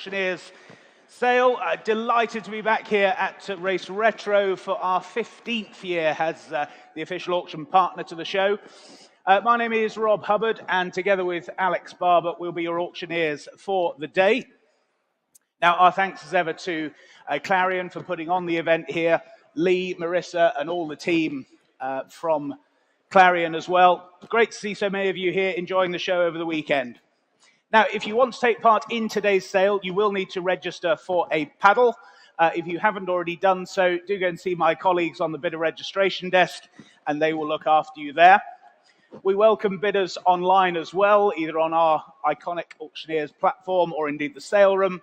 Auctioneers sale. Delighted to be back here at Race Retro for our 15th year as the official auction partner to the show. My name is Rob Hubbard, and together with Alex Barber, we'll be your auctioneers for the day. Now, our thanks as ever to Clarion for putting on the event here, Lee, Marissa, and all the team from Clarion as well. Great to see so many of you here enjoying the show over the weekend. Now, if you want to take part in today's sale, you will need to register for a paddle. If you haven't already done so, do go and see my colleagues on the bidder registration desk, and they will look after you there. We welcome bidders online as well, either on our Iconic Auctioneers platform or indeed the sale room.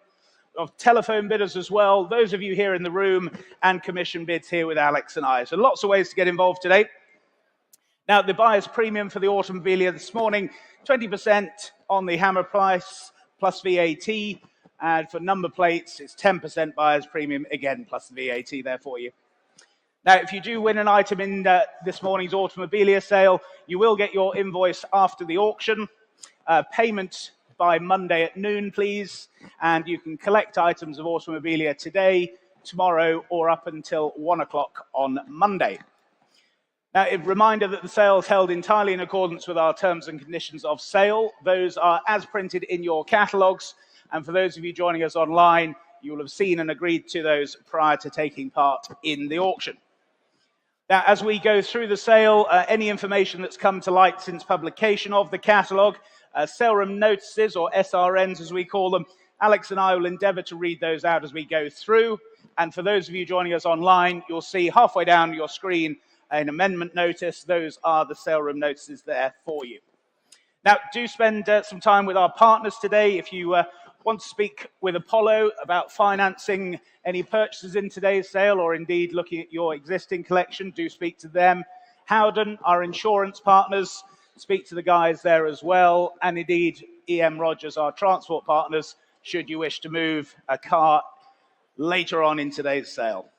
Of telephone bidders as well, those of you here in the room, and commission bids here with Alex and I. So lots of ways to get involved today. Now, the buyer's premium for the Automobilia this morning, 20% on the hammer price plus VAT, and for number plates, it's 10% buyer's premium, again, plus the VAT there for you. Now, if you do win an item in this morning's Automobilia sale, you will get your invoice after the auction. Payment by Monday at noon, please, and you can collect items of Automobilia today, tomorrow, or up until 1 o'clock on Monday. Now, a reminder that the sale is held entirely in accordance with our terms and conditions of sale. Those are as printed in your catalogues, and for those of you joining us online, you will have seen and agreed to those prior to taking part in the auction. Now, as we go through the sale, any information that's come to light since publication of the catalogue, sale room notices, or SRNs as we call them, Alex and I will endeavour to read those out as we go through. And for those of you joining us online, you'll see halfway down your screen an amendment notice. Those are the sale room notices there for you. Now, do spend some time with our partners today. If you want to speak with Apollo about financing any purchases in today's sale, or indeed looking at your existing collection, do speak to them. Howden, our insurance partners, speak to the guys there as well. And indeed, EM Rogers, our transport partners, should you wish to move a car later on in today's sale.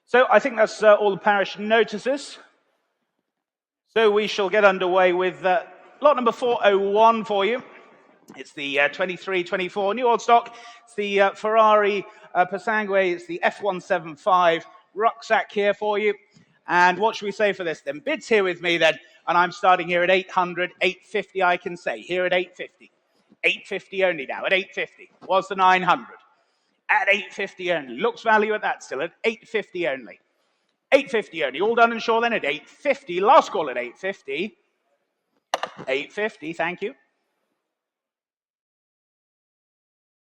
So I think that's all the parish notices. So we shall get underway with lot number 401 for you. It's the 23-24 new old stock. It's the Ferrari Passangue. It's the F175 rucksack here for you. And what should we say for this then? Bids here with me then. And I'm starting here at 800, 850 I can say. Here at 850. 850 only now, at 850. Was the 900. At 850 only. Looks value at that still, at 850 only. 850 only. All done and sure then at 850. Last call at 850. 850, thank you.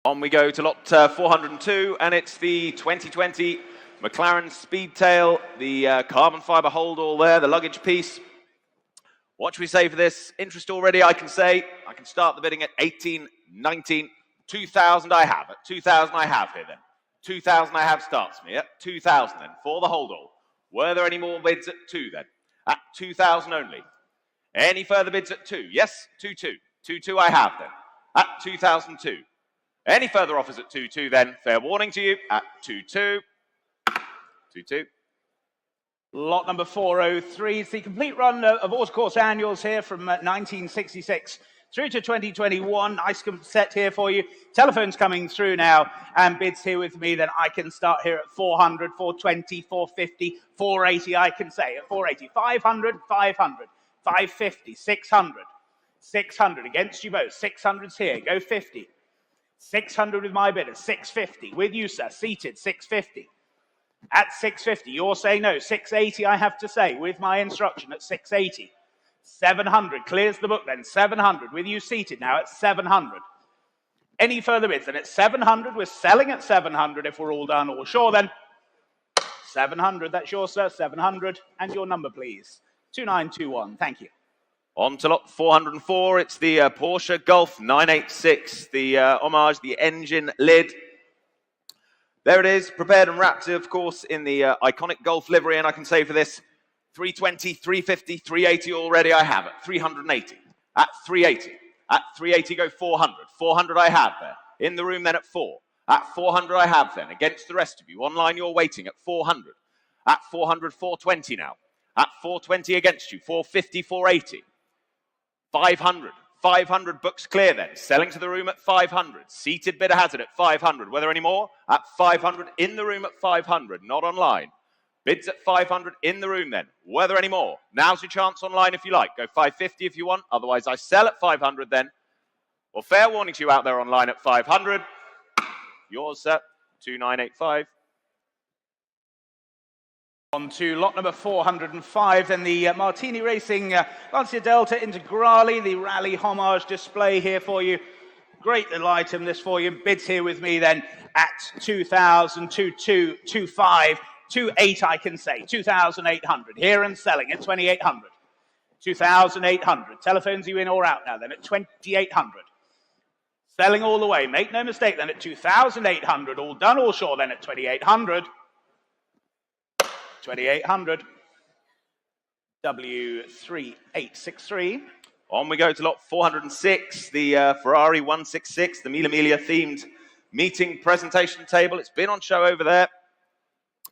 On we go to lot 402, and it's the 2020 McLaren Speedtail, the carbon fibre hold all there, the luggage piece. What should we say for this? Interest already, I can say. I can start the bidding at 18, 19, 2,000 I have. At 2,000 I have here then. 2,000 I have starts me at 2,000 then for the hold all. Were there any more bids at 2 then? At 2,000 only. Any further bids at 2? Yes, 2-2. 2-2 I have then. At 2,002. Any further offers at 2-2 then? Fair warning to you at 2-2. 2-2. Lot number 403 is the complete run of Autocourse annuals here from 1966 through to 2021. Nice set here for you. Telephones coming through now, and bids here with me. Then I can start here at 400, 420, 450, 480. I can say at 480, 500, 500, 550, 600, 600 against you both. 600's here. Go 50. 600 with my bidder. 650 with you, sir. Seated. 650. At 650, you're saying no. 680, I have to say, with my instruction at 680. 700, clears the book then. 700, with you seated now at 700. Any further bids? Then at 700, we're selling at 700 if we're all done. All sure then. 700, that's yours, sir. 700, and your number, please. 2921, thank you. On to lot 404, it's the Porsche Golf 986, the homage, the engine lid. There it is, prepared and wrapped, of course, in the iconic Golf livery, and I can say for this, 320, 350, 380 already I have at 380. At 380. At 380 go 400. 400 I have there. In the room then at 4. At 400 I have then. Against the rest of you. Online you're waiting at 400. At 400, 420 now. At 420 against you. 450, 480. 500. 500 books clear then. Selling to the room at 500. Seated bidder has it at 500. Were there any more? At 500 in the room at 500, not online. Bids at 500 in the room then. Were there any more? Now's your chance online if you like. Go 550 if you want. Otherwise, I sell at 500 then. Well, fair warning to you out there online at 500. Yours, sir, 2985. On to lot number 405, then the Martini Racing Lancia Delta Integrale, the rally homage display here for you. Great little item this for you. Bids here with me then at 2,000, 22, 25, 28 I can say, 2,800. Here and selling at 2,800. 2,800. Telephones you in or out now then at 2,800. Selling all the way, make no mistake then at 2,800. All done, all sure then at 2,800. 2,800. W3863. On we go to lot 406, the Ferrari 166, the Mille Miglia themed meeting presentation table. It's been on show over there.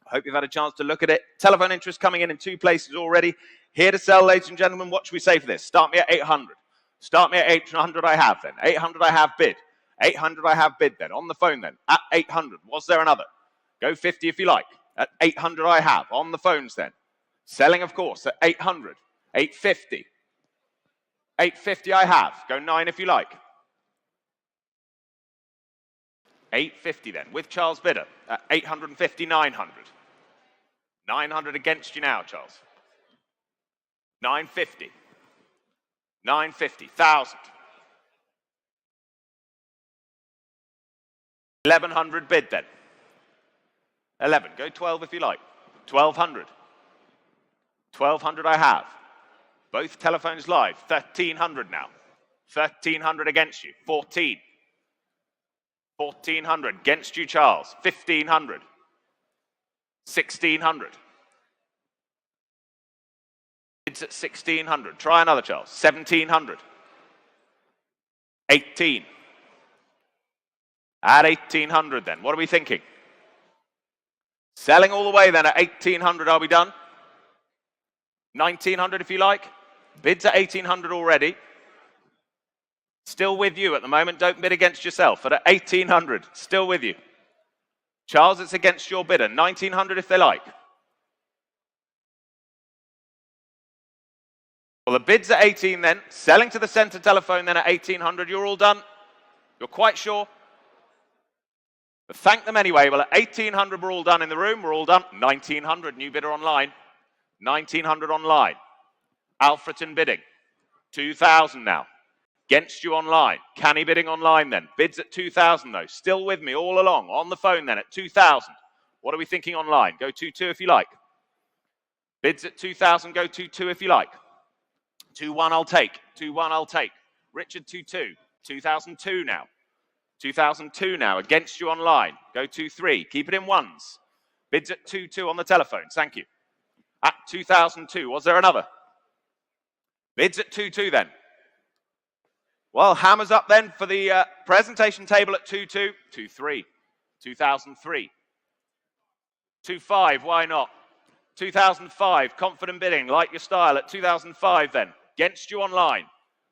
I hope you've had a chance to look at it. Telephone interest coming in 2 places already. Here to sell, ladies and gentlemen. What should we say for this? Start me at 800. Start me at 800 I have then. 800 I have bid. 800 I have bid then. On the phone then. At 800. Was there another? Go 50 if you like. At 800 I have. On the phones then. Selling, of course, at 800. 850. 850 I have. Go 9 if you like. 850 then. With Charles Bidder at 850, 900. 900 against you now, Charles. 950. 950. 1,000. 1,100 bid then. 11. Go 12 if you like. 1,200. 1,200 I have. Both telephones live. 1,300 now. 1,300 against you. 14. 1,400 against you, Charles. 1,500. 1,600. It's at 1,600. Try another, Charles. 1,700. 18. At 1,800 then. What are we thinking? Selling all the way then at 1,800. Are we done? 1,900 if you like. Bids at 1,800 already. Still with you at the moment. Don't bid against yourself. But at 1,800, still with you. Charles, it's against your bidder. 1,900 if they like. Well, the bid's at 18 then. Selling to the center telephone then at 1,800. You're all done? You're quite sure? But thank them anyway. Well, at 1,800, we're all done in the room. We're all done. 1,900, new bidder online. 1,900 online. Alfreton bidding. 2,000 now. Against you online. Canny bidding online then. Bids at 2,000 though. Still with me all along. On the phone then at 2,000. What are we thinking online? Go 2-2 if you like. Bids at 2,000. Go 2-2 if you like. 2-1 I'll take. 2-1 I'll take. Richard 2-2. 2,002 now. 2,002 now. Against you online. Go 2-3. Keep it in ones. Bids at 2-2 on the telephones. Thank you. At 2,002. Was there another? Bids at 2-2 then. Well, hammers up then for the presentation table at 2-2. 2-3. 2,003. 2-5. Why not? 2,005. Confident bidding. Like your style at 2,005 then. Against you online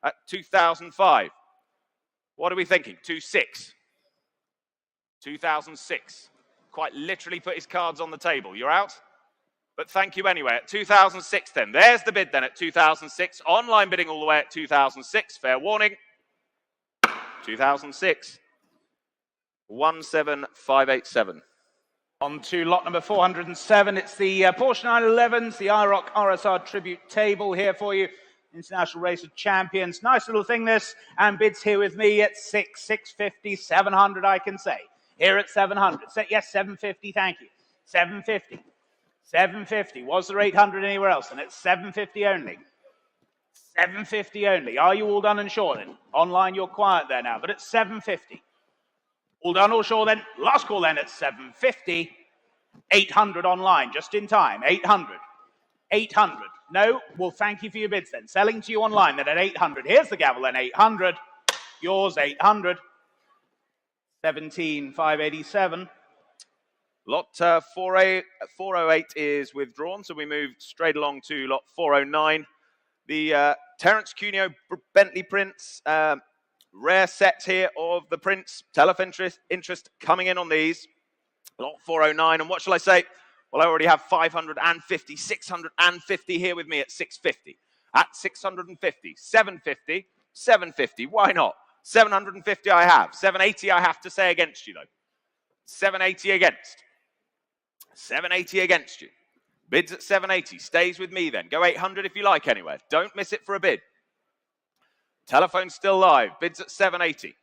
at 2,005. What are we thinking? 2-6. 2,006. Quite literally put his cards on the table. You're out? But thank you anyway. At 2,006 then. There's the bid then at 2,006. Online bidding all the way at 2,006. Fair warning. 2006. 17587. On to lot number 407. It's the Porsche 911s, the IROC RSR tribute table here for you. International Race of Champions. Nice little thing this. And bids here with me at 650, 700 I can say. Here at 700. Yes, 750, thank you. 750. 750. Was there 800 anywhere else? And it's 750 only. 750 only. Are you all done and sure then? Online, you're quiet there now, but it's 750. All done, all sure then? Last call then at 750. 800 online, just in time. 800. 800. No? Well, thank you for your bids then. Selling to you online then at 800. Here's the gavel then, 800. Yours, 800. 17,587. Lot 408 is withdrawn, so we move straight along to lot 409. The Terence Cuneo Bentley prints. Rare set here of the prints. Telephone interest coming in on these. Lot 409. And what shall I say? Well, I already have 550, 650 here with me at 650. At 650, 750, 750. Why not? 750 I have. 780 I have to say against you, though. 780 against. 780 against you. Bids at 780. Stays with me then. Go 800 if you like anywhere. Don't miss it for a bid. Telephone's still live. Bids at 780.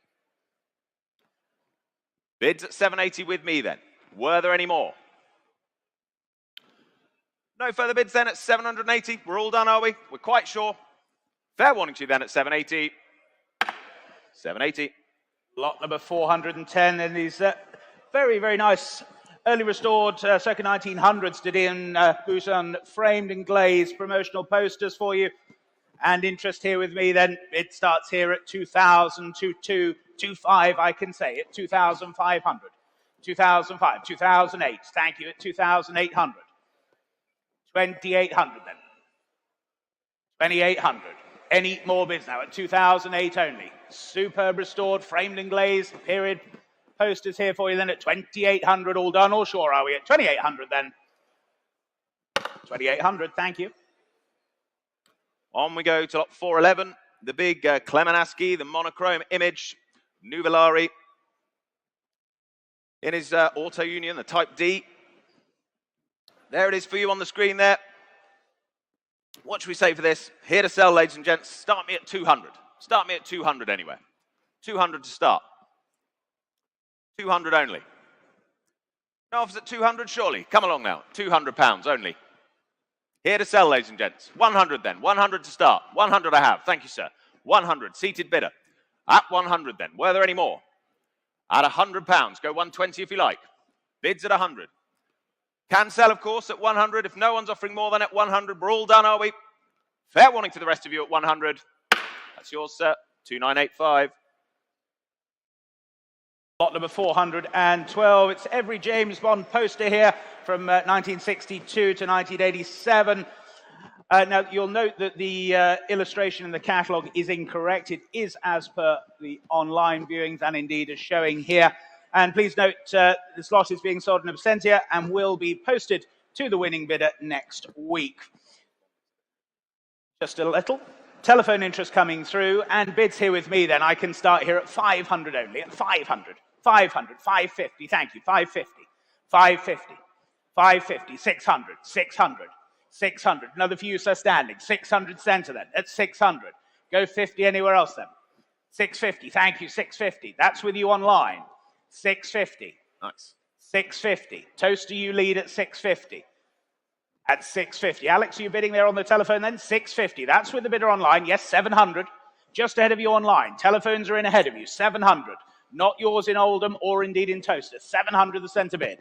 Bids at 780 with me then. Were there any more? No further bids then at 780. We're all done, are we? We're quite sure. Fair warning to you then at 780. 780. Lot number 410 in these very, very nice early restored circa 1900s Didion Busan framed and glazed promotional posters for you. And interest here with me then, it starts here at 2,000, 2,225, I can say it, 2,500, 2005, 2008, thank you, at 2,800, 2,800 then, 2,800, any more bids now at 2008 only, superb restored, framed and glazed, period posters here for you then at 2,800, all done, or sure are we at 2,800 then, 2,800, thank you. On we go to lot 411, the big Klemenaski, the monochrome image, Nuvolari. In his auto union, the Type D. There it is for you on the screen there. What should we say for this? Here to sell, ladies and gents. Start me at 200. Start me at 200 anywhere. 200 to start. 200 only. No offers at 200, surely. Come along now. £200 only. Here to sell, ladies and gents. 100 then. 100 to start. 100 I have. Thank you, sir. 100. Seated bidder. At 100 then. Were there any more? At £100. Go 120 if you like. Bids at 100. Can sell, of course, at 100. If no one's offering more than at 100, we're all done, are we? Fair warning to the rest of you at 100. That's yours, sir. 2985. Lot number 412. It's every James Bond poster here from 1962 to 1987. Now, you'll note that the illustration in the catalogue is incorrect. It is as per the online viewings and indeed as showing here. And please note, this lot is being sold in absentia and will be posted to the winning bidder next week. Just a little. Telephone interest coming through and bids here with me then. I can start here at 500 only, at 500, 500, 550, thank you, 550, 550, 550, 600, 600, 600. Another few, sir, standing. 600 centre then, at 600. Go 50 anywhere else then. 650, thank you, 650. That's with you online. 650. Nice. 650. Toaster, you lead at 650. At 650. Alex, are you bidding there on the telephone then? 650. That's with the bidder online. Yes, 700. Just ahead of you online. Telephones are in ahead of you. 700. Not yours in Oldham or indeed in Toaster. 700 the centre bid.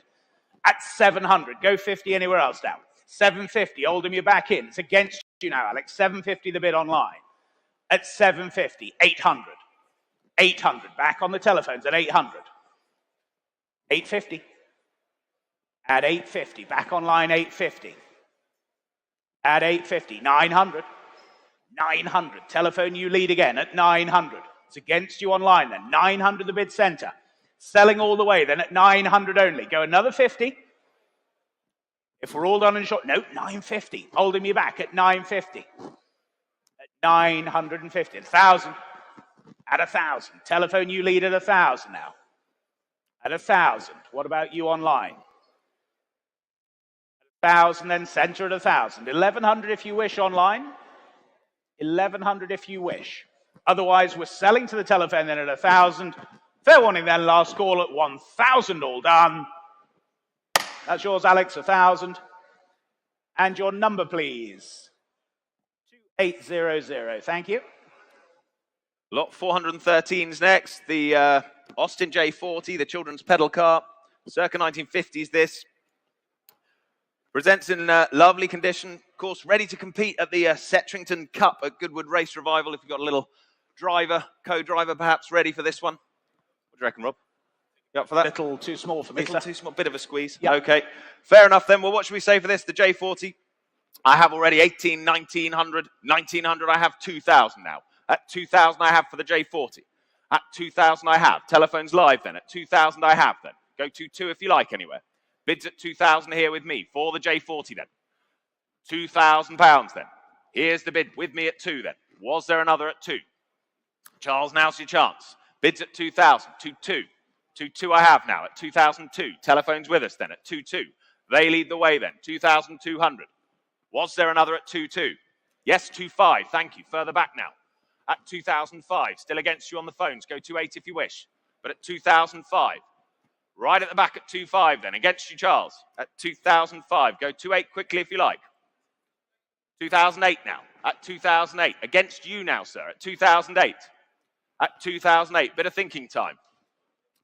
At 700. Go 50 anywhere else now. 750. Oldham, you're back in. It's against you now, Alex. 750 the bid online. At 750. 800. 800. Back on the telephones at 800. 850. At 850. Back online, 850. At 850. 900. 900. Telephone, you lead again at 900. It's against you online then. 900 the bid centre. Selling all the way then at 900 only. Go another 50. If we're all done in short, no, 950. Holding you back at 950. At 950. 1,000. At 1,000. Telephone, you lead at 1,000 now. At 1,000. What about you online? 1,000, then centre at 1,000. 1,100 if you wish online. 1,100 if you wish. Otherwise, we're selling to the telephone then at 1,000. Fair warning then, last call at 1,000, all done. That's yours, Alex, 1,000. And your number, please. 2800. Thank you. Lot 413's next. The Austin J40, the children's pedal car. Circa 1950s, this. Presents in lovely condition. Of course, ready to compete at the Setrington Cup at Goodwood Race Revival. If you've got a little driver, co-driver perhaps ready for this one. What do you reckon, Rob? You up for that? A little too small for me, Little too small, bit of a squeeze. Yep. Okay, fair enough then. Well, what should we say for this? The J40. I have already 18, 1900, 1900. I have 2000 now. At 2000, I have for the J40. At 2000, I have. Telephones live then. At 2000, I have then. Go 2-2 if you like anywhere. Bids at 2000 here with me for the J40 then. £2,000 then. Here's the bid with me at 2 then. Was there another at 2? Charles, now's your chance. Bids at 2000. 2-2. 2-2 I have now at 2002. Telephones with us then at 2-2. They lead the way then. 2200. Was there another at 2-2? Yes, 2-5. Thank you. Further back now. At 2005. Still against you on the phones. Go 2-8 if you wish. But at 2005. Right at the back at 2-5 then. Against you, Charles. At 2005. Go 2-8 quickly if you like. 2008 now. At 2008. Against you now, sir. At 2008. At 2008. Bit of thinking time.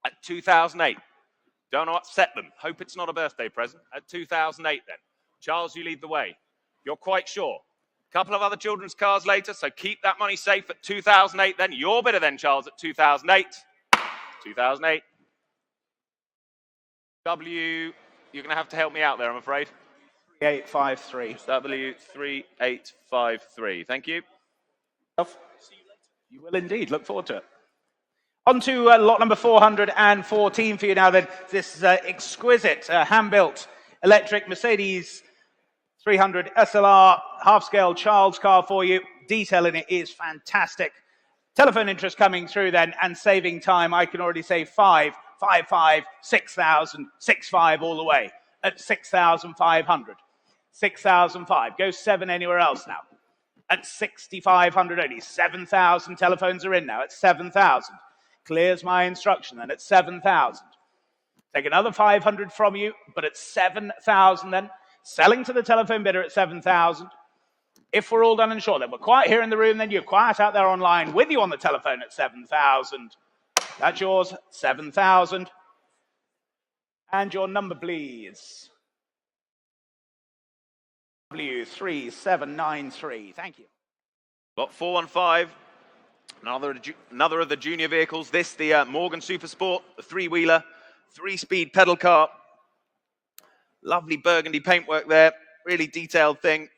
At 2008. Don't want to upset them. Hope it's not a birthday present. At 2008 then. Charles, you lead the way. You're quite sure. A couple of other children's cars later, so keep that money safe at 2008 then. Your bidder then, Charles, at 2008. 2008. W, you're going to have to help me out there, I'm afraid. 3853. W3853. Thank you. You will indeed. Look forward to it. On to lot number 414 for you now then. This exquisite hand-built electric Mercedes 300 SLR half-scale Charles car for you. Detail in it is fantastic. Telephone interest coming through then and saving time. I can already say 5, 6,000, 6,5 all the way at 6,500. 6,005. Go 7 anywhere else now. At 6,500 only. 7,000 telephones are in now at 7,000. Clears my instruction then at 7,000. Take another 500 from you, but at 7,000 then. Selling to the telephone bidder at 7,000. If we're all done and short, then we're quiet here in the room, then you're quiet out there online with you on the telephone at 7,000. That's yours, 7,000. And your number, please. W3793. Thank you. Lot 415. Another of the junior vehicles. This, the Morgan Super Sport, the three-wheeler, 3-speed pedal car. Lovely burgundy paintwork there. Really detailed thing.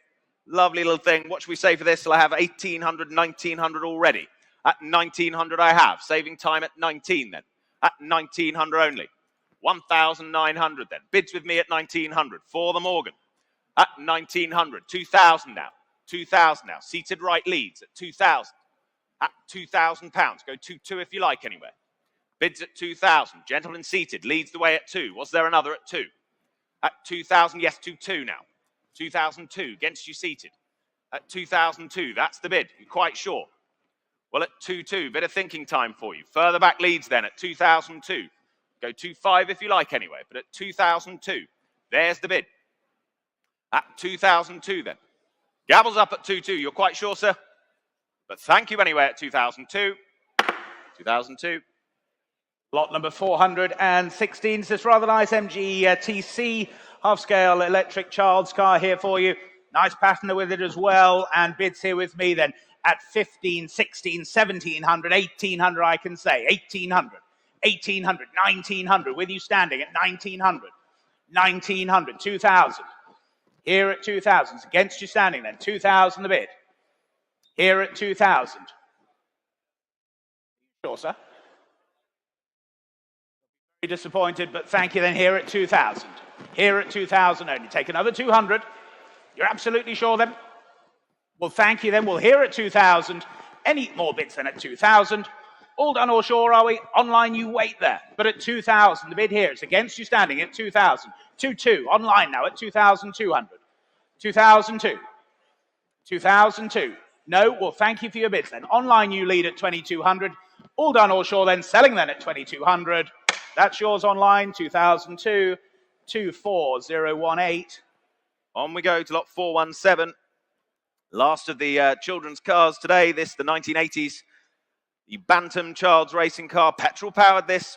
Lovely little thing. What should we say for this? So I have 1,800, 1,900 already. At 1,900 I have. Saving time at 19 then. At 1,900 only. 1,900 then. Bids with me at 1,900 for the Morgan. At 1,900. 2,000 now. 2,000 now. Seated right leads at 2,000. At £2,000. Go 2-2 if you like anywhere. Bids at 2,000. Gentleman seated. Leads the way at 2. Was there another at 2? At 2,000. Yes, 2-2 now. 2002. Against you seated. At 2002. That's the bid. You're quite sure. Well, at 2-2. Bit of thinking time for you. Further back leads then at 2002. Go 2-5 if you like anyway. But at 2002. There's the bid. At 2002 then. Gabbles up at 2-2. You're quite sure, sir? But thank you anyway at 2002. 2002. Lot number 416. It's this rather nice MG TC half-scale electric Charles car here for you. Nice pattern with it as well. And bids here with me then at 15, 16, 1,700, 1,800 I can say. 1,800, 1,800, 1,900 with you standing at 1,900. 1,900, 2,000. Here at 2,000. It's against you standing then. 2,000 the bid. Here at 2,000. Sure, sir. Very disappointed, but thank you then. Here at 2,000. Here at 2,000 only. Take another 200. You're absolutely sure then? Well, thank you then. We'll here at 2,000. Any more bids than at 2,000? All done or sure, are we? Online, you wait there. But at 2,000, the bid here, it's against you standing at 2,000. 2-2. Online now at 2,200. 2,002. 2,002. No, well, thank you for your bids then. Online, you lead at 2,200. All done or sure then, selling then at 2,200. That's yours online, 2002, 24018. On we go to lot 417. Last of the children's cars today. This, the 1980s. The Bantam Child's racing car, petrol-powered this.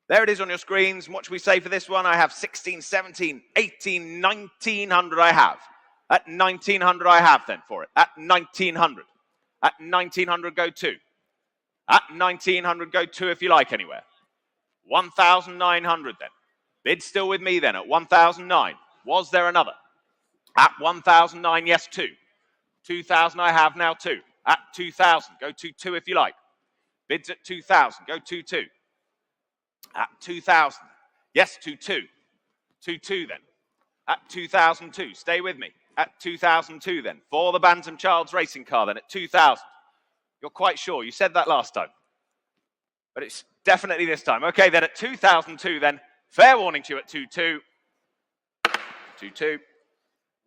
There it is on your screens. What should we say for this one? I have 16, 17, 18, 1,900 I have. At 1,900 I have then for it. At 1,900. At 1,900 go 2. At 1,900 go 2 if you like anywhere. 1,900 then. Bid still with me then at 1,009. Was there another? At 1,009, yes, 2. 2,000 I have now, 2. At 2,000, go 2-2 if you like. Bids at 2,000, go 2-2. At 2,000, yes, 2-2. 2-2 then. At 2,002, stay with me. At 2,002 then. For the Bantam Child's racing car then, at 2,000. You're quite sure, you said that last time. But it's definitely this time. Okay, then at 2,002 then. Fair warning to you at 2-2. 2-2.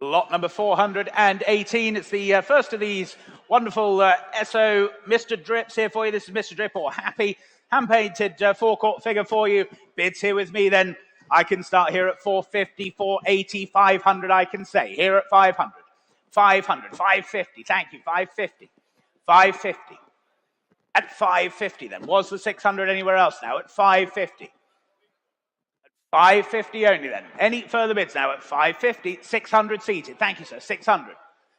Lot number 418. It's the first of these wonderful SO Mr. Drips here for you. This is Mr. Drip or Happy. Hand-painted forecourt figure for you. Bids here with me then. I can start here at 450, 480, 500 I can say. Here at 500. 500, 550. Thank you. 550. 550. At 550 then. Was the 600 anywhere else now? At 550. 550 only then. Any further bids now at 550, 600 seated. Thank you, sir. 600.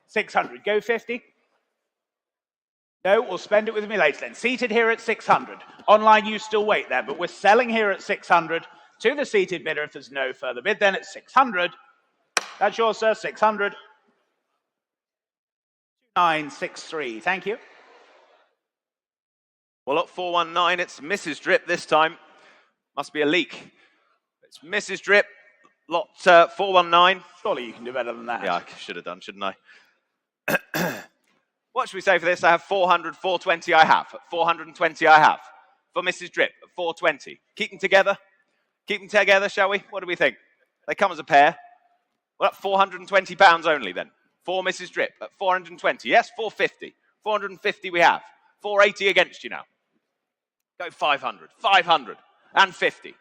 600. Go 50. No, we'll spend it with me later then. Seated here at 600. Online, you still wait there, but we're selling here at 600 to the seated bidder if there's no further bid. Then at 600. That's yours, sir. 600. 2963. Thank you. Well, at 419, it's Mrs. Drip this time. Must be a leak. It's Mrs. Drip, lot 419. Surely you can do better than that. Yeah, I should have done, shouldn't I? What should we say for this? I have 400, 420 I have. At 420 I have. For Mrs. Drip, at 420. Keep them together. Keep them together, shall we? What do we think? They come as a pair. Well, at £420 only then. For Mrs. Drip, at 420. Yes, 450. 450 we have. 480 against you now. Go 500. 500 and 50.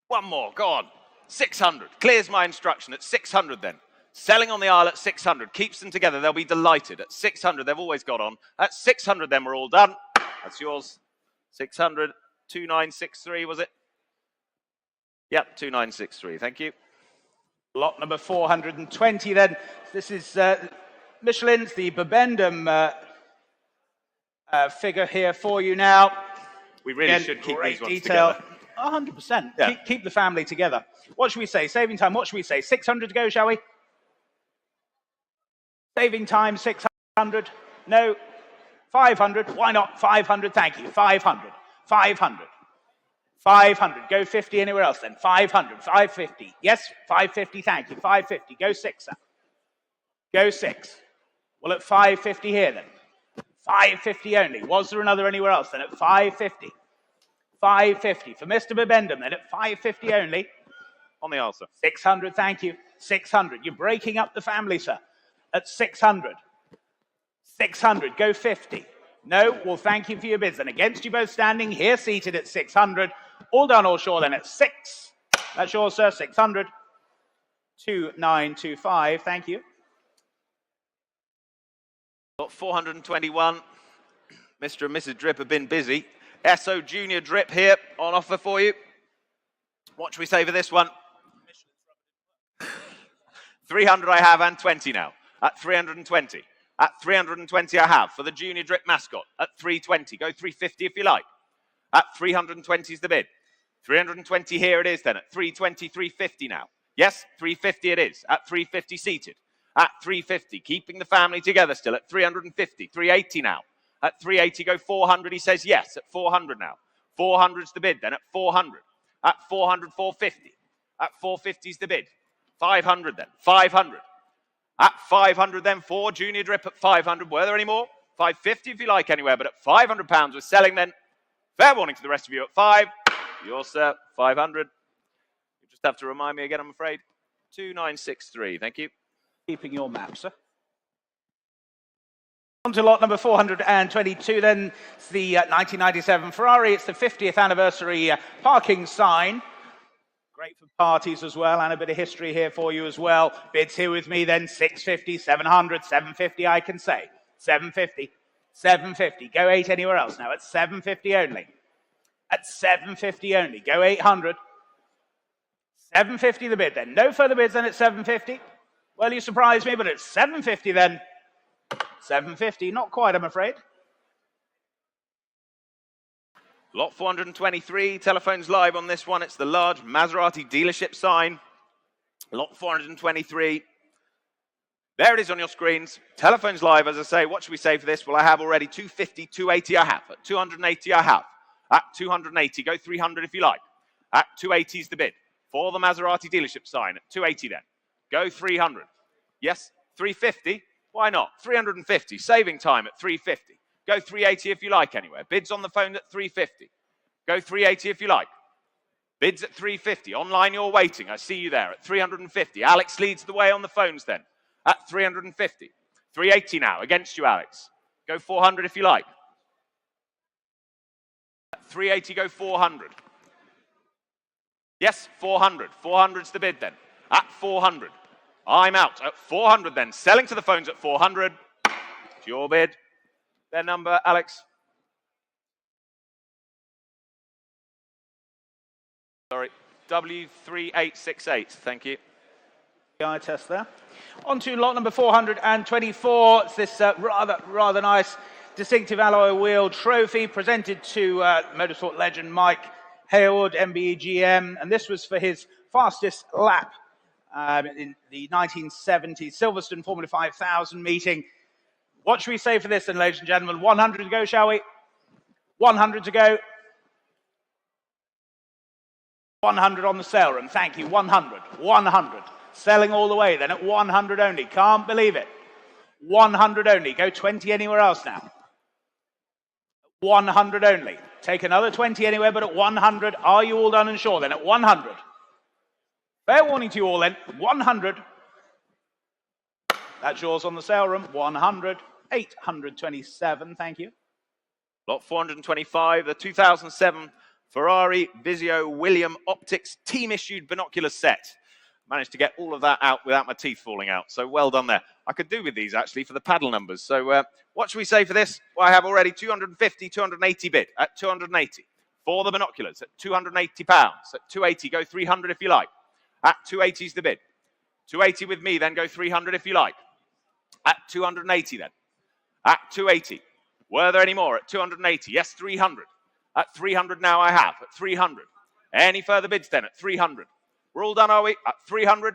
One more, go on. 600. Clears my instruction at 600 then. Selling on the aisle at 600. Keeps them together. They'll be delighted. At 600, they've always got on. At 600, then we're all done. That's yours. 600. 2963, was it? Yep, 2963. Thank you. Lot number 420 then. This is Michelin's, the Bibendum figure here for you now. We really Again, should keep great these ones detail. together. 100%. Yeah. Keep the family together. What should we say? Saving time, what should we say? 600 to go, shall we? Saving time, 600. No. 500. Why not? 500. Thank you. 500. 500. 500. Go 50 anywhere else then. 500. 550. Yes, 550. Thank you. 550. Go 6, sir. Go 6. Well, at 550 here then. 550 only. Was there another anywhere else then? At 550. 550 for Mr. Bibendum then at 550 only. On the aisle, sir. 600, thank you. 600. You're breaking up the family, sir. At 600. 600. Go 50. No, well, thank you for your bids. And against you both standing, here seated at 600. All done, all sure then at 6. That's yours, sir. 600. 2925. Thank you. Got 421. Mr. and Mrs. Drip have been busy. SO Junior Drip here on offer for you. What should we say for this one? 300 I have and 20 now. At 320. At 320 I have for the Junior Drip mascot. At 320. Go 350 if you like. At 320 is the bid. 320 here it is then. At 320, 350 now. Yes, 350 it is. At 350 seated. At 350. Keeping the family together still. At 350. 380 now. At 380, go 400. He says yes. At 400 now. 400's the bid then. At 400. At 400, 450. At 450 is the bid. 500 then. 500. At 500 then. For Junior Drip at 500. Were there any more? 550 if you like anywhere. But at £500 we're selling then. Fair warning to the rest of you at 5. Yours, sir. 500. You just have to remind me again, I'm afraid. 2963. Thank you. Keeping your map, sir. On to lot number 422 then. It's the 1997 Ferrari. It's the 50th anniversary parking sign. Great for parties as well, and a bit of history here for you as well. Bids here with me then. 650, 700, 750 I can say. 750, 750. Go 8 anywhere else now. At 750 only. At 750 only. Go 800. 750 the bid then. No further bids than at 750. Well, you surprised me, but it's 750 then. 750, not quite, I'm afraid. Lot 423, telephones live on this one. It's the large Maserati dealership sign. Lot 423. There it is on your screens. Telephones live, as I say. What should we say for this? Well, I have already 250, 280 I have. At 280 I have. At 280, go 300 if you like. At 280 is the bid. For the Maserati dealership sign, at 280 then. Go 300. Yes, 350? Why not? 350, saving time at 350. Go 380 if you like anywhere. Bids on the phone at 350. Go 380 if you like. Bids at 350. Online you're waiting. I see you there at 350. Alex leads the way on the phones then. At 350. 380 now. Against you, Alex. Go 400 if you like. At 380, go 400. Yes, 400. 400's the bid then. At 400. I'm out. At 400 then. Selling to the phones at 400. It's your bid. Their number, Alex. Sorry. W3868. Thank you. Eye test there. On to lot number 424. It's this rather nice distinctive alloy wheel trophy presented to motorsport legend Mike Hayward, MBE GM, and this was for his fastest lap in the 1970 Silverstone Formula 5000 meeting. What should we say for this then, ladies and gentlemen? 100 to go, shall we? 100 to go. 100 on the sale room. Thank you. 100. 100. Selling all the way then at 100 only. Can't believe it. 100 only. Go 20 anywhere else now. 100 only. Take another 20 anywhere, but at 100. Are you all done and sure then? At 100. Fair warning to you all then. 100. That's yours on the sale room. 100. 827. Thank you. Lot 425. The 2007 Ferrari Vizio William Optics team-issued binocular set. Managed to get all of that out without my teeth falling out. So well done there. I could do with these actually for the paddle numbers. So what should we say for this? Well, I have already 250, 280 bid at 280. For the binoculars at £280. At 280, go 300 if you like. At 280 is the bid. 280 with me, then go 300 if you like. At 280 then. At 280. Were there any more? At 280. Yes, 300. At 300 now I have. At 300. Any further bids then at 300? We're all done, are we? At 300.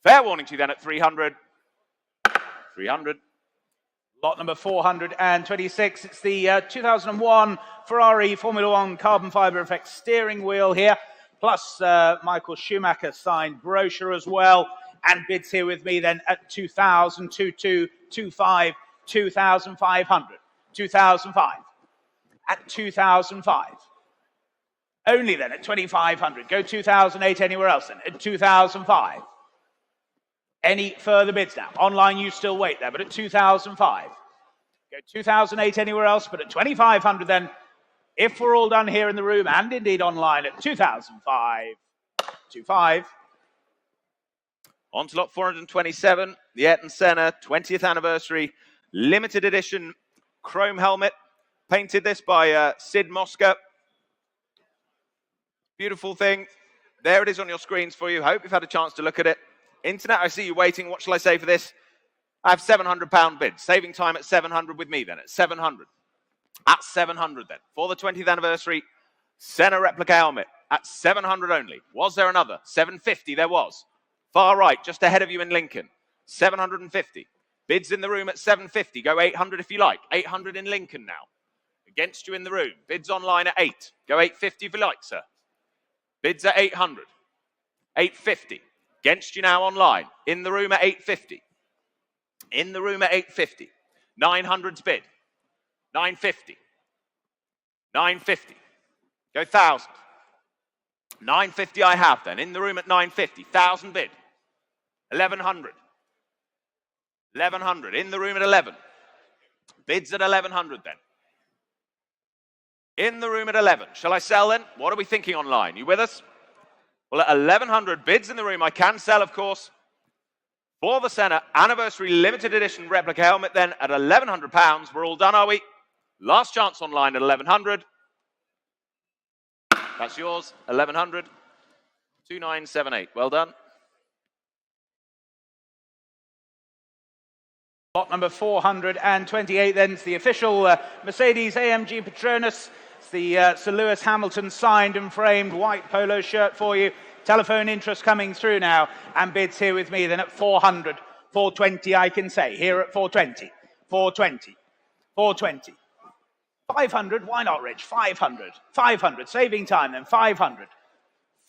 Fair warning to you then at 300. 300. Lot number 426. It's the 2001 Ferrari Formula One carbon fiber effect steering wheel here, plus Michael Schumacher signed brochure as well, and bids here with me then at 2,000, 22, 25, 2,500, 2,005. At 2,005. Only then at 2,500. Go 2,008 anywhere else then. At 2,005. Any further bids now? Online you still wait there, but at 2,005. Go 2,008 anywhere else, but at 2,500 then. If we're all done here in the room and indeed online at 2,005. 25. On to lot 427. The Ayrton Senna 20th anniversary limited edition chrome helmet. Painted this by Sid Mosca. Beautiful thing. There it is on your screens for you. Hope you've had a chance to look at it. Internet, I see you waiting. What shall I say for this? I have £700 bid. Saving time at 700 with me then. At 700. At 700 then. For the 20th anniversary Senna replica helmet. At 700 only. Was there another? 750 there was. Far right, just ahead of you in Lincoln. 750. Bids in the room at 750. Go 800 if you like. 800 in Lincoln now. Against you in the room. Bids online at 8. Go 850 if you like, sir. Bids at 800. 850. Against you now online. In the room at 850. In the room at 850. 900's bid. 950. 950. Go 1,000. 950 I have then. In the room at 950. 1,000 bid. 1,100. 1,100. In the room at 11. Bids at 1,100 then. In the room at 11. Shall I sell then? What are we thinking online? You with us? Well, at 1,100 bids in the room, I can sell, of course. For the Senna anniversary limited edition replica helmet then at £1,100. We're all done, are we? Last chance online at 1,100. That's yours. 1,100. 2978. Well done. Lot number 428 then. It's the official Mercedes AMG Petronas. It's the Sir Lewis Hamilton signed and framed white polo shirt for you. Telephone interest coming through now, and bids here with me then at 400, 420 I can say, here at 420, 420, 420. 500, why not, Rich? 500, 500, saving time then, 500,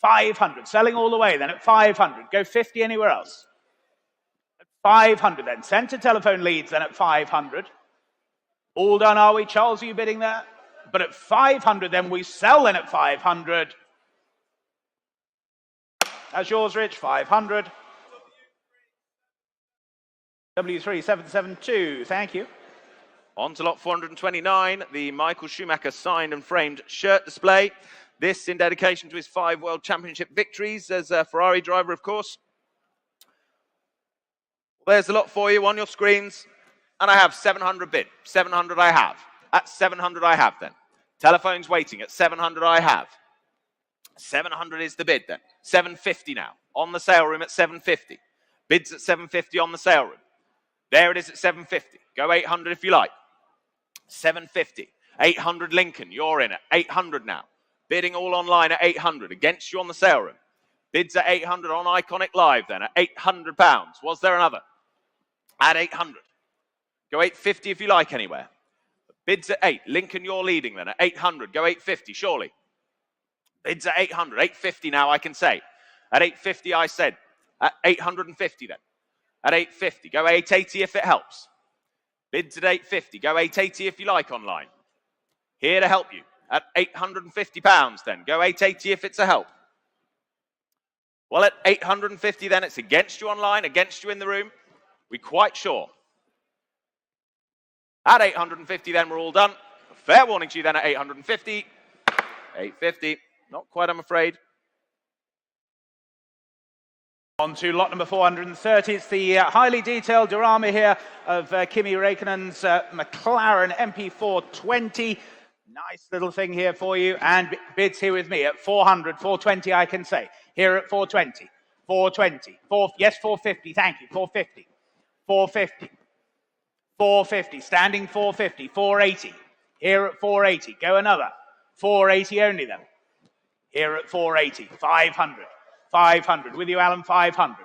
500, selling all the way then at 500, go 50 anywhere else. At 500 then, centre telephone leads then at 500. All done, are we? Charles, are you bidding there? But at 500 then, we sell then at 500. That's yours, Rich, 500. W3772, thank you. On to lot 429, the Michael Schumacher signed and framed shirt display. This in dedication to his 5 World Championship victories as a Ferrari driver, of course. There's the lot for you on your screens. And I have 700 bid. 700 I have. At 700 I have then. Telephone's waiting. At 700 I have. 700 is the bid then. 750 now. On the sale room at 750. Bids at 750 on the sale room. There it is at 750. Go 800 if you like. 750. 800 Lincoln. You're in at 800 now. Bidding all online at 800. Against you on the sale room. Bids at 800 on Iconic Live then at £800. Was there another? At 800. Go 850 if you like anywhere. Bids at 8. Lincoln, you're leading then at 800. Go 850, surely. Bids at 800. 850 now, I can say. At 850, I said. At 850 then. At 850. Go 880 if it helps. Bids at 850. Go 880 if you like online. Here to help you. At £850 then. Go 880 if it's a help. Well, at 850 then, it's against you online, against you in the room. We're quite sure. At 850 then, we're all done. Fair warning to you then at 850. 850. Not quite, I'm afraid. On to lot number 430. It's the highly detailed diorama here of Kimi Räikkönen's McLaren MP420. Nice little thing here for you. And bids here with me at 400, 420 I can say. Here at 420, 420, yes, 450, thank you, 450, 450, 450, standing 450, 480. Here at 480, go another. 480 only then. Here at 480, 500, 500. With you, Alan, 500,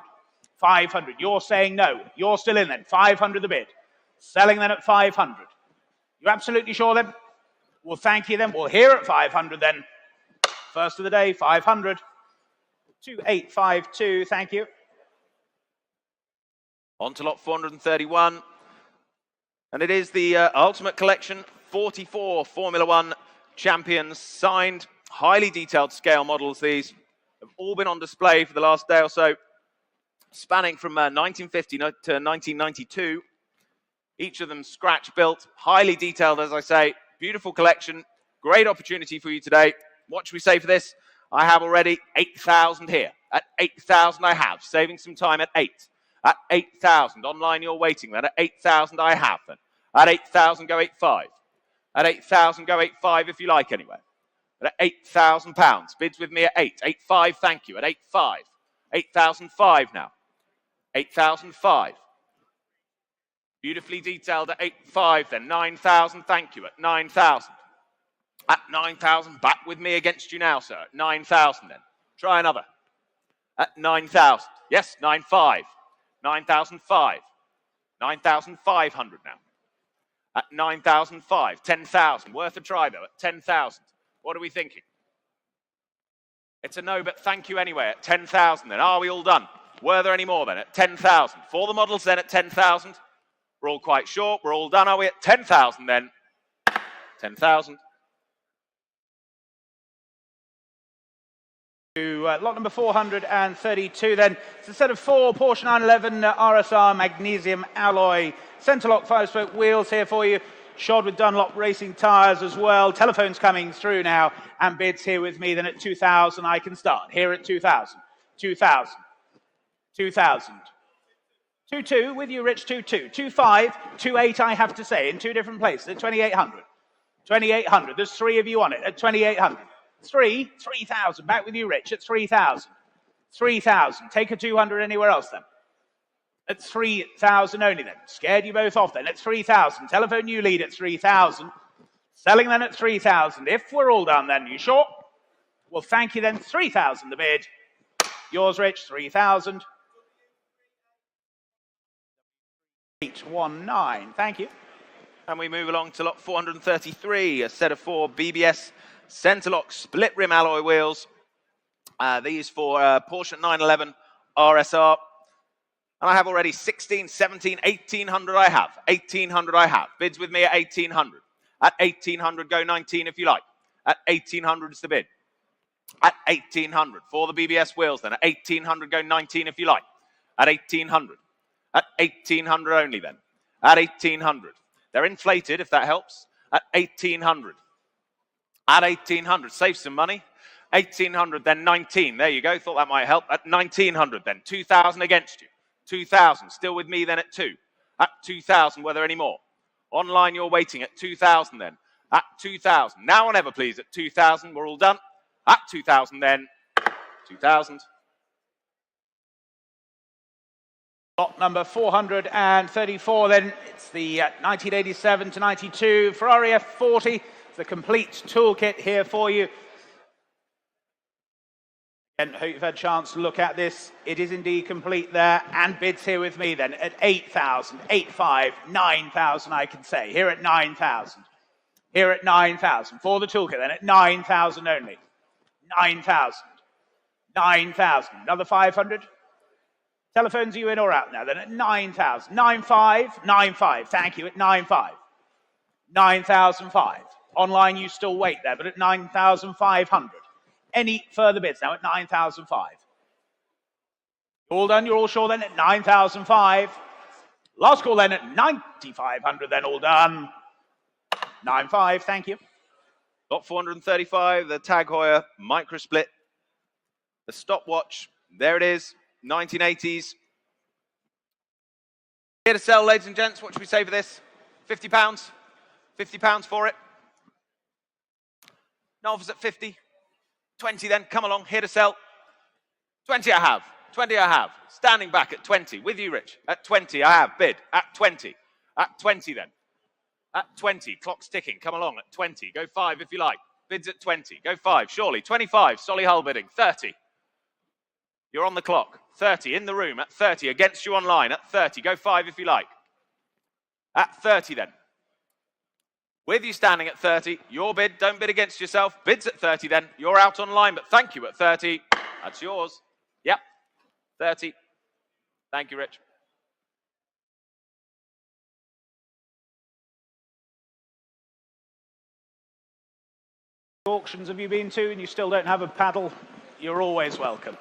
500. You're saying no. You're still in then. 500 the bid. Selling then at 500. You absolutely sure then? Well, thank you then. Well, here at 500 then. First of the day, 500. 2852, thank you. On to lot 431. And it is the Ultimate Collection 44 Formula One champions signed. Highly detailed scale models, these have all been on display for the last day or so, spanning from 1950 to 1992. Each of them scratch built, highly detailed, as I say. Beautiful collection. Great opportunity for you today. What should we say for this? I have already 8,000 here. At 8,000 I have. Saving some time at 8. At 8,000. Online you're waiting then. At 8,000 I have then. At 8,000 go 85. At 8,000 go 85 if you like anywhere. At £8,000. Bids with me at 8. 8,500, thank you. At 8,500. 8,005 now. 8,005. Beautifully detailed at 8,500 then. 9,000, thank you. At 9,000. At 9,000, back with me against you now, sir. At 9,000 then. Try another. At 9,000. Yes, 9,500. 9,005. 9,500 now. At 9,005. 10,000. Worth a try, though. At 10,000. What are we thinking? It's a no, but thank you anyway. At 10,000 then. Are we all done? Were there any more then? At 10,000. For the models then at 10,000. We're all quite short. We're all done. Are we at 10,000 then? 10,000. Lot number 432 then. It's a set of 4 Porsche 911 RSR magnesium alloy centre lock 5-spoke wheels here for you. Shod with Dunlop racing tyres as well. Telephones coming through now and bids here with me then at 2,000 I can start. Here at 2,000. 2,000. 2,000. 2,2 with you, Rich. 2,2. 2,5. 2,8 I have to say in 2 different places at 2,800. 2,800. There's 3 of you on it at 2,800. 3,000. Back with you, Rich, at 3,000. 3,000. Take a 200 anywhere else then. At 3,000 only then. Scared you both off then. At 3,000. Telephone you lead at 3,000. Selling then at 3,000. If we're all done then, you sure? Well, thank you then. 3,000 the bid. Yours, Rich, 3,000. 819, thank you. And we move along to lot 433, a set of 4 BBS Centerlock split rim alloy wheels. These for Porsche 911 RSR. And I have already 16, 17, 1800 I have. 1800 I have. Bids with me at 1800. At 1800, go 19 if you like. At 1800 is the bid. At 1800 for the BBS wheels then. At 1800, go 19 if you like. At 1800. At 1800 only then. At 1800. They're inflated if that helps. At 1800. At 1800, save some money. 1800, then 19. There you go. Thought that might help. At 1900, then 2,000 against you. 2,000. Still with me then at 2. At 2,000, were there any more? Online, you're waiting at 2,000 then. At 2,000. Now or never, please. At 2,000, we're all done. At 2,000 then. 2,000. Lot number 434 then. It's the 1987 to 92 Ferrari F40. It's the complete toolkit here for you. And hope you've had a chance to look at this. It is indeed complete there. And bids here with me then at 8,000, 8,500, 9,000 I can say. Here at 9,000. Here at 9,000 for the toolkit then at 9,000 only. 9,000. 9,000. Another 500. Telephones, are you in or out now then at 9,000. 9,500, 9,500. Thank you at 9,500. 9,005. Online you still wait there, but at 9,500. Any further bids now at 9,005. All done, you're all sure then at 9,005. Last call then at 9,500, then all done. 9,500, thank you. Lot 435, the Tag Heuer micro split. The stopwatch, there it is, 1980s. Here to sell, ladies and gents, what should we say for this? £50? £50 for it. No offers at 50. 20 then, come along, here to sell. 20 I have, 20 I have. Standing back at 20, with you, Rich. At 20 I have, bid, at 20. At 20 then. At 20, clock's ticking, come along at 20. Go 5 if you like. Bids at 20, go 5, surely. 25, Solihull bidding, 30. You're on the clock, 30, in the room at 30. Against you online at 30, go 5 if you like. At 30 then. With you standing at 30, your bid, don't bid against yourself. Bids at 30 then, you're out online, but thank you at 30. That's yours. Yep, 30. Thank you, Rich. Auctions have you been to and you still don't have a paddle? You're always welcome.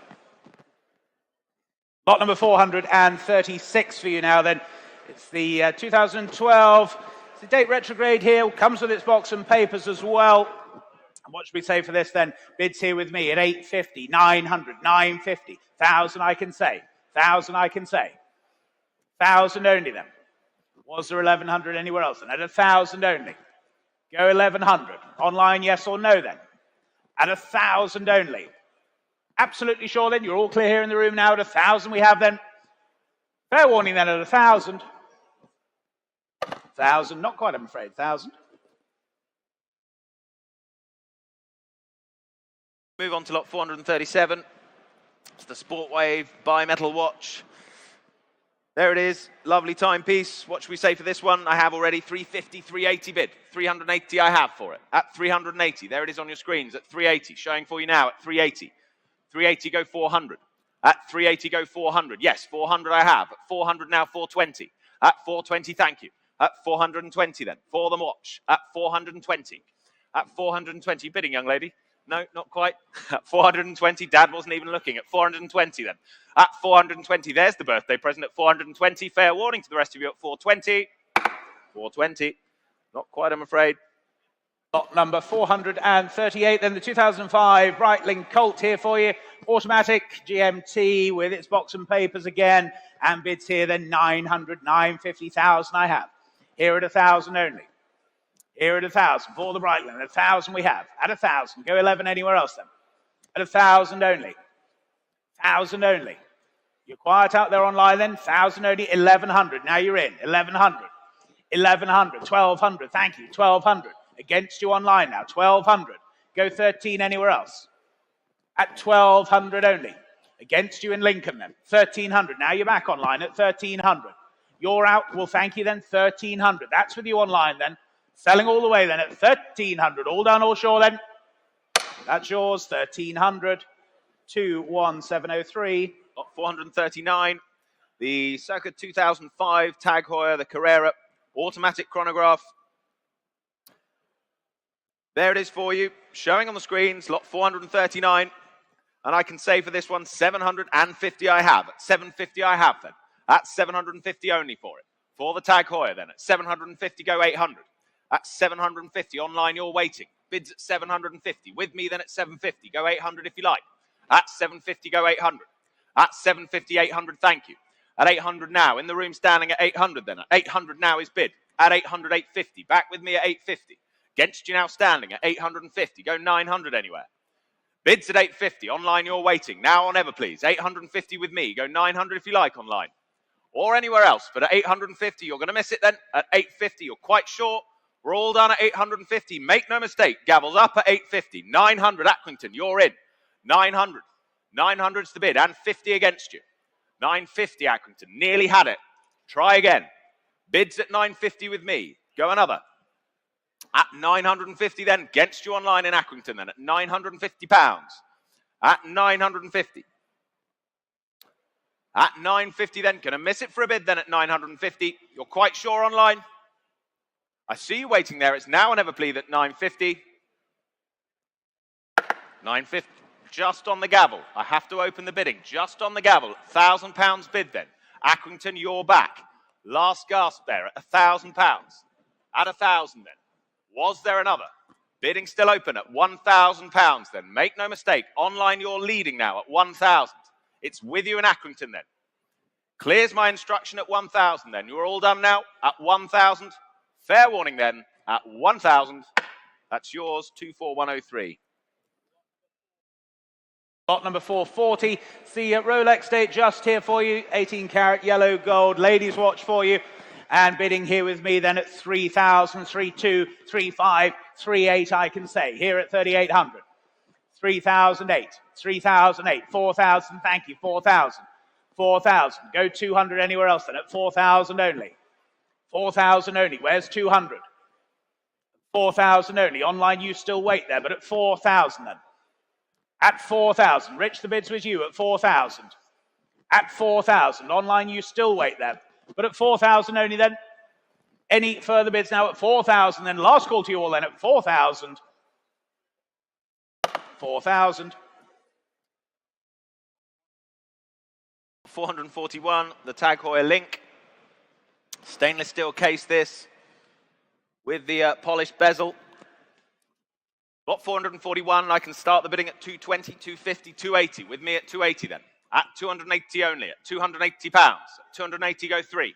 Lot number 436 for you now then. It's the 2012. The date retrograde here comes with its box and papers as well. And what should we say for this then? Bids here with me at 850, 900, 950, 1,000 I can say, 1,000 I can say, 1,000 only then. Was there 1,100 anywhere else? And at 1,000 only. Go 1,100. Online, yes or no then? At 1,000 only. Absolutely sure then? You're all clear here in the room now at 1,000 we have then. Fair warning then at 1,000. 1,000, not quite, I'm afraid, 1,000. Move on to lot 437. It's the Sportwave bimetal watch. There it is, lovely timepiece. What should we say for this one? I have already 350, 380 bid. 380 I have for it. At 380, there it is on your screens at 380. Showing for you now at 380. 380, go 400. At 380, go 400. Yes, 400 I have. At 400 now, 420. At 420, thank you. At 420 then, for the watch. At 420. At 420, bidding, young lady. No, not quite. At 420, Dad wasn't even looking. At 420 then. At 420, there's the birthday present at 420. Fair warning to the rest of you at 420. 420. Not quite, I'm afraid. Lot number 438, then the 2005 Breitling Colt here for you. Automatic GMT with its box and papers again. And bids here then 900, 950, 1,000 I have. Here at 1,000 only. Here at 1,000 for the Breitling. 1,000 we have. At 1,000. Go 11 anywhere else then. At 1,000 only. 1,000 only. You're quiet out there online then. 1,000 only. 1,100. Now you're in. 1,100. 1,100. 1,200. Thank you. 1,200. Against you online now. 1,200. Go 13 anywhere else. At 1,200 only. Against you in Lincoln then, 1,300. Now you're back online at 1,300. You're out, well, thank you then, 1,300. That's with you online then. Selling all the way then at 1,300. All done, all sure then. That's yours, 1,300. 21703. Lot 439. The circa 2005 Tag Heuer, the Carrera automatic chronograph. There it is for you, showing on the screens, lot 439. And I can say for this one, 750 I have. At 750 I have then. That's 750 only for it. For the Tag Heuer then, at 750 go 800. At 750 online you're waiting. Bids at 750. With me then at 750. Go 800 if you like. At 750 go 800. At 750, 800, thank you. At 800 now, in the room standing at 800 then. At 800 now is bid. At 800, 850. Back with me at 850. Against you now standing at 850. Go 900 anywhere. Bids at 850. Online you're waiting. Now or never please. 850 with me. Go 900 if you like online. Or anywhere else. But at 850 you're going to miss it then. At 850 you're quite sure. We're all done at 850. Make no mistake. Gavels up at 850. 900 Accrington. You're in. 900. 900's the bid and 50 against you. 950 Accrington. Nearly had it. Try again. Bids at 950 with me. Go another. At 950 then. Against you online in Accrington then. At £950. At 950. At 950 then. Gonna miss it for a bid then at 950. You're quite sure online? I see you waiting there. It's now or never please at 950. 950. Just on the gavel. I have to open the bidding. Just on the gavel. £1,000 bid then. Accrington, you're back. Last gasp there at £1,000. At 1,000 then. Was there another? Bidding still open at £1,000 then. Make no mistake. Online you're leading now at 1,000. It's with you in Accrington then. Clears my instruction at 1,000 then. You're all done now at 1,000. Fair warning then at 1,000. That's yours, 24103. Lot number 440, the Rolex date just here for you, 18 karat yellow gold ladies watch for you, and bidding here with me then at 3,000, 32, 35, 38 I can say, here at 3,800, 3,008, 3,008, 4,000, thank you, 4,000, 4,000, go 200 anywhere else then at 4,000 only, 4,000 only, where's 200? 4,000 only, online you still wait there, but at 4,000 then. At 4,000, Rich, the bids was you at 4,000. At 4,000, online you still wait there. But at 4,000 only then. Any further bids now at 4,000 then. Last call to you all then at 4,000. 4,000. 441, the Tag Heuer Link. Stainless steel case this. With the polished bezel. Lot 441, I can start the bidding at 220, 250, 280. With me at 280 then. At 280 only, at £280. At 280 go 3.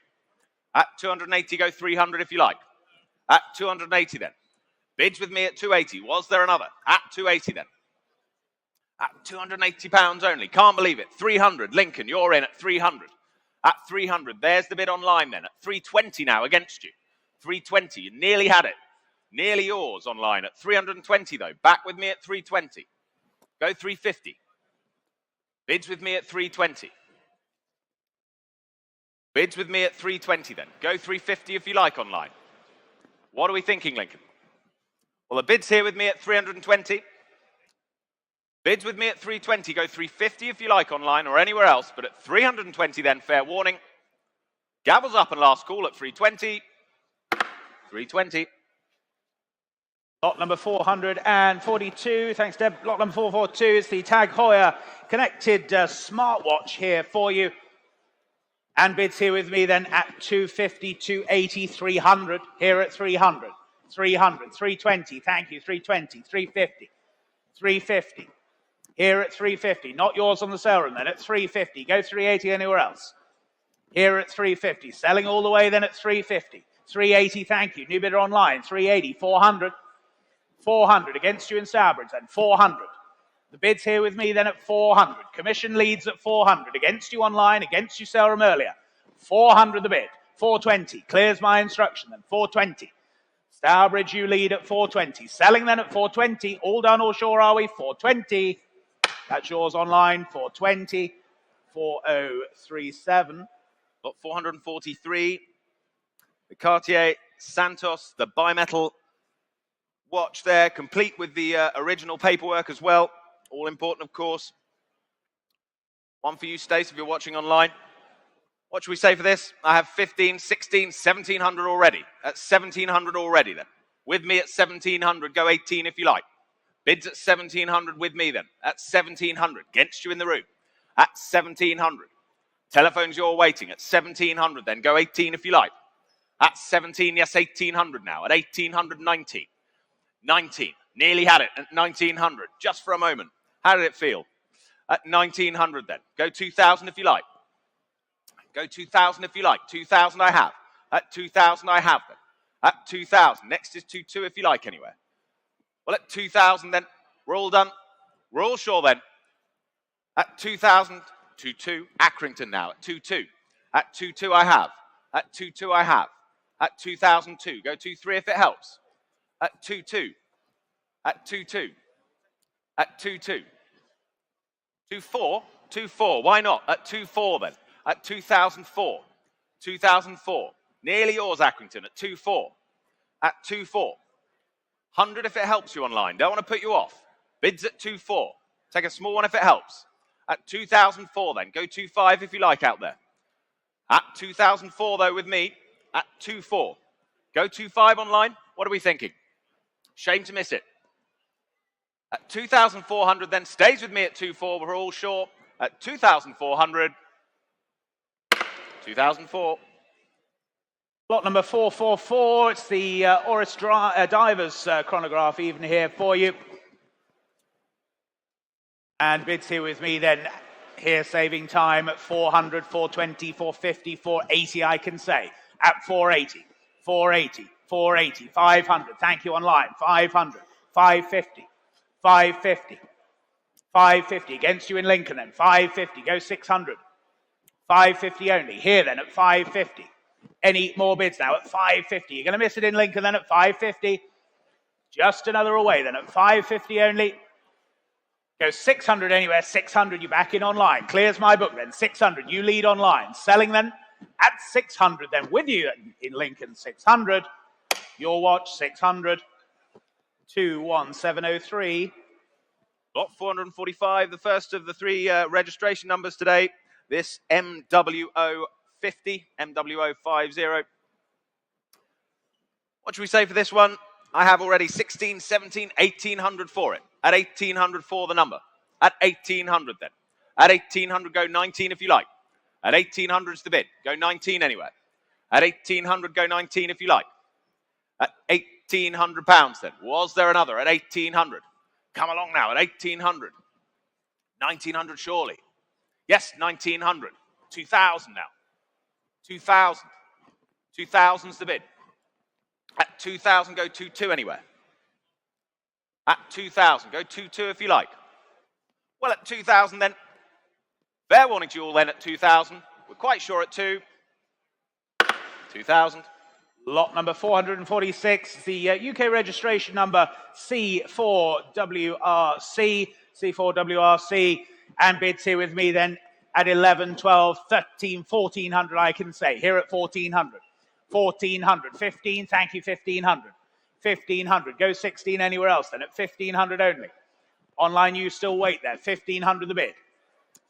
At 280 go 300 if you like. At 280 then. Bids with me at 280. Was there another? At 280 then. At £280 only. Can't believe it. 300. Lincoln, you're in at 300. At 300. There's the bid online then. At 320 now against you. 320. You nearly had it. Nearly yours online at 320 though. Back with me at 320. Go 350. Bids with me at 320. Bids with me at 320 then. Go 350 if you like online. What are we thinking, Lincoln? Well, the bid's here with me at 320. Bids with me at 320. Go 350 if you like online or anywhere else, but at 320 then, fair warning. Gavels up and last call at 320. 320. Lot number 442, thanks Deb. Lot number 442 is the Tag Heuer connected smartwatch here for you. And bids here with me then at 250, 280, 300, here at 300, 300, 320, thank you, 320, 350, 350, here at 350, not yours on the sale room then, at 350, go 380 anywhere else. Here at 350, selling all the way then at 350, 380, thank you, new bidder online, 380, 400, 400 against you in Stourbridge then, 400. The bid's here with me then at 400. Commission leads at 400. Against you online, against you sale room earlier. 400 the bid. 420. Clears my instruction then, 420. Stourbridge you lead at 420. Selling then at 420. All done or sure are we? 420. That's yours online, 420, 4037. Lot 443. The Cartier Santos, the bimetal watch there, complete with the original paperwork as well. All important, of course. One for you, Stace, if you're watching online. What should we say for this? I have 15, 16, 1700 already. That's 1700 already then. With me at 1700, go 18 if you like. Bids at 1700 with me then. That's 1700. Against you in the room. At 1700. Telephones you're waiting at 1700 then. Go 18 if you like. At 17, yes, 1800 now. At 1800, 19. 19. Nearly had it at 1900. Just for a moment. How did it feel? At 1900 then. Go 2000 if you like. Go 2,000 if you like. 2,000 I have. At 2,000 I have them. At 2,000. Next is 2,2 if you like anywhere. Well, at 2,000 then, we're all done. We're all sure then. At 2,000, 2,2. Accrington now at 2,2. At 2,2 I have. At 2,2 I have. At 2,002. Go 2,3 if it helps. At 2,2. At 2,2. At 2,2. 2,4. 2,4. Why not? At 2,4 then. At 2004, 2004, nearly yours, Accrington, at 2,4, at 2,4, 100 if it helps you online, don't want to put you off, bids at 2,4, take a small one if it helps, at 2004 then, go 2,5 if you like out there, at 2004 though with me, at 2,4, go 2,5 online, what are we thinking? Shame to miss it. At 2,400 then, stays with me at 2,4, we're all sure, at 2,400, 2004. Lot number 444. It's the Oris Divers chronograph even here for you. And bids here with me then. Here saving time at 400, 420, 450, 480 I can say. At 480, 480, 480, 500. Thank you online. 500, 550, 550, 550. Against you in Lincoln then. 550. Go 600. 550 only. Here then at 550. Any more bids now at 550? You're going to miss it in Lincoln then at 550. Just another away then at 550 only. Go 600 anywhere. 600 you back in online. Clears my book then. 600 you lead online. Selling then at 600 then with you in Lincoln 600. Your watch 600. 21703. Lot 445, the first of the three registration numbers today. This MWO50, MWO50. What should we say for this one? I have already 16, 17, 1800 for it. At 1800 for the number. At 1800 then. At 1800 go 19 if you like. At 1800 is the bid. Go 19 anywhere. At 1800 go 19 if you like. At 1800 pounds then. Was there another at 1800? Come along now at 1800. 1900 surely. Yes, 1900. 2000 now. 2000. 2000's the bid. At 2000, go 2-2 anywhere. At 2000, go 2-2 if you like. Well, at 2000 then, fair warning to you all then at 2000. We're quite sure at 2. 2000. Lot number 446, the UK registration number C4WRC, C4WRC, and bids here with me then at 11, 12, 13, 1400 I can say. Here at 1400. 1400, 15, thank you, 1500. 1500, go 16 anywhere else then at 1500 only. Online you still wait there, 1500 the bid.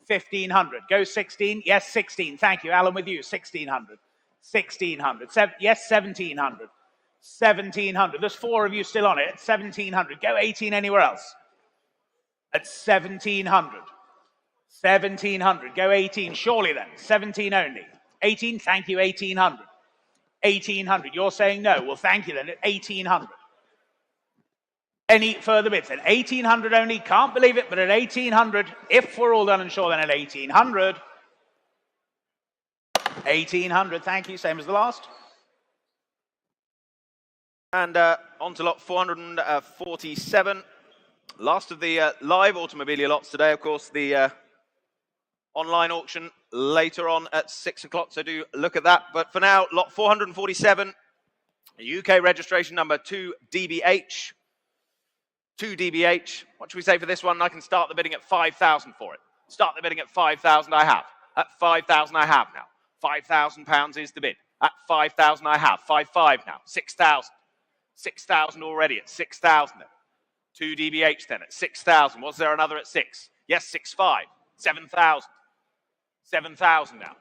1500, go 16, yes 16, thank you, Alan with you, 1600. 1600, yes 1700. 1700, there's 4 of you still on it at 1700, go 18 anywhere else. At 1700. 1700, go 18, surely then, 17 only. 18, thank you, 1800. 1800, you're saying no, well thank you then at 1800. Any further bids then? 1800 only, can't believe it, but at 1800, if we're all done and sure then at 1800. 1800, thank you, same as the last. And on to lot 447. Last of the live automobilia lots today, of course, the online auction later on at 6 o'clock, so do look at that. But for now, lot 447, UK registration number 2DBH. 2 dBH. What should we say for this one? I can start the bidding at 5,000 for it. Start the bidding at 5,000 I have. At 5,000 I have now. £5,000 is the bid. At 5,000 I have. 5,500 now. 6,000. 6,000 already at 6,000 then. 2 dBH then at 6,000. Was there another at 6? Yes, 6,500. 7,000. 7,000 now.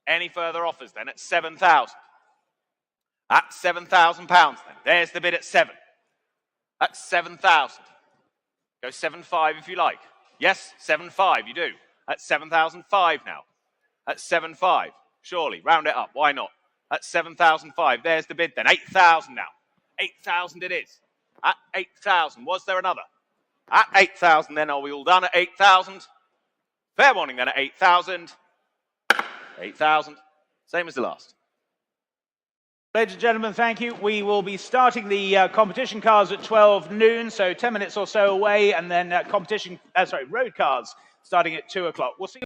Any further offers then at 7,000? At £7,000 then. There's the bid at 7. At 7,000. Go 7,500 if you like. Yes, 7,500 you do. At 7,500 now. At 7,500. Surely, round it up. Why not? At 7,500. There's the bid then. 8,000 now. 8,000 it is. At 8,000. Was there another? At 8,000 then. Are we all done at 8,000? Fair warning then at 8,000. 8,000. Same as the last. Ladies and gentlemen, thank you. We will be starting the competition cars at 12 noon, so 10 minutes or so away, and then road cars starting at 2 o'clock. We'll see you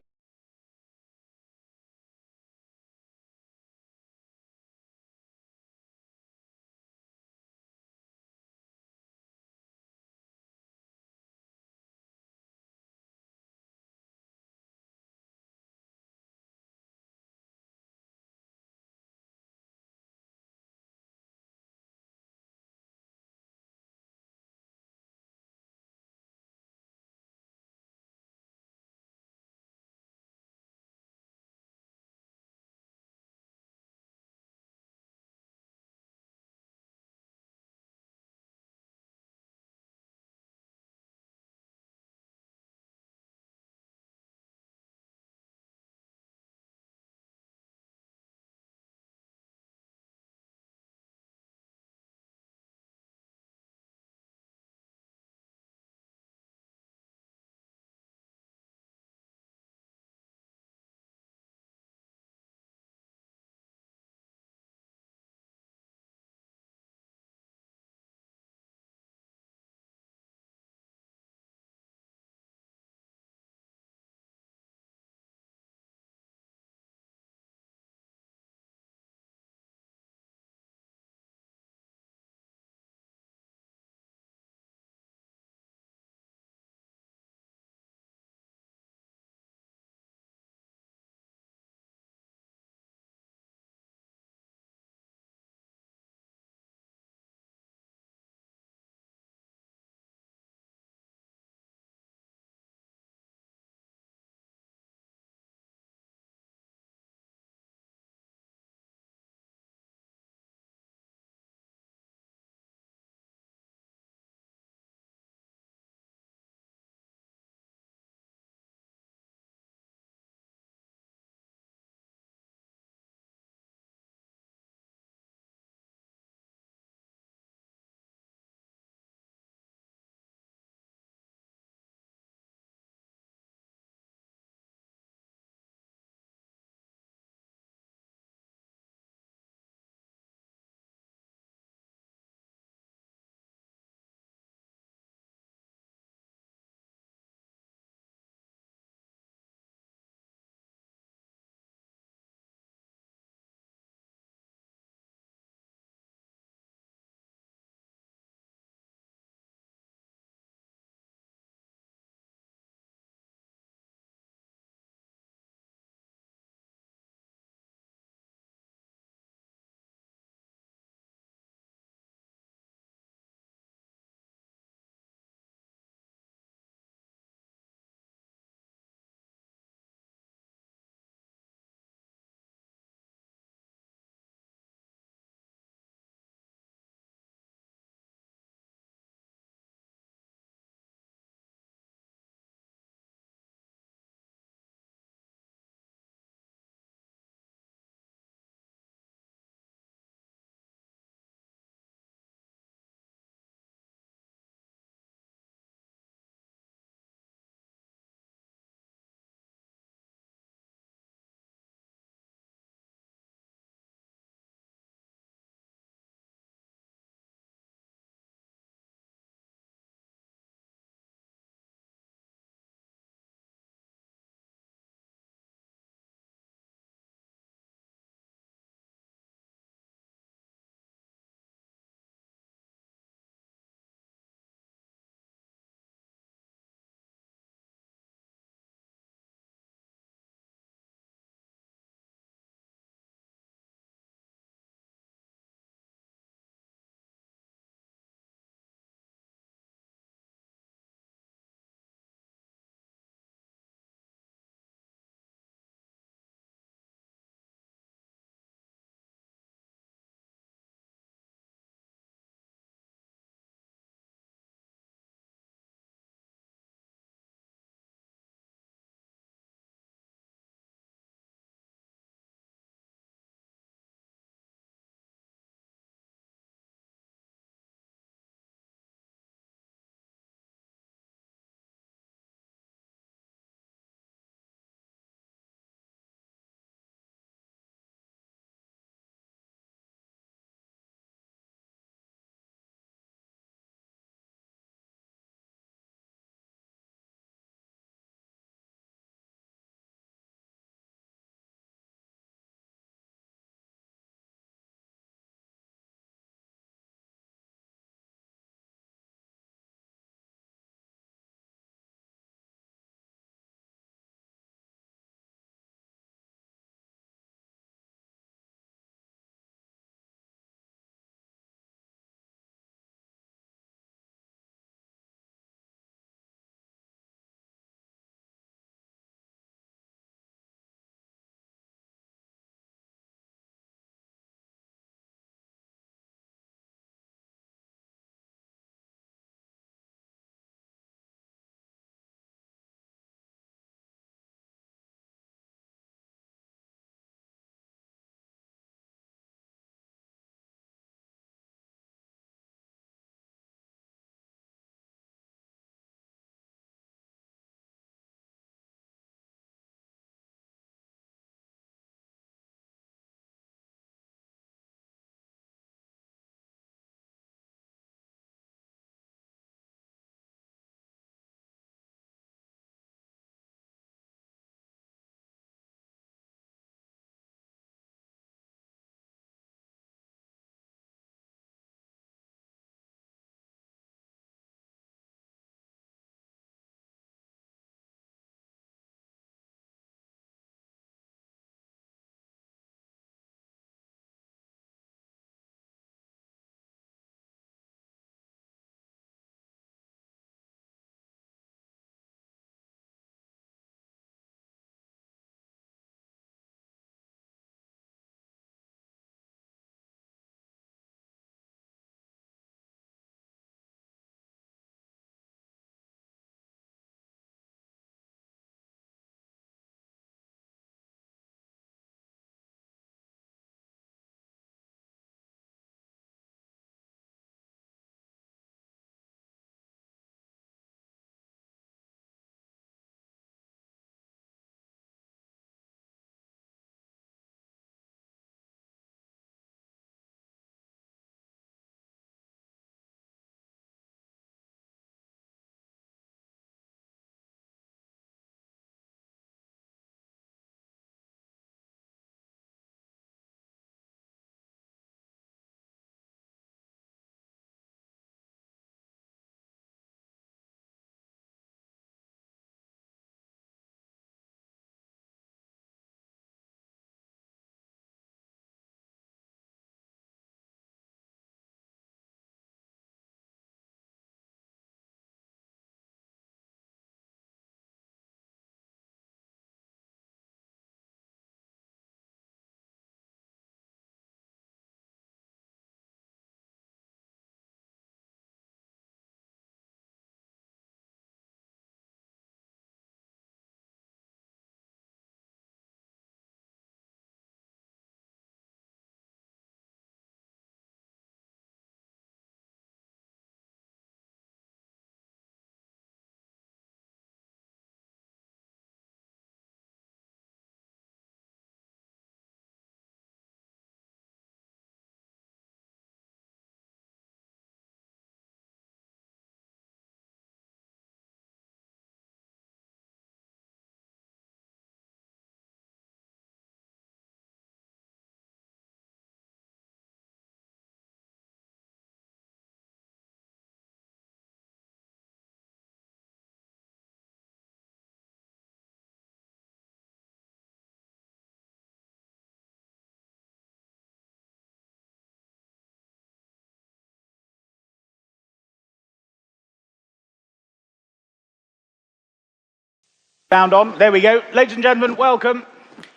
Sound on. There we go. Ladies and gentlemen, welcome.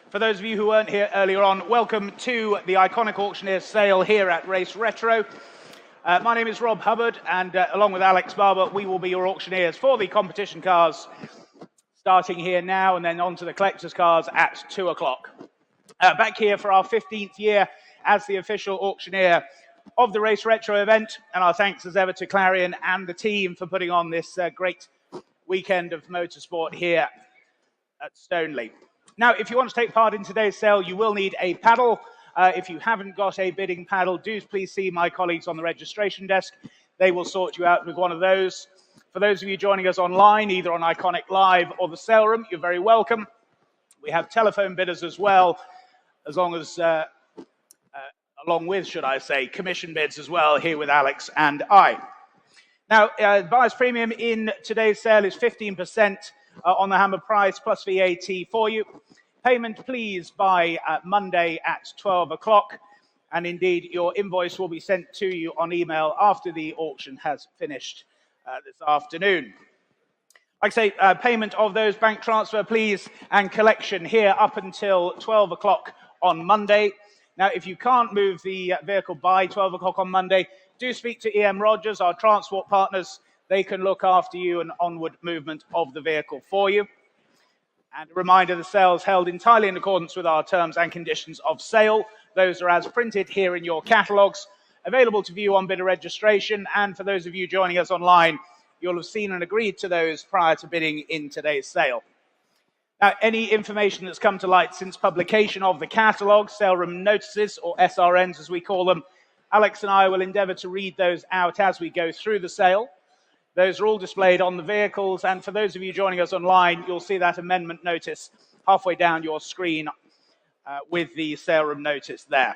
For those of you who weren't here earlier on, welcome to the Iconic Auctioneers sale here at Race Retro. My name is Rob Hubbard, and along with Alex Barber, we will be your auctioneers for the competition cars, starting here now and then on to the collector's cars at 2 o'clock. Back here for our 15th year as the official auctioneer of the Race Retro event, and our thanks as ever to Clarion and the team for putting on this great weekend of motorsport here at Stoneleigh. Now, if you want to take part in today's sale, you will need a paddle. If you haven't got a bidding paddle, do please see my colleagues on the registration desk. They will sort you out with one of those. For those of you joining us online, either on Iconic Live or the sale room, you're very welcome. We have telephone bidders as well, along with, should I say, commission bids as well, here with Alex and I. Now, buyer's premium in today's sale is 15% on the hammer price plus VAT for you. Payment, please, by Monday at 12 o'clock. And indeed, your invoice will be sent to you on email after the auction has finished this afternoon. Like I say, payment of those bank transfer, please, and collection here up until 12 o'clock on Monday. Now, if you can't move the vehicle by 12 o'clock on Monday, do speak to EM Rogers, our transport partners. They can look after you and onward movement of the vehicle for you. And a reminder, the sale is held entirely in accordance with our terms and conditions of sale. Those are as printed here in your catalogues, available to view on bidder registration. And for those of you joining us online, you'll have seen and agreed to those prior to bidding in today's sale. Now, any information that's come to light since publication of the catalogue, sale room notices, or SRNs as we call them, Alex and I will endeavour to read those out as we go through the sale. Those are all displayed on the vehicles, and for those of you joining us online, you'll see that amendment notice halfway down your screen with the sale room notice there.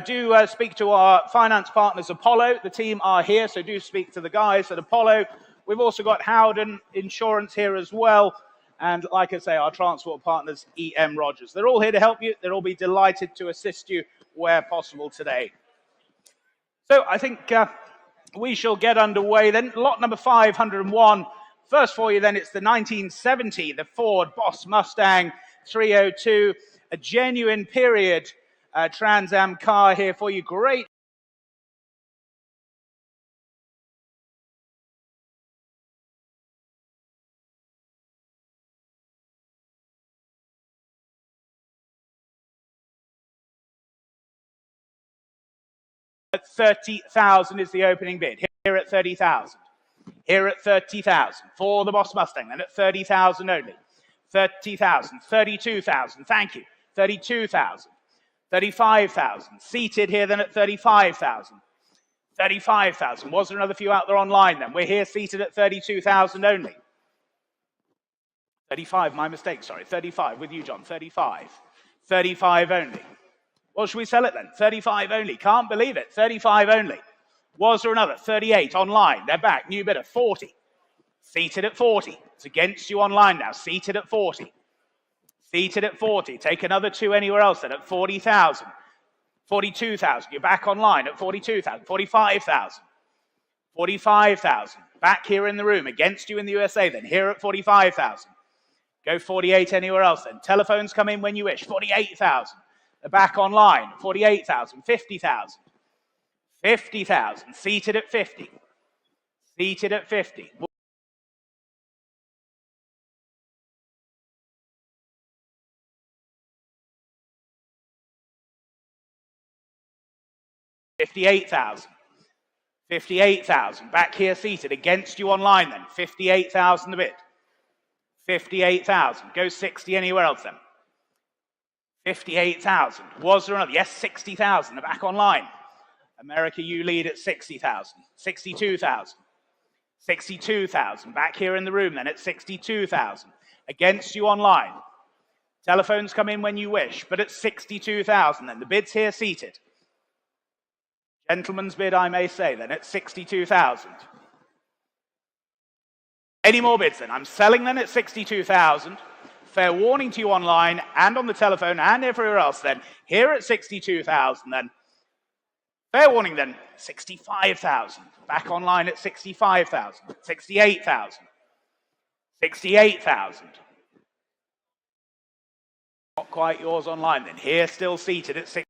Do speak to our finance partners, Apollo. The team are here, so do speak to the guys at Apollo. We've also got Howden Insurance here as well, and like I say, our transport partners, EM Rogers. They're all here to help you. They'll all be delighted to assist you where possible today. So I think we shall get underway then. Lot number 501. First for you then, it's the 1970, the Ford Boss Mustang 302, a genuine period Trans Am car here for you. Great. At 30,000 is the opening bid. Here at 30,000. Here at 30,000 for the Boss Mustang. Then at 30,000 only. 30,000. 32,000. Thank you. 32,000. 35,000. Seated here then at 35,000. 35,000. Was there another few out there online then? We're here seated at 32,000 only. 35, my mistake, sorry. 35 with you, John. 35. 35 only. Well, should we sell it then? 35 only. Can't believe it. 35 only. Was there another? 38 online. They're back. New bidder. 40. Seated at 40. It's against you online now. Seated at 40. Seated at 40. Take another two anywhere else then at 40,000. 42,000. You're back online at 42,000. 45,000. 45,000. Back here in the room. Against you in the USA then. Here at 45,000. Go 48 anywhere else then. Telephones come in when you wish. 48,000. Back online, 48,000, 50,000, 50,000, seated at 50, seated at 50. 58,000, 58,000, back here seated, against you online then, 58,000 a bid, 58,000, go 60 anywhere else then. 58,000. Was there another? Yes, 60,000. They're back online. America, you lead at 60,000. 62,000. 62,000. Back here in the room then at 62,000. Against you online. Telephones come in when you wish, but at 62,000 then. The bid's here seated. Gentleman's bid, I may say, then at 62,000. Any more bids then? I'm selling then at 62,000. Fair warning to you online and on the telephone and everywhere else then. Here at 62,000 then. Fair warning then, 65,000. Back online at 65,000. 68,000. 68,000. Not quite yours online then. Here, still seated at 6.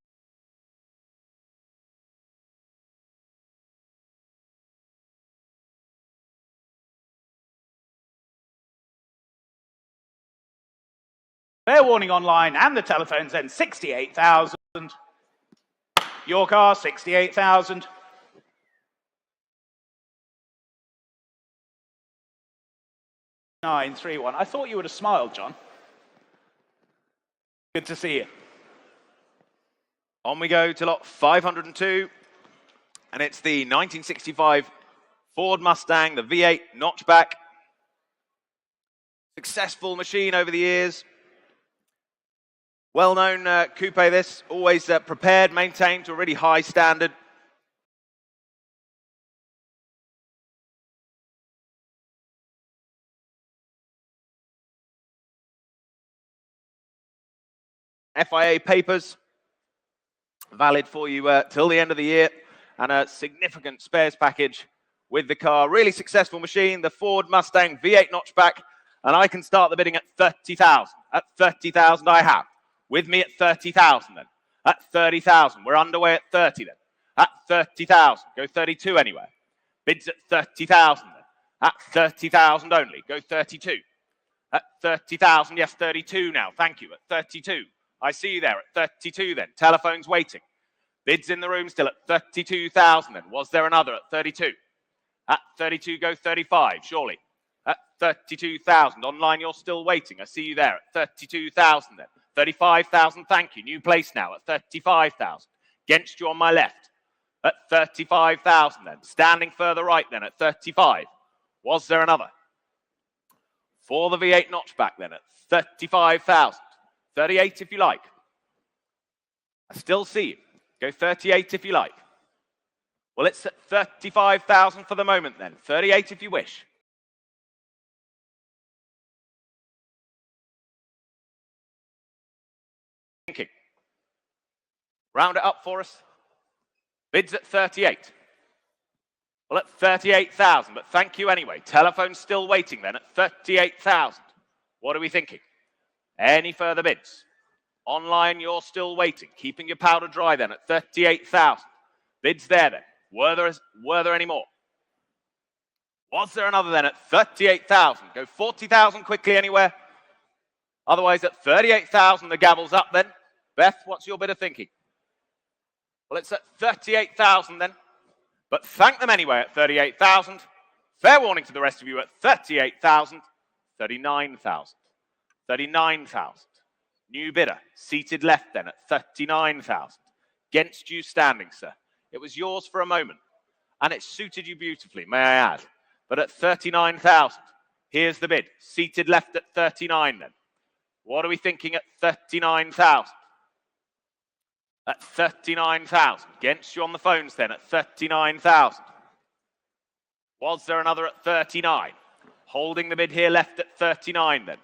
Fair warning online and the telephones then, 68,000. Your car, 68,000. Nine, 3, 1. I thought you would have smiled, John. Good to see you. On we go to lot 502, and it's the 1965 Ford Mustang, the V8 notchback. Successful machine over the years. Well-known coupe this, always prepared, maintained to a really high standard. FIA papers, valid for you till the end of the year, and a significant spares package with the car. Really successful machine, the Ford Mustang V8 notchback, and I can start the bidding at 30,000. At 30,000 I have. With me at 30,000 then. At 30,000, we're underway at 30 then. At 30,000, go 32 anywhere. Bids at 30,000 then. At 30,000 only, go 32. At 30,000, yes, 32 now, thank you, at 32. I see you there at 32 then, telephone's waiting. Bids in the room still at 32,000 then. Was there another at 32? At 32, go 35, surely. At 32,000, online you're still waiting. I see you there at 32,000 then. 35,000, thank you. New place now at 35,000. Against you on my left at 35,000 then. Standing further right then at 35. Was there another? For the V8 notchback then at 35,000. 38 if you like. I still see you. Go 38 if you like. Well, it's at 35,000 for the moment then. 38 if you wish. Thinking. Round it up for us. Bids at 38. Well, at 38,000, but thank you anyway. Telephone's still waiting then at 38,000. What are we thinking? Any further bids? Online, you're still waiting. Keeping your powder dry then at 38,000. Bids there then. Were there any more? Was there another then at 38,000? Go 40,000 quickly anywhere. Otherwise, at 38,000, the gavel's up then. Beth, what's your bit of thinking? Well, it's at 38,000 then. But thank them anyway at 38,000. Fair warning to the rest of you at 38,000. 39,000. 39,000. New bidder, seated left then at 39,000. Against you standing, sir. It was yours for a moment, and it suited you beautifully, may I add. But at 39,000, here's the bid. Seated left at 39 then. What are we thinking at 39,000? At 39,000. Against you on the phones then at 39,000. Was there another at 39? Holding the bid here left at 39 then.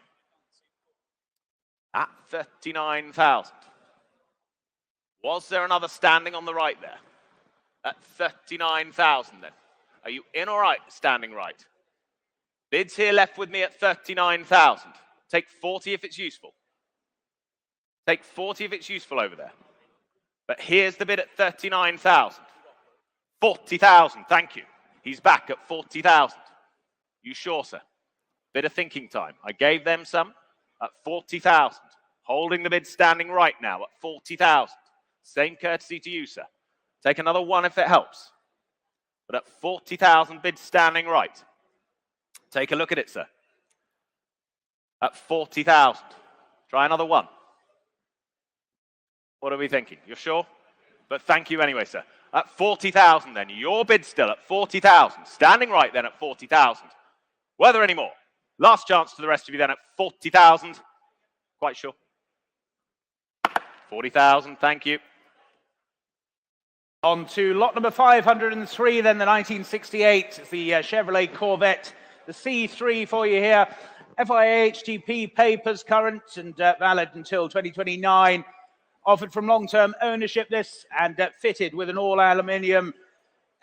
At 39,000. Was there another standing on the right there? At 39,000 then. Are you in or right, standing right? Bids here left with me at 39,000. Take 40 if it's useful. Take 40 if it's useful over there. But here's the bid at 39,000. 40,000, thank you. He's back at 40,000. You sure, sir? Bit of thinking time. I gave them some at 40,000. Holding the bid standing right now at 40,000. Same courtesy to you, sir. Take another one if it helps. But at 40,000, bid standing right. Take a look at it, sir. At 40,000. Try another one. What are we thinking? You're sure? But thank you anyway, sir. At 40,000 then. Your bid still at 40,000. Standing right then at 40,000. Were there any more? Last chance to the rest of you then at 40,000. Quite sure. 40,000, thank you. On to lot number 503, then the 1968, the Chevrolet Corvette, the C3 for you here. FIA HTP papers, current and valid until 2029. Offered from long-term ownership this, and fitted with an all-aluminium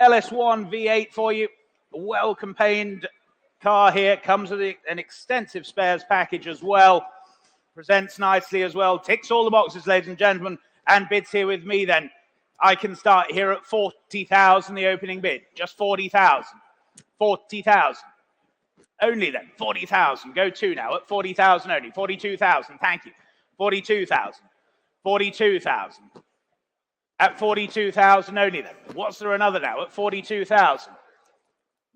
LS1 V8 for you. Well-campaigned car here, comes with an extensive spares package as well, presents nicely as well, ticks all the boxes, ladies and gentlemen, and bids here with me then. I can start here at 40,000, the opening bid, just 40,000, 40,000. Only then, 40,000, go to now, at 40,000 only, 42,000, thank you, 42,000, 42,000. At 42,000 only then. What's there another now at 42,000?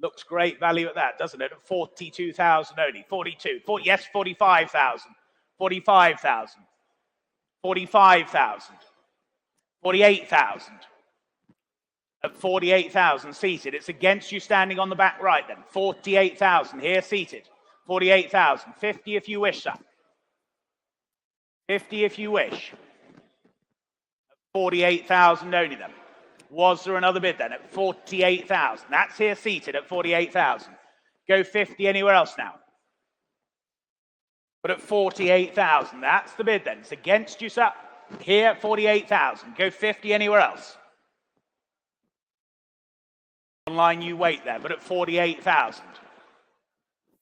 Looks great value at that, doesn't it? At 42,000 only. 42. Yes, 45,000. 45,000. 45,000. 48,000. At 48,000 seated. It's against you standing on the back right then. 48,000 here seated. 48,000. 50 if you wish, sir. 50 if you wish. 48,000 only then. Was there another bid then at 48,000? That's here seated at 48,000. Go 50 anywhere else now. But at 48,000, that's the bid then. It's against you, sir. Here at 48,000. Go 50 anywhere else. Online you wait there, but at 48,000.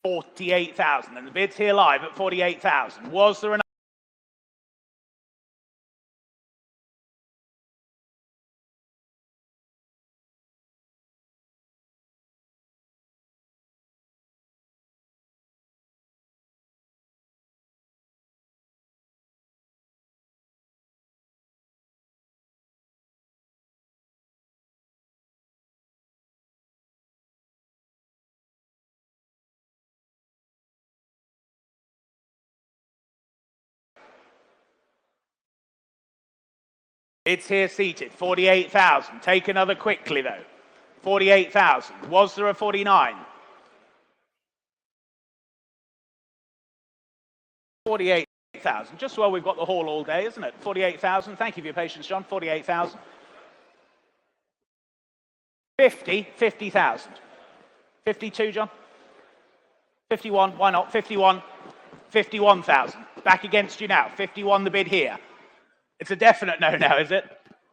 48,000. And the bid's here live at 48,000. Was there another? It's here seated, 48,000. Take another quickly, though. 48,000. Was there a 49? 48,000. Just well we've got the hall all day, isn't it? 48,000. Thank you for your patience, John. 48,000. 50, 50,000. 52, John. 51, why not? 51, 51,000. Back against you now. 51 the bid here. It's a definite no now, is it?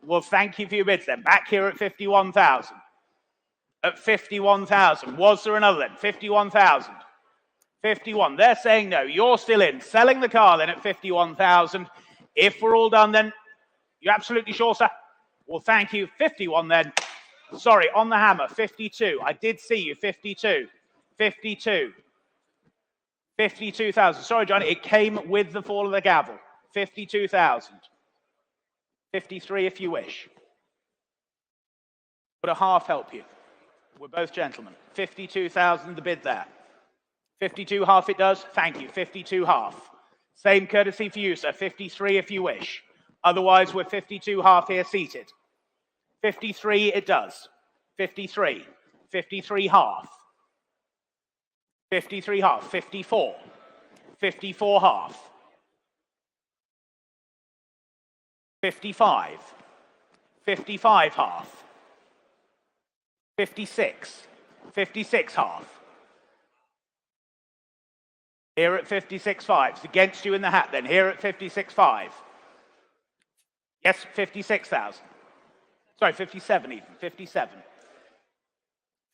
Well, thank you for your bids then. Back here at 51,000. At 51,000. Was there another then? 51,000. 51. They're saying no. You're still in. Selling the car then at 51,000. If we're all done then, you're absolutely sure, sir? Well, thank you. 51 then. Sorry, on the hammer. 52. I did see you. 52. 52. 52,000. Sorry, John. It came with the fall of the gavel. 52,000. 53 if you wish. Would a half help you? We're both gentlemen. 52,000 the bid there. 52 half it does. Thank you. 52 half. Same courtesy for you, sir. 53 if you wish. Otherwise, we're 52 half here seated. 53 it does. 53. 53 half. 53 half. 54. 54 half. 55, 55 half, 56, 56 half. Here at 56.5, it's against you in the hat then. Here at 56.5. Yes, 56,000. Sorry, 57 even, 57.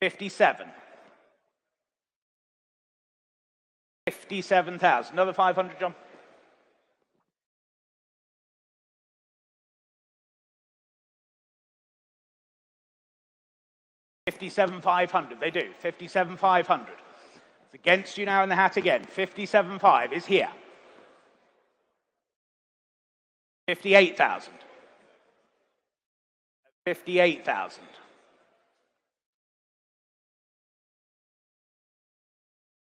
57. 57,000. Another 500, John. 57,500, they do. 57,500. It's against you now in the hat again. 57.5 is here. 58,000. 58,000.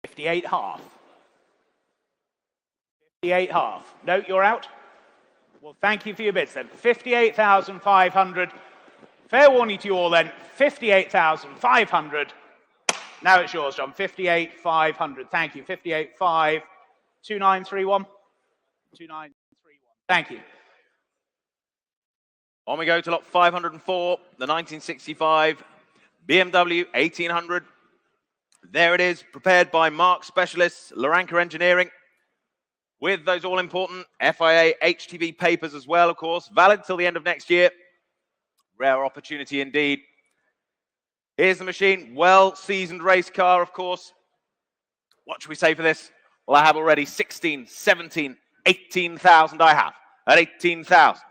58 half. 58 half. No, you're out? Well, thank you for your bids then. 58,500. Fair warning to you all then, 58,500. Now it's yours, John. 58,500. Thank you. 58,500. 2931. 2931. Thank you. On we go to lot 504, the 1965 BMW 1800. There it is, prepared by Mark Specialists, Loranka Engineering, with those all-important FIA HTV papers as well, of course, valid till the end of next year. Rare opportunity indeed. Here's the machine, well-seasoned race car, of course. What should we say for this? Well, I have already 16, 17, 18,000 I have. At 18,000.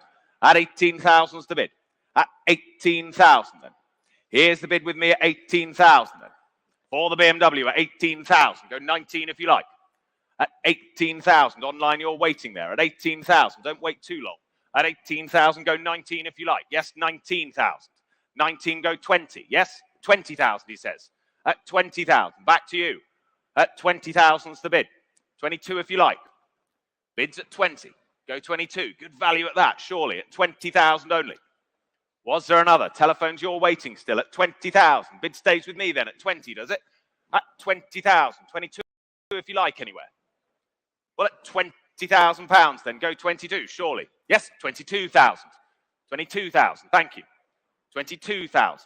At 18,000 is the bid. At 18,000 then. Here's the bid with me at 18,000 then. For the BMW at 18,000. Go 19 if you like. At 18,000. Online, you're waiting there. At 18,000. Don't wait too long. At 18,000, go 19 if you like. Yes, 19,000. 19, go 20. Yes, 20,000, he says. At 20,000. Back to you. At 20,000 is the bid. 22 if you like. Bids at 20. Go 22. Good value at that, surely. At 20,000 only. Was there another? Telephones, you're waiting still at 20,000. Bid stays with me then at 20, does it? At 20,000. 22 if you like anywhere. Well, at £20,000 then. Go 22, surely. Yes, 22,000. 22,000, thank you. 22,000.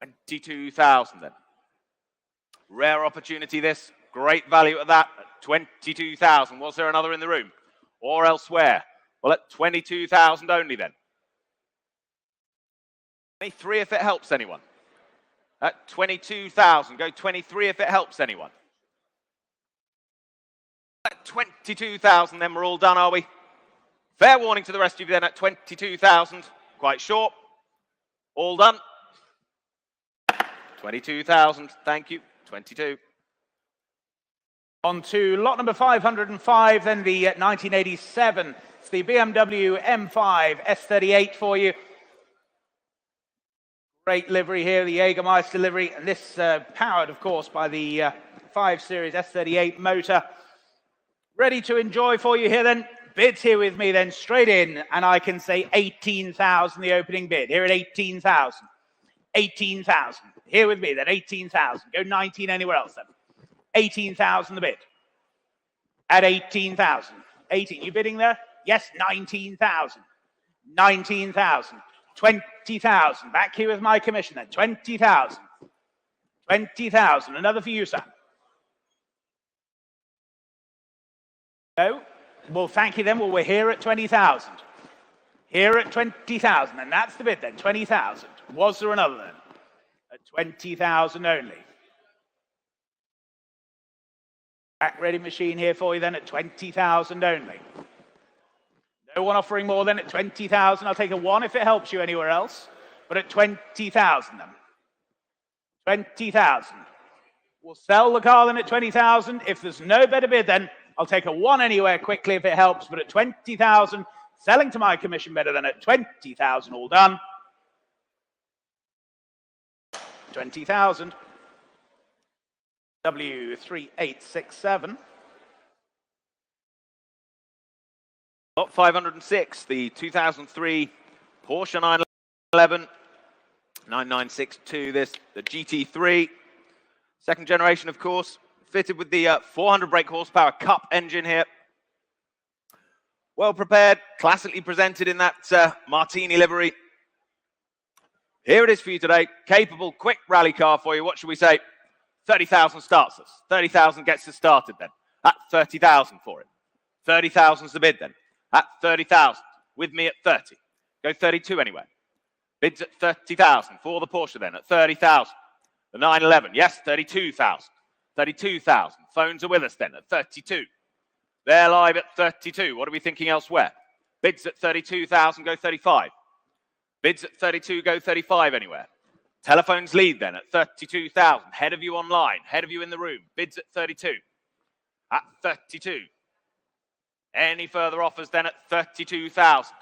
22,000 then. Rare opportunity this. Great value at that. At 22,000. Was there another in the room? Or elsewhere? Well, at 22,000 only then. 23 if it helps anyone. At 22,000. Go 23 if it helps anyone. At 22,000 then we're all done, are we? Fair warning to the rest of you then at 22,000. Quite short. All done. 22,000. Thank you. 22. On to lot number 505, then the 1987. It's the BMW M5 S38 for you. Great livery here, the Jägermeister livery, and this powered, of course, by the 5 Series S38 motor. Ready to enjoy for you here then. Bids here with me then, straight in, and I can say 18,000, the opening bid. Here at 18,000. 18,000. Here with me then, 18,000. Go 19 anywhere else then. 18,000 the bid. At 18,000. 18, you bidding there? Yes, 19,000. 19,000. 20,000. Back here with my commission then. 20,000. 20,000. Another for you, sir. No? Well, thank you then. Well, we're here at 20,000. Here at 20,000. And that's the bid then. 20,000. Was there another then? At 20,000 only. Back ready machine here for you then at 20,000 only. No one offering more than at 20,000. I'll take a 1 if it helps you anywhere else. But at 20,000 then. 20,000. We'll sell the car then at 20,000. If there's no better bid then, I'll take a 1 anywhere quickly if it helps. But at 20,000, selling to my commission better than at 20,000. All done. 20,000. W3867. Lot 506, the 2003 Porsche 911 9962. This, the GT3, second generation, of course, fitted with the 400 brake horsepower Cup engine here. Well prepared, classically presented in that Martini livery. Here it is for you today. Capable, quick rally car for you. What should we say? 30,000 starts us. 30,000 gets us started then. At 30,000 for it. 30,000 is the bid then. At 30,000. With me at 30. Go 32 anyway. Bids at 30,000 for the Porsche then. At 30,000. The 911. Yes, 32,000. 32,000. Phones are with us then at 32. They're live at 32. What are we thinking elsewhere? Bids at 32,000. Go 35. Bids at 32. Go 35 anywhere. Telephones lead then at 32,000. Head of you online. Head of you in the room. Bids at 32. At 32. Any further offers then at 32,000.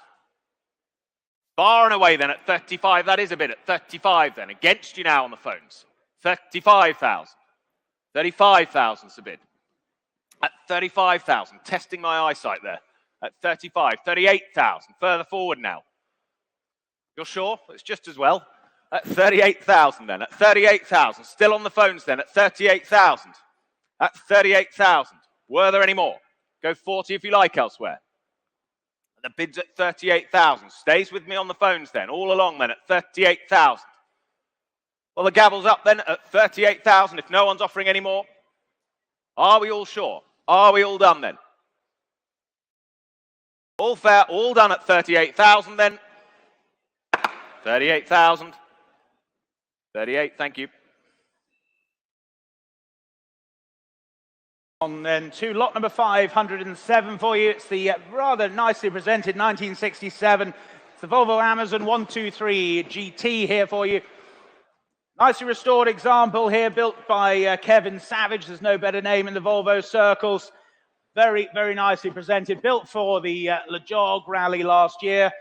Far and away then at 35. That is a bid at 35 then. Against you now on the phones. 35,000. 35,000 is a bid. At 35,000. Testing my eyesight there. At 35. 38,000. Further forward now. You're sure? It's just as well. At 38,000 then. At 38,000. Still on the phones then. At 38,000. At 38,000. Were there any more? Go 40 if you like elsewhere. The bid's at 38,000. Stays with me on the phones then. All along then at 38,000. Well, the gavel's up then at 38,000 if no one's offering any more. Are we all sure? Are we all done then? All fair, all done at 38,000 then. 38,000. 38, thank you. On then to lot number 507 for you. It's the rather nicely presented 1967. It's the Volvo Amazon 123 GT here for you. Nicely restored example here, built by Kevin Savage. There's no better name in the Volvo circles. Very, very nicely presented. Built for the Le Jog rally last year.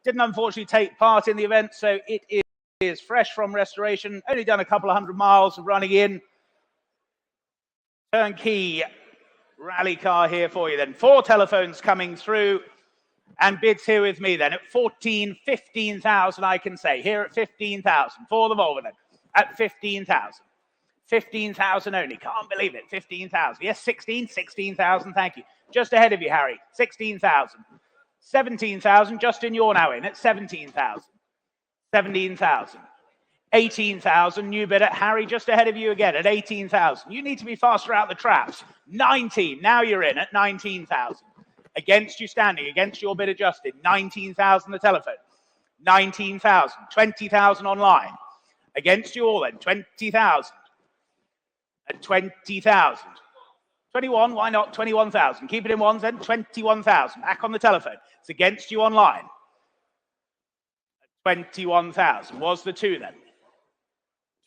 Didn't unfortunately take part in the event, so it is fresh from restoration. Only done a couple of 100 miles of running in. Turnkey rally car here for you then. 4 telephones coming through and bids here with me then at 15,000 I can say. Here at 15,000 for the Volvo then. At 15,000. 15,000 only. Can't believe it. 15,000. Yes, 16,000. Thank you. Just ahead of you, Harry. 16,000. 17,000. Justin, you're now in at 17,000. 17,000. 18,000, new bidder. Harry, just ahead of you again at 18,000. You need to be faster out the traps. 19, now you're in at 19,000. Against you standing, against your bid adjusted. 19,000 the telephone. 19,000, 20,000 online. Against you all then, 20,000. At 20,000. 21, why not? 21,000. Keep it in ones then, 21,000. Back on the telephone. It's against you online. 21,000 was the 2 then.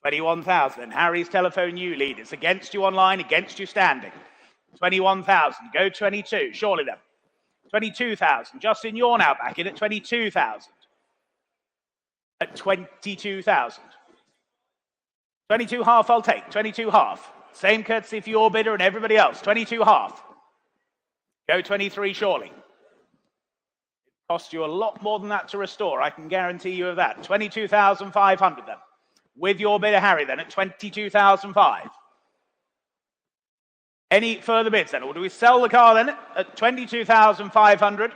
21,000. Harry's telephone, you lead. It's against you online, against you standing. 21,000. Go 22. Surely then. 22,000. Justin, you're now back in at 22,000. At 22,000. 22 half, I'll take. 22 half. Same courtesy for your bidder and everybody else. 22 half. Go 23, surely. It cost you a lot more than that to restore. I can guarantee you of that. 22,500 then. With your bidder, Harry, then, at 22,005. Any further bids, then? Or do we sell the car, then, at 22,500?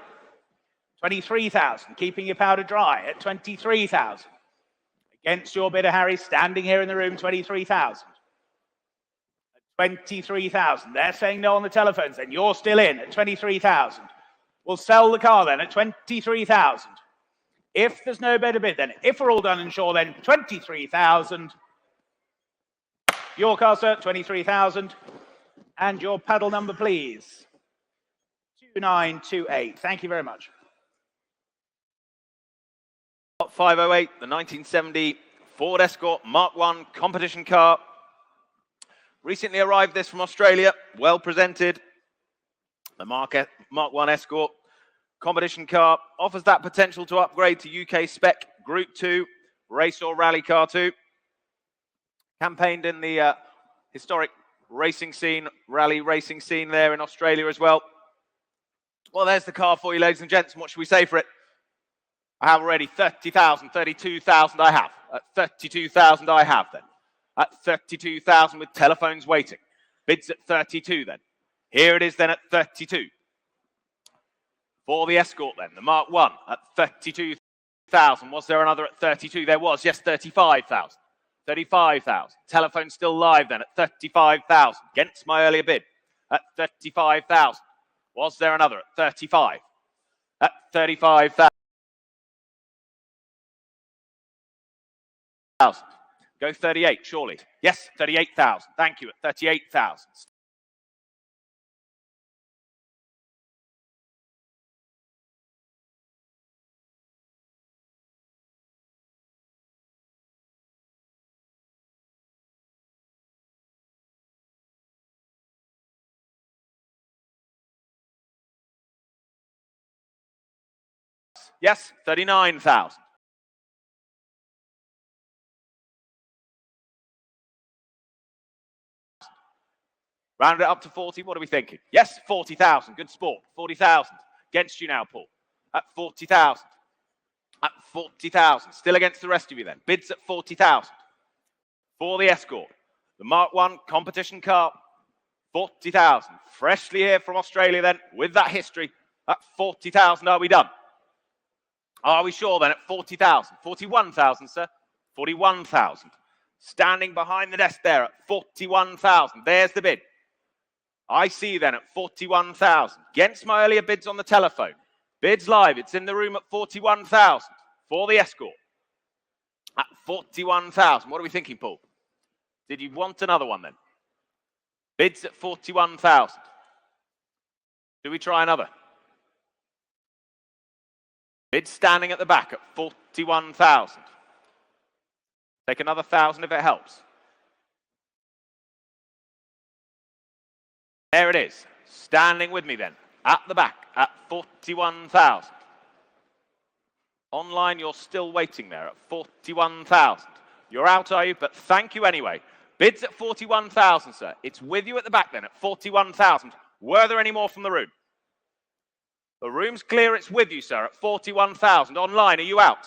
23,000, keeping your powder dry at 23,000. Against your bidder, Harry, standing here in the room, 23,000. At 23,000. They're saying no on the telephones, then. You're still in at 23,000. We'll sell the car, then, at 23,000. If there's no better bid, then if we're all done and sure, then 23,000. Your car, sir, 23,000. And your paddle number, please. 2928. Thank you very much. 508, the 1970 Ford Escort Mark 1 competition car. Recently arrived this from Australia, well presented. The Mark 1 Escort competition car offers that potential to upgrade to UK spec Group 2 race or rally car 2. Campaigned in the historic racing scene, rally racing scene there in Australia as well. Well, there's the car for you, ladies and gents. And what should we say for it? I have already 30,000, 32,000 I have. At 32,000 I have then. At 32,000 with telephones waiting. Bids at 32 then. Here it is then at 32. For the Escort then, the Mark 1 at 32,000. Was there another at 32? There was, yes, 35,000. 35,000. Telephone still live then at 35,000. Against my earlier bid at 35,000. Was there another at 35? At 35,000. Go 38, surely. Yes, 38,000. Thank you, at 38,000. Yes, 39,000. Round it up to 40. What are we thinking? Yes, 40,000. Good sport. 40,000. Against you now, Paul. At 40,000. At 40,000. Still against the rest of you then. Bids at 40,000. For the Escort. The Mark 1 competition car. 40,000. Freshly here from Australia then. With that history. At 40,000 are we done? Are we sure then at 40,000? 41,000, sir. 41,000. Standing behind the desk there at 41,000. There's the bid. I see then at 41,000. Against my earlier bids on the telephone. Bids live. It's in the room at 41,000 for the Escort. At 41,000. What are we thinking, Paul? Did you want another one then? Bids at 41,000. Do we try another? Bids standing at the back at 41,000. Take another 1,000 if it helps. There it is. Standing with me then, at the back at 41,000. Online, you're still waiting there at 41,000. You're out, are you? But thank you anyway. Bids at 41,000, sir. It's with you at the back then at 41,000. Were there any more from the room? The room's clear. It's with you, sir, at 41,000. Online, are you out?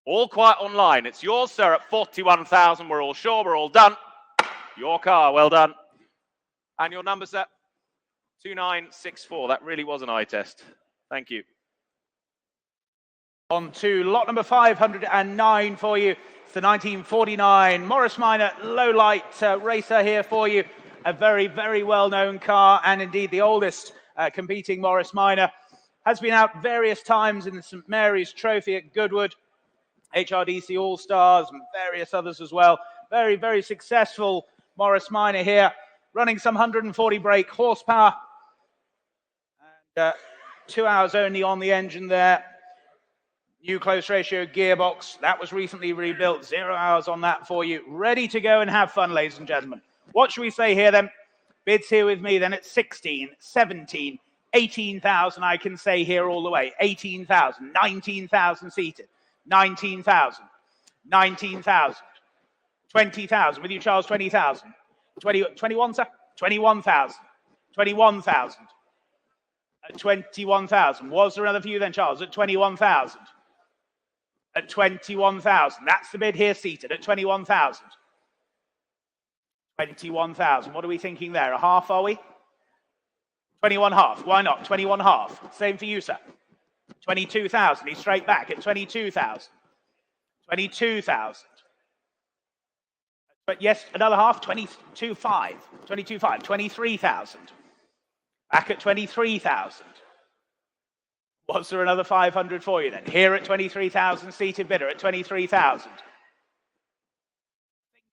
All quiet online. It's yours, sir, at 41,000. We're all sure. We're all done. Your car. Well done. And your number, sir? 2964. That really was an eye test. Thank you. On to lot number 509 for you. It's the 1949 Morris Minor low light racer here for you. A very, very well-known car, and indeed the oldest competing Morris Minor. Has been out various times in the St Mary's Trophy at Goodwood, HRDC All-Stars, and various others as well. Very, very successful Morris Minor here, running some 140 brake horsepower. And 2 hours only on the engine there. New close ratio gearbox. That was recently rebuilt. 0 hours on that for you. Ready to go and have fun, ladies and gentlemen. What should we say here then? Bids here with me then at 16, 17, 18,000. I can say here all the way. 18,000, 19,000 seated. 19,000, 19,000, 20,000. With you, Charles, 20,000. 21, sir? 21,000, 21,000. At 21,000. Was there another for you then, Charles? At 21,000. At 21,000. That's the bid here seated at 21,000. 21,000. What are we thinking there? A half, are we? 21 half. Why not? 21 half. Same for you, sir. 22,000. He's straight back at 22,000. 22,000. But yes, another half. 22,500. 22,500. 23,000. Back at 23,000. Was there another 500 for you then? Here at 23,000, seated bidder at 23,000. Think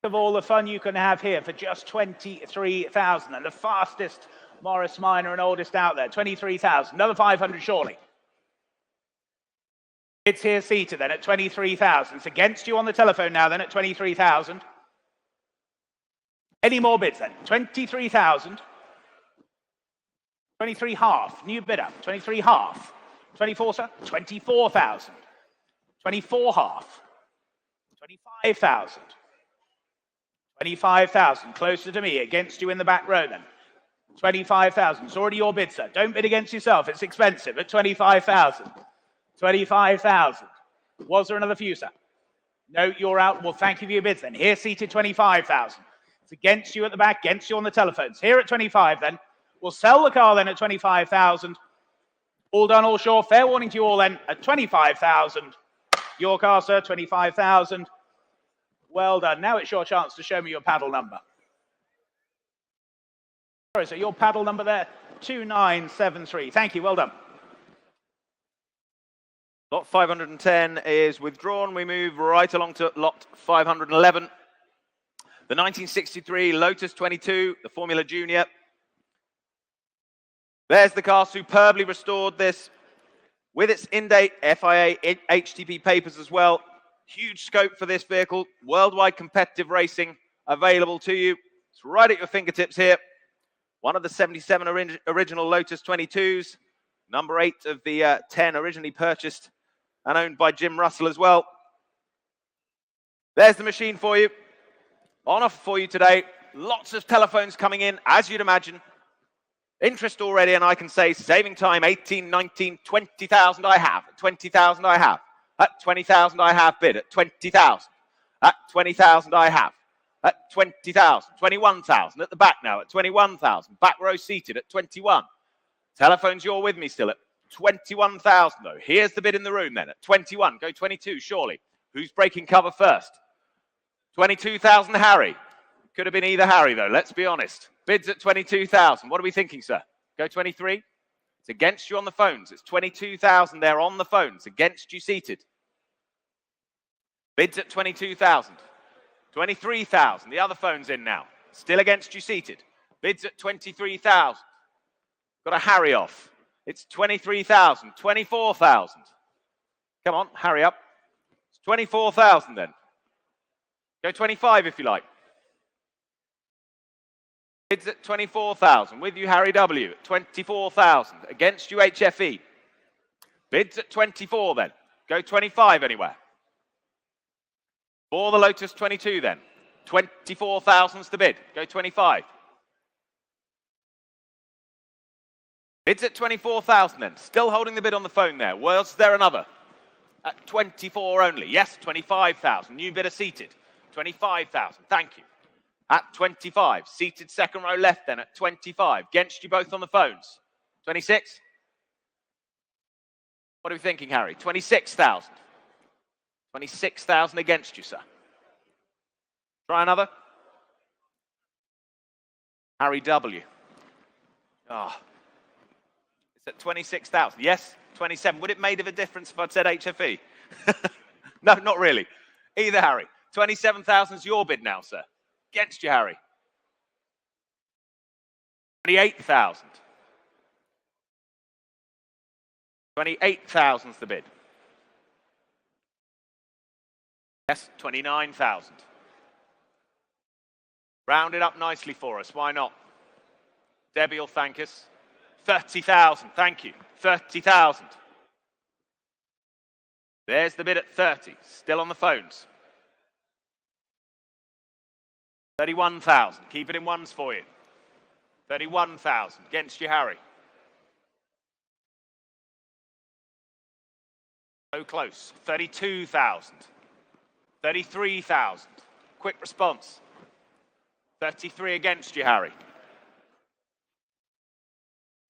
of all the fun you can have here for just 23,000. And the fastest Morris Minor and oldest out there, 23,000. Another 500 surely. It's here seated then at 23,000. It's against you on the telephone now then at 23,000. Any more bids then? 23,000. 23 half. New bidder. 23 half. 24, sir? 24,000. 24 half. 25,000. 25,000. Closer to me. Against you in the back row then. 25,000. It's already your bid, sir. Don't bid against yourself. It's expensive at 25,000. 25,000. Was there another few, sir? No, you're out. Well, thank you for your bids then. Here seated 25,000. It's against you at the back, against you on the telephones. Here at 25 then. We'll sell the car then at 25,000. All done, all sure. Fair warning to you all then at 25,000. Your car, sir, 25,000. Well done. Now it's your chance to show me your paddle number. Sorry, sir, your paddle number there, 2973. Thank you, well done. Lot 510 is withdrawn. We move right along to lot 511. The 1963 Lotus 22, the Formula Junior. There's the car, superbly restored this, with its in-date FIA HTP papers as well. Huge scope for this vehicle, worldwide competitive racing available to you. It's right at your fingertips here. One of the 77 original Lotus 22s, number 8 of the 10 originally purchased and owned by Jim Russell as well. There's the machine for you. On offer for you today. Lots of telephones coming in, as you'd imagine. Interest already, and I can say saving time, 18, 19, 20,000 I have. 20,000 I have. At 20,000 I have bid. At 20,000. At 20,000 I have. At 20,000. 21,000 at the back now. At 21,000. Back row seated at 21. Telephones, you're with me still at 21,000 though. Here's the bid in the room then at 21. Go 22 surely. Who's breaking cover first? 22,000 Harry. Could have been either Harry though, let's be honest. Bids at 22,000. What are we thinking, sir? Go 23? It's against you on the phones. It's 22,000 there on the phones. Against you seated. Bids at 22,000. 23,000. The other phone's in now. Still against you seated. Bids at 23,000. Got a Harry off. It's 23,000, 24,000. Come on, hurry up. It's 24,000 then. Go 25 if you like. Bids at 24,000. With you, Harry W. at 24,000. Against you, HFE. Bids at 24 then. Go 25 anywhere. For the Lotus 22 then. 24,000's the bid. Go 25. Bids at 24,000 then. Still holding the bid on the phone there. Was there another? At 24 only. Yes, 25,000. New bidder seated. 25,000. Thank you. At 25. Seated second row left then at 25. Against you both on the phones. 26. What are we thinking, Harry? 26,000. 26,000 against you, sir. Try another. Harry W. Ah. Oh. It's at 26,000. Yes, 27. Would it made a difference if I'd said HFE? No, not really. Either, Harry. 27,000 is your bid now, sir. Against you, Harry. 28,000. 28,000's the bid. Yes, 29,000. Round it up nicely for us. Why not? Debbie will thank us. 30,000. Thank you. 30,000. There's the bid at 30. Still on the phones. 31,000. Keep it in ones for you. 31,000. Against you, Harry. So close. 32,000. 33,000. Quick response. 33 against you, Harry.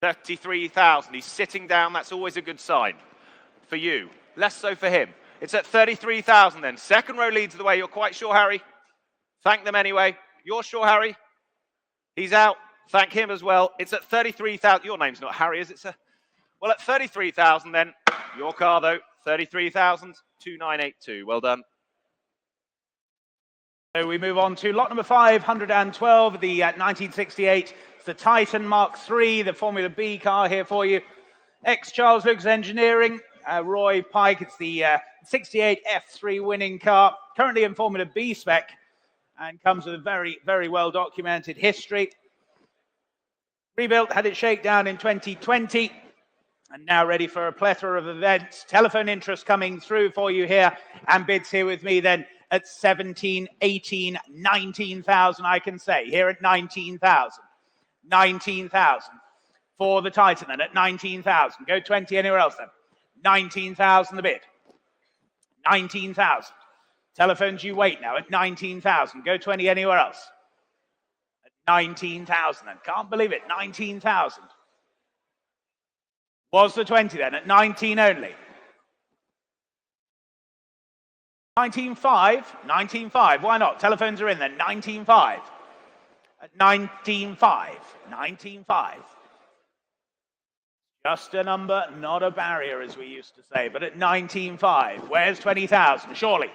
33,000. He's sitting down. That's always a good sign for you. Less so for him. It's at 33,000 then. Second row leads the way. You're quite sure, Harry? Thank them anyway. You're sure, Harry? He's out. Thank him as well. It's at 33,000. Your name's not Harry, is it, sir? Well, at 33,000 then. Your car, though. 33,000. 2982. Well done. So we move on to lot number 512, the 1968. It's the Titan Mark III, the Formula B car here for you. Ex-Charles Lucas Engineering, Roy Pike. It's the 68 F3 winning car, currently in Formula B spec, and comes with a very, very well-documented history. Rebuilt, had its shakedown in 2020, and now ready for a plethora of events. Telephone interest coming through for you here, and bids here with me then at 17, 18, 19,000, I can say. Here at 19,000. 19,000 for the Titan then at 19,000. Go 20 anywhere else then. 19,000 the bid. 19,000. Telephones you wait now at 19,000. Go 20 anywhere else. At 19,000 then. Can't believe it. 19,000. Was the 20 then at 19 only. 19.5. 19.5. Why not? Telephones are in then. 19.5. At 19.5. 19.5. Just a number, not a barrier, as we used to say. But at 19.5. Where's 20,000? Surely.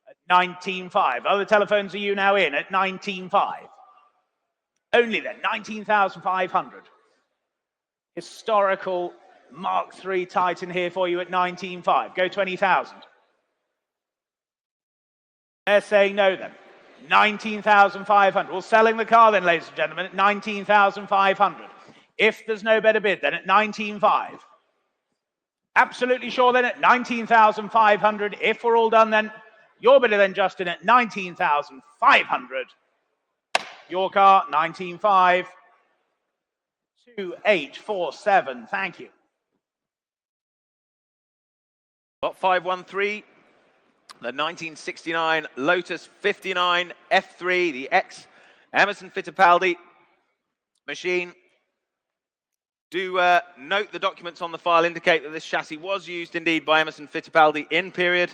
At 19.5. Other telephones are you now in at 19.5. Only then. 19,500. Historical Mark III Titan here for you at 19.5. Go 20,000. They're saying no then. 19,500. Well, selling the car then, ladies and gentlemen, at 19,500. If there's no better bid, then at 19.5. Absolutely sure then at 19,500. If we're all done then, your bidder then, Justin, at 19,500. Your car, 19.5. 2847. Thank you. Lot 513. The 1969 Lotus 59 F3, the ex-Emerson Fittipaldi machine. Do note the documents on the file indicate that this chassis was used indeed by Emerson Fittipaldi in period.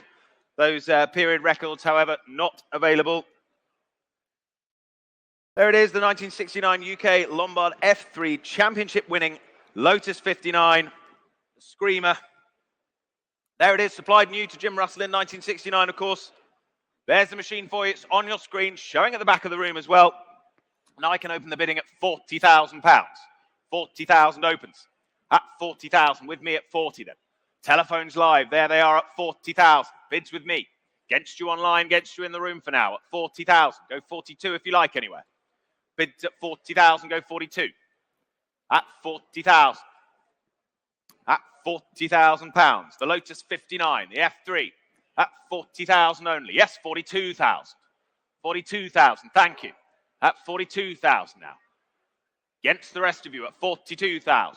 Those period records, however, not available. There it is, the 1969 UK Lombard F3 championship winning Lotus 59 Screamer. There it is, supplied new to Jim Russell in 1969, of course. There's the machine for you. It's on your screen, showing at the back of the room as well. Now I can open the bidding at £40,000. 40,000 opens. At 40,000, with me at 40 then. Telephones live, there they are at 40,000. Bids with me. Against you online, against you in the room for now at 40,000. Go 42 if you like anywhere. Bids at 40,000, go 42. At 40,000. At £40,000. The Lotus 59, the F3 at 40,000 only. Yes, 42,000. 42,000, thank you. At 42,000 now. Against the rest of you at 42,000.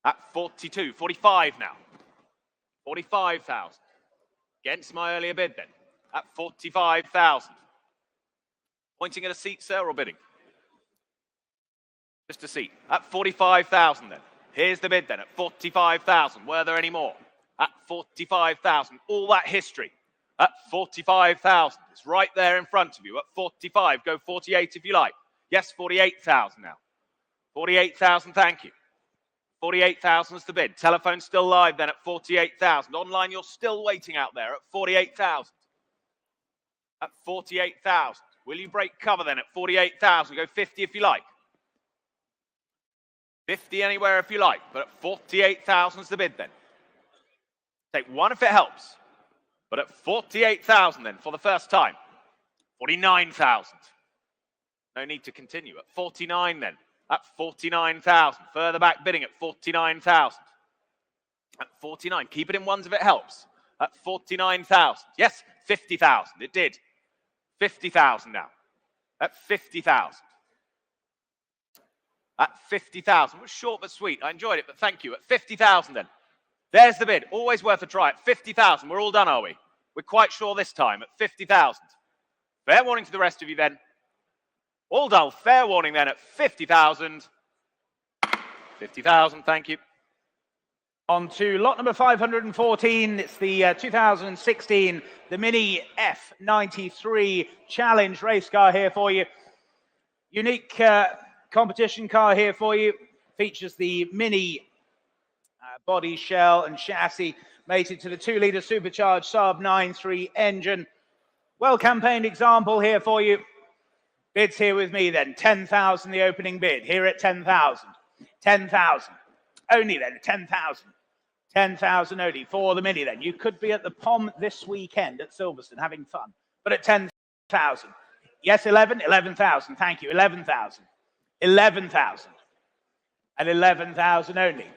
At 42, 45 now. 45,000. Against my earlier bid then. At 45,000. Pointing at a seat, sir, or bidding? Just a seat. At 45,000 then. Here's the bid then at 45,000. Were there any more? At 45,000. All that history at 45,000. It's right there in front of you at 45. Go 48 if you like. Yes, 48,000 now. 48,000, thank you. 48,000 is the bid. Telephone still live then at 48,000. Online, you're still waiting out there at 48,000. At 48,000. Will you break cover then at 48,000? Go 50 if you like. 50 anywhere if you like, but at 48,000 is the bid then. Take one if it helps. But at 48,000 then, for the first time. 49,000. No need to continue. At 49 then. At 49,000. Further back bidding at 49,000. At 49. Keep it in ones if it helps. At 49,000. Yes, 50,000. It did. 50,000 now. At 50,000. At 50,000. It was short but sweet. I enjoyed it, but thank you. At 50,000 then. There's the bid. Always worth a try. At 50,000. We're all done, are we? We're quite sure this time. At 50,000. Fair warning to the rest of you then. All dull. Fair warning then at 50,000. 50,000. Thank you. On to lot number 514. It's the 2016, the Mini F93 Challenge race car here for you. Unique competition car here for you. Features the Mini body, shell and chassis mated to the 2-litre supercharged Saab 9.3 engine. Well campaigned example here for you. Bids here with me then. 10,000 the opening bid. Here at 10,000. 10,000. Only then. 10,000. 10,000 only for the Mini then. You could be at the POM this weekend at Silverstone having fun. But at 10,000. Yes, 11? 11,000. Thank you. 11,000. 11,000. And 11,000 only.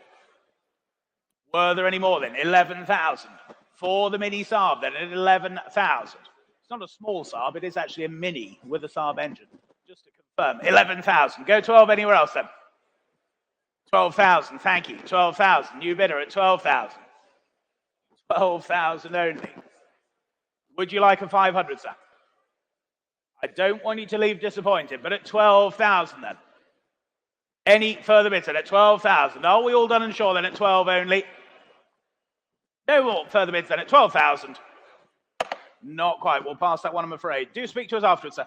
Were there any more then? 11,000. For the Mini Saab then at 11,000. It's not a small Saab, it is actually a Mini with a Saab engine. Just to confirm. 11,000. Go 12 anywhere else then. 12,000, thank you. 12,000. New bidder at 12,000. 12,000 only. Would you like a 500, sir? I don't want you to leave disappointed, but at 12,000 then. Any further bids then at 12,000? Are we all done and sure then at 12 only? No more further bids then at 12,000. Not quite. We'll pass that one, I'm afraid. Do speak to us afterwards, sir.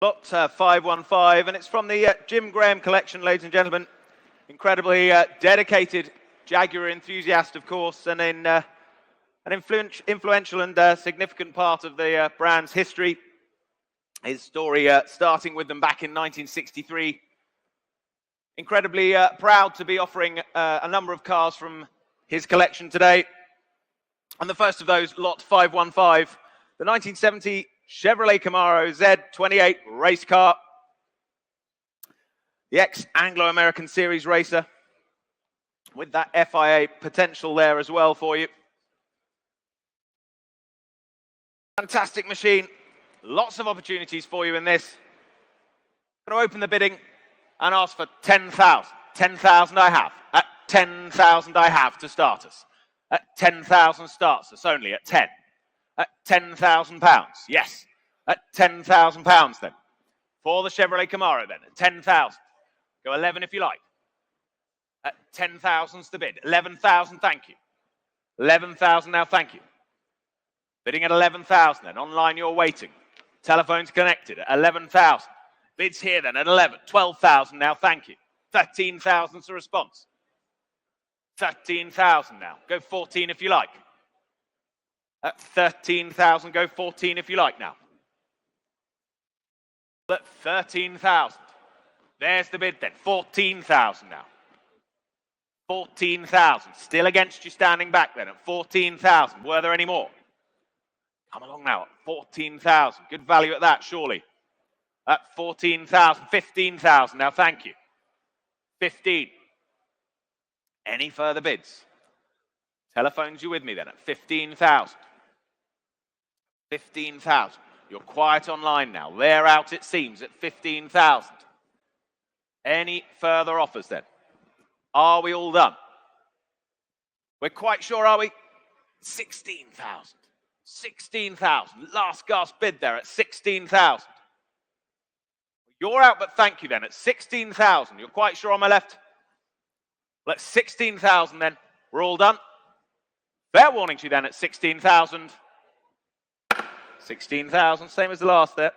Lot 515, and it's from the Jim Graham collection, ladies and gentlemen. Incredibly dedicated Jaguar enthusiast, of course, and in an influential and significant part of the brand's history. His story starting with them back in 1963. Incredibly proud to be offering a number of cars from his collection today. And the first of those, lot 515, the 1970 Chevrolet Camaro Z28 race car. The ex-Anglo-American Series racer with that FIA potential there as well for you. Fantastic machine. Lots of opportunities for you in this. I'm going to open the bidding and ask for 10,000. 10,000 I have. At 10,000 I have to start us. At 10,000 starts us only at 10. At £10,000. Yes. At £10,000 then. For the Chevrolet Camaro then. At 10,000. Go 11 if you like. At 10,000's the bid. 11,000, thank you. 11,000 now, thank you. Bidding at 11,000 then. Online you're waiting. Telephone's connected at 11,000. Bids here then at 11. 12,000 now, thank you. 13,000's the response. 13,000 now. Go 14 if you like. At 13,000, go 14 if you like now. At 13,000. There's the bid then, 14,000 now. 14,000, still against you standing back then at 14,000. Were there any more? Come along now at 14,000. Good value at that, surely. At 14,000, 15,000 now, thank you. 15. Any further bids? Telephones you with me then at 15,000. 15,000. You're quiet online now. They're out, it seems, at 15,000. Any further offers then? Are we all done? We're quite sure, are we? 16,000. 16,000. Last gasp bid there at 16,000. You're out, but thank you then at 16,000. You're quite sure on my left? Let's 16,000 then. We're all done. Fair warning to you then at 16,000. 16,000, same as the last there.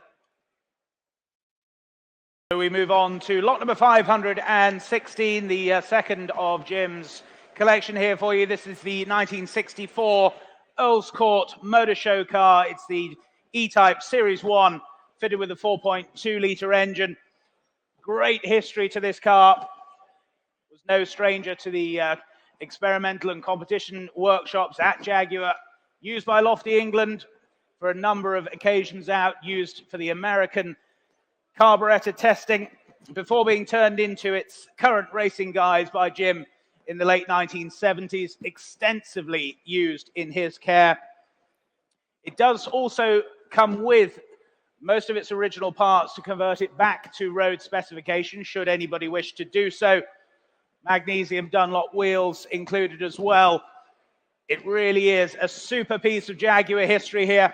So we move on to lot number 516, the second of Jim's collection here for you. This is the 1964 Earl's Court Motor Show car. It's the E-Type Series 1, fitted with a 4.2-litre engine. Great history to this car. Was no stranger to the experimental and competition workshops at Jaguar. Used by Lofty England for a number of occasions out, used for the American carburetor testing before being turned into its current racing guise by Jim in the late 1970s, extensively used in his care. It does also come with most of its original parts to convert it back to road specification, should anybody wish to do so. Magnesium Dunlop wheels included as well. It really is a super piece of Jaguar history here.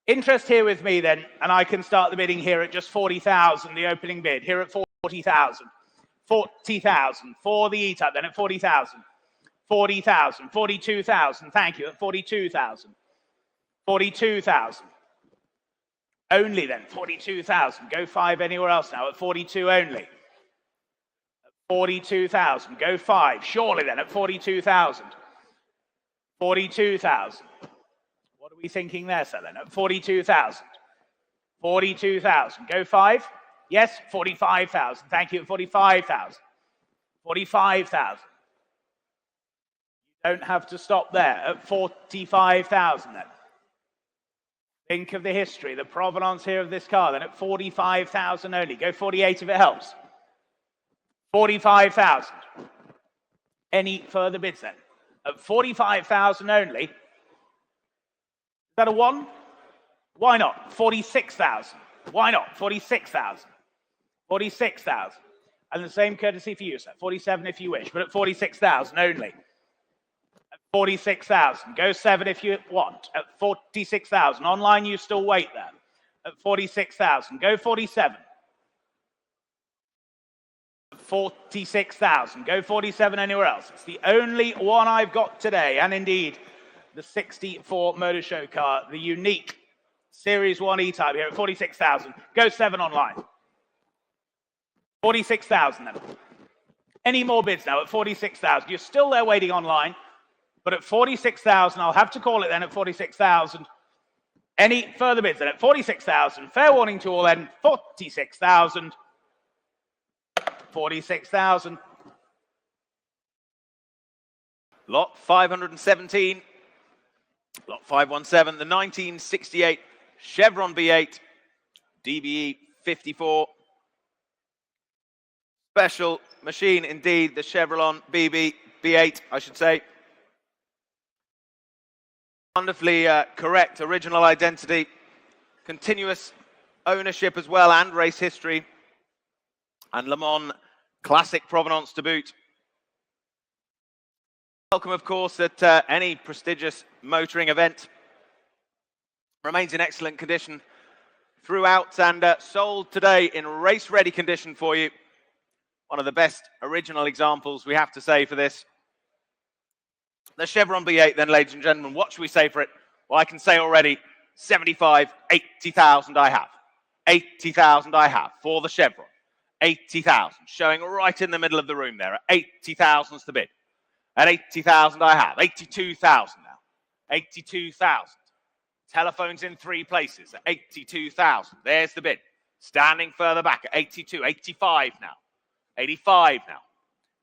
Interest here with me then, and I can start the bidding here at just 40,000, the opening bid, here at 40,000. 40,000 for the E-Type, then at 40,000. 40,000, 42,000, thank you, at 42,000. 42,000. Only then, 42,000. Go 5 anywhere else now, at 42 only. At 42,000, go 5, surely then, at 42,000. 42,000. What are we thinking there, sir, then? At 42,000. 42,000. Go 5. Yes, 45,000. Thank you. 45,000. 45,000. You don't have to stop there. At 45,000 then. Think of the history, the provenance here of this car. Then at 45,000 only. Go 48 if it helps. 45,000. Any further bids then? At 45,000 only. Is that a 1? Why not? 46,000. Why not? 46,000. 46,000. And the same courtesy for you, sir. 47 if you wish, but at 46,000 only. At 46,000. Go 7 if you want. At 46,000. Online, you still wait there. At 46,000. Go 47. At 46,000. Go 47 anywhere else. It's the only one I've got today. And indeed, the 64 Motor Show car, the unique Series 1 E-Type here at 46,000. Go 7 online. 46,000 then. Any more bids now at 46,000? You're still there waiting online, but at 46,000, I'll have to call it then at 46,000. Any further bids then at 46,000? Fair warning to all then, 46,000. 46,000. Lot 517. Lot 517, the 1968 Chevron B8, DBE 54. Special machine indeed, the Chevron B8, I should say. Wonderfully correct original identity, continuous ownership as well, and race history, and Le Mans classic provenance to boot. Welcome, of course, at any prestigious motoring event. Remains in excellent condition throughout, and sold today in race-ready condition for you. One of the best original examples, we have to say, for this. The Chevron B8 then, ladies and gentlemen, what should we say for it? Well, I can say already, 75, 80,000 I have. 80,000 I have for the Chevron. 80,000, showing right in the middle of the room there. 80,000's the bid. At 80,000 I have. 82,000 now. 82,000. Telephones in 3 places at 82,000. There's the bid. Standing further back at 82, 85 now. 85 now.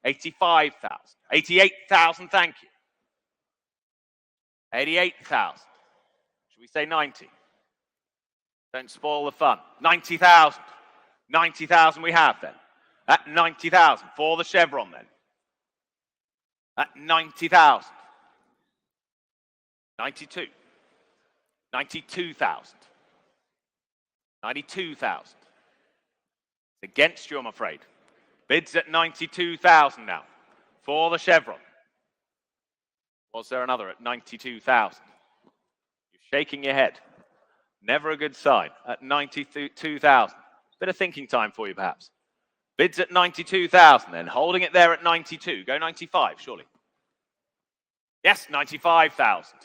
85,000. 88,000, thank you. 88,000. Should we say 90? Don't spoil the fun. 90,000. 90,000 we have then. At 90,000 for the chevron then. At 90,000. 92. 92,000. 92,000. It's against you, I'm afraid. Bids at 92,000 now for the chevron. Was there another at 92,000? You're shaking your head. Never a good sign. At 92,000. Bit of thinking time for you, perhaps. Bids at 92,000 then, holding it there at 92. Go 95, surely. Yes, 95,000.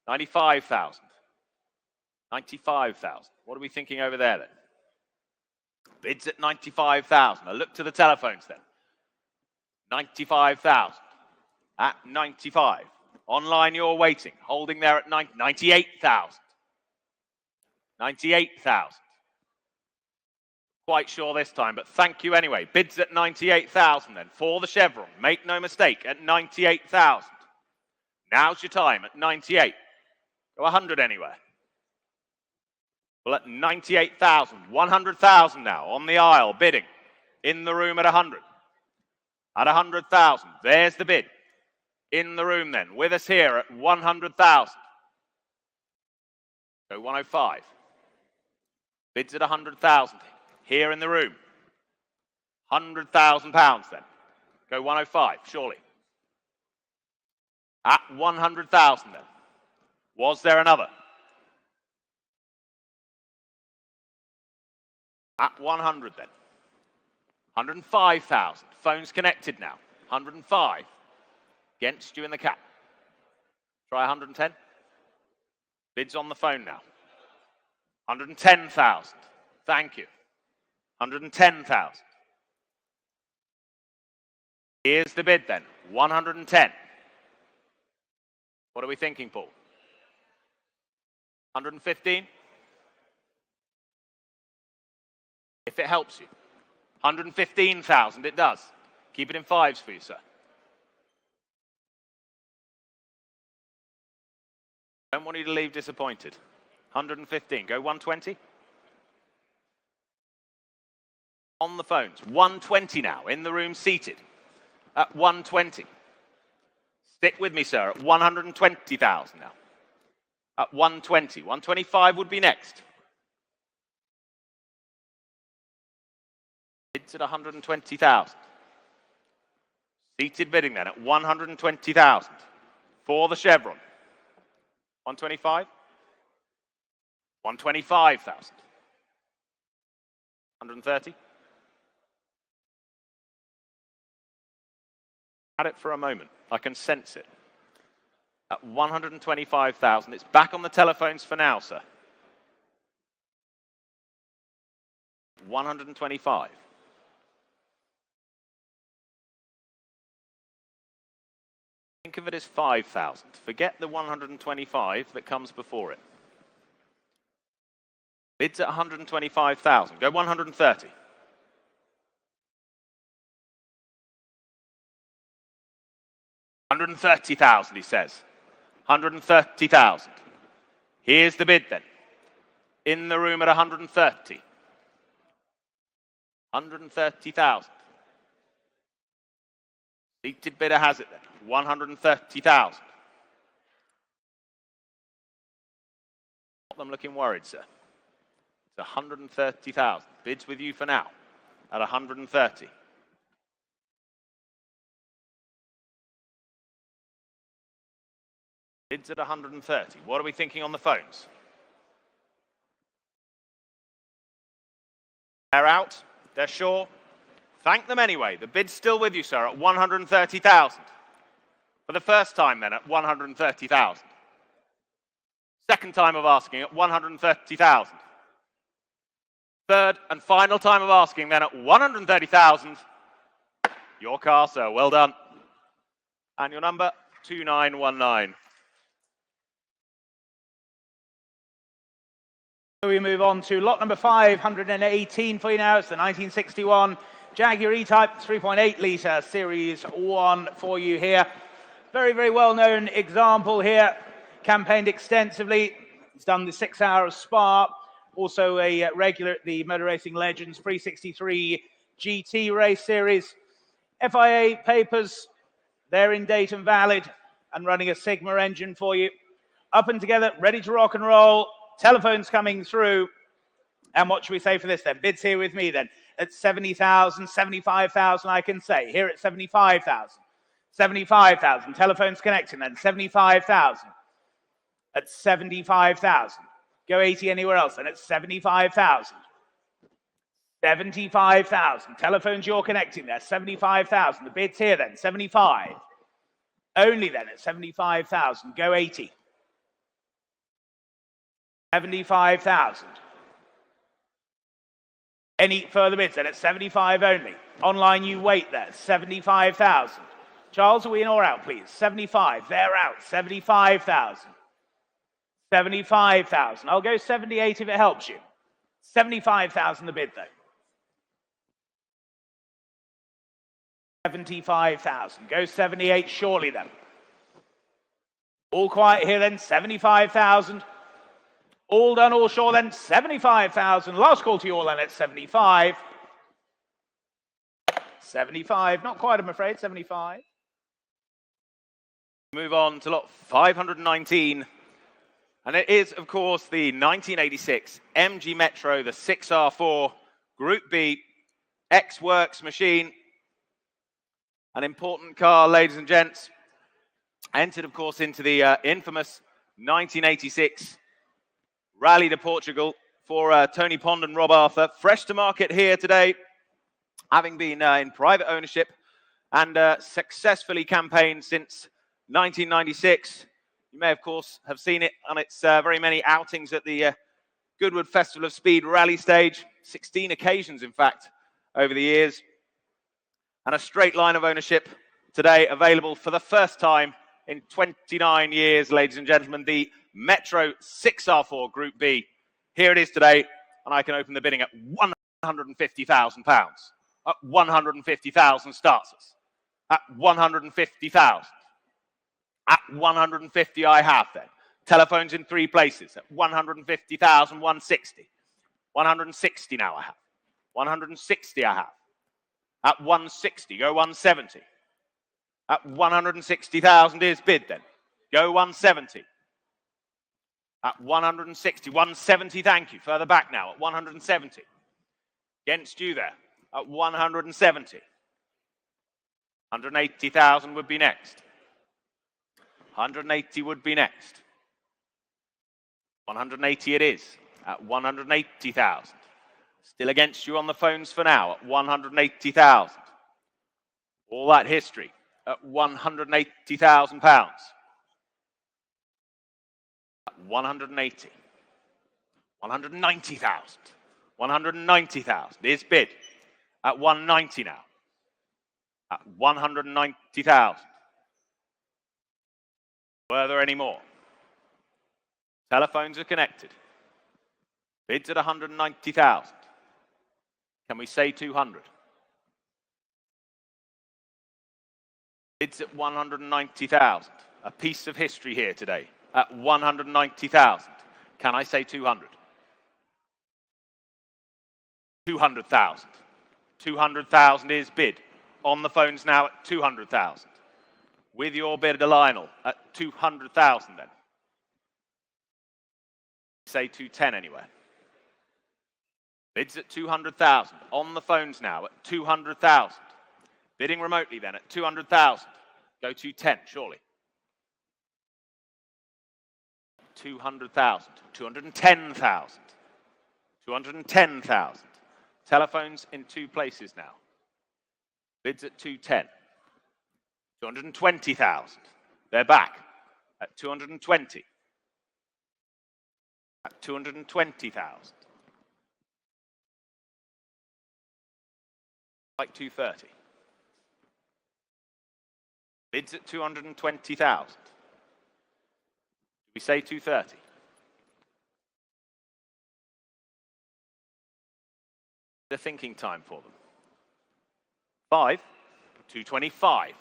95,000. 95,000. What are we thinking over there then? Bids at 95,000. I look to the telephones then. 95,000. At 95. Online you're waiting. Holding there at 98,000. 98,000. Quite sure this time, but thank you anyway. Bids at 98,000 then for the chevron. Make no mistake, at 98,000. Now's your time at 98. Go 100 anywhere. Well, at 98,000, 100,000 now on the aisle bidding. In the room at 100. At 100,000, there's the bid. In the room then, with us here at 100,000. Go 105. Bids at 100,000. Here in the room. £100,000 then. Go 105, surely. At 100,000 then. Was there another? At 100 then. 105,000. Phones connected now. 105. Against you in the cap. Try 110. Bids on the phone now. 110,000. Thank you. 110,000. Here's the bid then. 110. What are we thinking, Paul? 115? If it helps you. 115,000, it does. Keep it in fives for you, sir. Don't want you to leave disappointed. 115, go 120. On the phones, 120 now, in the room seated. At 120. Stick with me, sir, at 120,000 now. At 120. 125 would be next. Bids at 120,000. Seated bidding then at 120,000 for the chevron. 125? 125,000. 130? Had it for a moment. I can sense it. At 125,000. It's back on the telephones for now, sir. 125. Think of it as 5,000. Forget the 125 that comes before it. Bids at 125,000. Go 130. $130,000, he says. 130,000. Here's the bid then. In the room at 130. 130,000. Seated bidder has it then. 130,000. I'm looking worried, sir. It's 130,000. Bids with you for now at 130. Bids at 130. What are we thinking on the phones? They're out. They're sure. Thank them anyway. The bid's still with you, sir, at 130,000. For the first time then at 130,000. Second time of asking at 130,000. Third and final time of asking then at 130,000. Your car, sir. Well done. And your number, 2919. We move on to lot number 518 for you now. It's the 1961 Jaguar E-Type 3.8 litre Series 1 for you here. Very, very well-known example here. Campaigned extensively. It's done the 6 Hour of Spa. Also a regular at the Motor Racing Legends 363 GT race series. FIA papers, they're in date and valid, and running a Sigma engine for you. Up and together, ready to rock and roll. Telephones coming through. And what should we say for this then? Bids here with me then. At 70,000, 75,000 I can say. Here at 75,000. 75,000. Telephones connecting then. 75,000. At 75,000. Go 80 anywhere else then. At 75,000. 75,000. Telephones you're connecting there. 75,000. The bid's here then. 75. Only then at 75,000. Go 80. 75,000. Any further bids then at 75 only. Online you wait there. 75,000. Charles, are we in or out, please? 75. They're out. 75,000. 75,000. I'll go 78 if it helps you. 75,000 the bid though. 75,000. Go 78 surely then. All quiet here then. 75,000. All done, all sure then. 75,000. Last call to you all then at 75. 75. Not quite, I'm afraid. 75. Move on to lot 519. And it is, of course, the 1986 MG Metro, the 6R4 Group B X-Works machine. An important car, ladies and gents. Entered, of course, into the infamous 1986 Rally to Portugal for Tony Pond and Rob Arthur. Fresh to market here today, having been in private ownership and successfully campaigned since 1996. You may, of course, have seen it on its very many outings at the Goodwood Festival of Speed rally stage. 16 occasions, in fact, over the years. And a straight line of ownership today available for the first time in 29 years, ladies and gentlemen. The Metro 6R4 Group B. Here it is today, and I can open the bidding at £150,000. At 150,000 starts us. At 150,000. At 150 I have then. Telephones in 3 places. At 150,000, 160. 160 now I have. 160 I have. At 160, go 170. At 160,000 is bid then. Go 170. At 160, 170, thank you. Further back now, at 170. Against you there, at 170. 180,000 would be next. 180 would be next. 180 it is, at 180,000. Still against you on the phones for now, at 180,000. All that history, at £180,000. 180. 190,000. 190,000 is bid at 190 now. At 190,000. Were there any more? Telephones are connected. Bids at 190,000. Can we say 200? Bids at 190,000. A piece of history here today. At 190,000. Can I say 200? 200,000. 200,000 is bid. On the phones now at 200,000. With your bid, Lionel, at 200,000 then. Say 210 anyway. Bids at 200,000. On the phones now at 200,000. Bidding remotely then at 200,000. Go 210, surely. 200,000. 210,000. 210,000. Telephones in 2 places now. Bids at 210. 220,000. They're back at 220. At 220,000. Like 230. Bids at 220,000. We say 230. The thinking time for them. 5, 225,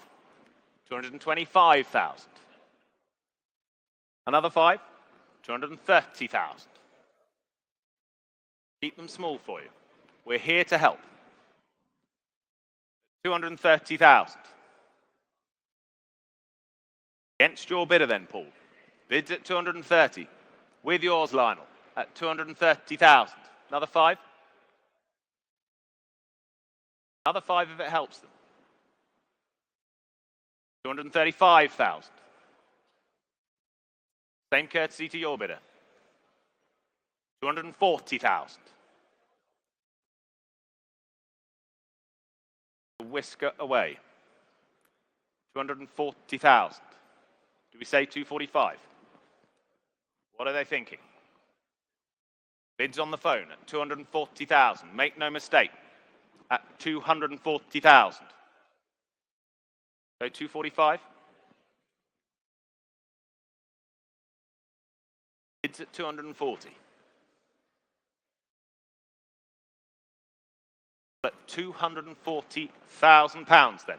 225,000. Another 5, 230,000. Keep them small for you. We're here to help. 230,000. Against your bidder then, Paul. Bids at 230. With yours, Lionel, at 230,000. Another 5. Another 5 if it helps them. 235,000. Same courtesy to your bidder. 240,000. Whisker away. 240,000. Do we say 245? What are they thinking? Bids on the phone at 240,000. Make no mistake. At 240,000. So 245. Bids at 240. But £240,000 then.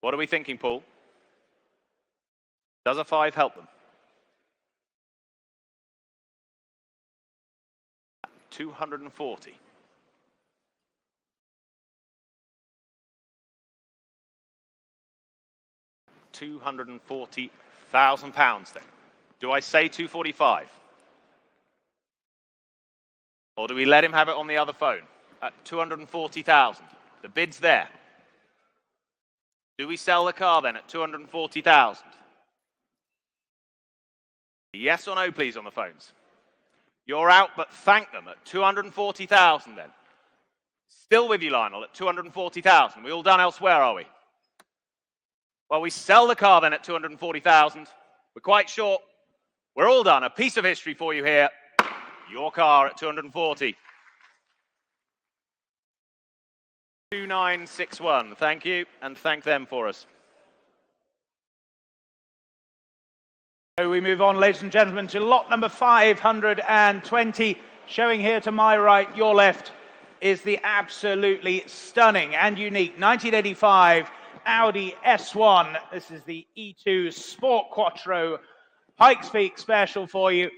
What are we thinking, Paul? Does a 5 help them? 240. £240,000 then. Do I say 245? Or do we let him have it on the other phone at 240,000? The bid's there. Do we sell the car then at 240,000? Yes or no, please, on the phones. You're out, but thank them at 240,000 then. Still with you, Lionel, at 240,000. We all done elsewhere, are we? Well, we sell the car then at 240,000. We're quite short. We're all done. A piece of history for you here. Your car at 240. 2961. Thank you, and thank them for us. So we move on, ladies and gentlemen, to lot number 520. Showing here to my right, your left, is the absolutely stunning and unique 1985 Audi S1. This is the E2 Sport Quattro Pikes Peak special for you.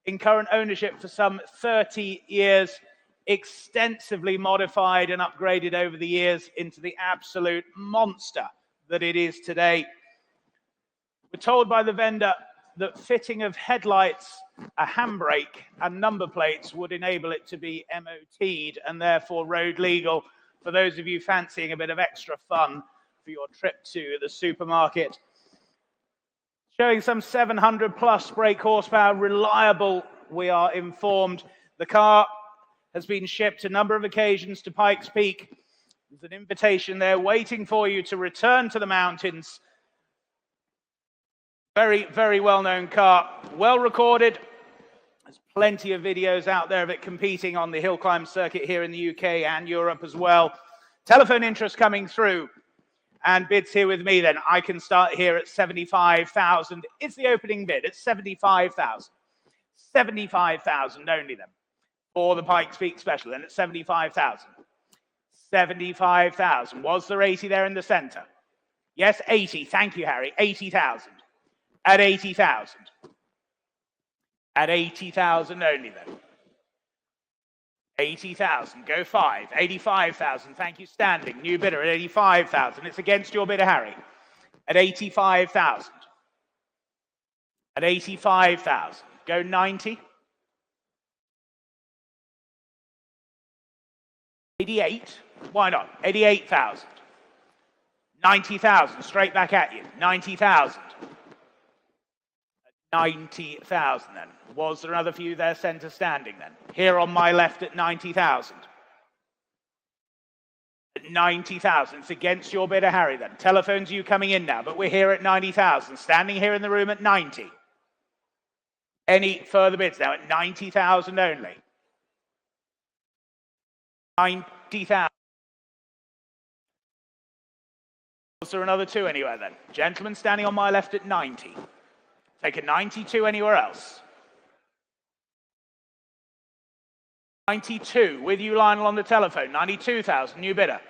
In current ownership for some 30 years, extensively modified and upgraded over the years into the absolute monster that it is today. We're told by the vendor that fitting of headlights, a handbrake and number plates would enable it to be MOT'd and therefore road legal for those of you fancying a bit of extra fun for your trip to the supermarket. Showing some 700 plus brake horsepower, reliable, we are informed. The car has been shipped a number of occasions to Pikes Peak. There's an invitation there waiting for you to return to the mountains. Very, very well-known car, well recorded. There's plenty of videos out there of it competing on the hill climb circuit here in the UK and Europe as well. Telephone interest coming through. And bids here with me then. I can start here at 75,000. It's the opening bid. It's 75,000. 75,000 only then. For the Pikes Peak special then at 75,000. 75,000. Was there 80 there in the center? Yes, 80. Thank you, Harry. 80,000. At 80,000. At 80,000 only then. 80,000. Go 5. 85,000. Thank you, standing. New bidder at 85,000. It's against your bidder, Harry. At 85,000. At 85,000. Go 90. 88. Why not? 88,000. 90,000. Straight back at you. 90,000. 90,000 then. Was there another few there centre standing then? Here on my left at 90,000. At 90,000. It's against your bidder, Harry then. Telephones you coming in now, but we're here at 90,000. Standing here in the room at 90. Any further bids now at 90,000 only? 90,000. Was there another two anywhere then? Gentleman standing on my left at 90. Take a 92 anywhere else. 92, with you, Lionel, on the telephone. 92,000, new bidder.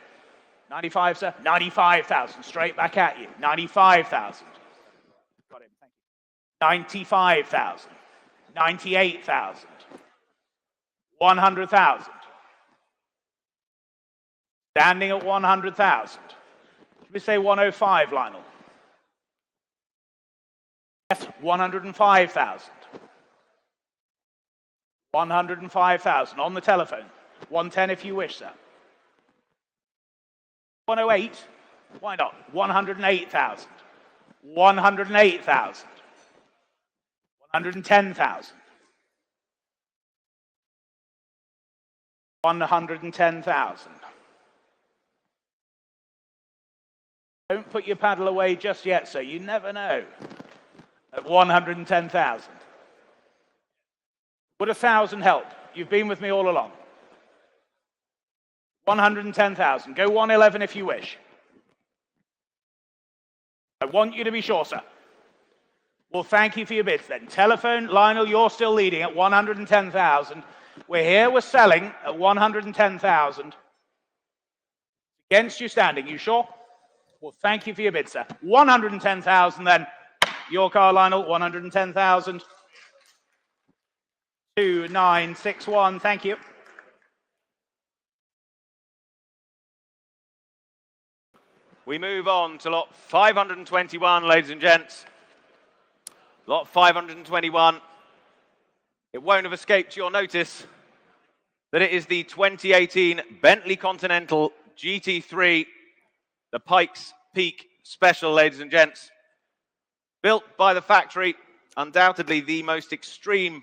95, sir. 95,000, straight back at you. 95,000. Got him, thank you. 95,000. 98,000. 100,000. Standing at 100,000. Should we say 105, Lionel? Yes, 105,000. 105,000 on the telephone. 110 if you wish, sir. 108? Why not? 108,000. 108,000. 110,000. 110,000. Don't put your paddle away just yet, sir. You never know. At 110,000. Would 1,000 help? You've been with me all along. 110,000. Go 111 if you wish. I want you to be sure, sir. Well, thank you for your bids then. Telephone, Lionel, you're still leading at 110,000. We're here, we're selling at 110,000. Against you standing, you sure? Well, thank you for your bid, sir. 110,000 then. Your car, Lionel, 110,000. 2961, thank you. We move on to lot 521, ladies and gents. Lot 521. It won't have escaped your notice that it is the 2018 Bentley Continental GT3, the Pikes Peak Special, ladies and gents. Built by the factory, undoubtedly the most extreme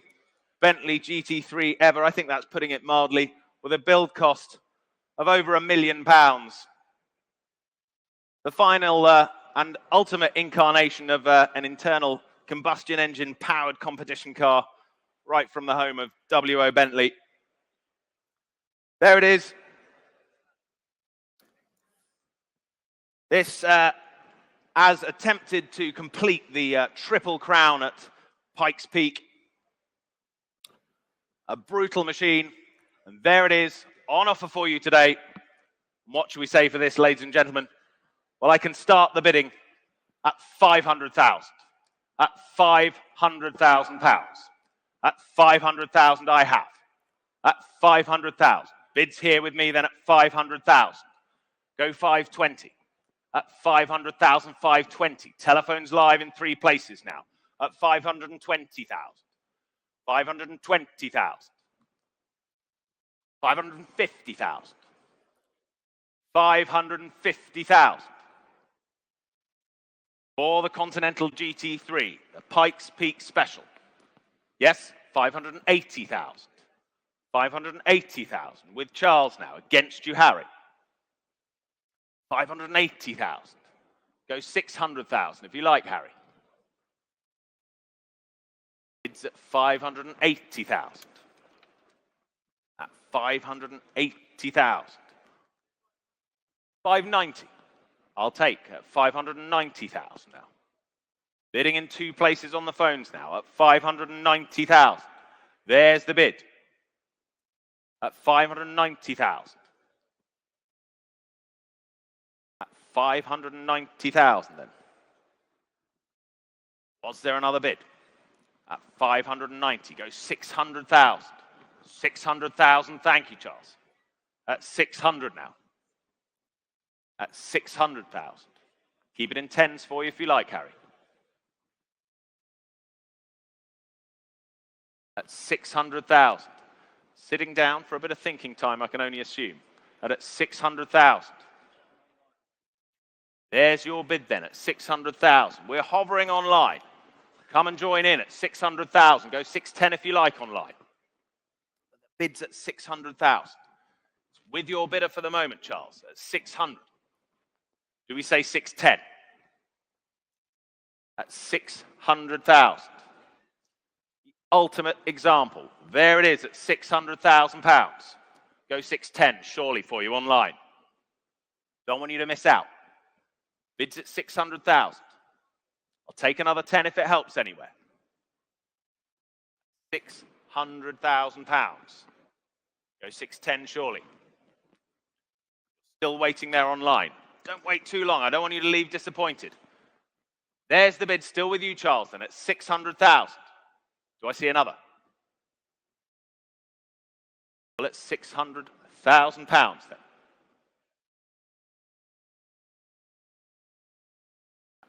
Bentley GT3 ever. I think that's putting it mildly, with a build cost of over £1 million. The final and ultimate incarnation of an internal combustion engine powered competition car, right from the home of W.O. Bentley. There it is. This has attempted to complete the Triple Crown at Pikes Peak. A brutal machine, and there it is, on offer for you today. What should we say for this, ladies and gentlemen? Well, I can start the bidding at 500,000. At 500,000 pounds. At 500,000 I have. At 500,000. Bids here with me then at 500,000. Go 520. At 500,000, 520. Telephones live in 3 places now. At 520,000. 520,000. 550,000. 550,000. For the Continental GT3, the Pikes Peak Special. Yes, 580,000. 580,000 with Charles now, against you, Harry. 580,000. Go 600,000 if you like, Harry. It's at 580,000. At 580,000. 590. I'll take at 590,000 now. Bidding in 2 places on the phones now at 590,000. There's the bid. At 590,000. At 590,000 then. Was there another bid? At 590, go 600,000. 600,000, thank you, Charles. At 600 now. At 600,000. Keep it in tens for you if you like, Harry. At 600,000. Sitting down for a bit of thinking time, I can only assume. And at 600,000. There's your bid then at 600,000. We're hovering online. Come and join in at 600,000. Go 610 if you like online. The bid's at 600,000. With your bidder for the moment, Charles, at 600. Do we say 610? At 600,000. The ultimate example. There it is at 600,000 pounds. Go 610 surely for you online. Don't want you to miss out. Bids at 600,000. I'll take another 10 if it helps anywhere. 600,000 pounds. Go 610 surely. Still waiting there online. Don't wait too long. I don't want you to leave disappointed. There's the bid still with you, Charleston, at 600,000. Do I see another? Well, it's £600,000 then.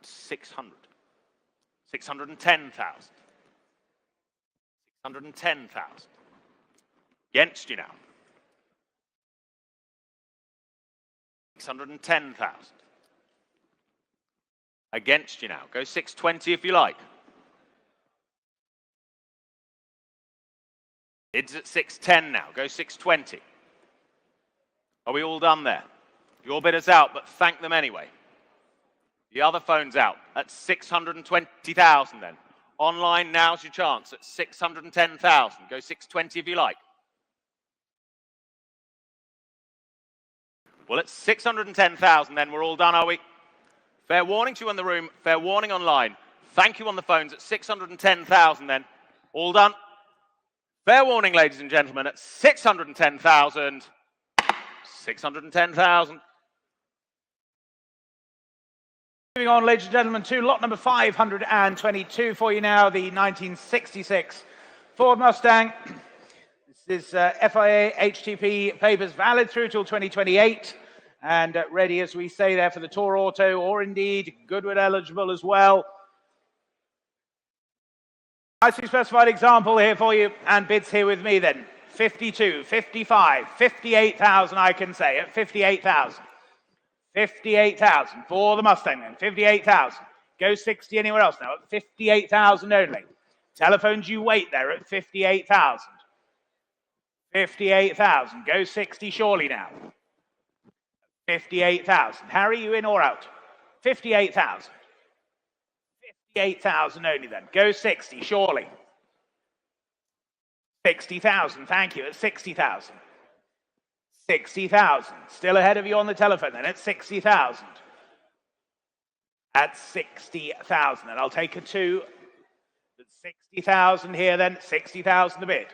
600. 610,000. 610,000. Against you now. 610,000. Against you now. Go 620 if you like. Bids at 610 now. Go 620. Are we all done there? Your bid is out, but thank them anyway. The other phone's out at 620,000 then. Online, now's your chance at 610,000. Go 620 if you like. Well, it's 610,000 then. We're all done, are we? Fair warning to you in the room. Fair warning online. Thank you on the phones at 610,000 then. All done. Fair warning, ladies and gentlemen, at 610,000. 610,000. Moving on, ladies and gentlemen, to lot number 522 for you now, the 1966 Ford Mustang. This is FIA HTP papers valid through till 2028 and ready, as we say there, for the Tour Auto, or indeed Goodwood eligible as well. Nicely specified example here for you, and bids here with me then. 52, 55, 58,000 I can say at 58,000. 58,000 for the Mustang then, 58,000. Go 60 anywhere else now at 58,000 only. Telephones you wait there at 58,000. 58,000. Go 60 surely now. 58,000. Harry, you in or out? 58,000. 58,000 only then. Go 60 surely. 60,000. Thank you. At 60,000. 60,000. Still ahead of you on the telephone then at 60,000. At 60,000. And I'll take a 2. 60,000 here then. 60,000 the bid.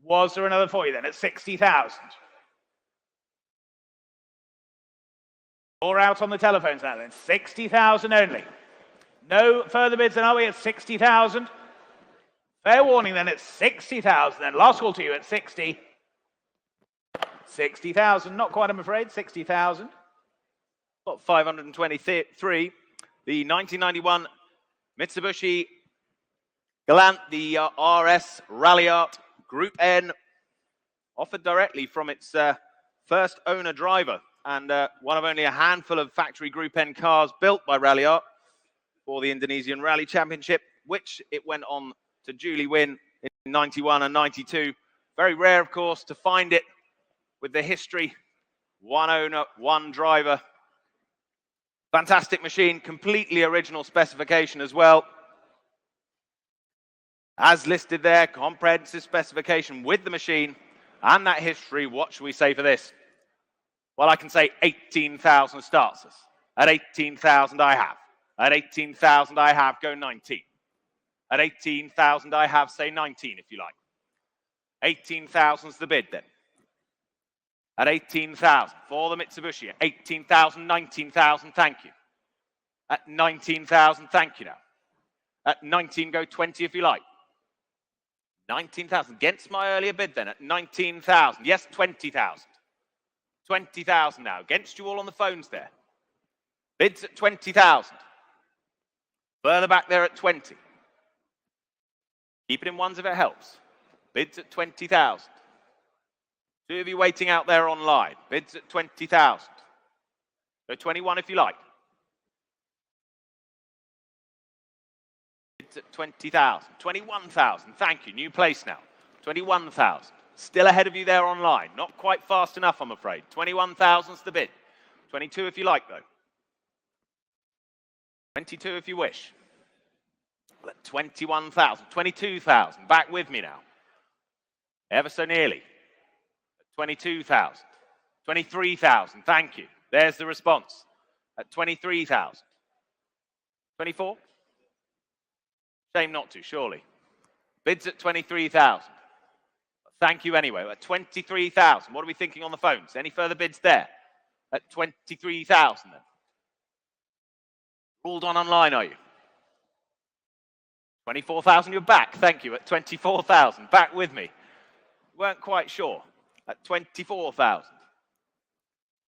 Was there another for you then at 60,000? Or out on the telephones now then. 60,000 only. No further bids then, are we at 60,000? Fair warning then at 60,000 then. Last call to you at 60. 60,000. Not quite, I'm afraid. 60,000. Lot 523. The 1991 Mitsubishi Galant, the RS Rally Art Group N, offered directly from its first owner driver, and one of only a handful of factory Group N cars built by Rally Art for the Indonesian Rally Championship, which it went on to duly win in 91 and 92. Very rare, of course, to find it with the history. One owner, one driver. Fantastic machine, completely original specification as well. As listed there, comprehensive specification with the machine and that history. What should we say for this? Well, I can say 18,000 starts us. At 18,000 I have. At 18,000 I have, go 19. At 18,000 I have, say 19 if you like. 18,000's the bid then. At 18,000 for the Mitsubishi. 18,000, 19,000, thank you. At 19,000, thank you now. At 19, go 20 if you like. 19,000 against my earlier bid then at 19,000. Yes, 20,000. 20,000 now against you all on the phones there. Bids at 20,000. Further back there at 20. Keep it in ones if it helps. Bids at 20,000. Two of you waiting out there online. Bids at 20,000. Go 21 if you like. Bids at 20,000. 21,000. Thank you. New place now. 21,000. Still ahead of you there online. Not quite fast enough, I'm afraid. 21,000's the bid. 22 if you like, though. 22 if you wish. 21,000. 22,000. Back with me now. Ever so nearly. 22,000. 23,000. Thank you. There's the response. At 23,000. 24? Shame not to, surely. Bids at 23,000. Thank you anyway. At 23,000. What are we thinking on the phones? Any further bids there? At 23,000 then. All done online, are you? 24,000, you're back. Thank you. At 24,000. Back with me. Weren't quite sure. At 24,000.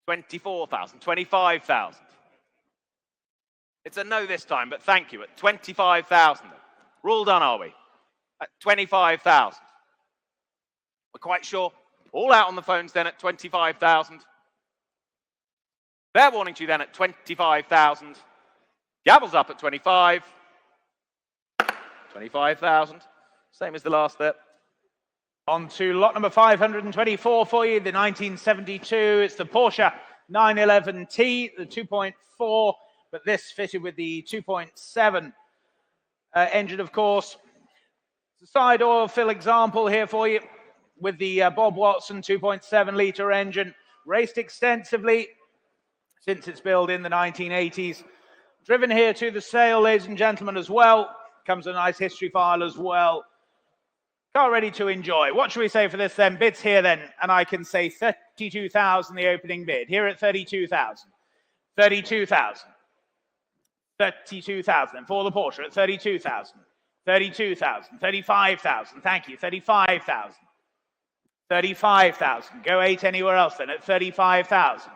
24,000. 25,000. It's a no this time, but thank you. At 25,000. We're all done, are we? At 25,000. We're quite sure. All out on the phones then at 25,000. Fair warning to you then at 25,000. Gavel's up at 25. 25,000. Same as the last there. On to lot number 524 for you, the 1972. It's the Porsche 911T, the 2.4, but this fitted with the 2.7 engine, of course. It's a side oil fill example here for you with the Bob Watson 2.7 litre engine. Raced extensively since its build in the 1980s. Driven here to the sale, ladies and gentlemen, as well. Comes a nice history file as well. Car ready to enjoy. What should we say for this then? Bids here then, and I can say 32,000 the opening bid. Here at 32,000. 32,000. 32,000. And for the Porsche at 32,000. 32,000. 35,000. Thank you. 35,000. 35,000. Go 8 anywhere else then at 35,000.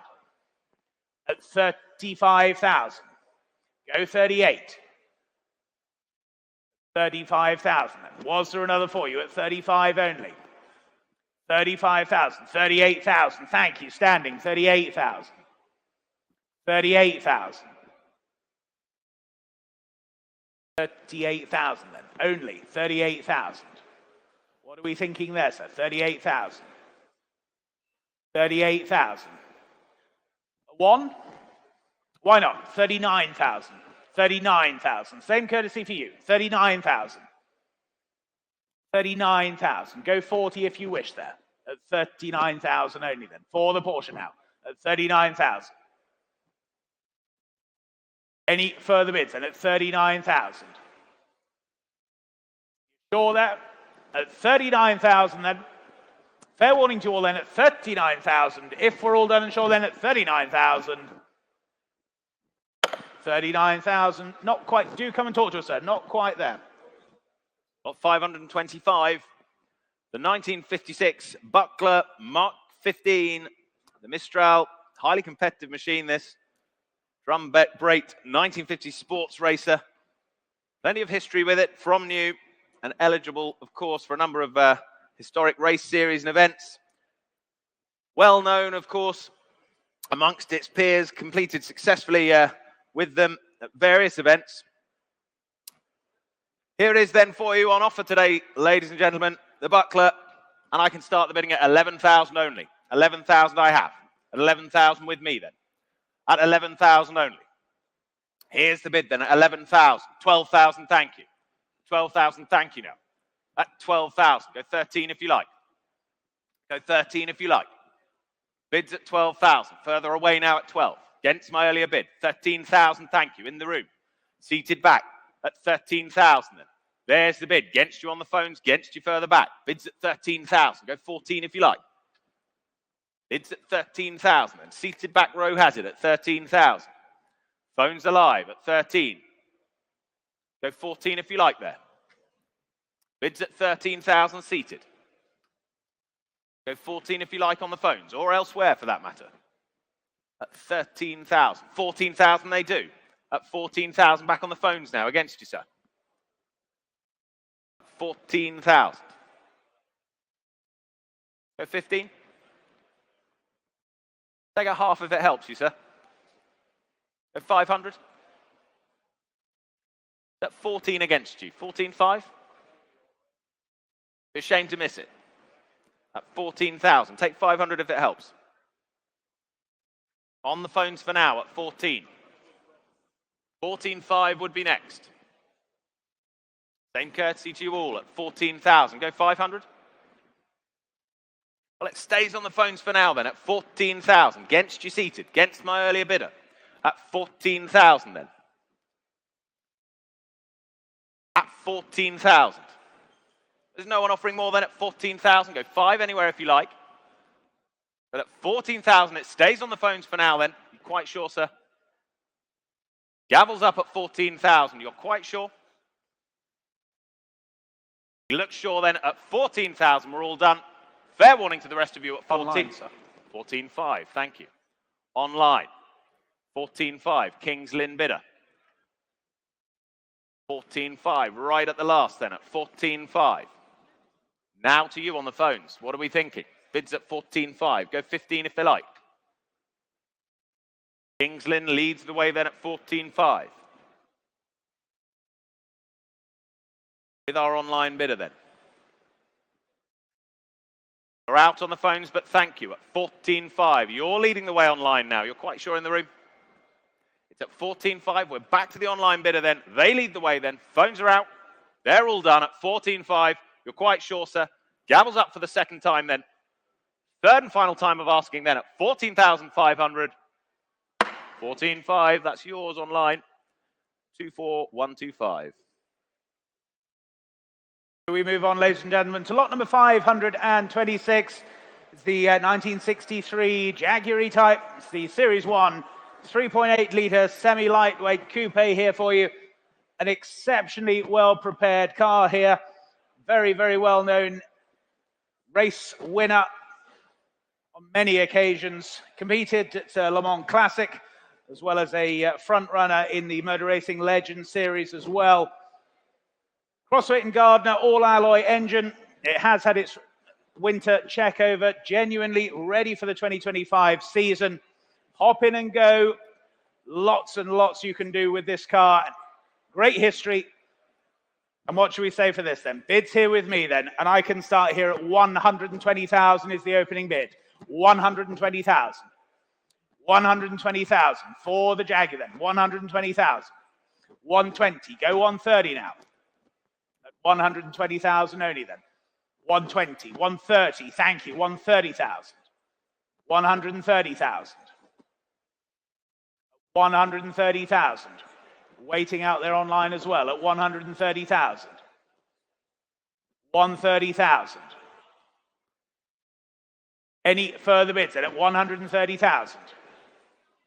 At 35,000. Go 38. 35,000. Was there another for you at 35 only? 35,000. 38,000. Thank you. Standing. 38,000. 38,000. 38,000 then. Only 38,000. What are we thinking there, sir? 38,000. 38,000. One? Why not? 39,000. 39,000. Same courtesy for you. 39,000. 39,000. Go 40 if you wish there. At 39,000 only then. For the Porsche now. At 39,000. Any further bids then? At 39,000. Sure there? At 39,000 then. Fair warning to you all then at 39,000. If we're all done and sure then at 39,000. 39,000. Not quite. Do come and talk to us, sir. Not quite there. Got 525. The 1956 Buckler Mark 15. The Mistral. Highly competitive machine, this. Drum brake 1950 sports racer. Plenty of history with it. From new and eligible, of course, for a number of historic race series and events. Well known, of course, amongst its peers. Completed successfully with them at various events. Here it is then for you on offer today, ladies and gentlemen, the Buckler, and I can start the bidding at 11,000 only. 11,000 I have. At 11,000 with me then. At 11,000 only. Here's the bid then at 11,000. 12,000, thank you. 12,000, thank you now. At 12,000, go 13 if you like. Go 13 if you like. Bids at 12,000. Further away now at 12. Against my earlier bid. 13,000, thank you. In the room. Seated back at 13,000 then. There's the bid. Against you on the phones. Against you further back. Bids at 13,000. Go 14 if you like. Bids at 13,000 then. Seated back row has it at 13,000. Phones alive at 13. Go 14 if you like there. Bids at 13,000 seated. Go 14 if you like on the phones or elsewhere for that matter. At 13,000. 14,000 they do. At 14,000 back on the phones now against you, sir. 14,000. Go 15. Take a half if it helps you, sir. Go 500. At 14 against you. 14,5. Be ashamed to miss it. At 14,000. Take 500 if it helps. On the phones for now at 14. 14,5 would be next. Same courtesy to you all at 14,000. Go 500. Well, it stays on the phones for now then at 14,000. Against you seated. Against my earlier bidder. At 14,000 then. At 14,000. There's no one offering more than at 14,000. Go 5 anywhere if you like. But at 14,000, it stays on the phones for now then. You're quite sure, sir? Gavel's up at 14,000. You're quite sure? You look sure then at 14,000. We're all done. Fair warning to the rest of you at 14. Online, sir. 14.5. Thank you. Online. 14.5. King's Lynn bidder. 14.5. Right at the last then at 14.5. Now to you on the phones. What are we thinking? Bids at 14.5. Go 15 if they like. King's Lynn leads the way then at 14.5. With our online bidder then. We're out on the phones, but thank you at 14.5. You're leading the way online now. You're quite sure in the room? It's at 14.5. We're back to the online bidder then. They lead the way then. Phones are out. They're all done at 14.5. You're quite sure, sir? Gavel's up for the second time then. Third and final time of asking then at 14,500. 14.5, that's yours online. 24125. We move on, ladies and gentlemen, to lot number 526. It's the 1963 Jaguar E-Type. It's the Series 1 3.8 litre semi-lightweight coupe here for you. An exceptionally well-prepared car here. Very, very well-known race winner on many occasions. Competed at Le Mans Classic, as well as a front runner in the Motor Racing Legends series as well. Crossweight and Gardner all-alloy engine. It has had its winter check over, genuinely ready for the 2025 season. Hop in and go. Lots and lots you can do with this car. Great history. And what should we say for this then? Bids here with me then, and I can start here at 120,000 is the opening bid. 120,000. 120,000 for the Jaguar then. 120,000. 120. Go 130 now. At 120,000 only then. 120. 130. Thank you. 130,000. 130,000. 130,000. Waiting out there online as well at 130,000. 130,000. Any further bids then at 130,000?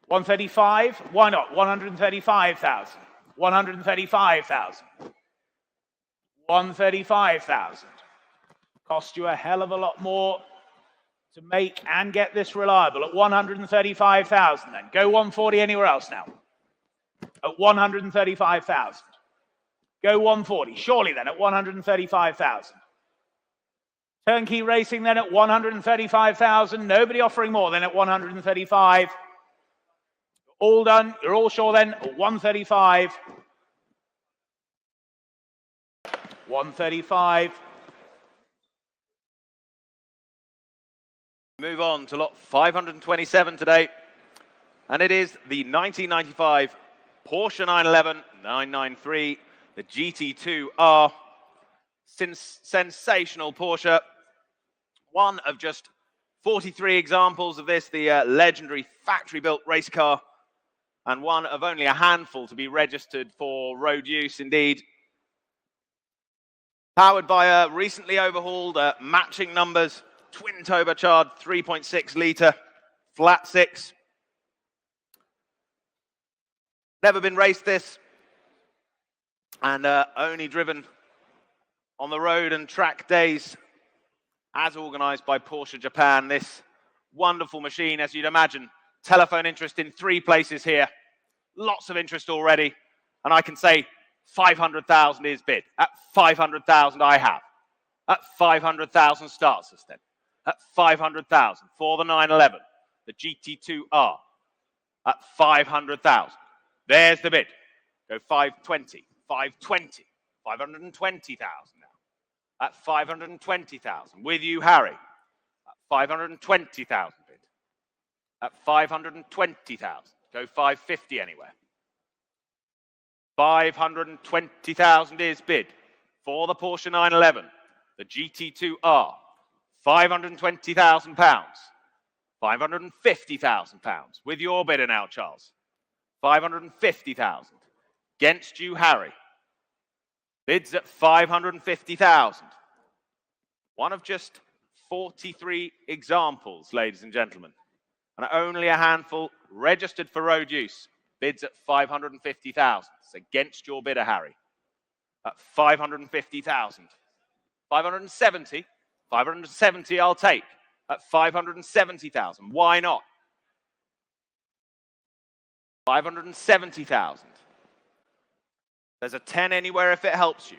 135? Why not? 135,000. 135,000. 135,000. Cost you a hell of a lot more to make and get this reliable at 135,000 then. Go 140 anywhere else now. At 135,000. Go 140, surely then at 135,000. Turnkey Racing then at 135,000. Nobody offering more than at 135. All done. You're all sure then at 135. 135. Move on to lot 527 today. And it is the 1995 Porsche 911 993, the GT2R. Sensational Porsche. One of just 43 examples of this, the legendary factory-built race car, and one of only a handful to be registered for road use indeed. Powered by a recently overhauled matching numbers, twin turbocharged 3.6 litre, flat six. Never been raced this, and only driven on the road and track days as organised by Porsche Japan. This wonderful machine, as you'd imagine. Telephone interest in 3 places here. Lots of interest already. And I can say 500,000 is bid. At 500,000 I have. At 500,000 starts us then. At 500,000 for the 911, the GT2R. At 500,000. There's the bid. Go 520, 520, 520,000 now. At 520,000. With you, Harry. At 520,000 bid. At 520,000. Go 550 anywhere. 520,000 is bid for the Porsche 911, the GT2R. £520,000. £550,000. With your bidder now, Charles. 550,000. Against you, Harry. Bids at 550,000. One of just 43 examples, ladies and gentlemen, and only a handful registered for road use. Bids at 550,000. It's against your bidder, Harry. At 550,000. 570. 570 I'll take. At 570,000. Why not? 570,000. There's a 10 anywhere if it helps you.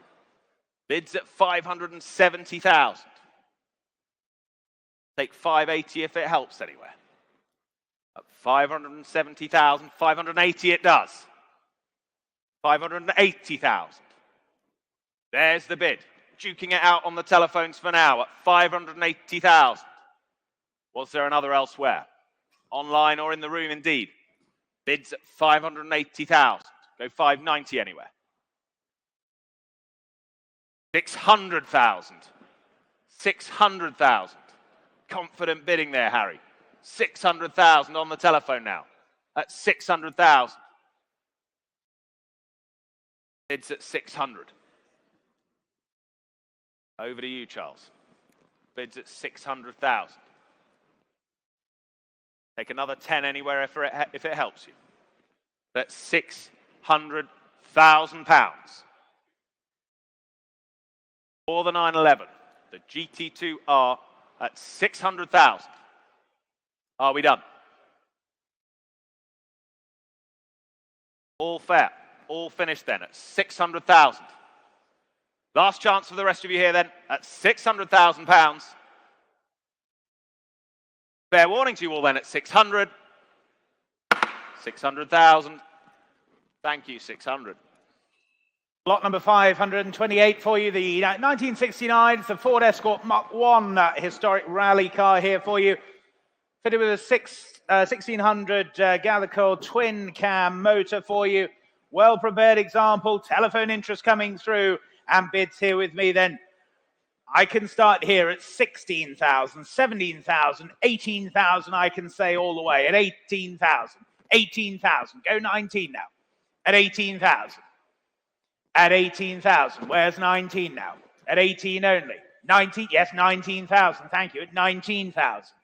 Bids at 570,000. Take 580 if it helps anywhere. At 570,000, 580 it does. 580,000. There's the bid. Duking it out on the telephones for now at 580,000. Was there another elsewhere? Online or in the room indeed. Bids at 580,000. Go 590 anywhere. 600,000. 600,000. Confident bidding there, Harry. 600,000 on the telephone now. At 600,000. Bids at 600. Over to you, Charles. Bids at 600,000. Take another 10 anywhere if it helps you. That's £600,000. For the 911, the GT2R at 600,000. Are we done? All fair. All finished then at 600,000. Last chance for the rest of you here then at £600,000. Fair warning to you all then at 600. 600,000. Thank you, 600. Lot number 528 for you, the 1969, it's the Ford Escort Mach 1 historic rally car here for you. Fitted with a 1600 Gatherco twin cam motor for you. Well prepared example, telephone interest coming through, and bids here with me then. I can start here at 16,000, 17,000, 18,000 I can say all the way, at 18,000, 18,000, go 19 now, at 18,000. At 18,000. Where's 19 now? At 18 only. 19, yes, 19,000. Thank you. At 19,000.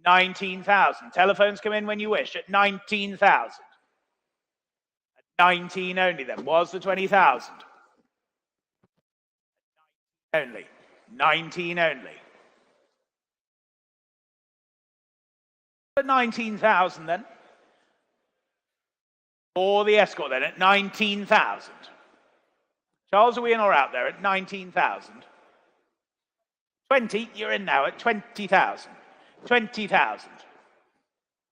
19,000. Telephones come in when you wish. At 19,000. At 19 only then. Was the 20,000? Only. 19 only. At 19,000 then. For the Escort then at 19,000. Charles, are we in or out there at 19,000? 20, you're in now at 20,000. 20,000.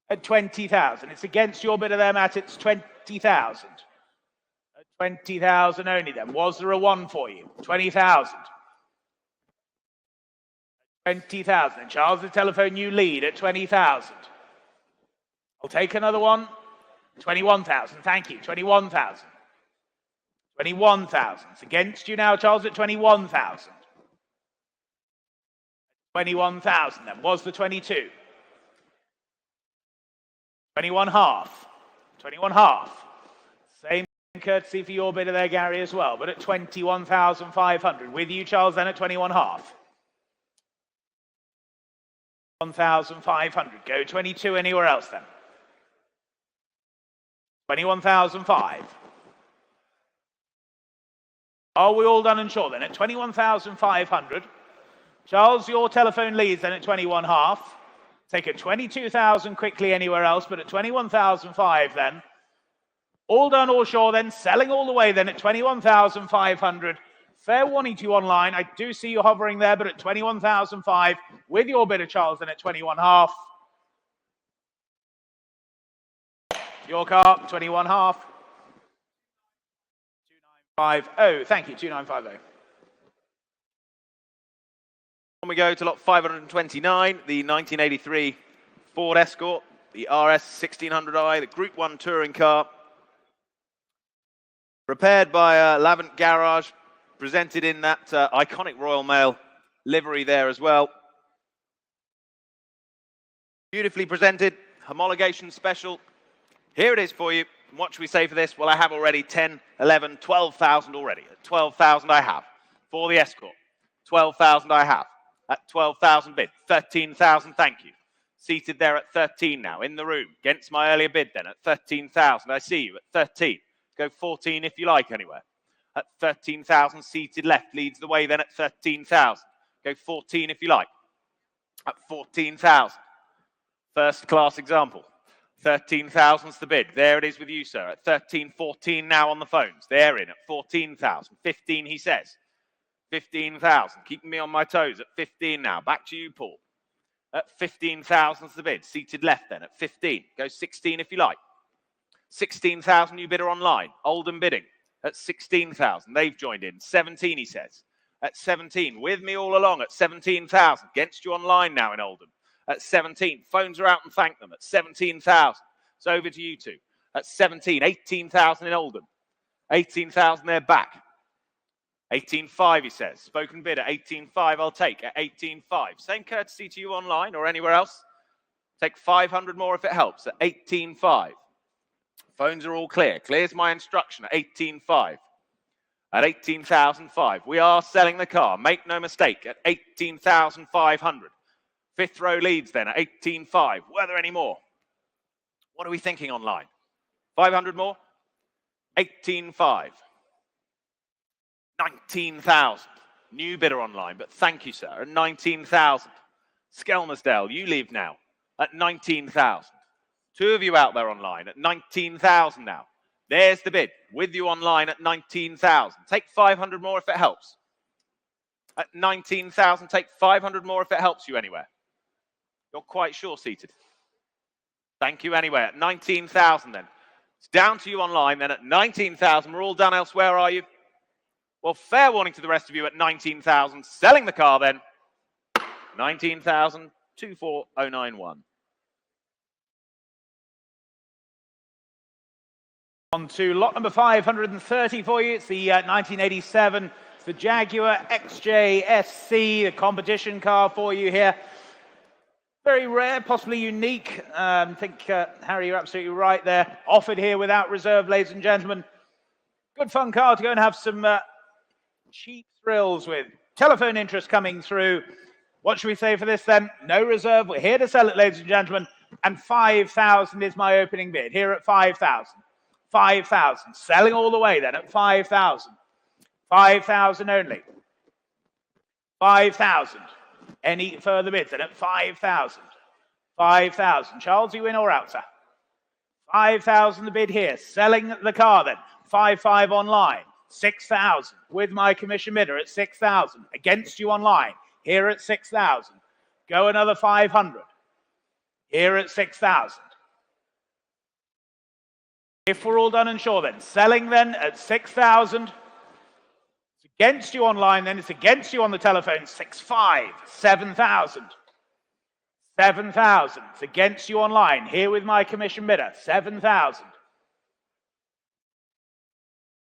At 20,000. It's against your bidder there, Matt. It's 20,000. At 20,000 only then. Was there a 1 for you? 20,000. 20,000. Charles, the telephone you lead at 20,000. I'll take another one. 21,000. Thank you. 21,000. 21,000. It's against you now, Charles, at 21,000. 21,000 then. Was the 22? 21 half. 21 half. Same courtesy for your bidder there, Gary, as well, but at 21,500. With you, Charles, then at 21 half. 1,500. Go 22 anywhere else then. 21,005. Are we all done and sure then? At 21,500. Charles, your telephone leads then at 21 half. Take a 22,000 quickly anywhere else, but at 21,005 then. All done, all sure then. Selling all the way then at 21,500. Fair warning to you online. I do see you hovering there, but at 21,005 with your bidder, Charles, then at 21 half. Your car, 21 half. 2950. Thank you, 2950. On we go to lot 529, the 1983 Ford Escort, the RS 1600i, the Group 1 touring car. Prepared by Lavant Garage, presented in that iconic Royal Mail livery there as well. Beautifully presented, homologation special. Here it is for you. What should we say for this? Well, I have already 10, 11, 12,000 already. 12,000 I have for the Escort. 12,000 I have. At 12,000 bid. 13,000, thank you. Seated there at 13 now, in the room. Against my earlier bid then, at 13,000. I see you at 13. Go 14 if you like anywhere. At 13,000, seated left, leads the way then at 13,000. Go 14 if you like. At 14,000. First class example. 13,000's the bid. There it is with you, sir. At 13, 14 now on the phones. They're in at 14,000. 15, he says. 15,000. Keeping me on my toes at 15 now. Back to you, Paul. At 15,000's the bid. Seated left then at 15. Go 16 if you like. 16,000 new bidder online. Oldham bidding at 16,000. They've joined in. 17, he says. At 17. With me all along at 17,000. Against you online now in Oldham. At 17. Phones are out and thank them at 17,000. It's over to you two. At 17. 18,000 in Oldham. 18,000 they're back. 18.5, he says. Spoken bid at 18.5, I'll take at 18.5. Same courtesy to you online or anywhere else. Take 500 more if it helps at 18.5. Phones are all clear. Clear's my instruction at 18.5. At 18,005. We are selling the car. Make no mistake at 18,500. Fifth row leads then at 18.5. Were there any more? What are we thinking online? 500 more? 18.5. 19,000. New bidder online, but thank you, sir. At 19,000. Skelmersdale, you leave now at 19,000. Two of you out there online at 19,000 now. There's the bid. With you online at 19,000. Take 500 more if it helps. At 19,000, take 500 more if it helps you anywhere. You're quite sure seated. Thank you anyway. At 19,000 then. It's down to you online then at 19,000. We're all done elsewhere, are you? Well, fair warning to the rest of you at 19,000. Selling the car then. 19,000, 24091. On to lot number 530 for you. It's the 1987. It's the Jaguar XJ SC, the competition car for you here. Very rare, possibly unique. I think, Harry, you're absolutely right there. Offered here without reserve, ladies and gentlemen. Good fun car to go and have some cheap thrills with. Telephone interest coming through. What should we say for this then? No reserve. We're here to sell it, ladies and gentlemen. And 5,000 is my opening bid. Here at 5,000. 5,000. Selling all the way then at 5,000. 5,000 only. 5,000. Any further bids then at 5,000. 5,000. Charles, you in or out, sir? 5,000 the bid here. Selling the car then. 5,500 online. 6,000 with my commission bidder at 6,000. Against you online. Here at 6,000. Go another 500. Here at 6,000. If we're all done and sure then. Selling then at 6,000. It's against you online then. It's against you on the telephone. 6,500. 7,000. 7,000. It's against you online. Here with my commission bidder. 7,000.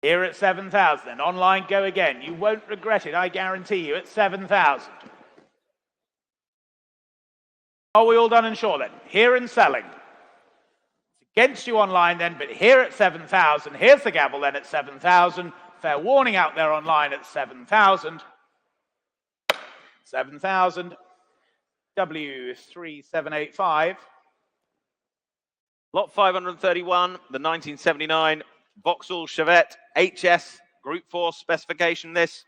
Here at 7,000 then. Online, go again. You won't regret it, I guarantee you, at 7,000. Are we all done and sure then? Here and selling. It's against you online then, but here at 7,000. Here's the gavel then at 7,000. Fair warning out there online at 7,000. 7,000. W3785. Lot 531, the 1979 Vauxhall Chevette HS Group 4 specification this.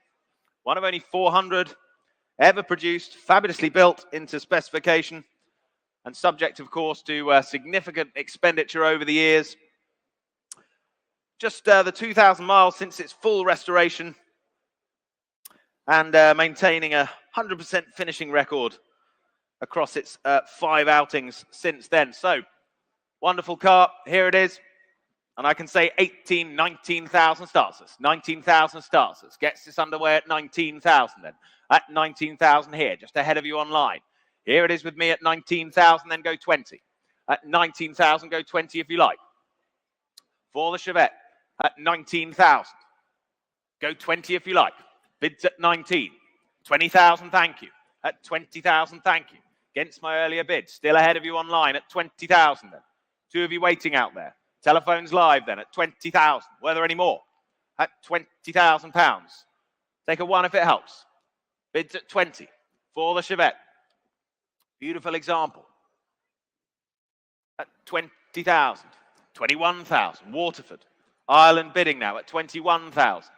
One of only 400 ever produced, fabulously built into specification and subject, of course, to significant expenditure over the years. Just the 2,000 miles since its full restoration and maintaining a 100% finishing record across its 5 outings since then. So, wonderful car. Here it is. And I can say 19,000 starts us. 19,000 starts us. Gets this underway at 19,000 then. At 19,000 here, just ahead of you online. Here it is with me at 19,000, then go 20. At 19,000, go 20 if you like. For the Chevette, at 19,000. Go 20 if you like. Bids at 19. 20,000, thank you. At 20,000, thank you. Against my earlier bid. Still ahead of you online at 20,000 then. Two of you waiting out there. Telephones live then at 20,000. Were there any more? At £20,000. Take a one if it helps. Bids at 20 for the Chevette. Beautiful example. At 20,000. 21,000. Waterford. Ireland bidding now at 21,000.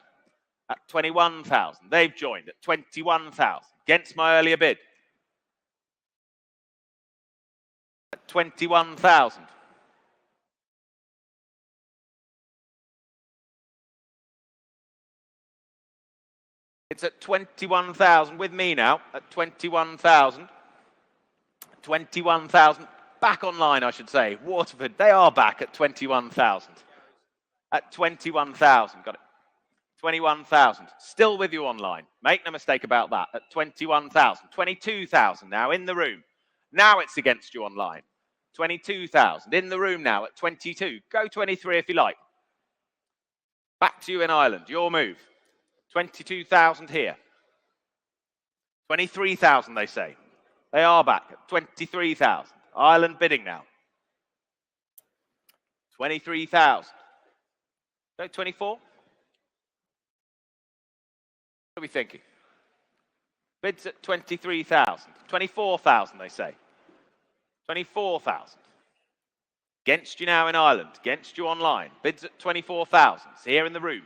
At 21,000. They've joined at 21,000. Against my earlier bid. At 21,000. It's at 21,000 with me now, at 21,000. 21,000. Back online, I should say. Waterford, they are back at 21,000. At 21,000, got it. 21,000. Still with you online. Make no mistake about that. At 21,000. 22,000 now in the room. Now it's against you online. 22,000 in the room now at 22. Go 23 if you like. Back to you in Ireland. Your move. 22,000 here. 23,000 they say. They are back at 23,000. Ireland bidding now. 23,000. Go 24. What are we thinking? Bids at 23,000. 24,000 they say. 24,000. Against you now in Ireland. Against you online. Bids at 24,000. It's here in the room.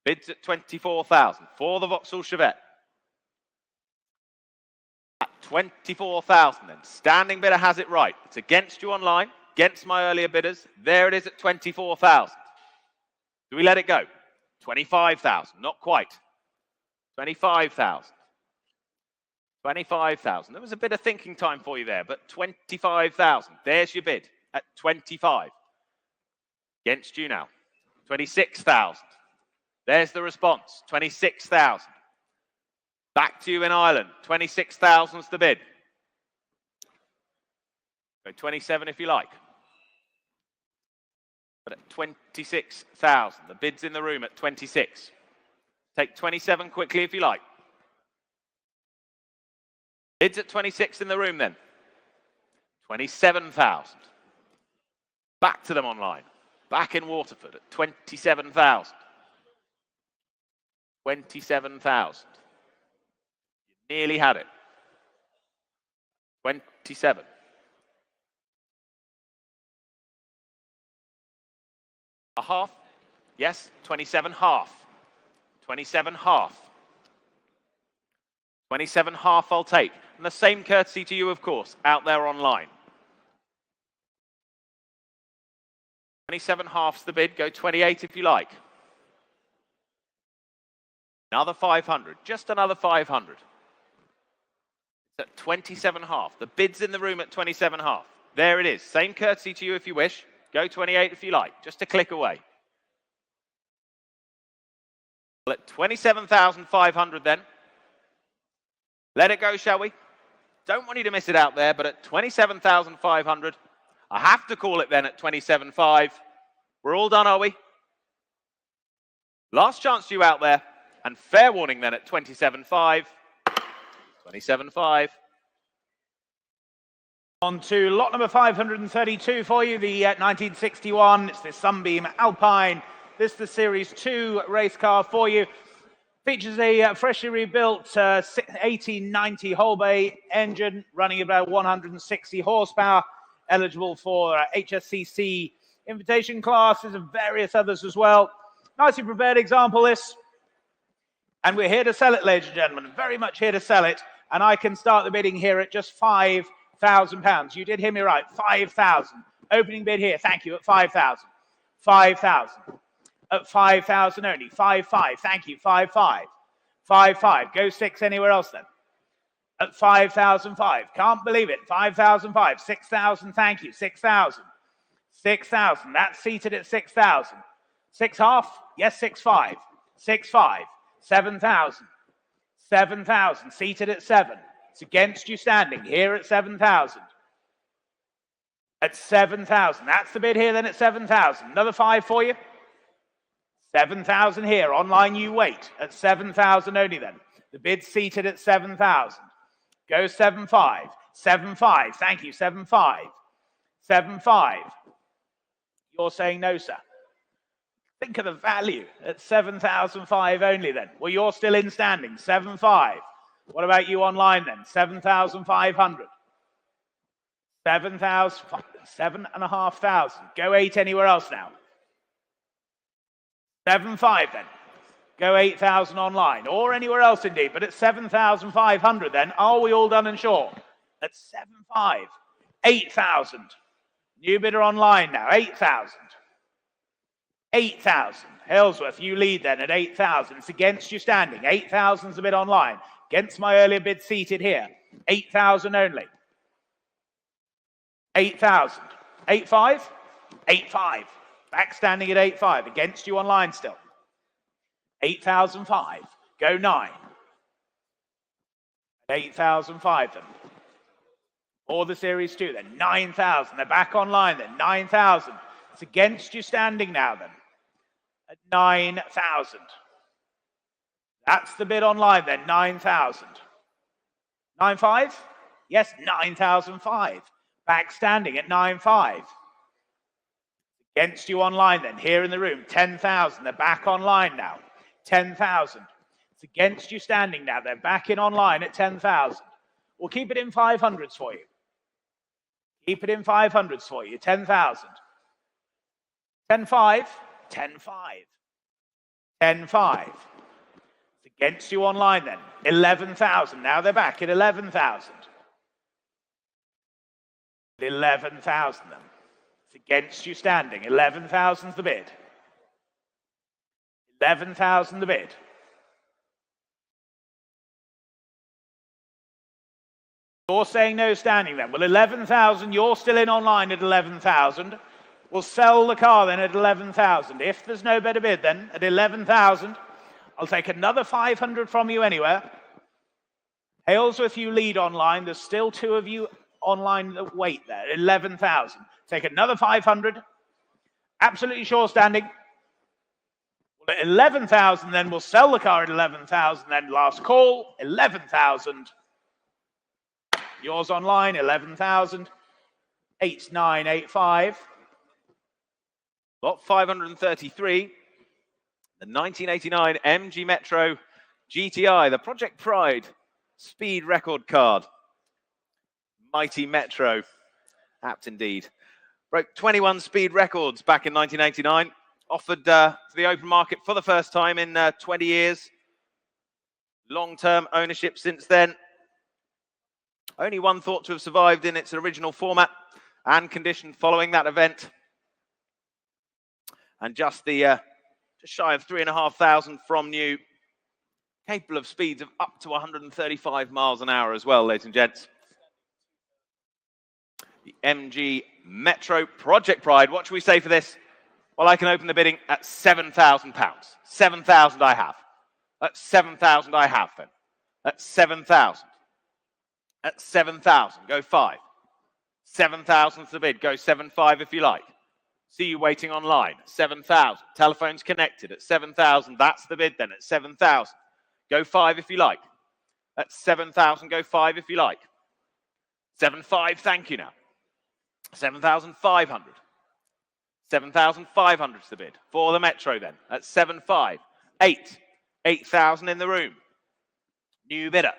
Bids at 24,000 for the Vauxhall Chevette. At 24,000 then. Standing bidder has it right. It's against you online. Against my earlier bidders. There it is at 24,000. Do we let it go? 25,000. Not quite. 25,000. 25,000. There was a bit of thinking time for you there, but 25,000. There's your bid at 25. Against you now. 26,000. There's the response. 26,000. Back to you in Ireland. 26,000's the bid. Go 27 if you like. But at 26,000. The bid's in the room at 26. Take 27 quickly if you like. Bids at 26 in the room then. 27,000. Back to them online. Back in Waterford at 27,000. 27,000. You nearly had it. 27. A half? Yes, 27 half. 27 half. 27 half I'll take. And the same courtesy to you, of course, out there online. 27 half's the bid. Go 28 if you like. Another 500. Just another 500. It's at 27 half. The bid's in the room at 27 half. There it is. Same courtesy to you if you wish. Go 28 if you like. Just a click away. Well, at 27,500 then. Let it go, shall we? Don't want you to miss it out there, but at 27,500, I have to call it then at 27.5. We're all done, are we? Last chance to you out there, and fair warning then at 27.5. 27.5. On to lot number 532 for you, the 1961. It's the Sunbeam Alpine. This is the Series 2 race car for you. Features a freshly rebuilt 1890 Holbay engine running about 160 horsepower, eligible for HSCC invitation classes and various others as well. Nicely prepared example, this. And we're here to sell it, ladies and gentlemen. Very much here to sell it. And I can start the bidding here at just £5,000. You did hear me right. 5,000. Opening bid here. Thank you. At 5,000. 5,000. At 5,000 only. 5,500. Thank you. 5,500. 5,500. Go 6 anywhere else then. At 5,005. Can't believe it. 5,005. 6,000. Thank you. 6,000. 6,000. That's seated at 6,000. 6 half. Yes, 6,500. 6,500. 7,000. 7,000. Seated at 7. It's against you standing here at 7,000. At 7,000. That's the bid here then at 7,000. Another 5 for you. 7,000 here. Online you wait. At 7,000 only then. The bid's seated at 7,000. Go 7,500. 7,500. Thank you. 7,500. 7,500. You're saying no, sir. Think of the value at 7,500 only then. Well, you're still in standing. 7,500. What about you online then? 7,500. 7,000, 7,500. Go 8 anywhere else now. 7,500 then. Go 8,000 online, or anywhere else indeed, but at 7,500 then, are we all done and sure? At 7,500. 8,000. New bidder online now, 8,000. 8,000. Halesworth, you lead then at 8,000. It's against you standing. 8,000 is the bid online. Against my earlier bid seated here. 8,000 only. 8,000. 8,500? 8,500. Back standing at 8,500. Against you online still. 8,005. Go 9. 8,005 then. Or the series 2 then. 9,000. They're back online then. 9,000. It's against you standing now then. At 9,000. That's the bid online then. 9,000. 9,500? Yes, 9,005. Back standing at 9,500. Against you online then. Here in the room. 10,000. They're back online now. 10,000. It's against you standing now. They're back in online at 10,000. We'll keep it in 500s for you. Keep it in 500s for you. 10,000. 10,500. 10,500. 10,500. It's against you online then. 11,000. Now they're back at 11,000. 11,000 then. It's against you standing. 11,000's the bid. 11,000 the bid. You're saying no standing then. Well, 11,000, you're still in online at 11,000. We'll sell the car then at 11,000. If there's no better bid then, at 11,000, I'll take another 500 from you anywhere. Halesworth, you lead online. There's still 2 of you online that wait there. 11,000. Take another 500. Absolutely sure standing. Well, at 11,000 then, we'll sell the car at 11,000. Then last call, 11,000. Yours online, 11,000. 8985. Lot 533, the 1989 MG Metro GTI, the Project Pride speed record card. Mighty Metro, apt indeed. Broke 21 speed records back in 1989, offered to the open market for the first time in 20 years. Long-term ownership since then. Only one thought to have survived in its original format and condition following that event. And just shy of 3,500 from new, capable of speeds of up to 135 miles an hour as well, ladies and gents. The MG Metro Project Pride. What should we say for this? Well, I can open the bidding at £7,000. 7,000 I have. At 7,000 I have then. At 7,000. At 7,000, go 5. 7,000's the bid. Go 7,500 if you like. See you waiting online. 7,000. Telephone's connected at 7,000. That's the bid then at 7,000. Go 5 if you like. At 7,000, go 5 if you like. 7,500, thank you now. 7,500. 7,500 is the bid for the Metro then at 7,500. 8,000 in the room. New bidder.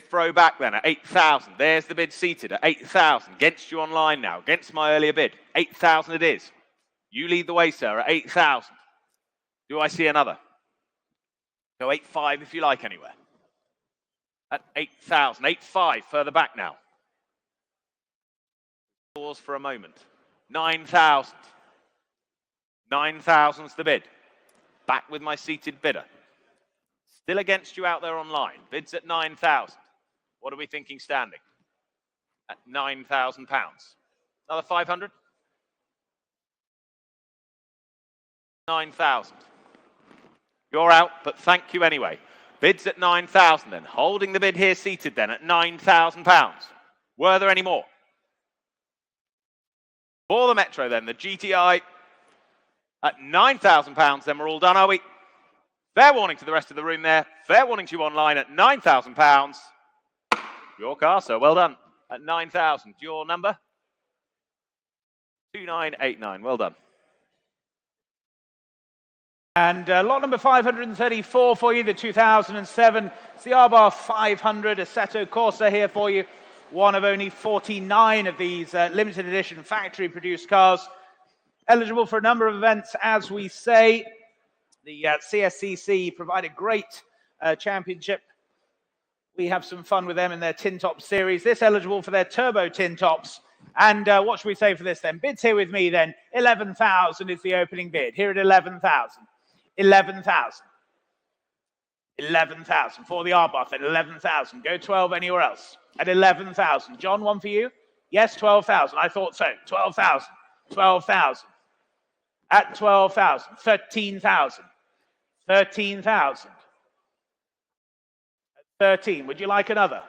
Throw back then at 8,000. There's the bid seated at 8,000. Against you online now. Against my earlier bid. 8,000 it is. You lead the way, sir, at 8,000. Do I see another? Go 8,500 if you like anywhere. At 8,000. 8,500 further back now. Pause for a moment. 9,000. 9,000's the bid. Back with my seated bidder. Still against you out there online. Bids at 9,000. What are we thinking standing? At £9,000. Another 500? 9,000. You're out, but thank you anyway. Bids at 9,000 then. Holding the bid here seated then at £9,000. Were there any more? For the Metro then, the GTI at £9,000. Then we're all done, are we? Fair warning to the rest of the room there. Fair warning to you online at £9,000. Your car, sir. Well done. At 9,000. Your number? 2989. Well done. And lot number 534 for you, the 2007. It's the Arbar 500 Assetto Corsa here for you. One of only 49 of these limited edition factory-produced cars. Eligible for a number of events, as we say. The CSCC provide a great championship. We have some fun with them in their tin top series. This eligible for their turbo tin tops. And what should we say for this then? Bids here with me then. 11,000 is the opening bid. Here at 11,000. 11,000. 11,000 for the Arbuff at 11,000. Go 12 anywhere else at 11,000. John, one for you? Yes, 12,000. I thought so. 12,000. 12,000. At 12,000. 13,000. 13,000. At 13. Would you like another?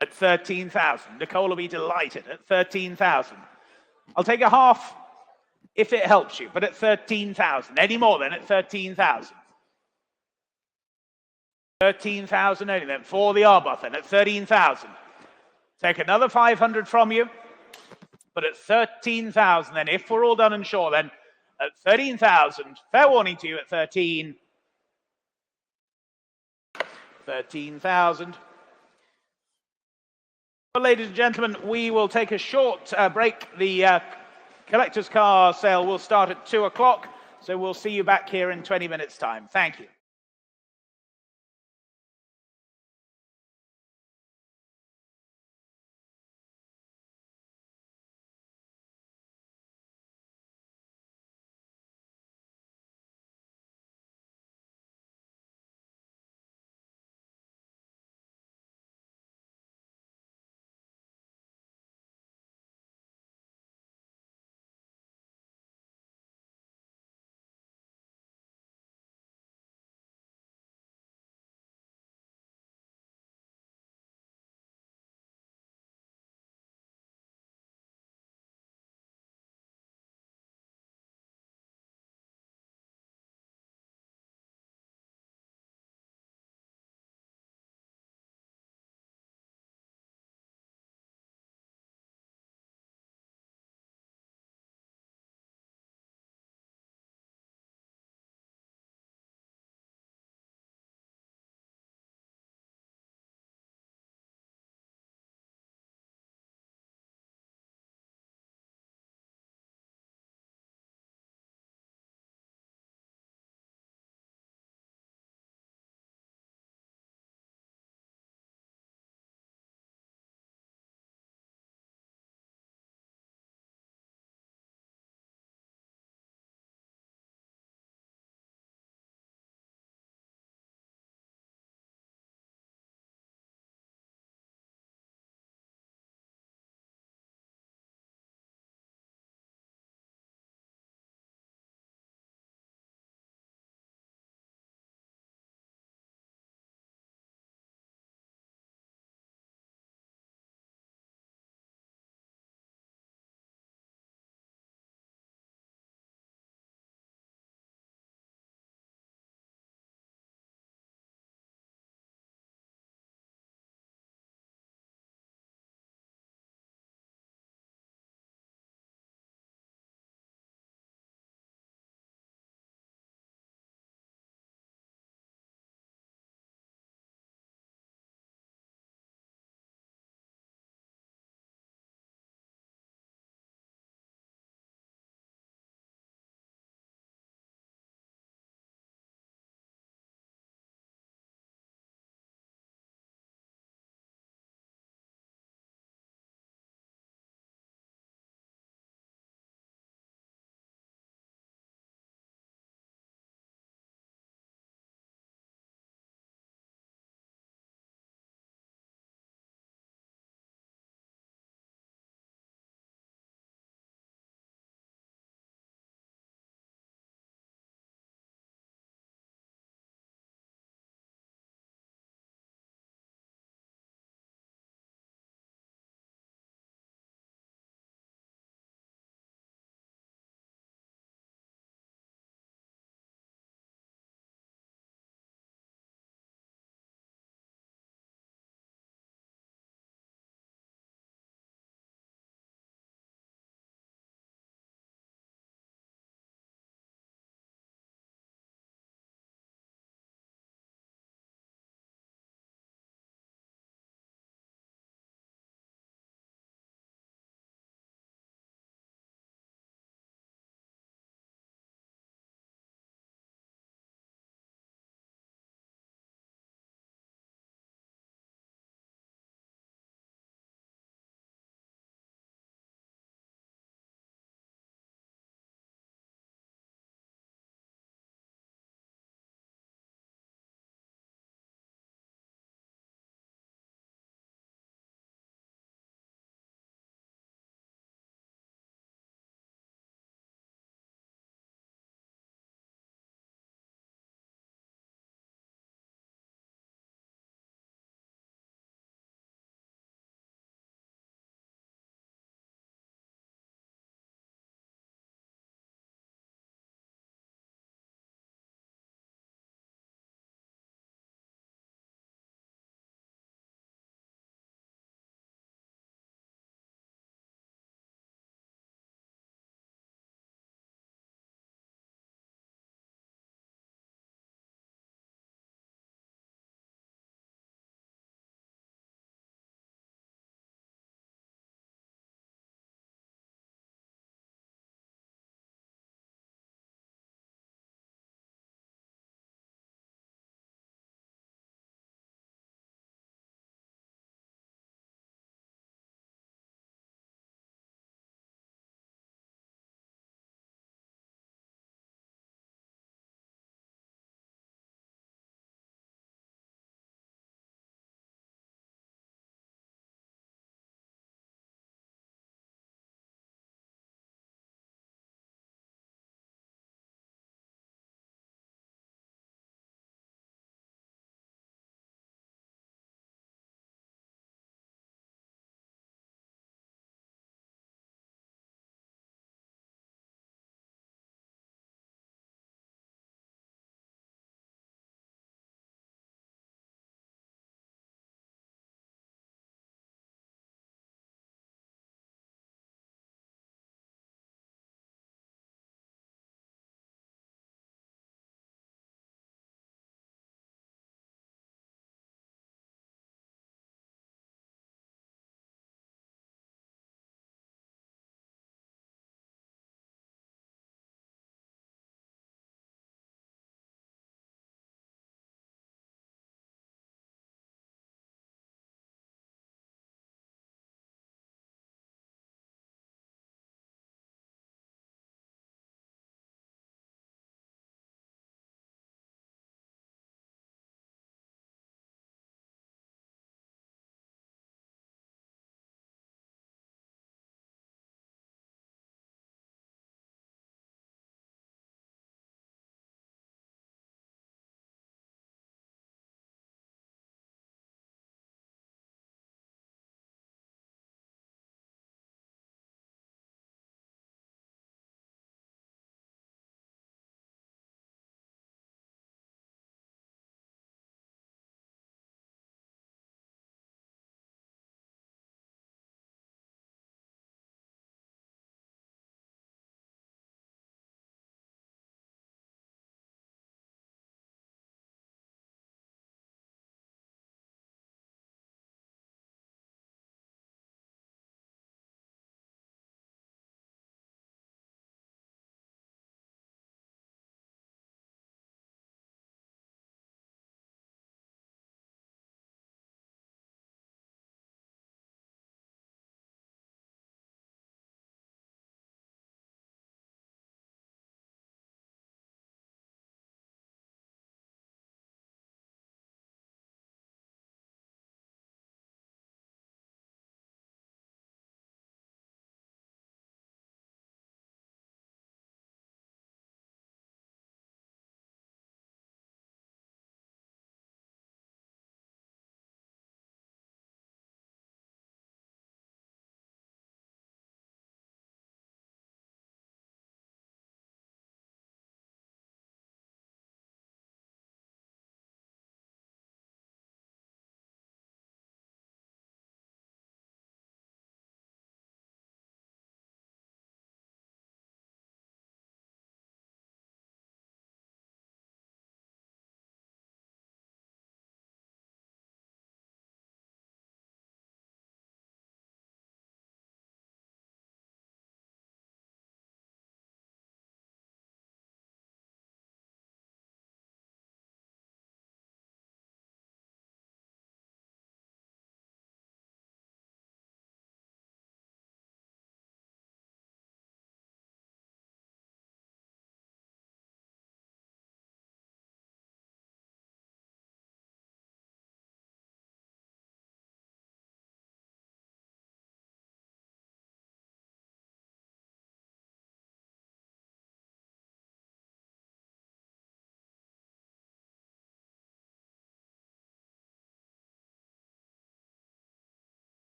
At 13,000. Nicole will be delighted at 13,000. I'll take a half if it helps you, but at 13,000. Any more then at 13,000. 13,000 only then for the Arbuff then at 13,000. Take another 500 from you, but at 13,000 then, if we're all done and sure then, at 13,000, fair warning to you at 13. 13,000. Well, ladies and gentlemen, we will take a short break. The collector's car sale will start at 2 o'clock, so we'll see you back here in 20 minutes' time. Thank you.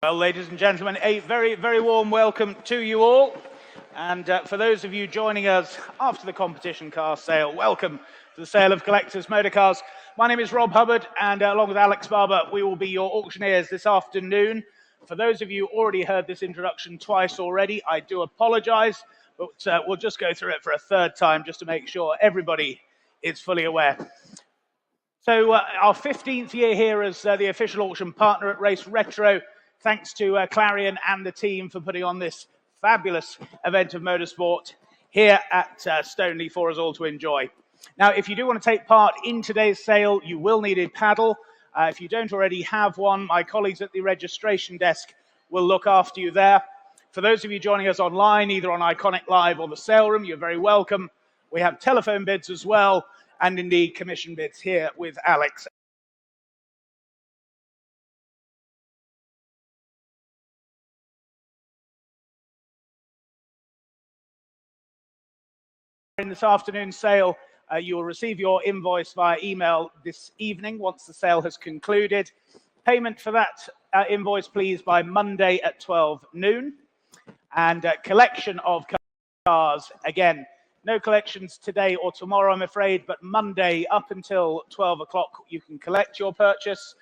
Well, ladies and gentlemen, a very, very warm welcome to you all. And for those of you joining us after the competition car sale, welcome to the sale of collectors' motor cars. My name is Rob Hubbard, and along with Alex Barber, we will be your auctioneers this afternoon. For those of you who already heard this introduction twice already, I do apologize, but we'll just go through it for a third time just to make sure everybody is fully aware. So our 15th year here as the official auction partner at Race Retro. Thanks to Clarion and the team for putting on this fabulous event of motorsport here at Stoneleigh for us all to enjoy. Now, if you do want to take part in today's sale, you will need a paddle. If you don't already have one, my colleagues at the registration desk will look after you there. For those of you joining us online, either on Iconic Live or the sale room, you're very welcome. We have telephone bids as well, and indeed commission bids here with Alex. In this afternoon's sale, you will receive your invoice via email this evening once the sale has concluded. Payment for that invoice, please, by Monday at 12 noon. And collection of cars, again, no collections today or tomorrow, I'm afraid, but Monday up until 12 o'clock, you can collect your purchase.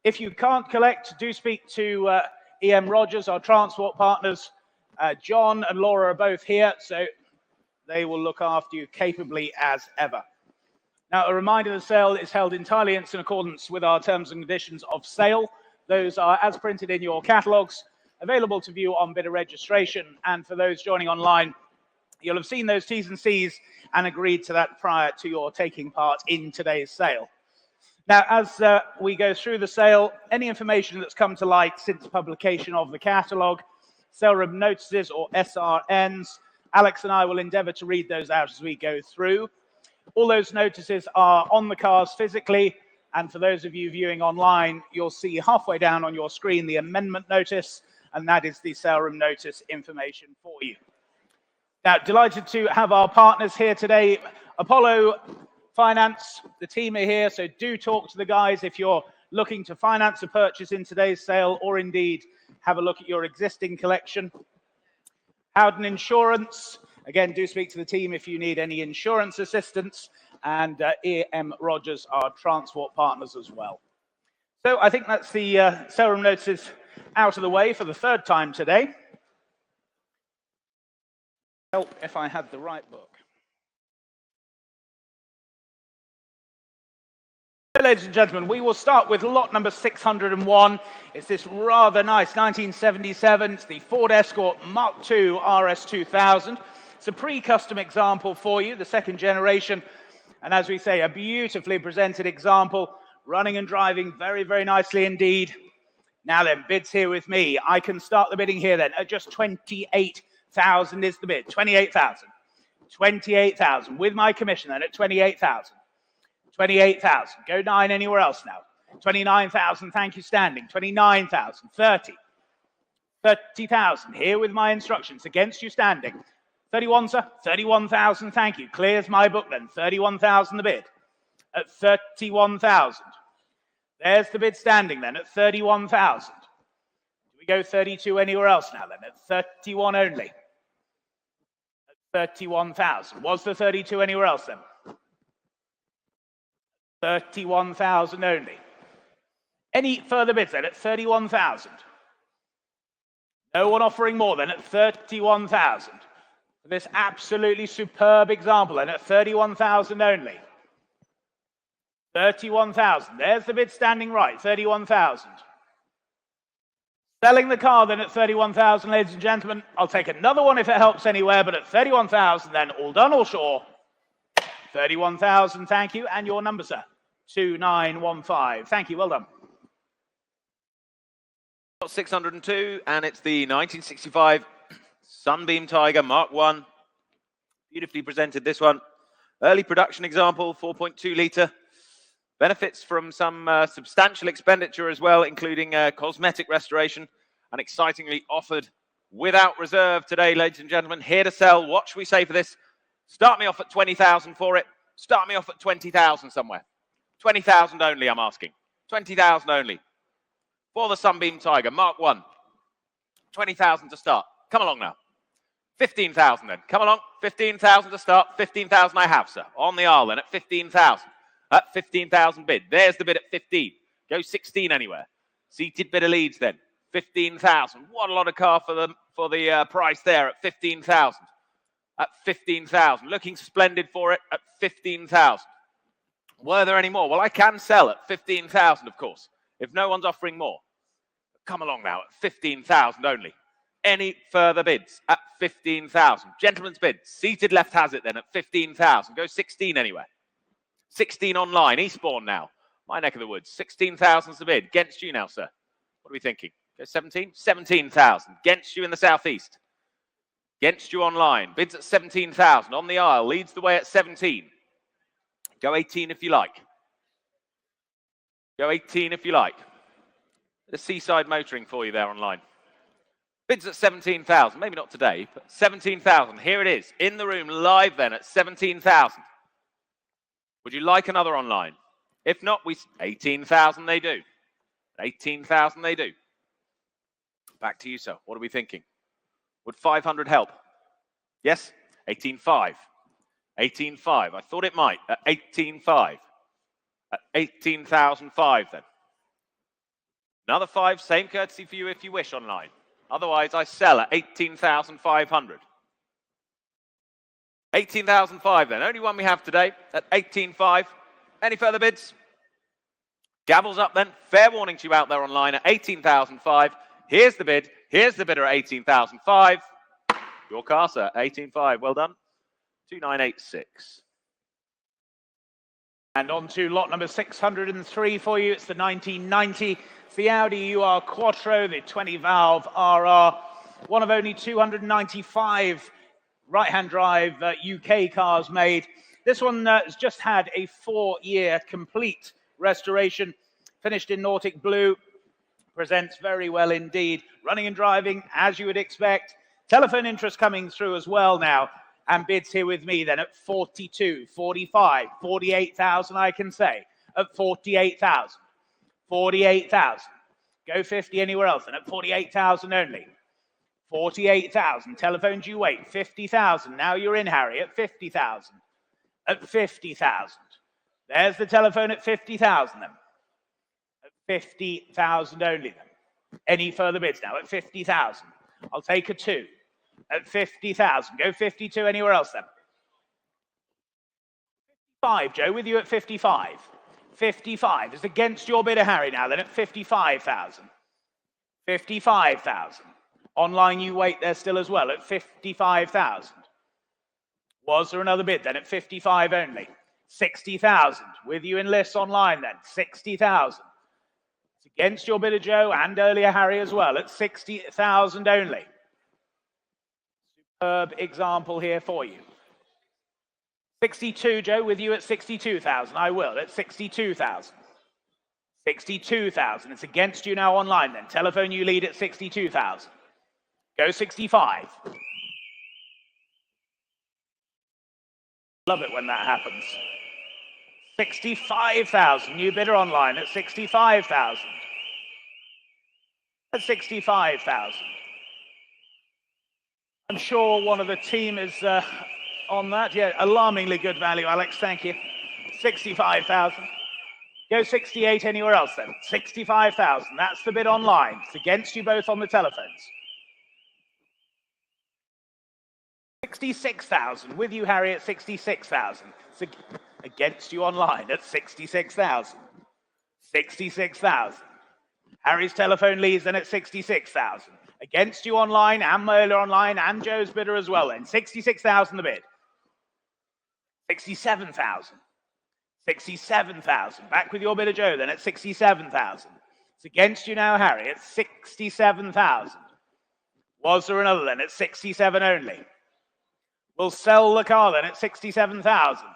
If you can't collect, do speak to EM Rogers, our transport partners. John and Laura are both here, so they will look after you capably as ever. Now, a reminder, the sale is held entirely in accordance with our terms and conditions of sale. Those are as printed in your catalogues, available to view on bidder registration. And for those joining online, you'll have seen those T's and C's and agreed to that prior to your taking part in today's sale. Now, as we go through the sale, any information that's come to light since publication of the catalogue, sale room notices or SRNs, Alex and I will endeavour to read those out as we go through. All those notices are on the cars physically, and for those of you viewing online, you'll see halfway down on your screen the amendment notice, and that is the sale room notice information for you. Now, delighted to have our partners here today. Apollo Finance, the team are here, so do talk to the guys if you're looking to finance a purchase in today's sale, or indeed have a look at your existing collection. Howden Insurance, again, do speak to the team if you need any insurance assistance, and EM Rogers, our transport partners as well. So I think that's the sale room notices out of the way for the third time today. Help if I had the right book. Ladies and gentlemen, we will start with lot number 601. It's this rather nice 1977. It's the Ford Escort Mark II RS 2000. It's a pre-custom example for you, the second generation. And as we say, a beautifully presented example, running and driving very, very nicely indeed. Now then, bids here with me. I can start the bidding here then at just 28,000 is the bid. 28,000. 28,000 with my commission then at 28,000. 28,000. Go 9 anywhere else now. 29,000. Thank you, standing. 29,000. 30. 30,000. Here with my instructions. Against you, standing. 31, sir. 31,000. Thank you. Clears my book then. 31,000 the bid. At 31,000. There's the bid standing then at 31,000. Do we go 32 anywhere else now then? At 31 only. At 31,000. Was the 32 anywhere else then? 31,000 only. Any further bids then at 31,000? No one offering more than at 31,000. This absolutely superb example then at 31,000 only. 31,000. There's the bid standing right. 31,000. Selling the car then at 31,000, ladies and gentlemen. I'll take another one if it helps anywhere, but at 31,000 then, all done, all sure. 31,000, thank you. And your number, sir? 2915. Thank you, well done. 602, and it's the 1965 Sunbeam Tiger Mark I. Beautifully presented, this one. Early production example, 4.2 litre. Benefits from some substantial expenditure as well, including cosmetic restoration, and excitingly offered without reserve today, ladies and gentlemen. Here to sell. What should we say for this? Start me off at 20,000 for it. Start me off at 20,000 somewhere. 20,000 only, I'm asking. 20,000 only. For the Sunbeam Tiger, Mark 1. 20,000 to start. Come along now. 15,000 then. Come along. 15,000 to start. 15,000 I have, sir. On the aisle then at 15,000. At 15,000 bid. There's the bid at 15. Go 16 anywhere. Seated bidder leads then. 15,000. What a lot of car for the price there at 15,000. At 15,000. Looking splendid for it at 15,000. Were there any more? Well, I can sell at 15,000, of course, if no one's offering more. Come along now at 15,000 only. Any further bids at 15,000? Gentleman's bid. Seated left has it then at 15,000. Go 16 anywhere. 16 online. Eastbourne now. My neck of the woods. 16,000's the bid. Against you now, sir. What are we thinking? Go 17? 17,000. Against you in the southeast. Against you online. Bids at 17,000. On the aisle. Leads the way at 17. Go 18 if you like. Go 18 if you like. The Seaside Motoring for you there online. Bids at 17,000. Maybe not today, but 17,000. Here it is. In the room, live then at 17,000. Would you like another online? If not, 18,000 they do. 18,000 they do. Back to you, sir. What are we thinking? Would 500 help? Yes? 18,500. 18,500. I thought it might. At 18,500. At 18,005 then. Another 5, same courtesy for you if you wish online. Otherwise, I sell at 18,500. 18,005 then. Only one we have today at 18,500. Any further bids? Gavel's up then. Fair warning to you out there online at 18,005. Here's the bid. Here's the bidder at 18,005. Your car, sir, 18,500. Well done. 2986. And on to lot number 603 for you. It's the 1990. It's the Audi UR Quattro, the 20-valve RR. One of only 295 right-hand drive UK cars made. This one has just had a 4-year complete restoration. Finished in Nautic Blue. Presents very well indeed. Running and driving, as you would expect. Telephone interest coming through as well now. And bids here with me then at 42, 45, 48,000 I can say. At 48,000. 48,000. Go 50 anywhere else and at 48,000 only. 48,000. Telephones you wait. 50,000. Now you're in, Harry, at 50,000. At 50,000. There's the telephone at 50,000 then. At 50,000 only then. Any further bids now at 50,000? I'll take a 2. At 50,000. Go 52 anywhere else then. 55, Joe, with you at 55. 55 is against your bidder, Harry, now then at 55,000. 55,000. Online you wait there still as well at 55,000. Was there another bid then at 55 only? 60,000. With you in lists online then. 60,000. It's against your bidder, Joe, and earlier Harry as well at 60,000 only. Superb example here for you. 62, Joe, with you at 62,000. I will, at 62,000. 62,000. It's against you now online then. Telephone you lead at 62,000. Go 65. Love it when that happens. 65,000. New bidder online at 65,000. At 65,000. I'm sure one of the team is on that. Yeah, alarmingly good value, Alex. Thank you. 65,000. Go 68 anywhere else then. 65,000. That's the bid online. It's against you both on the telephones. 66,000. With you, Harry, at 66,000. It's against you online at 66,000. 66,000. Harry's telephone leads then at 66,000. Against you online, and Merler online, and Joe's bidder as well then. 66,000 the bid. 67,000. 67,000. Back with your bidder, Joe, then at 67,000. It's against you now, Harry, at 67,000. Was there another then at 67 only? We'll sell the car then at 67,000.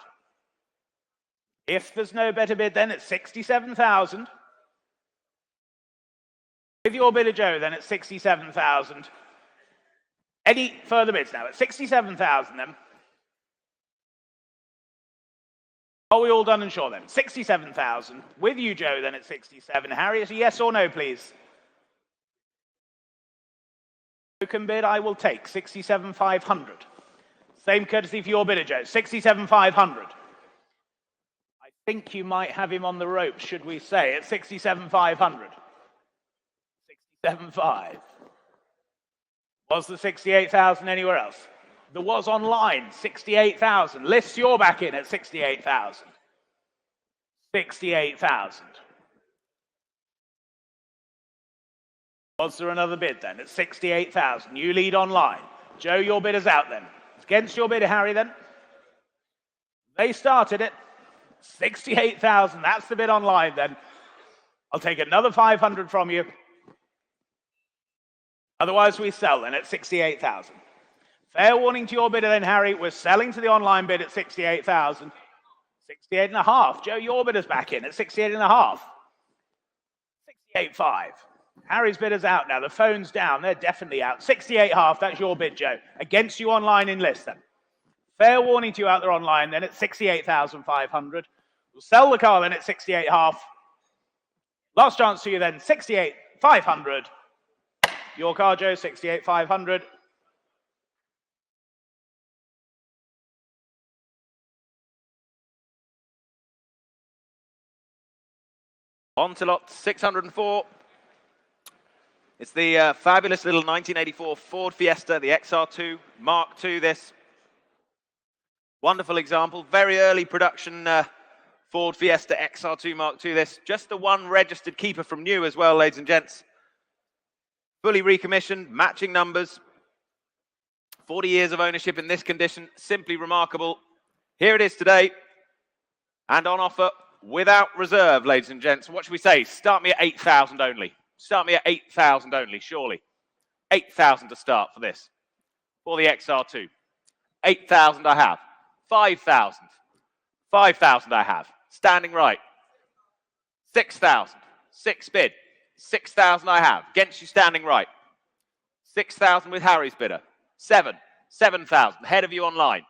If there's no better bid then at 67,000. With your bidder, Joe, then at 67,000. Any further bids now at 67,000 then? Are we all done and sure then? 67,000. With you, Joe, then at 67. Harry, is a yes or no, please? Token bid I will take, 67,500. Same courtesy for your bidder, Joe, 67,500. I think you might have him on the ropes, should we say, at 67,500. 67,500. Was the 68,000 anywhere else? There was online, 68,000. Lists you're back in at 68,000. 68,000. Was there another bid then at 68,000? You lead online. Joe, your bidder's out then. Against your bidder, Harry, then. They started it. 68,000. That's the bid online then. I'll take another 500 from you. Otherwise, we sell then at 68,000. Fair warning to your bidder then, Harry. We're selling to the online bid at 68,000. 68.5. Joe, your bidder's back in at 68.5. 68.5. Harry's bidder's out now. The phone's down. They're definitely out. 68.5. That's your bid, Joe. Against you online in list then. Fair warning to you out there online then at 68,500. We'll sell the car then at 68.5. Last chance to you then, 68,500. Your car, Joe, 68,500. On to lot 604. It's the fabulous little 1984 Ford Fiesta, the XR2 Mark II. This wonderful example, very early production Ford Fiesta XR2 Mark II. This just the one registered keeper from new as well, ladies and gents. Fully recommissioned, matching numbers. 40 years of ownership in this condition, simply remarkable. Here it is today, and on offer without reserve, ladies and gents. What should we say? Start me at 8,000 only. Start me at 8,000 only, surely. 8,000 to start for this, for the XR2. 8,000 I have. 5,000. 5,000 I have. Standing right. 6,000. 6 bid. 6,000 I have. Against you standing right. 6,000 with Harry's bidder. 7. 7,000. Ahead of you online.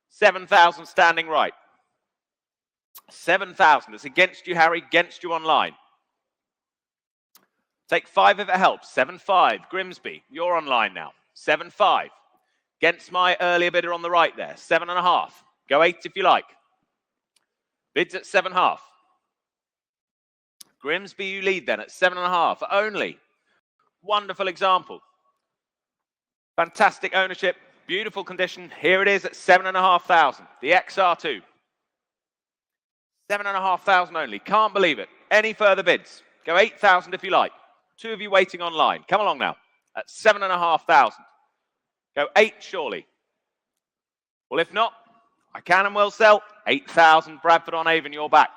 7,000 standing right. 7,000. It's against you, Harry. Against you online. Take 5 if it helps. 7,500. Grimsby, you're online now. 7,500. Against my earlier bidder on the right there. 7.5. Go 8 if you like. Bids at 7.5. Grimsby, you lead then at 7.5 only. Wonderful example. Fantastic ownership. Beautiful condition. Here it is at 7,500. The XR2. 7,500 only. Can't believe it. Any further bids? Go 8,000 if you like. 2 of you waiting online. Come along now. At 7,500. Go 8 surely. Well, if not, I can and will sell. 8,000. Bradford on Avon, you're back.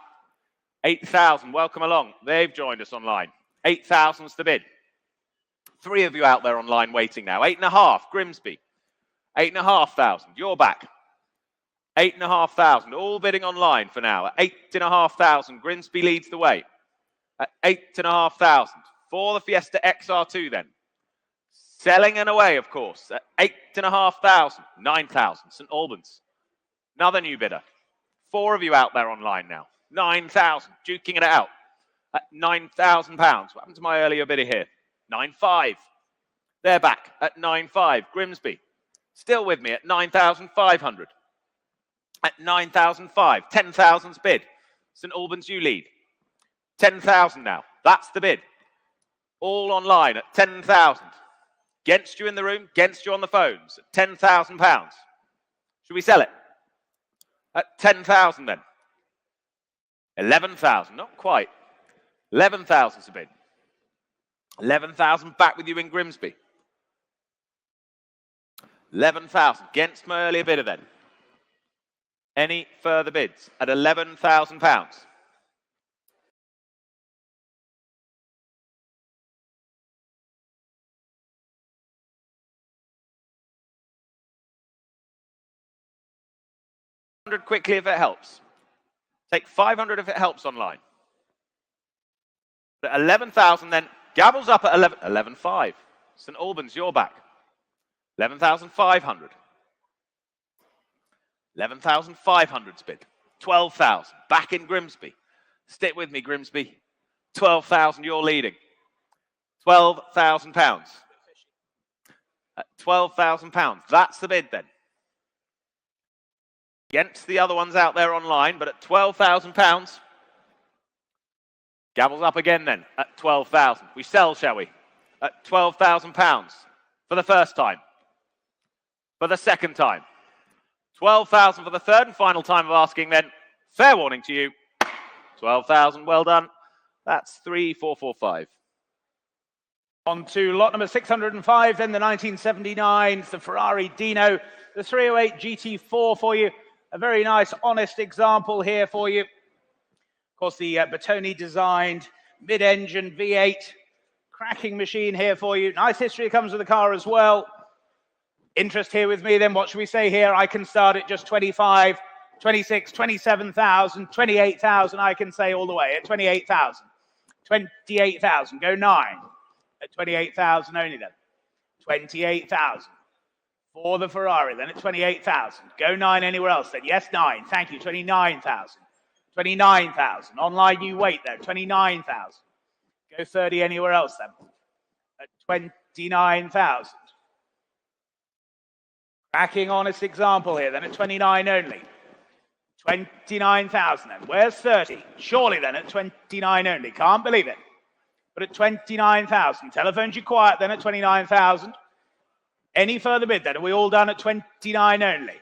8,000. Welcome along. They've joined us online. 8,000's the bid. 3 of you out there online waiting now. 8.5. Grimsby. 8,500. You're back. 8,500. All bidding online for now. At 8,500. Grimsby leads the way. At 8,500. For the Fiesta XR2 then. Selling and away, of course. At 8,500. 9,000. St Albans. Another new bidder. 4 of you out there online now. 9,000. Duking it out. At £9,000. What happened to my earlier bidder here? 9,500. They're back at 9,500. Grimsby. Still with me at 9,500. At 9,500. 10,000's bid. St Albans, you lead. 10,000 now. That's the bid. All online at 10,000. Against you in the room, against you on the phones at £10,000. Should we sell it? At 10,000 then. 11,000, not quite. 11,000's a bid. 11,000 back with you in Grimsby. 11,000 against my earlier bidder then. Any further bids at £11,000? Quickly if it helps. Take 500 if it helps online. But 11,000 then gavels up at 11,500. St Albans, you're back. 11,500. 11,500's bid. 12,000. Back in Grimsby. Stick with me, Grimsby. 12,000, you're leading. £12,000. at £12,000. That's the bid then. Against the other ones out there online, but at £12,000. Gavels up again then at 12,000. We sell, shall we? At £12,000 for the first time. For the second time. 12,000 for the third and final time of asking then. Fair warning to you. 12,000, well done. That's 3,445. On to lot number 605, then the 1979, the Ferrari Dino, the 308 GT4 for you. A very nice, honest example here for you. Of course, the Bertoni designed mid-engine V8, cracking machine here for you. Nice history comes with the car as well. Interest here with me, then what should we say here? I can start at just 25, 26, 27,000, 28,000. I can say all the way at 28,000. 28,000, go 9. At 28,000 only then. 28,000. For the Ferrari then at 28,000. Go 9 anywhere else then. Yes, 9. Thank you. 29,000. 29,000. Online you wait there. 29,000. Go 30 anywhere else then. At 29,000. Cracking honest example here then at 29 only. 29,000 then. Where's 30? Surely then at 29 only. Can't believe it. But at 29,000. Telephones you quiet then at 29,000. Any further bid then? Are we all done at 29 only?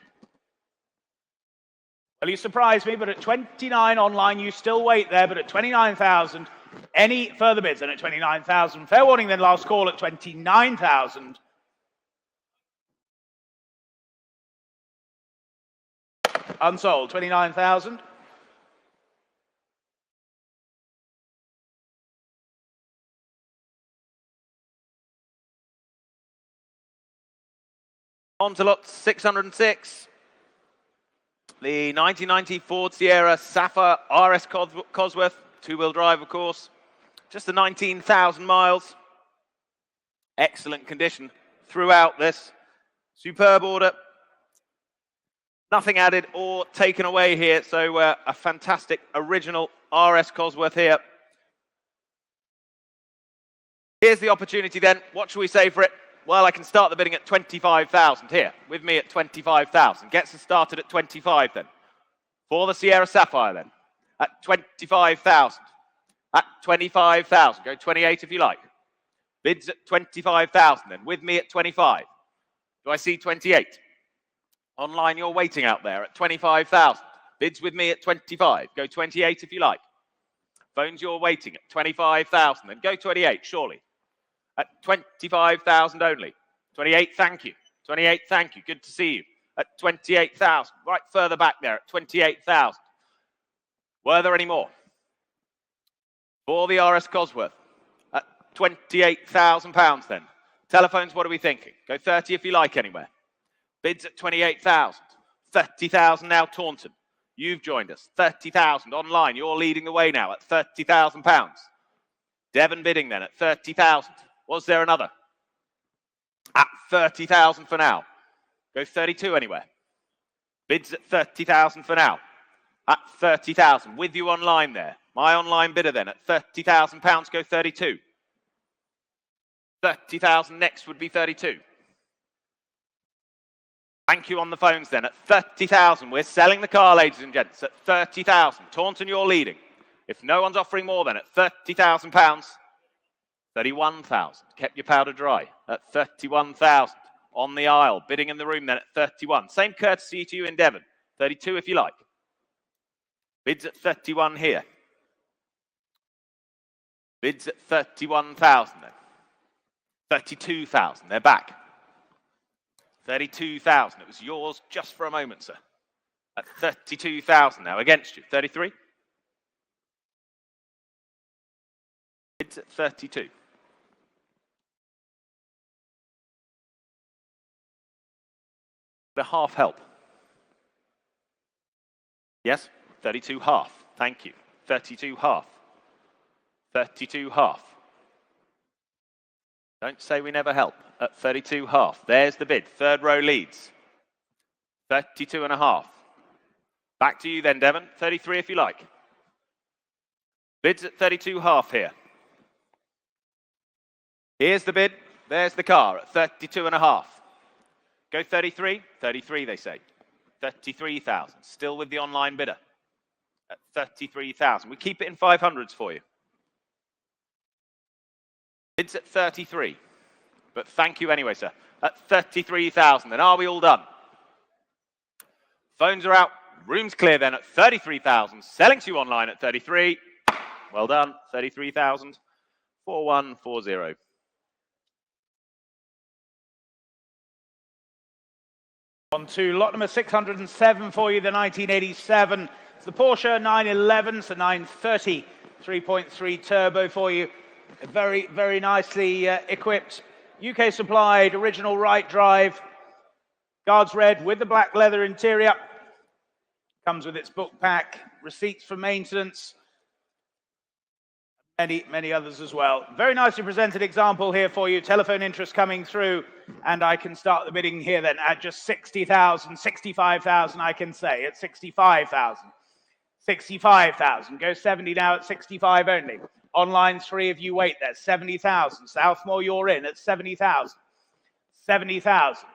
Well, you surprised me, but at 29 online you still wait there, but at 29,000. Any further bids then at 29,000? Fair warning then, last call at 29,000. Unsold, 29,000. On to lot 606. The 1990 Ford Sierra Sapphire RS Cosworth, two-wheel drive, of course. Just the 19,000 miles. Excellent condition throughout this. Superb order. Nothing added or taken away here, so a fantastic original RS Cosworth here. Here's the opportunity then. What shall we say for it? Well, I can start the bidding at 25,000 here. With me at 25,000. Gets us started at 25 then. For the Sierra Sapphire then. At 25,000. At 25,000. Go 28 if you like. Bids at 25,000 then. With me at 25. Do I see 28? Online, you're waiting out there at 25,000. Bids with me at 25. Go 28 if you like. Phones, you're waiting at 25,000. Then go 28, surely. At 25,000 only. 28, thank you. 28, thank you. Good to see you. At 28,000. Right further back there at 28,000. Were there any more? For the RS Cosworth. At £28,000 then. Telephones, what are we thinking? Go 30 if you like anywhere. Bids at 28,000. 30,000 now Taunton. You've joined us. 30,000 online. You're leading the way now at £30,000. Devon bidding then at 30,000. Was there another? At 30,000 for now. Go 32 anywhere. Bids at 30,000 for now. At 30,000. With you online there. My online bidder then at £30,000. Go 32. 30,000 next would be 32. Thank you on the phones then at 30,000. We're selling the car, ladies and gents, at 30,000. Taunton, you're leading. If no one's offering more than at £30,000, 31,000. Kept your powder dry at 31,000. On the aisle, bidding in the room then at 31. Same courtesy to you in Devon. 32 if you like. Bids at 31 here. Bids at 31,000 then. 32,000. They're back. 32,000. It was yours just for a moment, sir. At 32,000 now against you. 33. Bids at 32. The half help. Yes, 32 half. Thank you. 32 half. 32 half. Don't say we never help. At 32 half. There's the bid. Third row leads. 32 and a half. Back to you then, Devon. 33 if you like. Bids at 32 half here. Here's the bid. There's the car at 32.5. Go 33? 33, they say. 33,000. Still with the online bidder at 33,000. We keep it in 500s for you. Bids at 33. But thank you anyway, sir. At 33,000. And are we all done? Phones are out. Room's clear then at 33,000. Selling to you online at 33. Well done. 33,000. 4140. On to lot number 607 for you, the 1987. It's the Porsche 911, it's a 930 3.3 turbo for you. Very, very nicely equipped. UK supplied, original right drive. Guards red with the black leather interior. Comes with its book pack, receipts for maintenance. Many others as well. Very nicely presented example here for you. Telephone interest coming through. And I can start the bidding here then at just 60,000, 65,000 I can say at 65,000. 65,000. Go 70 now at 65 only. Online 3 of you wait there. 70,000. Southmore, you're in at 70,000. 70,000.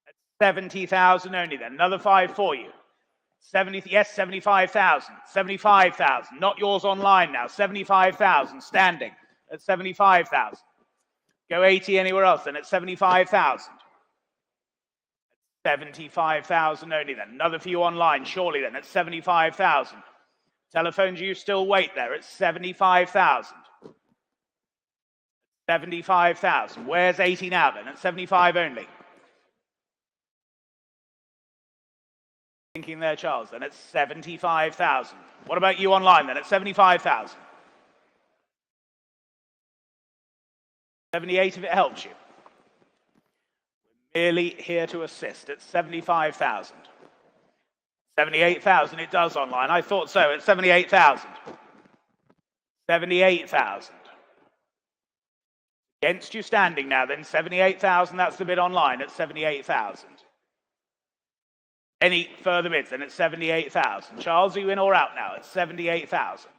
At 70,000 only then. Another 5 for you. 70, yes, 75,000. 75,000. Not yours online now. 75,000 standing at 75,000. Go 80 anywhere else then at 75,000. 75,000 only then. Another for you online, surely then at 75,000. Telephones, you still wait there at 75,000. 75,000. Where's 80 now then? At 75 only. Thinking there, Charles, then at 75,000. What about you online then at 75,000? 78 if it helps you. We're merely here to assist at 75,000. 78,000 it does online. I thought so at 78,000. 78,000. Against you standing now then 78,000. That's the bid online at 78,000. Any further bids then at 78,000. Charles, are you in or out now at 78,000?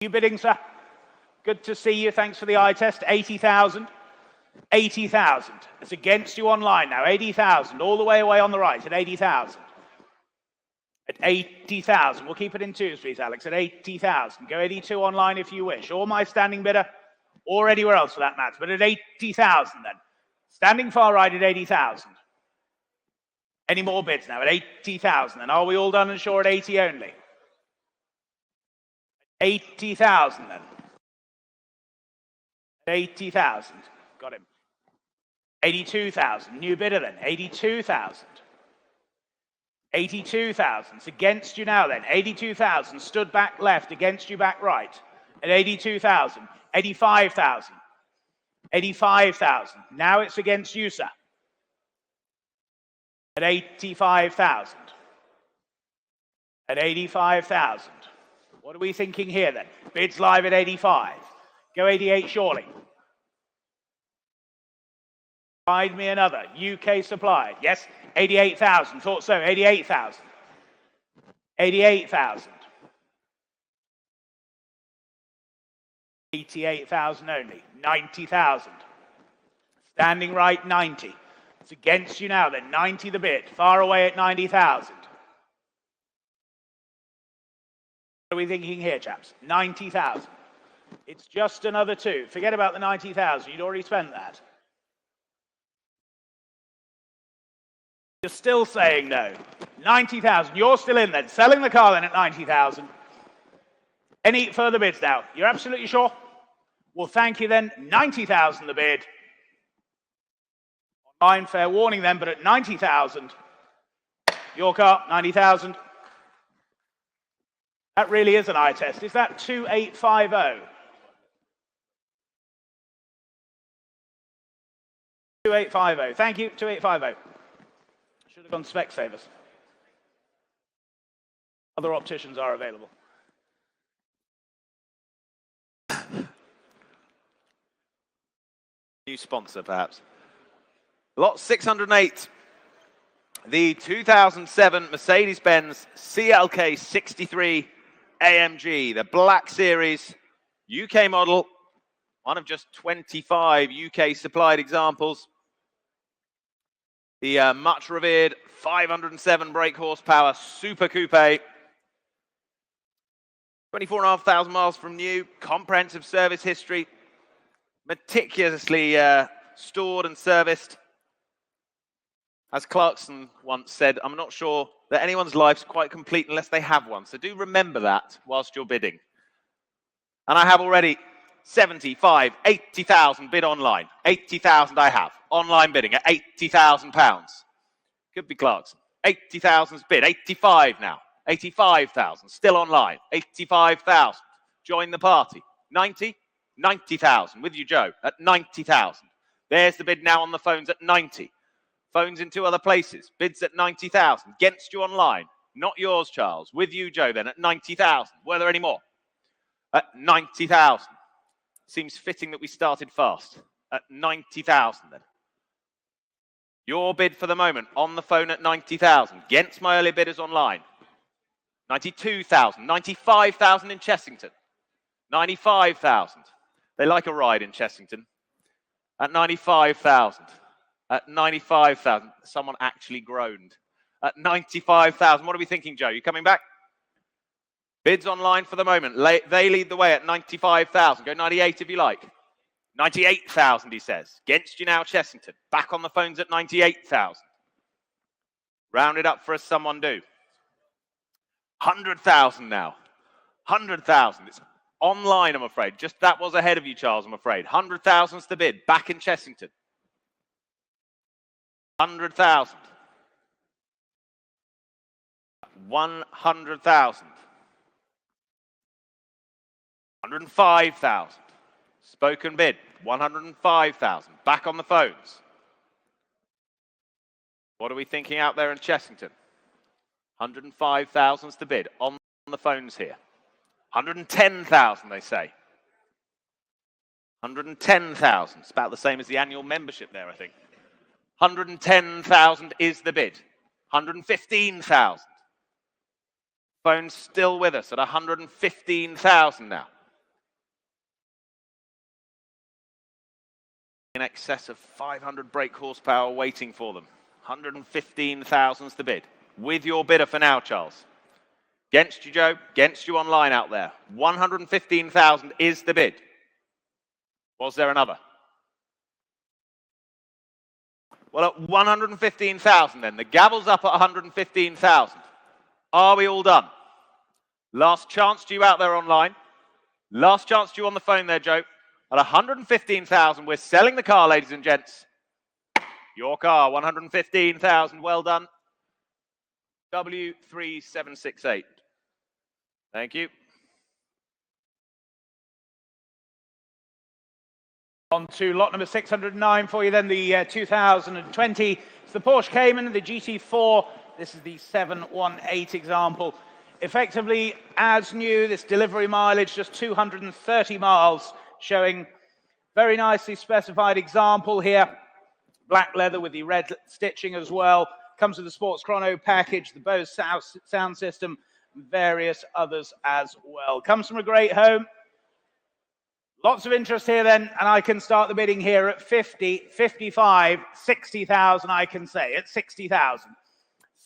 You bidding, sir? Good to see you. Thanks for the eye test. 80,000. 80,000. It's against you online now. 80,000. All the way away on the right at 80,000. At 80,000. We'll keep it in twos, please, Alex. At 80,000. Go 82 online if you wish. Or my standing bidder. Or anywhere else for that matter. But at 80,000 then. Standing far right at 80,000. Any more bids now at 80,000? And are we all done and sure at 80 only? 80,000 then. 80,000. Got him. 82,000. New bidder then. 82,000. 82,000. It's against you now then. 82,000. Stood back left. Against you back right. At 82,000. 85,000. 85,000. Now it's against you, sir. At 85,000. At 85,000. What are we thinking here then? Bids live at 85. Go 88 surely. Find me another. UK supplied. Yes, 88,000. Thought so. 88,000. 88,000. 88,000 only. 90,000. Standing right, 90. It's against you now then. 90 the bid. Far away at 90,000. What are we thinking here, chaps? 90,000. It's just another 2. Forget about the 90,000. You'd already spent that. You're still saying no. 90,000. You're still in then. Selling the car then at 90,000. Any further bids now? You're absolutely sure? Well, thank you then. 90,000 the bid. Online, fair warning then, but at 90,000. Your car, 90,000. That really is an eye test. Is that 2850? 2850. Thank you, 2850. Should have gone Specsavers. Other opticians are available. New sponsor, perhaps. Lot 608. The 2007 Mercedes-Benz CLK 63 AMG, the Black Series, UK model, One of just 25 UK supplied examples. The much revered 507 brake horsepower Super Coupe. 24,500 miles from new, comprehensive service history, meticulously stored and serviced. As Clarkson once said, I'm not sure that anyone's life's quite complete unless they have one. So do remember that whilst you're bidding. And I have already 75, 80,000 bid online. 80,000 I have. Online bidding at £80,000. Could be Clarkson. 80,000's bid. 85 now. 85,000. Still online. 85,000. Join the party. 90? 90,000. With you, Joe, at 90,000. There's the bid now on the phones at 90. Phones in 2 other places. Bids at 90,000. Against you online. Not yours, Charles. With you, Joe, then at 90,000. Were there any more? At 90,000. Seems fitting that we started fast. At 90,000 then. Your bid for the moment on the phone at 90,000. Against my earlier bidders online. 92,000. 95,000 in Chessington. 95,000. They like a ride in Chessington. At 95,000. At 95,000. Someone actually groaned. At 95,000. What are we thinking, Joe? You coming back? Bids online for the moment. They lead the way at 95,000. Go 98 if you like. 98,000, he says. Against you now, Chessington. Back on the phones at 98,000. Round it up for us, someone do. 100,000 now. 100,000. It's online, I'm afraid. Just that was ahead of you, Charles, I'm afraid. 100,000's the bid. Back in Chessington. 100,000. 100,000. 105,000. Spoken bid. 105,000. Back on the phones. What are we thinking out there in Chessington? 105,000's the bid. On the phones here. 110,000, they say. 110,000. It's about the same as the annual membership there, I think. 110,000 is the bid. 115,000. Phone's still with us at 115,000 now. In excess of 500 brake horsepower waiting for them. 115,000's the bid. With your bidder for now, Charles. Against you, Joe. Against you online out there. 115,000 is the bid. Was there another? Well, at 115,000 then. The gavel's up at 115,000. Are we all done? Last chance to you out there online. Last chance to you on the phone there, Joe. At 115,000, we're selling the car, ladies and gents. Your car, 115,000. Well done. W3768. Thank you. On to lot number 609 for you then, the 2020. It's the Porsche Cayman, the GT4. This is the 718 example. Effectively, as new, this delivery mileage, just 230 miles, showing very nicely specified example here. Black leather with the red stitching as well. Comes with the Sports Chrono package, the Bose sound system, and various others as well. Comes from a great home. Lots of interest here then, and I can start the bidding here at 50, 55, 60,000, I can say, at 60,000.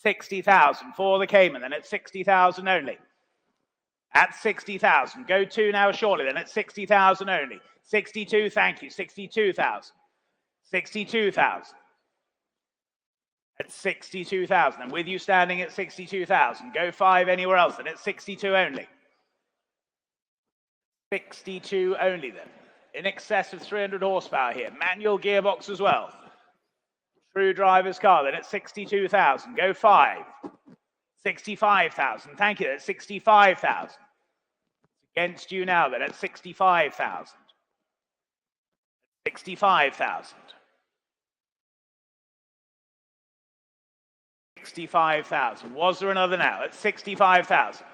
60,000 for the Cayman, then at 60,000 only. At 60,000. Go to now shortly, then at 60,000 only. 62, thank you, 62,000. 62,000. At 62,000, and with you standing at 62,000. Go 5 anywhere else, then at 62 only. 62 only then. In excess of 300 horsepower here. Manual gearbox as well. True driver's car then at 62,000. Go 5. 65,000. Thank you. That's 65,000. Against you now then at 65,000. 65,000. 65,000. Was there another now? At 65,000.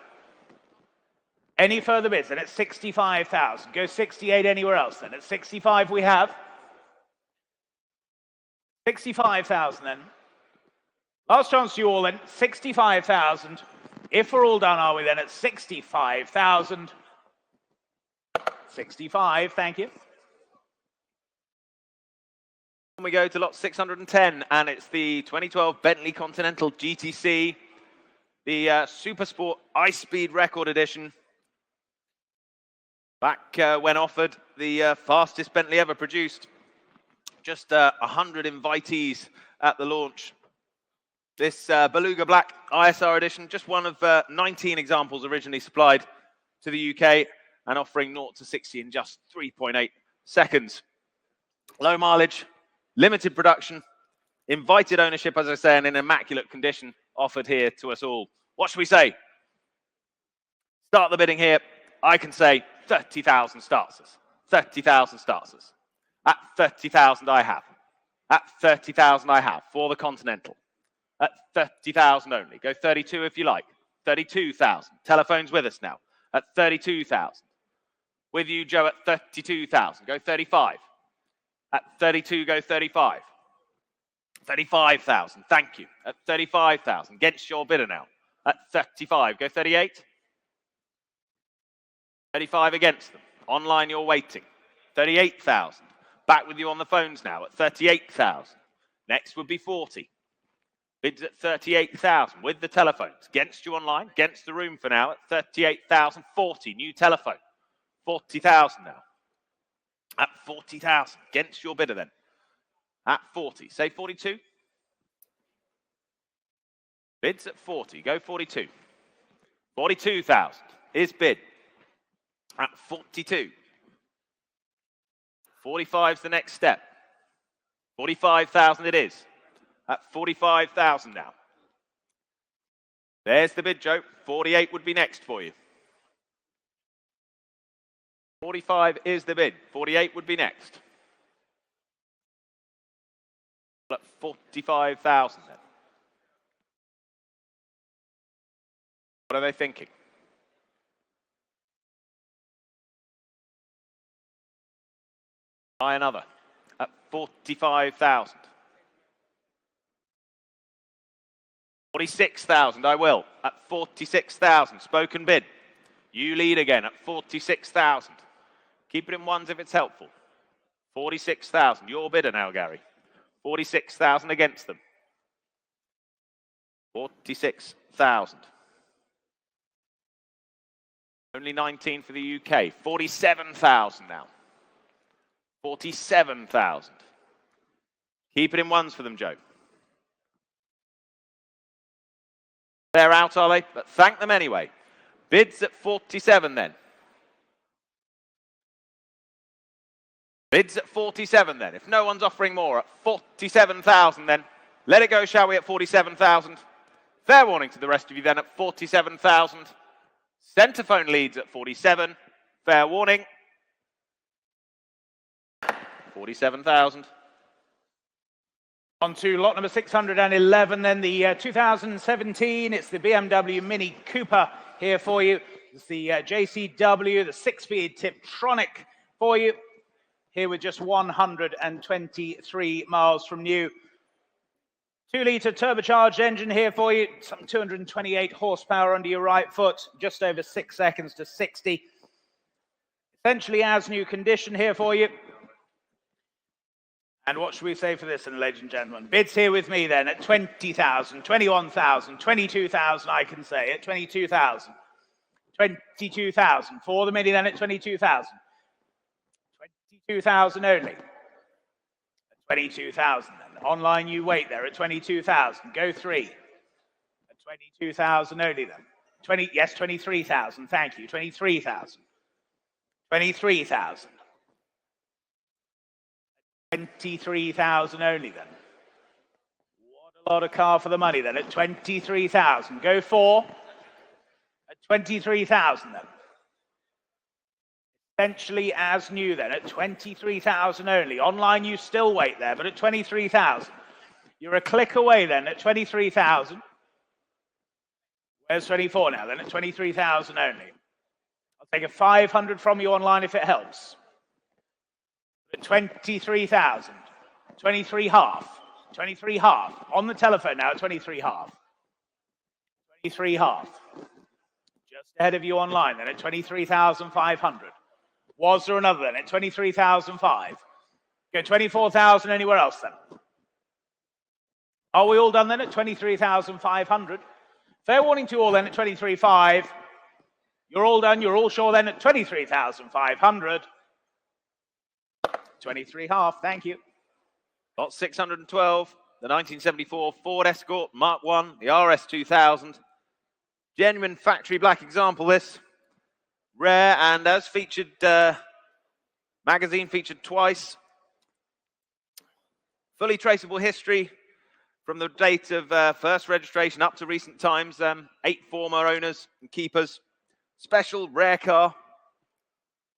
Any further bids then at 65,000. Go 68 anywhere else then. At 65 we have. 65,000 then. Last chance to you all then. 65,000. If we're all done, are we then at 65,000? 65, thank you. On we go to lot 610, and it's the 2012 Bentley Continental GTC, the Super Sport Ice Speed Record Edition. Back when offered, the fastest Bentley ever produced. Just 100 invitees at the launch. This Beluga Black ISR edition, just one of 19 examples originally supplied to the UK, and offering 0 to 60 in just 3.8 seconds. Low mileage, limited production, invited ownership, as I say, and in immaculate condition, offered here to us all. What should we say? Start the bidding here. I can say 30,000 starters. 30,000 starters. At 30,000 I have. At 30,000 I have for the Continental. At 30,000 only. Go 32 if you like. 32,000. Telephone's with us now. At 32,000. With you, Joe, at 32,000. Go 35. At 32, go 35. 35,000. Thank you. At 35,000. Against your bidder now. At 35. Go 38. 35 against them. Online, you're waiting. 38,000. Back with you on the phones now at 38,000. Next would be 40. Bids at 38,000 with the telephones. Against you online, against the room for now at 38,000. 40, new telephone. 40,000 now. At 40,000, against your bidder then. At 40, say 42. Bids at 40, go 42. 42,000 is bid. At 42. 45 is the next step. 45,000 it is. At 45,000 now. There's the bid, Joe. 48 would be next for you. 45 is the bid. 48 would be next. At 45,000 then. What are they thinking? Buy another at 45,000. 46,000, I will. At 46,000, spoken bid. You lead again at 46,000. Keep it in ones if it's helpful. 46,000, your bidder now, Gary. 46,000 against them. 46,000. Only 19 for the UK. 47,000 now. 47,000. Keep it in ones for them, Joe. They're out, are they? But thank them anyway. Bids at 47 then. Bids at 47 then. If no one's offering more, at 47,000 then. Let it go, shall we, at 47,000. Fair warning to the rest of you then at 47,000. Centrephone leads at 47. Fair warning. 47,000. On to lot number 611, then the 2017. It's the BMW Mini Cooper here for you. It's the JCW, the 6-speed Tiptronic for you. Here with just 123 miles from new. 2-litre turbocharged engine here for you. Some 228 horsepower under your right foot. Just over 6 seconds to 60. Essentially as new condition here for you. And what should we say for this, ladies and gentlemen? Bids here with me then at 20,000, 21,000, 22,000 I can say at 22,000. 22,000 for the Mini then at 22,000. 22,000 only. At 22,000 then. Online you wait there at 22,000. Go 3. At 22,000 only then. Yes, 23,000. Thank you. 23,000. 23,000. 23,000 only then. What a lot of car for the money then at 23,000. Go 4. At 23,000 then. Essentially as new then at 23,000 only. Online you still wait there, but at 23,000. You're a click away then at 23,000. Where's 24 now then at 23,000 only. I'll take a 500 from you online if it helps. At 23,000. 23 half. 23 half. On the telephone now at 23 half. 23 half. Just ahead of you online then at 23,500. Was there another then at 23,005? Go 24,000 anywhere else then. Are we all done then at 23,500? Fair warning to you all then at 23,500. You're all done, you're all sure then at 23,500. 23.5, thank you. Lot 612, the 1974 Ford Escort Mark I, the RS 2000. Genuine factory black example this. Rare and as featured, magazine featured twice. Fully traceable history from the date of first registration up to recent times. 8 former owners and keepers. Special, rare car.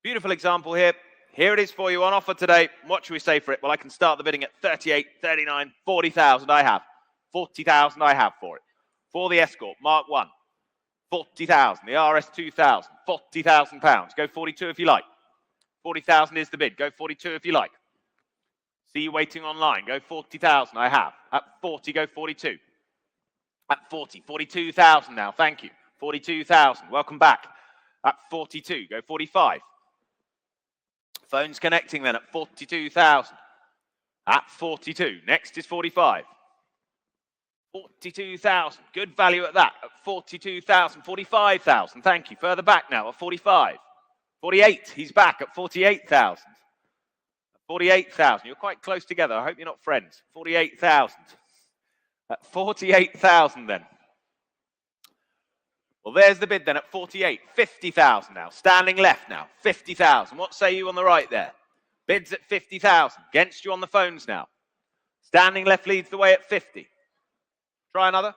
Beautiful example here. Here it is for you on offer today. What should we say for it? Well, I can start the bidding at 38, 39, 40,000 I have. 40,000 I have for it. For the Escort, Mark I. 40,000. The RS 2000. 40,000 pounds. Go 42 if you like. 40,000 is the bid. Go 42 if you like. See you waiting online. Go 40,000 I have. At 40, go 42. At 40, 42,000 now. Thank you. 42,000. Welcome back. At 42, go 45. Phones connecting then at 42,000. At 42. Next is 45. 42,000. Good value at that. At 42,000. 45,000. Thank you. Further back now at 45. 48. He's back at 48,000. 48,000. You're quite close together. I hope you're not friends. 48,000. At 48,000 then. Well, there's the bid then at 48. 50,000 now. Standing left now. 50,000. What say you on the right there? Bids at 50,000. Against you on the phones now. Standing left leads the way at 50. Try another.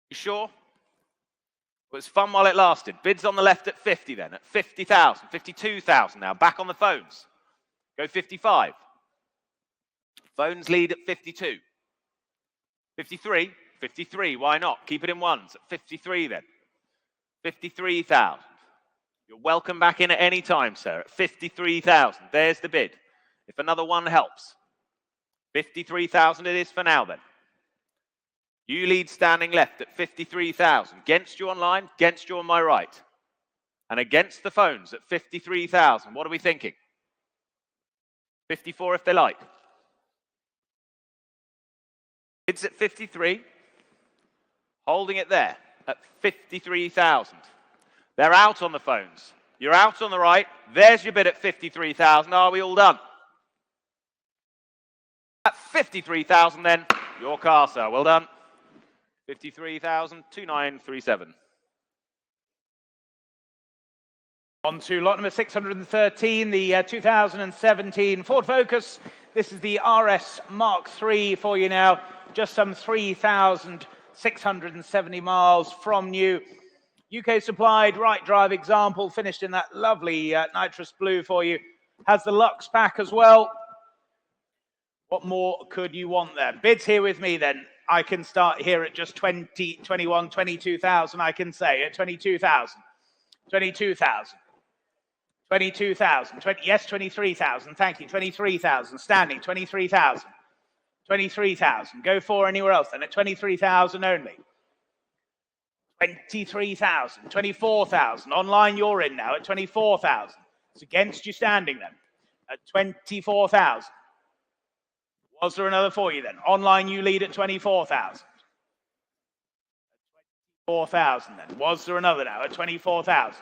You sure? It was fun while it lasted. Bids on the left at 50 then. At 50,000. 52,000 now. Back on the phones. Go 55. Phones lead at 52. 53. 53, why not? Keep it in ones at 53 then. 53,000. You're welcome back in at any time, sir, at 53,000. There's the bid. If another one helps. 53,000 it is for now then. You lead standing left at 53,000. Against you online, against you on my right. And against the phones at 53,000. What are we thinking? 54 if they like. Bids at 53. Holding it there at 53,000. They're out on the phones. You're out on the right. There's your bid at 53,000. Are we all done? At 53,000 then, your car, sir. Well done. 53,000, 2937. On to lot number 613, the 2017 Ford Focus. This is the RS Mark III for you now. Just some 3,670 miles from new. UK supplied, right drive example, finished in that lovely nitrous blue for you. Has the Lux pack as well. What more could you want there? Bids here with me then. I can start here at just 20, 21, 22,000, I can say, at 22,000. 22,000. 22,000. Yes, 23,000. Thank you. 23,000. Standing. 23,000. 23,000. Go for anywhere else then at 23,000 only. 23,000. 24,000. Online you're in now at 24,000. It's against you standing then at 24,000. Was there another for you then? Online you lead at 24,000. 24,000 then. Was there another now at 24,000?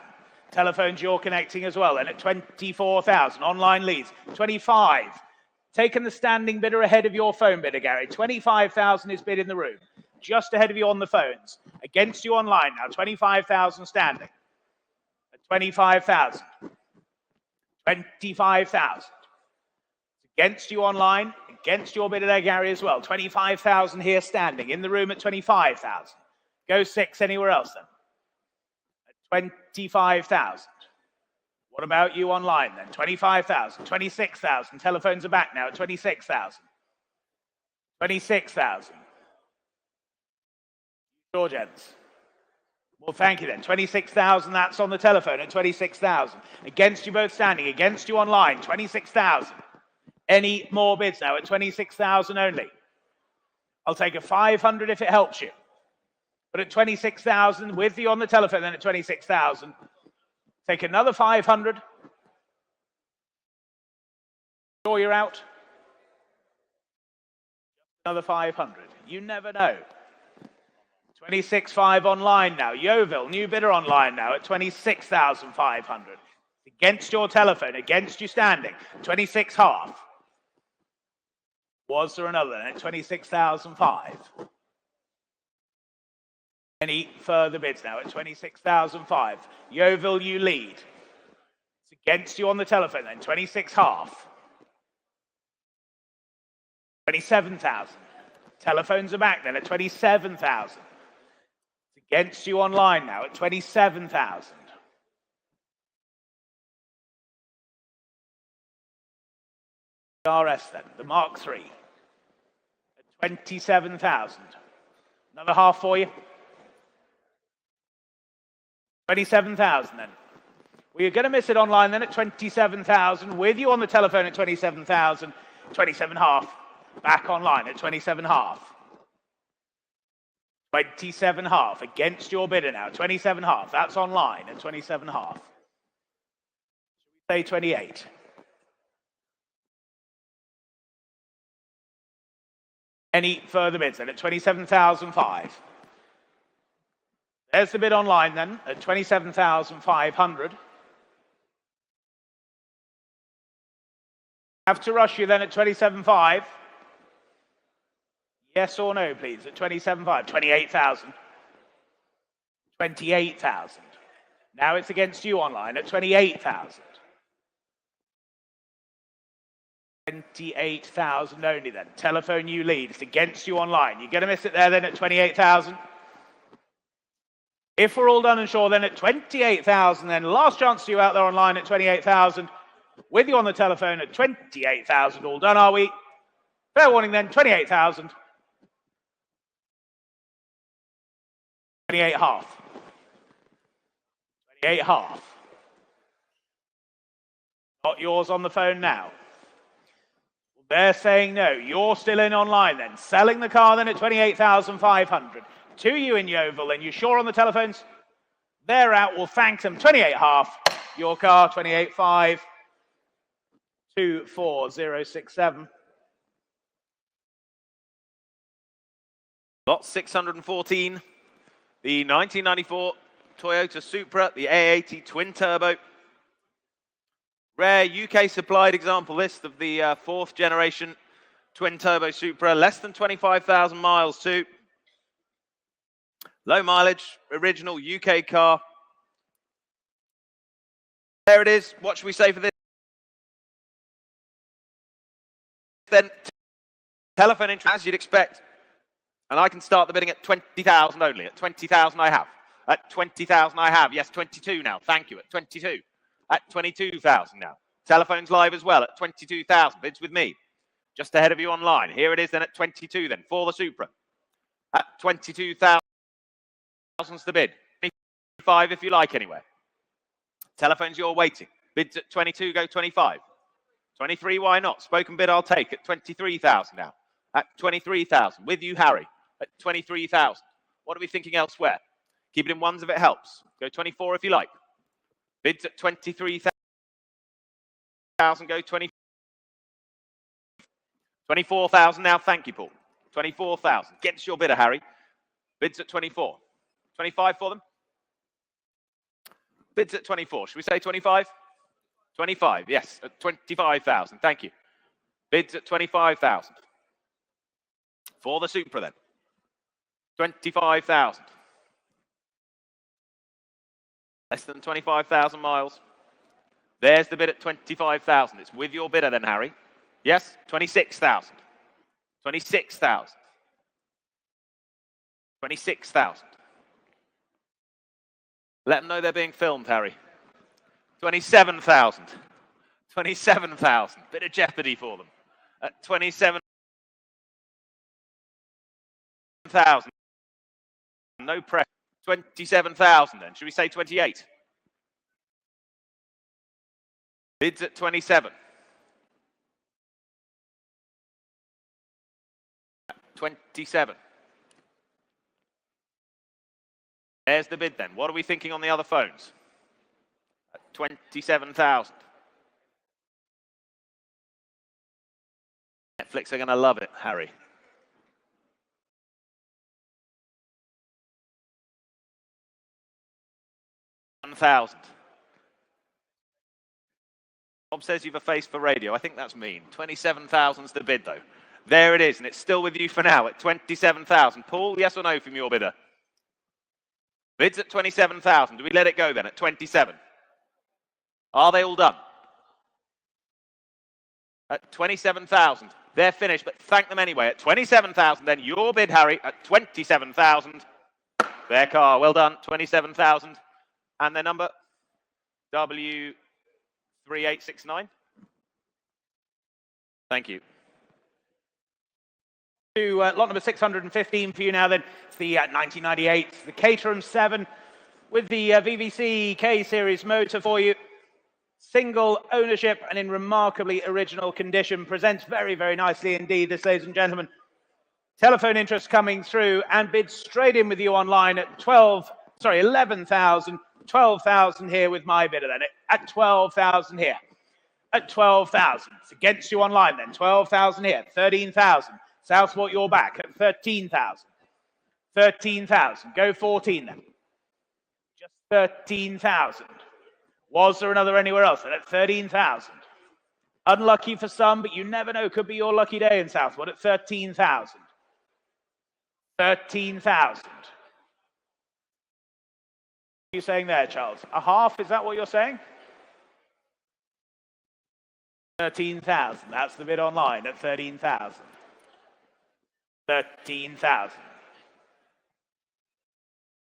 Telephones you're connecting as well then at 24,000. Online leads 25. Taking the standing bidder ahead of your phone bidder, Gary. 25,000 is bid in the room. Just ahead of you on the phones. Against you online now. 25,000 standing. At 25,000. 25,000. Against you online. Against your bidder there, Gary, as well. 25,000 here standing. In the room at 25,000. Go 6 anywhere else then. At 25,000. What about you online then? 25,000. 26,000. Telephones are back now at 26,000. 26,000. Sure, gents. Well, thank you then. 26,000, that's on the telephone at 26,000. Against you both standing. Against you online. 26,000. Any more bids now at 26,000 only? I'll take a 500 if it helps you. But at 26,000, with you on the telephone then at 26,000, take another 500. Sure you're out? Another 500. You never know. 26.5 online now. Yeovil, new bidder online now at 26,500. Against your telephone, against you standing. 26 half. Was there another at 26,005? Any further bids now at 26,005? Yeovil, you lead. It's against you on the telephone then. 26 half. 27,000. Telephones are back then at 27,000. It's against you online now at 27,000. RS then, the Mark III at 27,000. Another half for you. 27,000 then. Well, you're going to miss it online then at 27,000. With you on the telephone at 27,000. 27 half. Back online at 27 half. 27 half. Against your bidder now. 27 half. That's online at 27 half. Should we say 28? Any further bids then at 27,005? There's the bid online then at 27,500. Have to rush you then at 27.5. Yes or no, please, at 27.5. 28,000. 28,000. Now it's against you online at 28,000. 28,000 only then. Telephone you lead. It's against you online. You're going to miss it there then at 28,000. If we're all done and sure then at 28,000 then. Last chance to you out there online at 28,000. With you on the telephone at 28,000. All done, are we? Fair warning then, 28,000. 28 half. 28 half. Got yours on the phone now. They're saying no. You're still in online then. Selling the car then at 28,500. To you in Yeovil, and you sure on the telephones? They're out. We'll thank them. 28 half. Your car, 28.5. 24067. Lot 614. The 1994 Toyota Supra, the A80 twin turbo. Rare UK supplied example list of the fourth generation twin turbo Supra, less than 25,000 miles too. Low mileage, original UK car. There it is. What should we say for this? Then telephone interest, as you'd expect. And I can start the bidding at 20,000 only. At 20,000 I have. At 20,000 I have. Yes, 22 now. Thank you. At 22. At 22,000 now. Telephone's live as well at 22,000. Bids with me. Just ahead of you online. Here it is then at 22 then for the Supra. At 22,000 is the bid. 25 if you like anyway. Telephone's you're waiting. Bids at 22, go 25. 23, why not? Spoken bid I'll take at 23,000 now. At 23,000. With you, Harry. At 23,000. What are we thinking elsewhere? Keep it in ones if it helps. Go 24 if you like. Bids at 23,000. Go 20. 24,000 now. Thank you, Paul. 24,000. Against your bidder, Harry. Bids at 24. 25 for them. Bids at 24. Should we say 25? 25, yes, at 25,000. Thank you. Bids at 25,000. For the Supra then. 25,000. Less than 25,000 miles. There's the bid at 25,000. It's with your bidder then, Harry. Yes, 26,000. 26,000. 26,000. Let them know they're being filmed, Harry. 27,000. 27,000. Bit of jeopardy for them. At 27,000. No pressure. 27,000 then. Should we say 28? Bids at 27. 27. There's the bid then. What are we thinking on the other phones? At 27,000. Netflix are going to love it, Harry. $1,000. Bob says you've a face for radio. I think that's mean. 27,000's the bid, though. There it is, and it's still with you for now at 27,000. Paul, yes or no from your bidder? Bids at 27,000. Do we let it go then at 27? Are they all done? At 27,000. They're finished, but thank them anyway. At 27,000, then your bid, Harry, at 27,000. Their car, well done, 27,000. And their number, W3869. Thank you. To lot number 615 for you now then. It's the 1998, the Caterham 7 with the VVC K-Series motor for you. Single ownership and in remarkably original condition. Presents very, very nicely indeed, this, ladies and gentlemen. Telephone interest coming through and bid straight in with you online at 11,000. 12,000 here with my bidder then. At 12,000 here. At 12,000. It's against you online then. 12,000 here. 13,000. Southport, you're back at 13,000. 13,000. Go 14 then. Just 13,000. Was there another anywhere else? Then at 13,000. Unlucky for some, but you never know. Could be your lucky day in Southport at 13,000. 13,000. What are you saying there, Charles? A half? Is that what you're saying? 13,000. That's the bid online at 13,000. 13,000.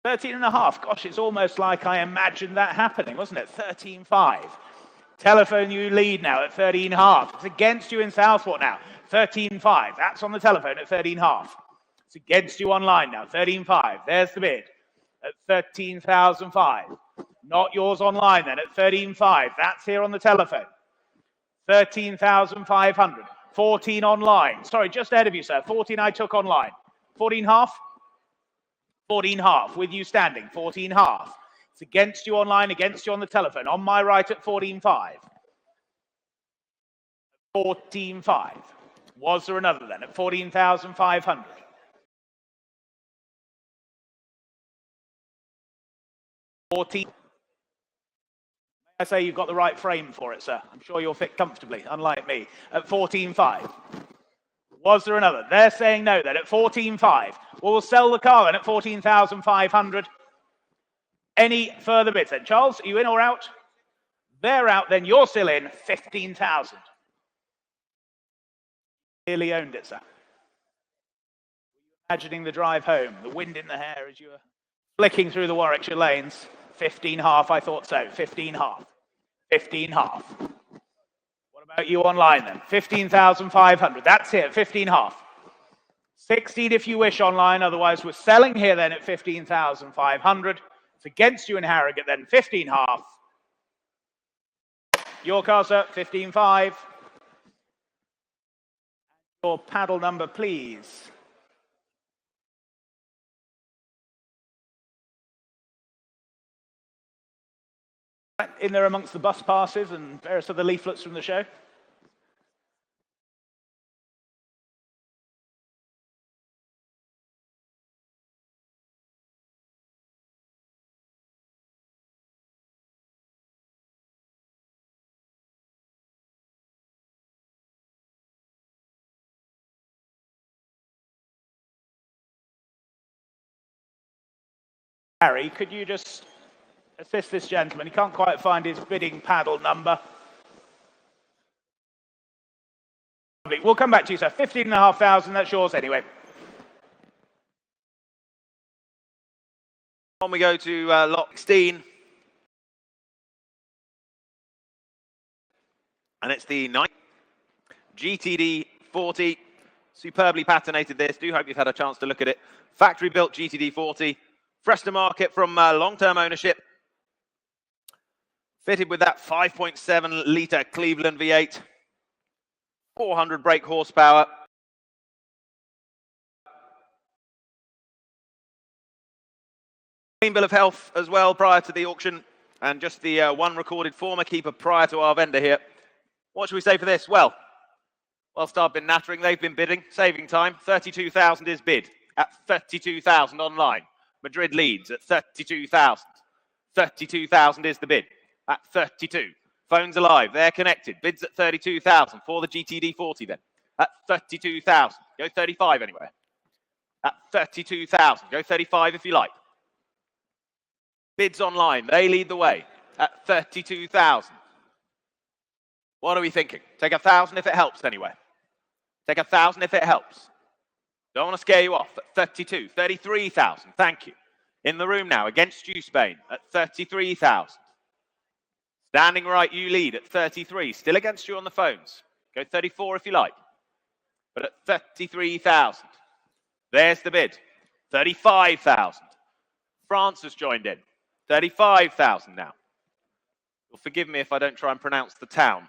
13 and a half. Gosh, it's almost like I imagined that happening, wasn't it? 13.5. Telephone, you lead now at 13.5. It's against you in Southport now. 13.5. That's on the telephone at 13.5. It's against you online now. 13.5. There's the bid at 13,005. Not yours online then at 13.5. That's here on the telephone. 13,500. 14 online. Sorry, just ahead of you, sir. 14 I took online. 14.5. 14.5 with you standing. 14.5. It's against you online, against you on the telephone. On my right at 14.5. 14.5. Was there another then at 14,500? 14. I say you've got the right frame for it, sir. I'm sure you'll fit comfortably, unlike me, at 14.5. Was there another? They're saying no then at 14.5. Well, we'll sell the car then at 14,500. Any further bids then? Charles, are you in or out? They're out, then you're still in. 15,000. Nearly owned it, sir. Imagining the drive home, the wind in the hair as you were flicking through the Warwickshire lanes. 15.5, I thought so. 15.5. 15.5. What about you online then? 15,500. That's here, 15.5. 16 if you wish online, otherwise we're selling here then at 15,500. It's against you in Harrogate then, 15.5. Your car, sir, 15.5. Your paddle number, please. In there amongst the bus passes and various other leaflets from the show. Harry, could you just assist this gentleman? He can't quite find his bidding paddle number. We'll come back to you, sir. 15,500, that's yours anyway. On we go to lot 16. And it's the GTD 40. Superbly patinated this. Do hope you've had a chance to look at it. Factory built GTD 40. Fresh to market from long-term ownership. Fitted with that 5.7 litre Cleveland V8. 400 brake horsepower. Clean bill of health as well prior to the auction. And just the one recorded former keeper prior to our vendor here. What should we say for this? Well, Whilst I've been nattering, they've been bidding, saving time. 32,000 is bid at 32,000 online. Madrid leads at 32,000. 32,000 is the bid at 32. Phones alive, they're connected. Bids at 32,000 for the GTD40 then. At 32,000. Go 35 anyway. At 32,000. Go 35 if you like. Bids online, they lead the way at 32,000. What are we thinking? Take 1,000 if it helps anyway. Take 1,000 if it helps. Don't want to scare you off. At 32, 33,000. Thank you. In the room now, against you, Spain, at 33,000. Standing right, you lead at 33. Still against you on the phones. Go 34 if you like. But at 33,000. There's the bid. 35,000. France has joined in. 35,000 now. You'll forgive me if I don't try and pronounce the town.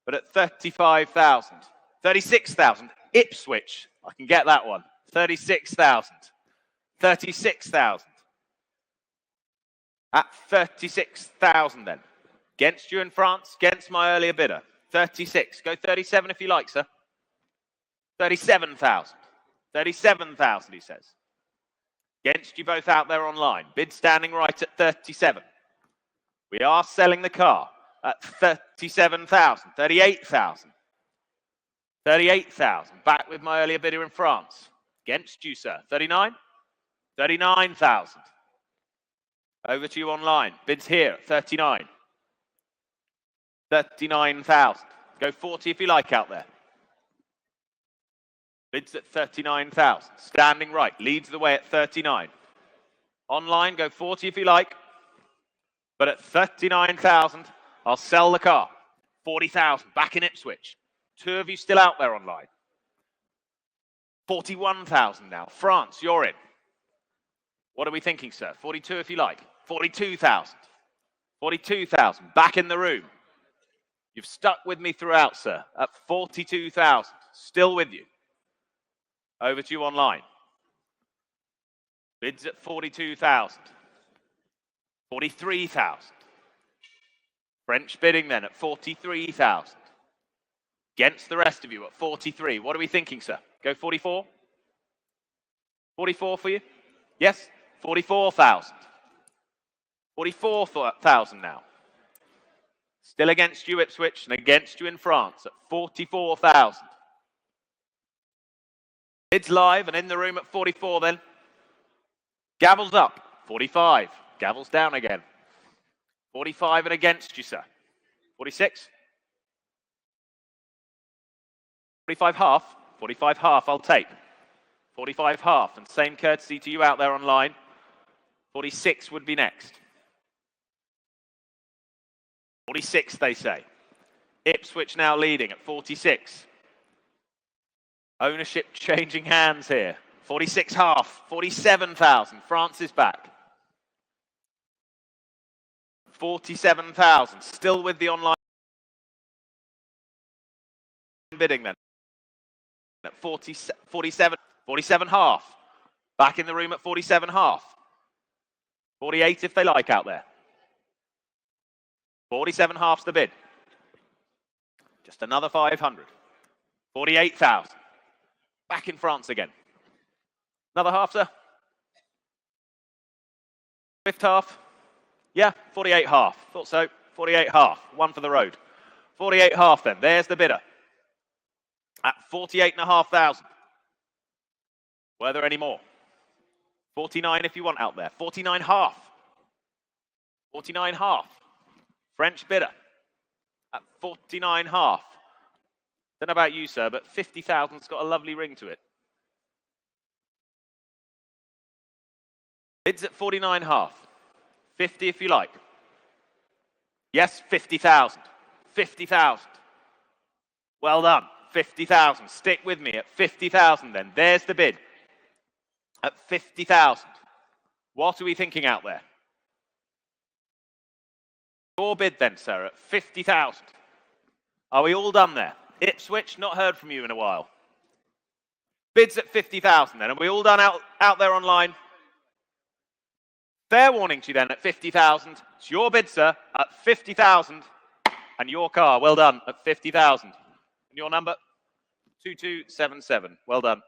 But at 35,000. 36,000. Ipswich. I can get that one. 36,000. 36,000. At 36,000 then. Against you in France, against my earlier bidder. 36. Go 37 if you like, sir. 37,000. 37,000, he says. Against you both out there online. Bid standing right at 37. We are selling the car at 37,000. 38,000. 38,000. Back with my earlier bidder in France. Against you, sir. 39. 39,000. Over to you online. Bids here at 39. 39,000. Go 40 if you like out there. Bids at 39,000. Standing right. Leads the way at 39. Online, go 40 if you like. But at 39,000, I'll sell the car. 40,000. Back in Ipswich. Two of you still out there online. 41,000 now. France, you're in. What are we thinking, sir? 42 if you like. 42,000. 42,000. Back in the room. You've stuck with me throughout, sir. At 42,000. Still with you. Over to you online. Bids at 42,000. 43,000. French bidding then at 43,000. Against the rest of you at 43. What are we thinking, sir? Go 44? 44 for you? Yes? 44,000. 44,000 now. Still against you, Ipswich, and against you in France at 44,000. Bids live and in the room at 44 then. Gavels up. 45. Gavels down again. 45 and against you, sir. 46. 45 half. 45 half I'll take. 45 half. And same courtesy to you out there online. 46 would be next. 46 they say. Ipswich now leading at 46. Ownership changing hands here. 46 half. 47,000. France is back. 47,000. Still with the online bidding then. At 47 half. Back in the room at 47 half. 48 if they like out there. 47 half's the bid. Just another 500. 48,000. Back in France again. Another half, sir. Fifth half. Yeah, 48 half. Thought so. 48 half. One for the road. 48 half then. There's the bidder. At 48,500. Were there any more? 49 if you want out there. 49 half. 49 half. French bidder. At 49 half. Don't know about you, sir, but 50,000's got a lovely ring to it. Bids at 49 half. 50 if you like. Yes, 50,000. 50,000. Well done. 50,000. Stick with me at 50,000 then. There's the bid. At 50,000. What are we thinking out there? Your bid then, sir, at 50,000. Are we all done there? Ipswich, not heard from you in a while. Bids at 50,000 then. Are we all done out there online? Fair warning to you then at 50,000. It's your bid, sir, at 50,000. And your car, well done, at 50,000. And your number? 2277. Well done.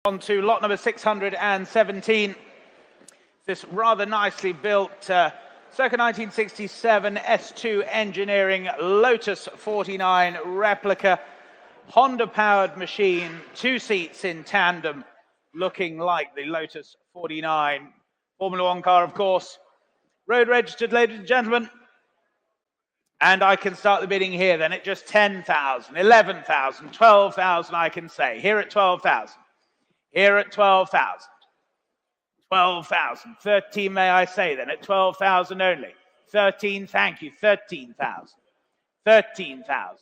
On to lot number 617. This rather nicely built circa 1967 S2 engineering Lotus 49 replica Honda-powered machine, 2 seats in tandem, looking like the Lotus 49. Formula One car, of course. Road registered, ladies and gentlemen. And I can start the bidding here then at just 10,000, 11,000, 12,000 I can say. Here at 12,000. Here at 12,000. 12,000. 13 may I say then at 12,000 only. 13, thank you. 13,000. 13,000.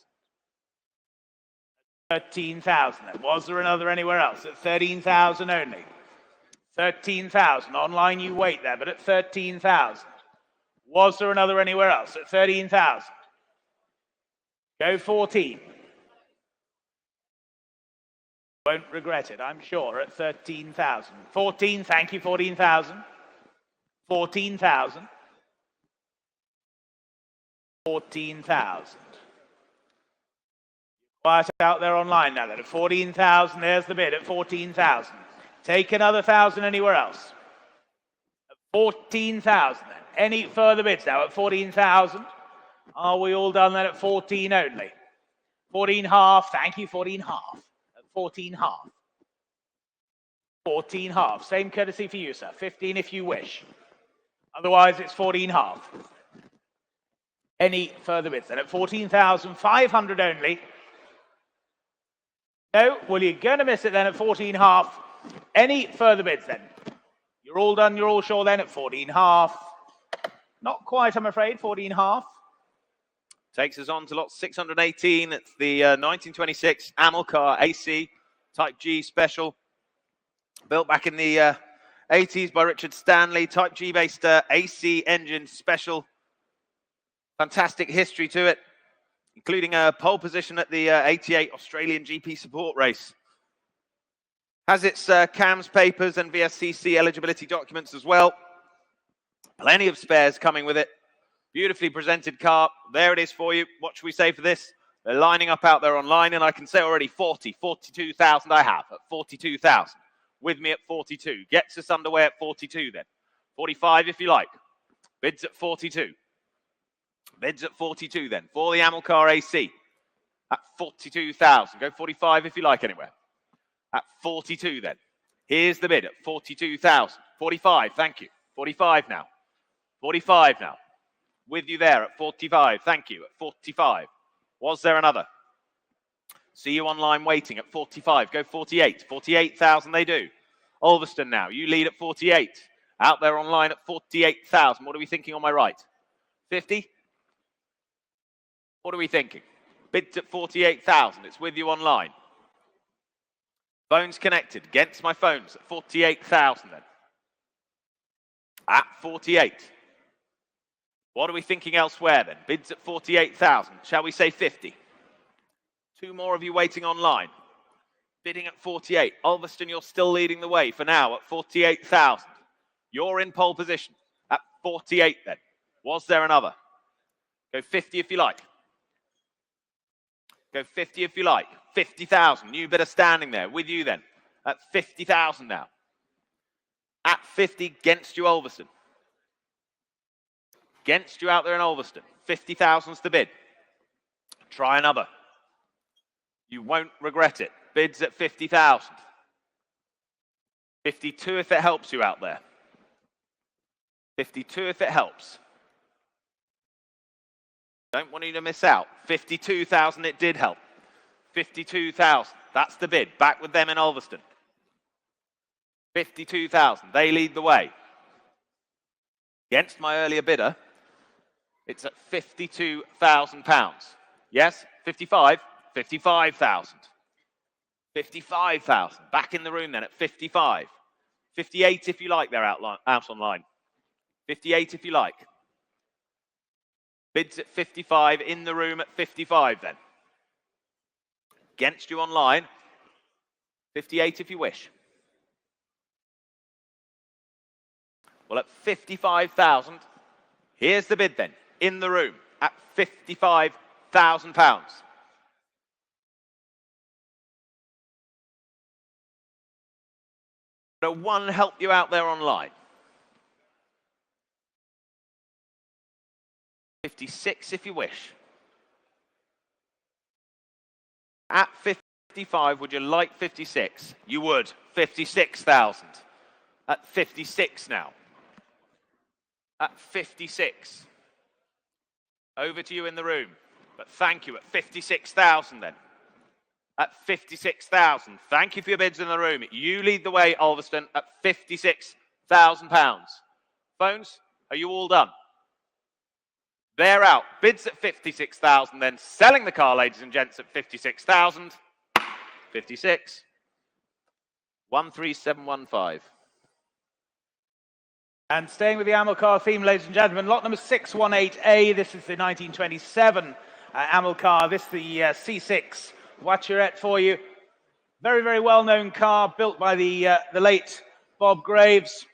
13,000 then. Was there another anywhere else? At 13,000 only. 13,000. Online you wait there, but at 13,000. Was there another anywhere else? At 13,000. Go 14. Won't regret it, I'm sure, at 13,000. 14, thank you, 14,000. 14,000. 14,000. Quiet out there online now then. At 14,000, there's the bid at 14,000. Take another 1,000 anywhere else. At 14,000 then. Any further bids now at 14,000? Are we all done then at 14 only? 14 half, thank you, 14 half. 14 half. 14 half. Same courtesy for you, sir. 15 if you wish. Otherwise, it's 14 half. Any further bids then? At 14,500 only. No? Well, you're going to miss it then at 14 half. Any further bids then? You're all done, you're all sure then at 14 half. Not quite, I'm afraid, 14 half. Takes us on to lot 618. It's the 1926 Amilcar AC Type G Special. Built back in the 80s by Richard Stanley. Type G based AC engine special. Fantastic history to it, including a pole position at the 88 Australian GP support race. Has its CAMS papers and VSCC eligibility documents as well. Plenty of spares coming with it. Beautifully presented car. There it is for you. What should we say for this? They're lining up out there online, and I can say already 42,000 I have at 42,000. With me at 42. Gets us underway at 42 then. 45 if you like. Bids at 42. Bids at 42 then. For the Amilcar AC at 42,000. Go 45 if you like anywhere. At 42 then. Here's the bid at 42,000. 45, thank you. 45 now. 45 now. With you there at 45. Thank you. At 45. Was there another? See you online waiting at 45. Go 48. 48,000 they do. Ulverston now. You lead at 48. Out there online at 48,000. What are we thinking on my right? 50? What are we thinking? Bids at 48,000. It's with you online. Phones connected. Against my phones at 48,000 then. At 48. What are we thinking elsewhere then? Bids at 48,000. Shall we say 50? 2 more of you waiting online. Bidding at 48. Ulverston, you're still leading the way for now at 48,000. You're in pole position at 48 then. Was there another? Go 50 if you like. Go 50 if you like. 50,000. New bidder standing there with you then at 50,000 now. At 50 against you, Ulverston. Against you out there in Ulverston. 50,000's the bid. Try another. You won't regret it. Bids at 50,000. 52 if it helps you out there. 52 if it helps. Don't want you to miss out. 52,000 it did help. 52,000. That's the bid. Back with them in Ulverston. 52,000. They lead the way. Against my earlier bidder, it's at £52,000. Yes? 55? 55,000. 55,000. Back in the room then at 55. 58 if you like there out online. 58 if you like. Bids at 55, in the room at 55 then. Against you online, 58 if you wish. Well, at 55,000, here's the bid then, in the room, at £55,000. So one help you out there online. 56 if you wish. At 55, would you like 56? You would. 56,000. At 56 now. At 56. Over to you in the room. But thank you at 56,000 then. At 56,000. Thank you for your bids in the room. You lead the way, Ulverston, at £56,000. Phones, are you all done? They're out. Bids at 56,000 then. Selling the car, ladies and gents, at 56,000. 56. 13715. And staying with the Amilcar theme, ladies and gentlemen, lot number 618A. This is the 1927 Amilcar. This is the C6 Voiturette for you. Very, very well-known car, built by the late Bob Graves.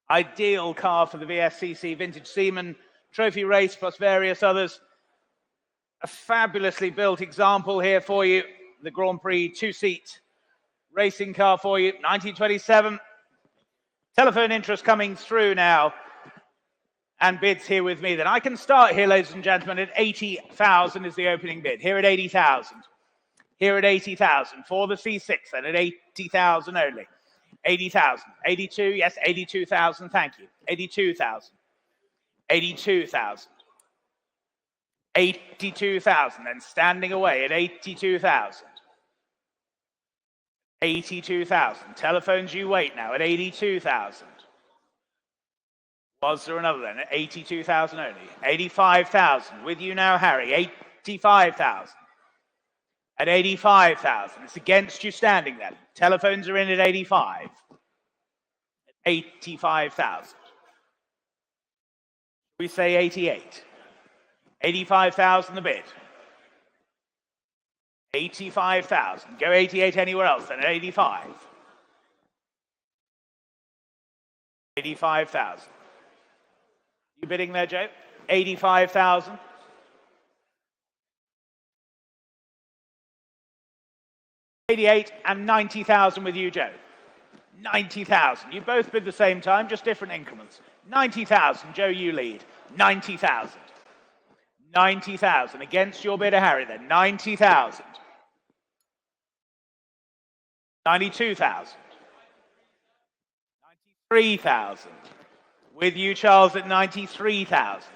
Ideal car for the VSCC Vintage Seaman Trophy Race, plus various others. A fabulously built example here for you. The Grand Prix two-seat racing car for you, 1927. Telephone interest coming through now. And bids here with me. Then I can start here, ladies and gentlemen, at 80,000 is the opening bid. Here at 80,000. Here at 80,000 for the C6, and at 80,000 only. 80,000. 82, yes, 82,000, thank you. 82,000. 82,000. 82,000, and standing away at 82,000. 82,000. Telephones, you wait now at 82,000. Was there another then at 82,000 only? 85,000. With you now, Harry. 85,000. At 85,000. It's against you standing then. Telephones are in at 85. At 85,000. We say 88. 85,000 the bid. 85,000. Go 88 anywhere else then at 85. 85,000. You bidding there, Joe? 85,000. 88 and 90,000 with you, Joe. 90,000. You both bid the same time, just different increments. 90,000. Joe, you lead. 90,000. 90,000. Against your bidder, Harry, then. 90,000. 92,000. 93,000. With you, Charles, at 93,000.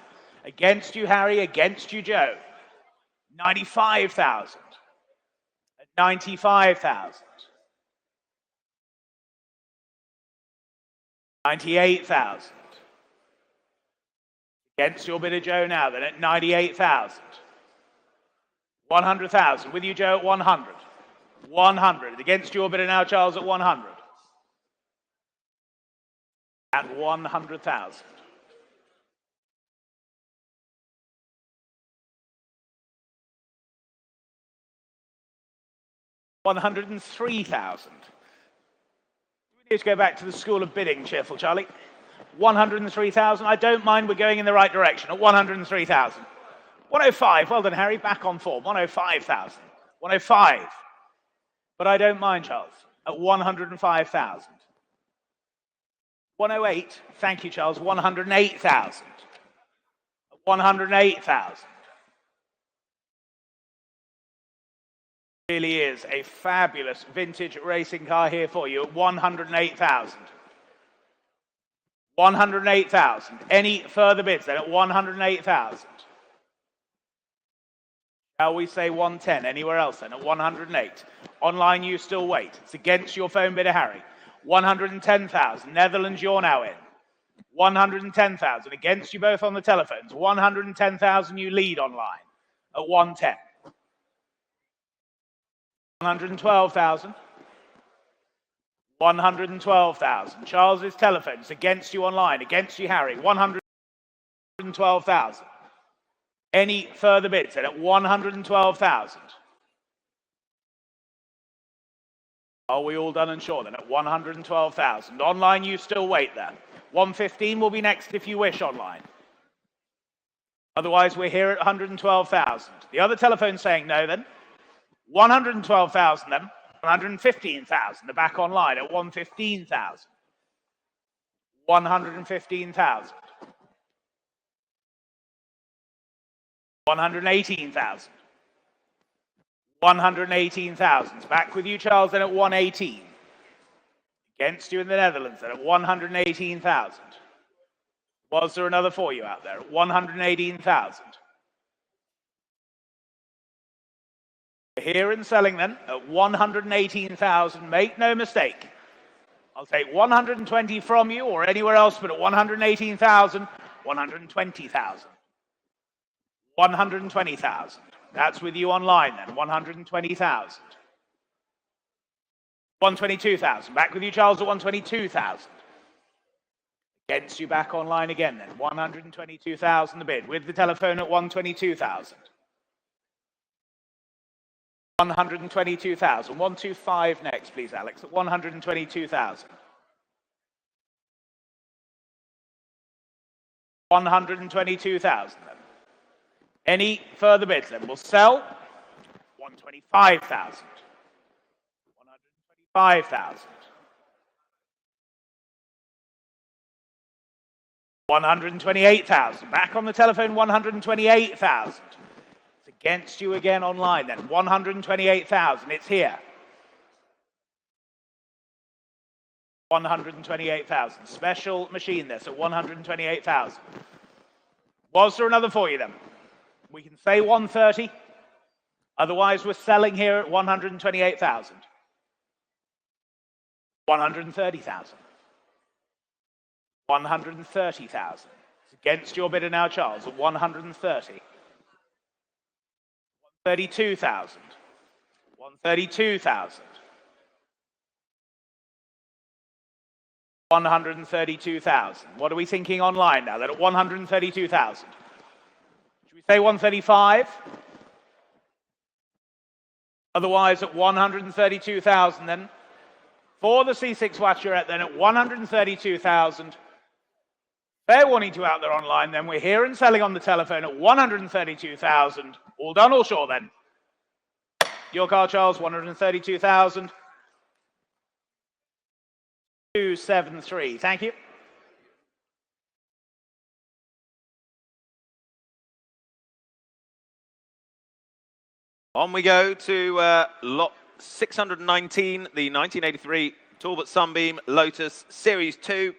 Against you, Harry. Against you, Joe. 95,000. At 95,000. 98,000. Against your bidder, Joe, now, then, at 98,000. 100,000. With you, Joe, at 100. 100. Against your bidder now, Charles, at 100. At 100,000. 103,000. We need to go back to the school of bidding, cheerful Charlie. 103,000. I don't mind, we're going in the right direction at 103,000. 105. Well done, Harry. Back on form. 105,000. 105. But I don't mind, Charles, at 105,000. 108. Thank you, Charles. 108,000. 108,000. Really is a fabulous vintage racing car here for you at 108,000. 108,000. Any further bids then at 108,000? Shall we say 110? Anywhere else then at 108? Online, you still wait. It's against your phone bidder, Harry. 110,000. Netherlands, you're now in. 110,000. Against you both on the telephones. 110,000, you lead online at 110. 112,000. 112,000. Charles's telephones against you online. Against you, Harry. 112,000. Any further bids then at 112,000? Are we all done and sure then at 112,000? Online, you still wait there. 115 will be next if you wish online. Otherwise, we're here at 112,000. The other telephone's saying no then. 112,000 then. 115,000. They're back online at 115,000. 115,000. 118,000. 118,000. Back with you, Charles, then at 118. Against you in the Netherlands, then at 118,000. Was there another for you out there at 118,000? Here and selling then at 118,000. Make no mistake. I'll take 120 from you or anywhere else, but at 118,000, 120,000. 120,000. That's with you online then, 120,000. 122,000. Back with you, Charles, at 122,000. Against you back online again then, 122,000 the bid. With the telephone at 122,000. 122,000. 125 next, please, Alex, at 122,000. 122,000 then. Any further bids then? We'll sell 125,000. 125,000. 128,000. Back on the telephone, 128,000. It's against you again online then. 128,000. It's here. 128,000. Special machine this at 128,000. Was there another for you then? We can say 130. Otherwise, we're selling here at 128,000. 130,000. 130,000. It's against your bidder now, Charles, at 130. 132,000. 132,000. 132,000. What are we thinking online now? That at 132,000. Should we say 135? Otherwise, at 132,000 then. For the C6 Watcherette then at 132,000. Fair warning to you out there online then. We're here and selling on the telephone at 132,000. All done, all sure then. Your car, Charles, 132,000. 273. Thank you. On we go to lot 619, the 1983 Talbot Sunbeam Lotus Series 2.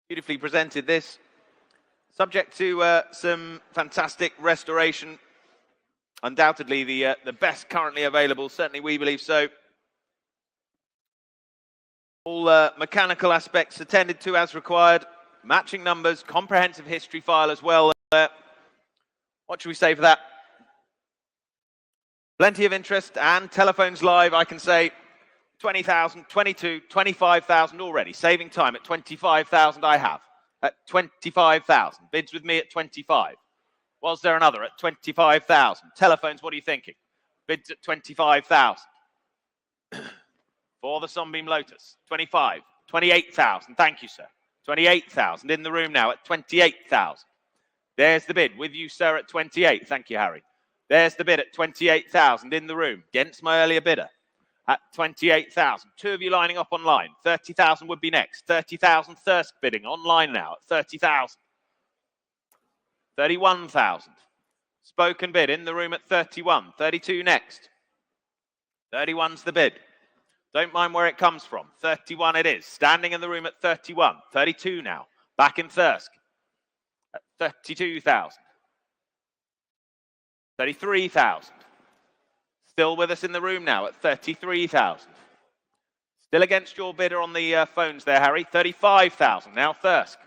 Beautifully presented this. Subject to some fantastic restoration. Undoubtedly the best currently available, certainly we believe so. All mechanical aspects attended to as required. Matching numbers, comprehensive history file as well. What should we say for that? Plenty of interest and telephones live, I can say 20,000, 22, 25,000 already. Saving time at 25,000 I have. At 25,000. Bids with me at 25. Was there another at 25,000? Telephones, what are you thinking? Bids at 25,000. For the Sunbeam Lotus, 25, 28,000. Thank you, sir. 28,000 in the room now at 28,000. There's the bid with you, sir, at 28. Thank you, Harry. There's the bid at 28,000 in the room against my earlier bidder at 28,000. Two of you lining up online. 30,000 would be next. 30,000 Thirsk bidding online now at 30,000. 31,000. Spoken bid in the room at 31. 32 next. 31's the bid. Don't mind where it comes from. 31 it is. Standing in the room at 31. 32 now. Back in Thirsk at 32,000. 33,000. Still with us in the room now at 33,000. Still against your bidder on the phones there, Harry. 35,000. Now Thirsk.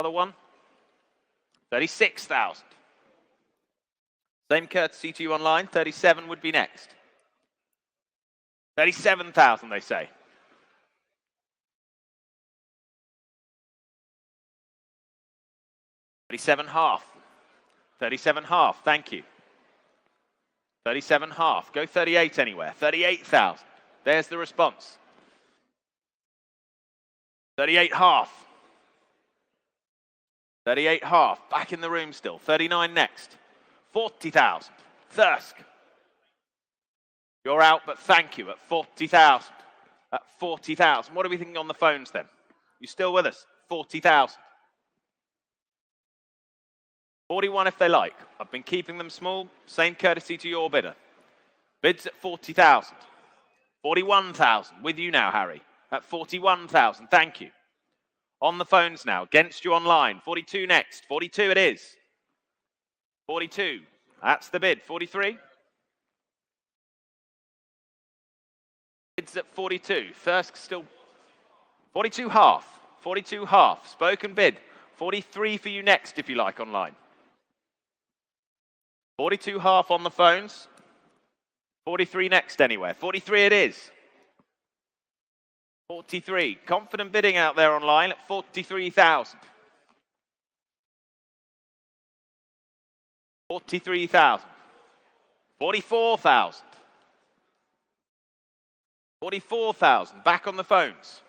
Another one. 36,000. Same courtesy to you online. 37 would be next. 37,000, they say. 37.5. 37.5, thank you. 37.5. Go 38 anywhere. 38,000. There's the response. 38 half. 38 half. Back in the room still. 39 next. 40,000. Thirsk. You're out, but thank you at 40,000. At 40,000. What are we thinking on the phones then? You still with us? 40,000. 41 if they like. I've been keeping them small. Same courtesy to your bidder. Bids at 40,000. 41,000. With you now, Harry. At 41,000. Thank you. On the phones now. Against you online. 42 next. 42 it is. 42. That's the bid. 43. Bids at 42. Thirsk still. 42 half. 42 half. Spoken bid. 43 for you next if you like online. 42 half on the phones. 43 next anywhere. 43 it is. 43. Confident bidding out there online at 43,000. 43,000. 44,000. 44,000. Back on the phones.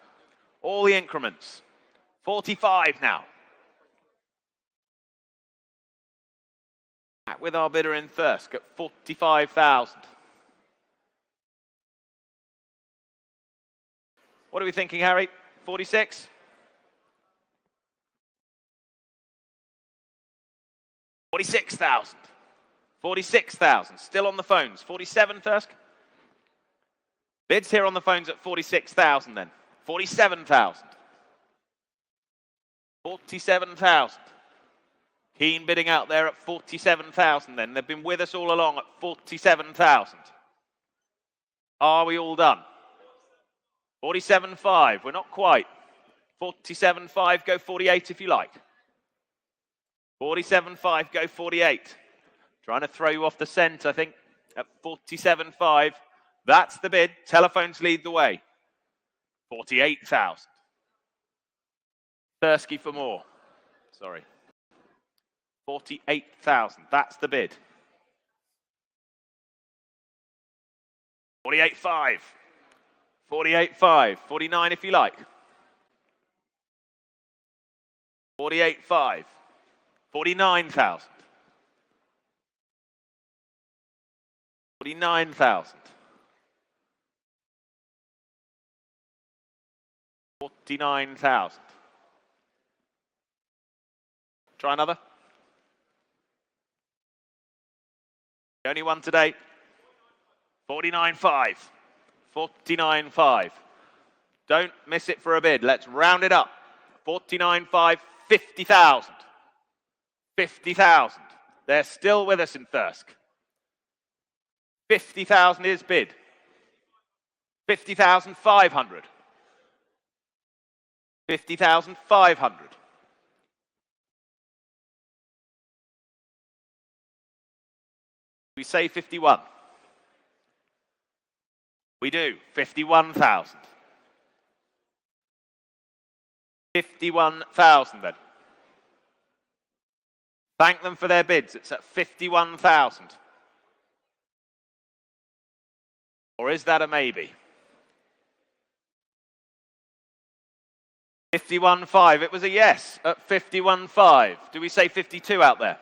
All the increments. 45 now. Back with our bidder in Thirsk at 45,000. What are we thinking, Harry? 46? 46,000. 46,000. Still on the phones. 47, Thirsk? Bids here on the phones at 46,000 then. 47,000. 47,000. Keen bidding out there at 47,000 then. They've been with us all along at 47,000. Are we all done? 47.5. We're not quite. 47.5. Go 48 if you like. 47.5. Go 48. Trying to throw you off the scent, I think, at 47.5. That's the bid. Telephones lead the way. 48,000. Thirsty for more. Sorry. 48,000. That's the bid. 48.5. 48.5. 49 if you like. 48.5. 49,000. 49,000. 49,000. Try another. Only one today. 49.5. 49.5. Don't miss it for a bid. Let's round it up. 49.5. 50,000. 50,000. They're still with us in Thirsk. 50,000 is bid. 50,500. 50,500. We say 51. We do. 51,000. 51,000 then. Thank them for their bids. It's at 51,000. Or is that a maybe? 51.5. It was a yes at 51.5. Do we say 52 out there?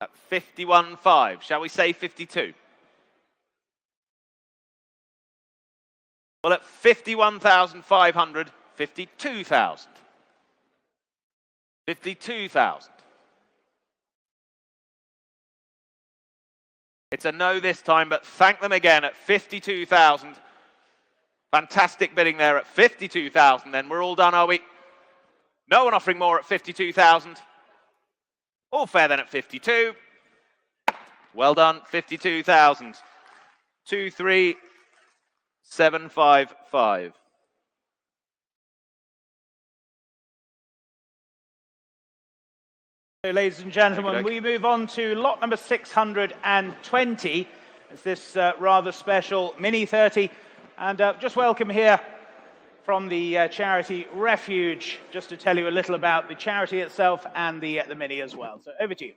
At 51.5. Shall we say 52? Well, at 51,500, 52,000. 52,000. It's a no this time, but thank them again at 52,000. Fantastic bidding there at 52,000 then. We're all done, are we? No one offering more at 52,000. All fair then at 52. Well done, 52,000. 23,755. So, ladies and gentlemen, we move on to lot number 620. It's this rather special Mini 30. And just welcome here from the charity Refuge, just to tell you a little about the charity itself and the Mini as well. So over to you.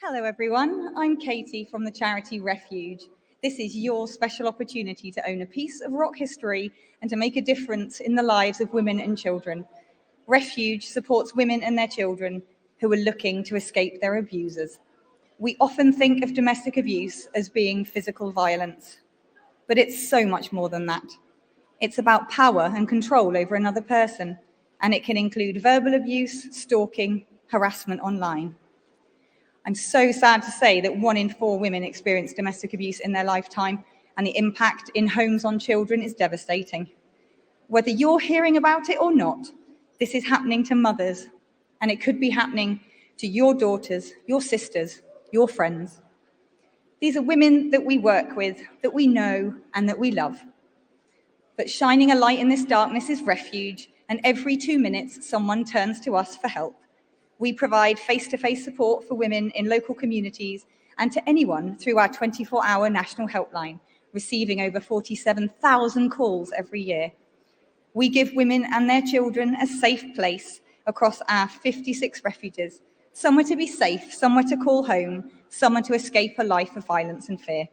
Hello everyone, I'm Katie from the charity Refuge. This is your special opportunity to own a piece of rock history and to make a difference in the lives of women and children. Refuge supports women and their children who are looking to escape their abusers. We often think of domestic abuse as being physical violence, but it's so much more than that. It's about power and control over another person, and it can include verbal abuse, stalking, harassment online. I'm so sad to say that 1 in 4 women experience domestic abuse in their lifetime, and the impact in homes on children is devastating. Whether you're hearing about it or not, this is happening to mothers, and it could be happening to your daughters, your sisters, your friends. These are women that we work with, that we know, and that we love. But shining a light in this darkness is Refuge, and every 2 minutes, someone turns to us for help. We provide face-to-face support for women in local communities and to anyone through our 24-hour national helpline, receiving over 47,000 calls every year. We give women and their children a safe place across our 56 refuges, somewhere to be safe, somewhere to call home, somewhere to escape a life of violence and fear.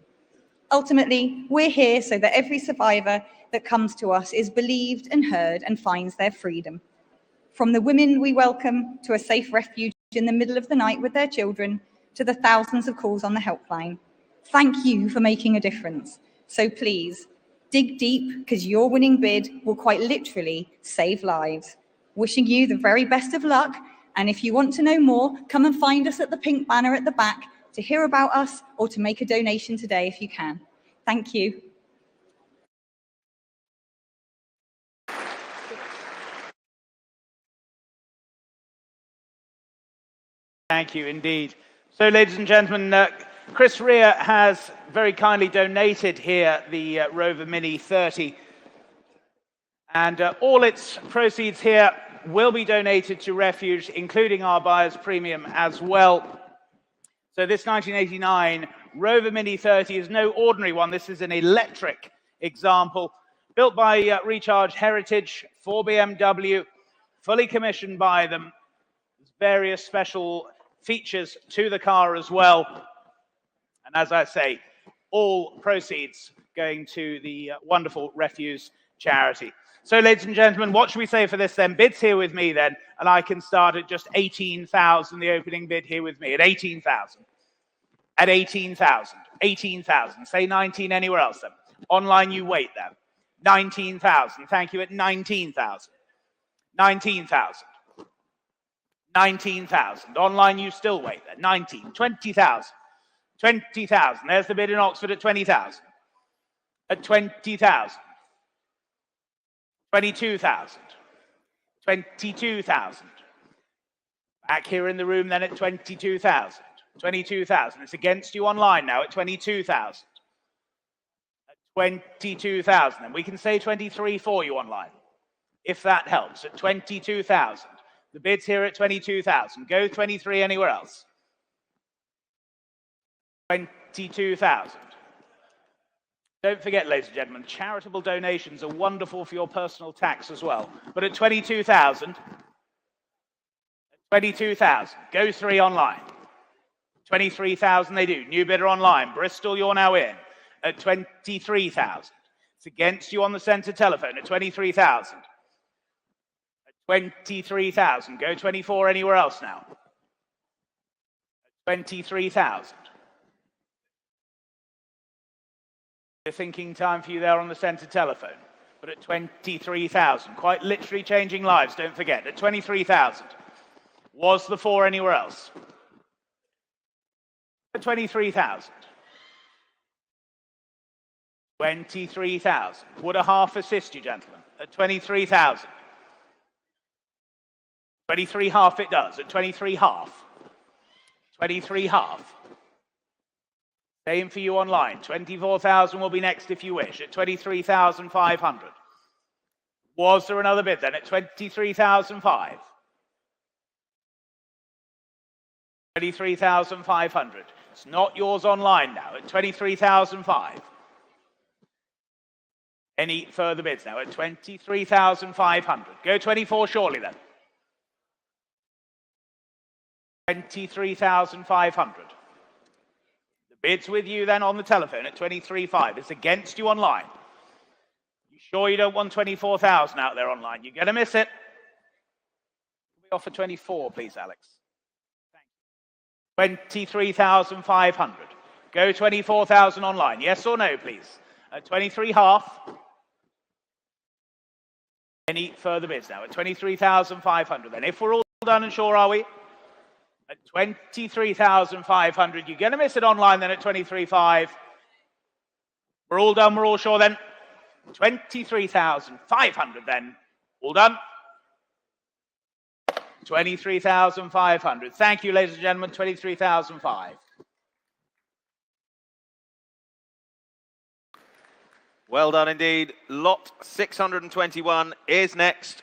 Ultimately, we're here so that every survivor that comes to us is believed and heard and finds their freedom. From the women we welcome to a safe refuge in the middle of the night with their children, to the thousands of calls on the helpline. Thank you for making a difference. So please, dig deep, because your winning bid will quite literally save lives. Wishing you the very best of luck, and if you want to know more, come and find us at the pink banner at the back to hear about us or to make a donation today if you can. Thank you. Thank you indeed. So, ladies and gentlemen, Chris Rea has very kindly donated here the Rover Mini 30. And all its proceeds here will be donated to Refuge, including our buyer's premium as well. So this 1989 Rover Mini 30 is no ordinary one. This is an electric example, built by Recharge Heritage for BMW, fully commissioned by them. There's various special features to the car as well. And as I say, all proceeds going to the wonderful Refuse charity. So, ladies and gentlemen, what should we say for this then? Bids here with me then, and I can start at just 18,000, the opening bid here with me, at 18,000. At 18,000, 18,000. Say 19 anywhere else then. Online, you wait then. 19,000. Thank you, at 19,000. 19,000. 19,000. Online, you still wait then. 19. 20,000. 20,000. There's the bid in Oxford at 20,000. At 20,000. 22,000. 22,000. Back here in the room then at 22,000. 22,000. It's against you online now at 22,000. At 22,000. And we can say 23 for you online, if that helps. At 22,000. The bid's here at 22,000. Go 23 anywhere else. 22,000. Don't forget, ladies and gentlemen, charitable donations are wonderful for your personal tax as well. But at 22,000, 22,000, go 3 online. 23,000 they do. New bidder online. Bristol, you're now in at 23,000. It's against you on the centre telephone at 23,000. At 23,000. Go 24 anywhere else now. At 23,000. Thinking time for you there on the centre telephone, but at 23,000, quite literally changing lives, don't forget. At 23,000, was the 4 anywhere else? At 23,000. 23,000. Would a half assist you, gentlemen? At 23,000. 23 half it does. At 23 half. 23 half. Same for you online. 24,000 will be next if you wish, at 23,500. Was there another bid then at 23,005? 23,500. It's not yours online now at 23,005. Any further bids now at 23,500? Go 24 shortly then. 23,500. Bid's with you then on the telephone at 23.5. It's against you online. You sure you don't want 24,000 out there online? You're going to miss it. Can we offer 24, please, Alex? Thank you. 23,500. Go 24,000 online. Yes or no, please? At 23.5. Any further bids now? At 23,500. Then if we're all done and sure, are we? At 23,500. You're going to miss it online then at 23.5. We're all done. We're all sure then. 23,500 then. All done. 23,500. Thank you, ladies and gentlemen. 23,500. Well done indeed. Lot 621 is next.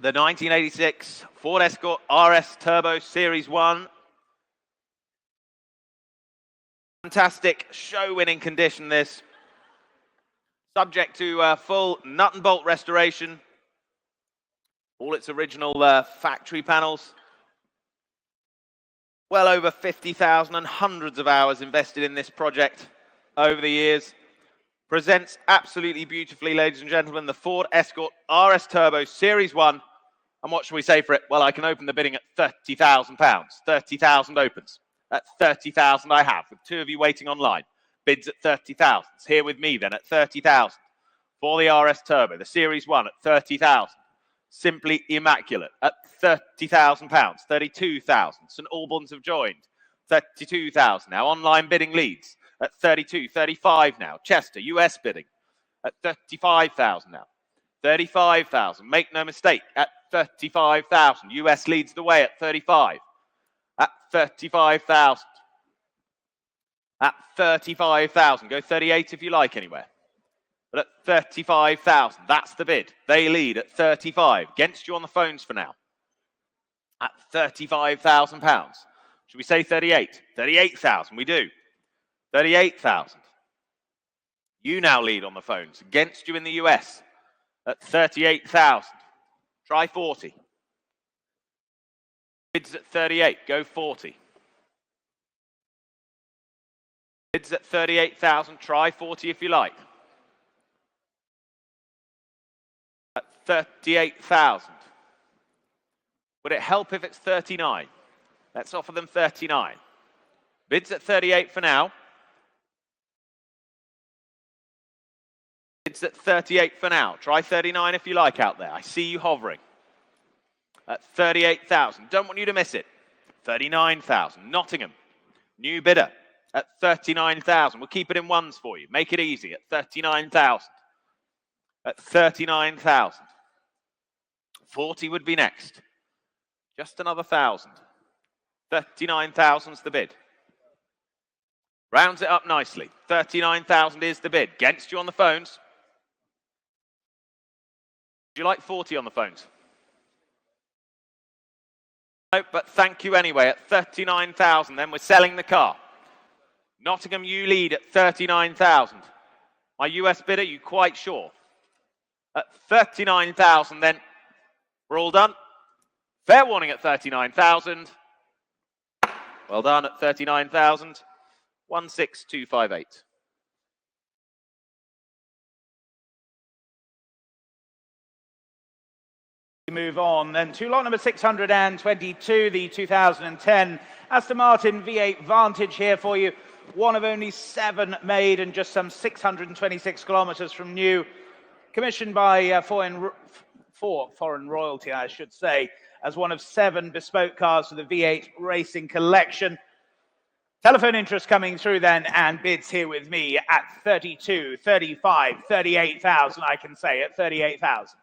The 1986 Ford Escort RS Turbo Series 1. Fantastic show-winning condition this. Subject to full nut and bolt restoration. All its original factory panels. Well over 50,000 and hundreds of hours invested in this project over the years. Presents absolutely beautifully, ladies and gentlemen, the Ford Escort RS Turbo Series 1. And what shall we say for it? Well, I can open the bidding at £30,000. 30,000 opens. At 30,000 I have, with two of you waiting online. Bids at 30,000. It's here with me then at 30,000. For the RS Turbo, the Series 1 at 30,000. Simply immaculate at £30,000. 32,000. St Albans have joined. 32,000. Now online bidding leads at 32, 35 now. Chester, US bidding at 35,000 now. 35,000. Make no mistake, at 35,000. US leads the way at 35. At 35,000. At 35,000. Go 38 if you like anywhere. But at 35,000, that's the bid. They lead at 35. Against you on the phones for now. At £35,000. Should we say 38? 38,000, we do. 38,000. You now lead on the phones. Against you in the US at 38,000. Try 40. Bids at 38. Go 40. Bids at 38,000. Try 40 if you like. At 38,000. Would it help if it's 39? Let's offer them 39. Bids at 38 for now. Bids at 38 for now. Try 39 if you like out there. I see you hovering. At 38,000. Don't want you to miss it. 39,000. Nottingham. New bidder. At 39,000. We'll keep it in ones for you. Make it easy. At 39,000. At 39,000. 40 would be next. Just another 1,000. 39,000's the bid. Rounds it up nicely. 39,000 is the bid. Against you on the phones. Would you like 40 on the phones? No, but thank you anyway. At 39,000, then we're selling the car. Nottingham, you lead at 39,000. My US bidder, you quite sure? At 39,000, then we're all done. Fair warning at 39,000. Well done at 39,000. 16258. Move on then to lot number 622, the 2010 Aston Martin V8 Vantage here for you. One of only 7 made and just some 626 kilometers from new. Commissioned by foreign royalty, I should say, as one of 7 bespoke cars for the V8 Racing Collection. Telephone interest coming through then, and bids here with me at 32, 35, 38,000, I can say, at 38,000.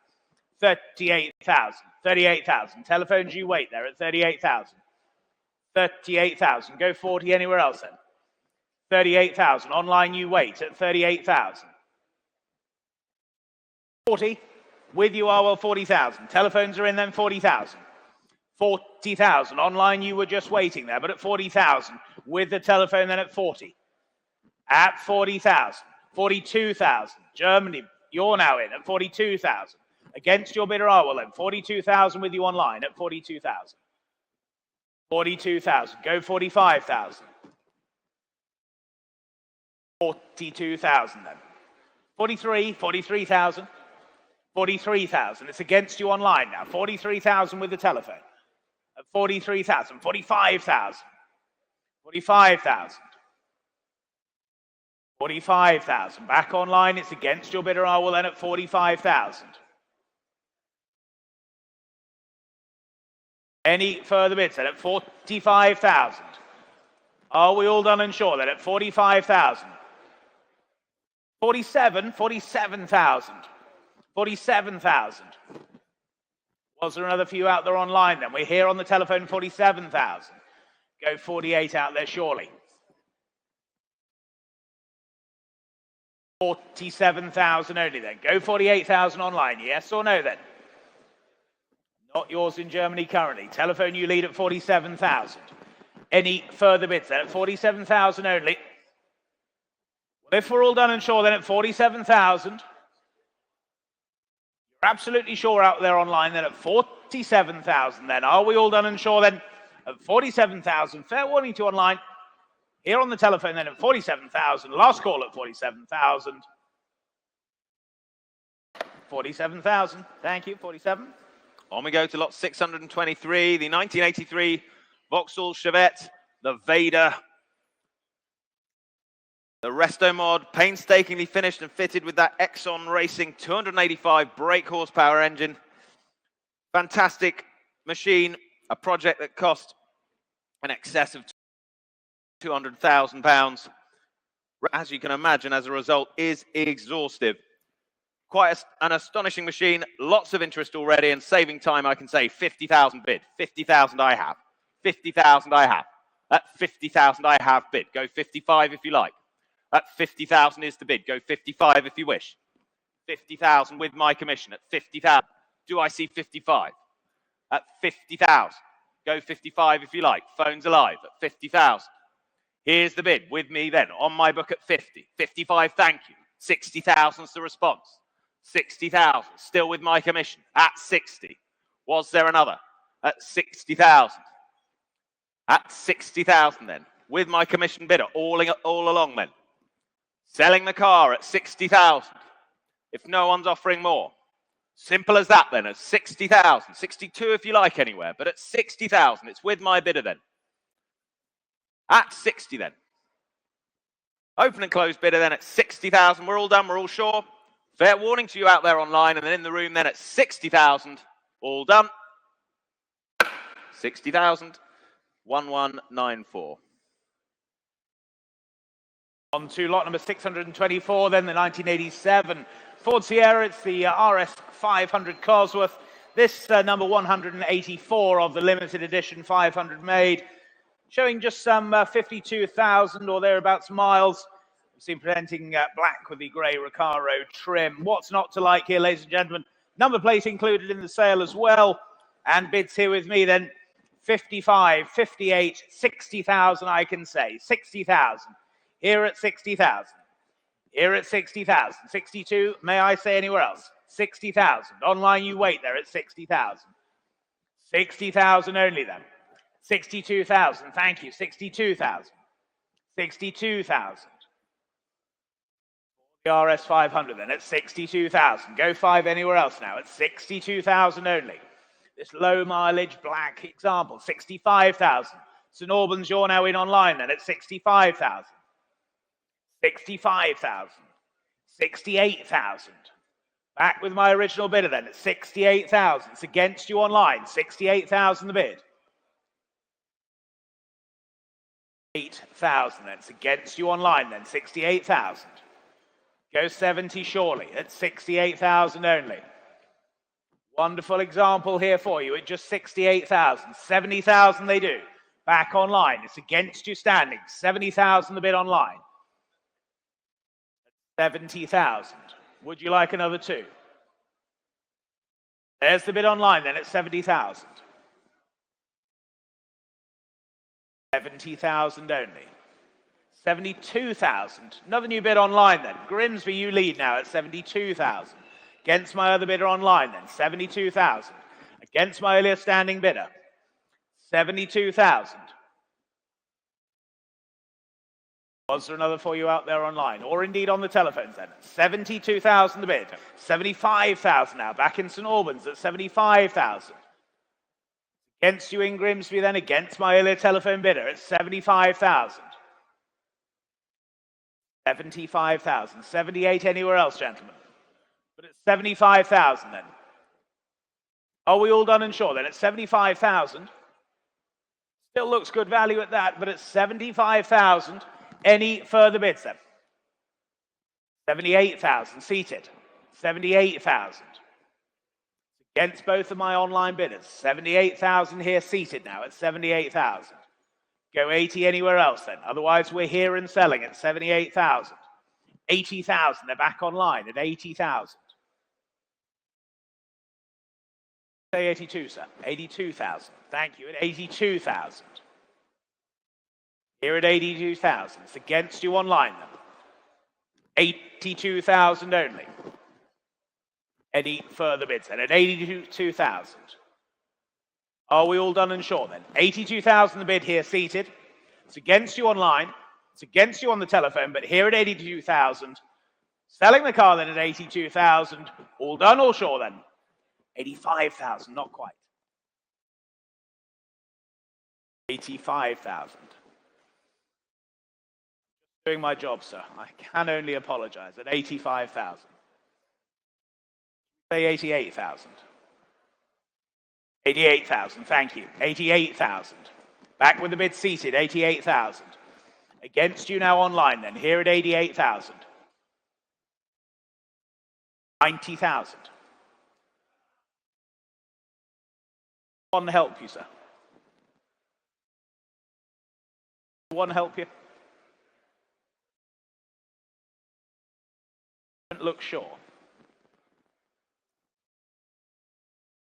38,000, 38,000. Telephones, you wait there at 38,000. 38,000. Go 40 anywhere else then. 38,000. Online, you wait at 38,000. 40. With you are, well, 40,000. Telephones are in then, 40,000. 40,000. Online, you were just waiting there, but at 40,000. With the telephone then at 40. At 40,000. 42,000. Germany, you're now in at 42,000. Against your bidder, well then, 42,000 with you online at 42,000. 42,000. Go 45,000. 42,000 then. 43,000. 43,000. It's against you online now. 43,000 with the telephone. At 43,000. 45,000. 45,000. 45,000. Back online, it's against your bidder. I will then at 45,000. Any further bids then at 45,000. Are we all done and sure then at 45,000? 47,000. 47,000. Was there another few out there online then? We're here on the telephone, 47,000. Go 48 out there surely. 47,000 only then. Go 48,000 online, yes or no then? Not yours in Germany currently. Telephone you lead at 47,000. Any further bids then at 47,000 only? Well, if we're all done and sure then at 47,000. You're absolutely sure out there online then at 47,000 then. Are we all done and sure then at 47,000? Fair warning to online. Here on the telephone then at 47,000. Last call at 47,000. 47,000. Thank you. 47. On we go to lot 623, the 1983 Vauxhall Chevette, the Vader. The Resto mod, painstakingly finished and fitted with that Exxon Racing 285 brake horsepower engine. Fantastic machine, a project that cost in excess of £200,000. As you can imagine, as a result, is exhaustive. Quite an astonishing machine, lots of interest already, and saving time, I can say 50,000 bid. 50,000 I have. 50,000 I have. At 50,000 I have bid. Go 55 if you like. At 50,000 is the bid. Go 55 if you wish. 50,000 with my commission at 50,000. Do I see 55? At 50,000. Go 55 if you like. Phone's alive at 50,000. Here's the bid with me then on my book at 50. 55, thank you. 60,000's the response. 60,000, still with my commission at 60. Was there another? At 60,000. At 60,000 then, with my commission bidder all along then. Selling the car at 60,000. If no one's offering more. Simple as that then, at 60,000. 62 if you like anywhere, but at 60,000, it's with my bidder then. At 60 then. Open and close bidder then at 60,000. We're all done, we're all sure. Fair warning to you out there online and then in the room then at 60,000. All done. 60,000. 1194. On to lot number 624, then the 1987 Ford Sierra. It's the RS 500 Cosworth. This number 184 of the limited edition 500 made, showing just some 52,000 or thereabouts miles. We've seen presenting black with the grey Recaro trim. What's not to like here, ladies and gentlemen? Number plate included in the sale as well. And bids here with me then 55, 58, 60,000 I can say. 60,000. Here at 60,000. Here at 60,000. 62, may I say anywhere else? 60,000. Online you wait there at 60,000. 60,000 only then. 62,000, thank you. 62,000. 62,000. The RS 500 then at 62,000. Go 5 anywhere else now at 62,000 only. This low mileage black example, 65,000. St Albans, you're now in online then at 65,000. 65,000. 68,000. Back with my original bidder then at 68,000. It's against you online. 68,000 the bid. 8,000 then. It's against you online then. 68,000. Go 70 surely at 68,000 only. Wonderful example here for you at just 68,000. 70,000 they do. Back online. It's against you standing. 70,000 the bid online. 70,000. Would you like another two? There's the bid online then at 70,000. 70,000 only. 72,000. Another new bid online then. Grimsby, you lead now at 72,000. Against my other bidder online then. 72,000. Against my earlier standing bidder. 72,000. Was there another for you out there online, or indeed on the telephones then? 72,000 the bid. 75,000 now, back in St Albans at 75,000. Against you in Grimsby then, against my earlier telephone bidder at 75,000. 75,000. 78 anywhere else, gentlemen? But it's 75,000 then. Are we all done and sure then? At 75,000. Still looks good value at that, but at 75,000. Any further bids then? 78,000 seated. 78,000. Against both of my online bidders. 78,000 here seated now at 78,000. Go 80 anywhere else then. Otherwise, we're here and selling at 78,000. 80,000. They're back online at 80,000. Say 82, sir. 82,000. Thank you. At 82,000. Here at 82,000. It's against you online then. 82,000 only. Any further bids then? At 82,000. Are we all done and sure then? 82,000 the bid here seated. It's against you online. It's against you on the telephone, but here at 82,000. Selling the car then at 82,000. All done, all sure then? 85,000, not quite. 85,000. Doing my job, sir. I can only apologize. At 85,000. Say 88,000. 88,000, thank you. 88,000. Back with the bid seated, 88,000. Against you now online then, here at 88,000. 90,000. One help you, sir. One help you. Don't look sure.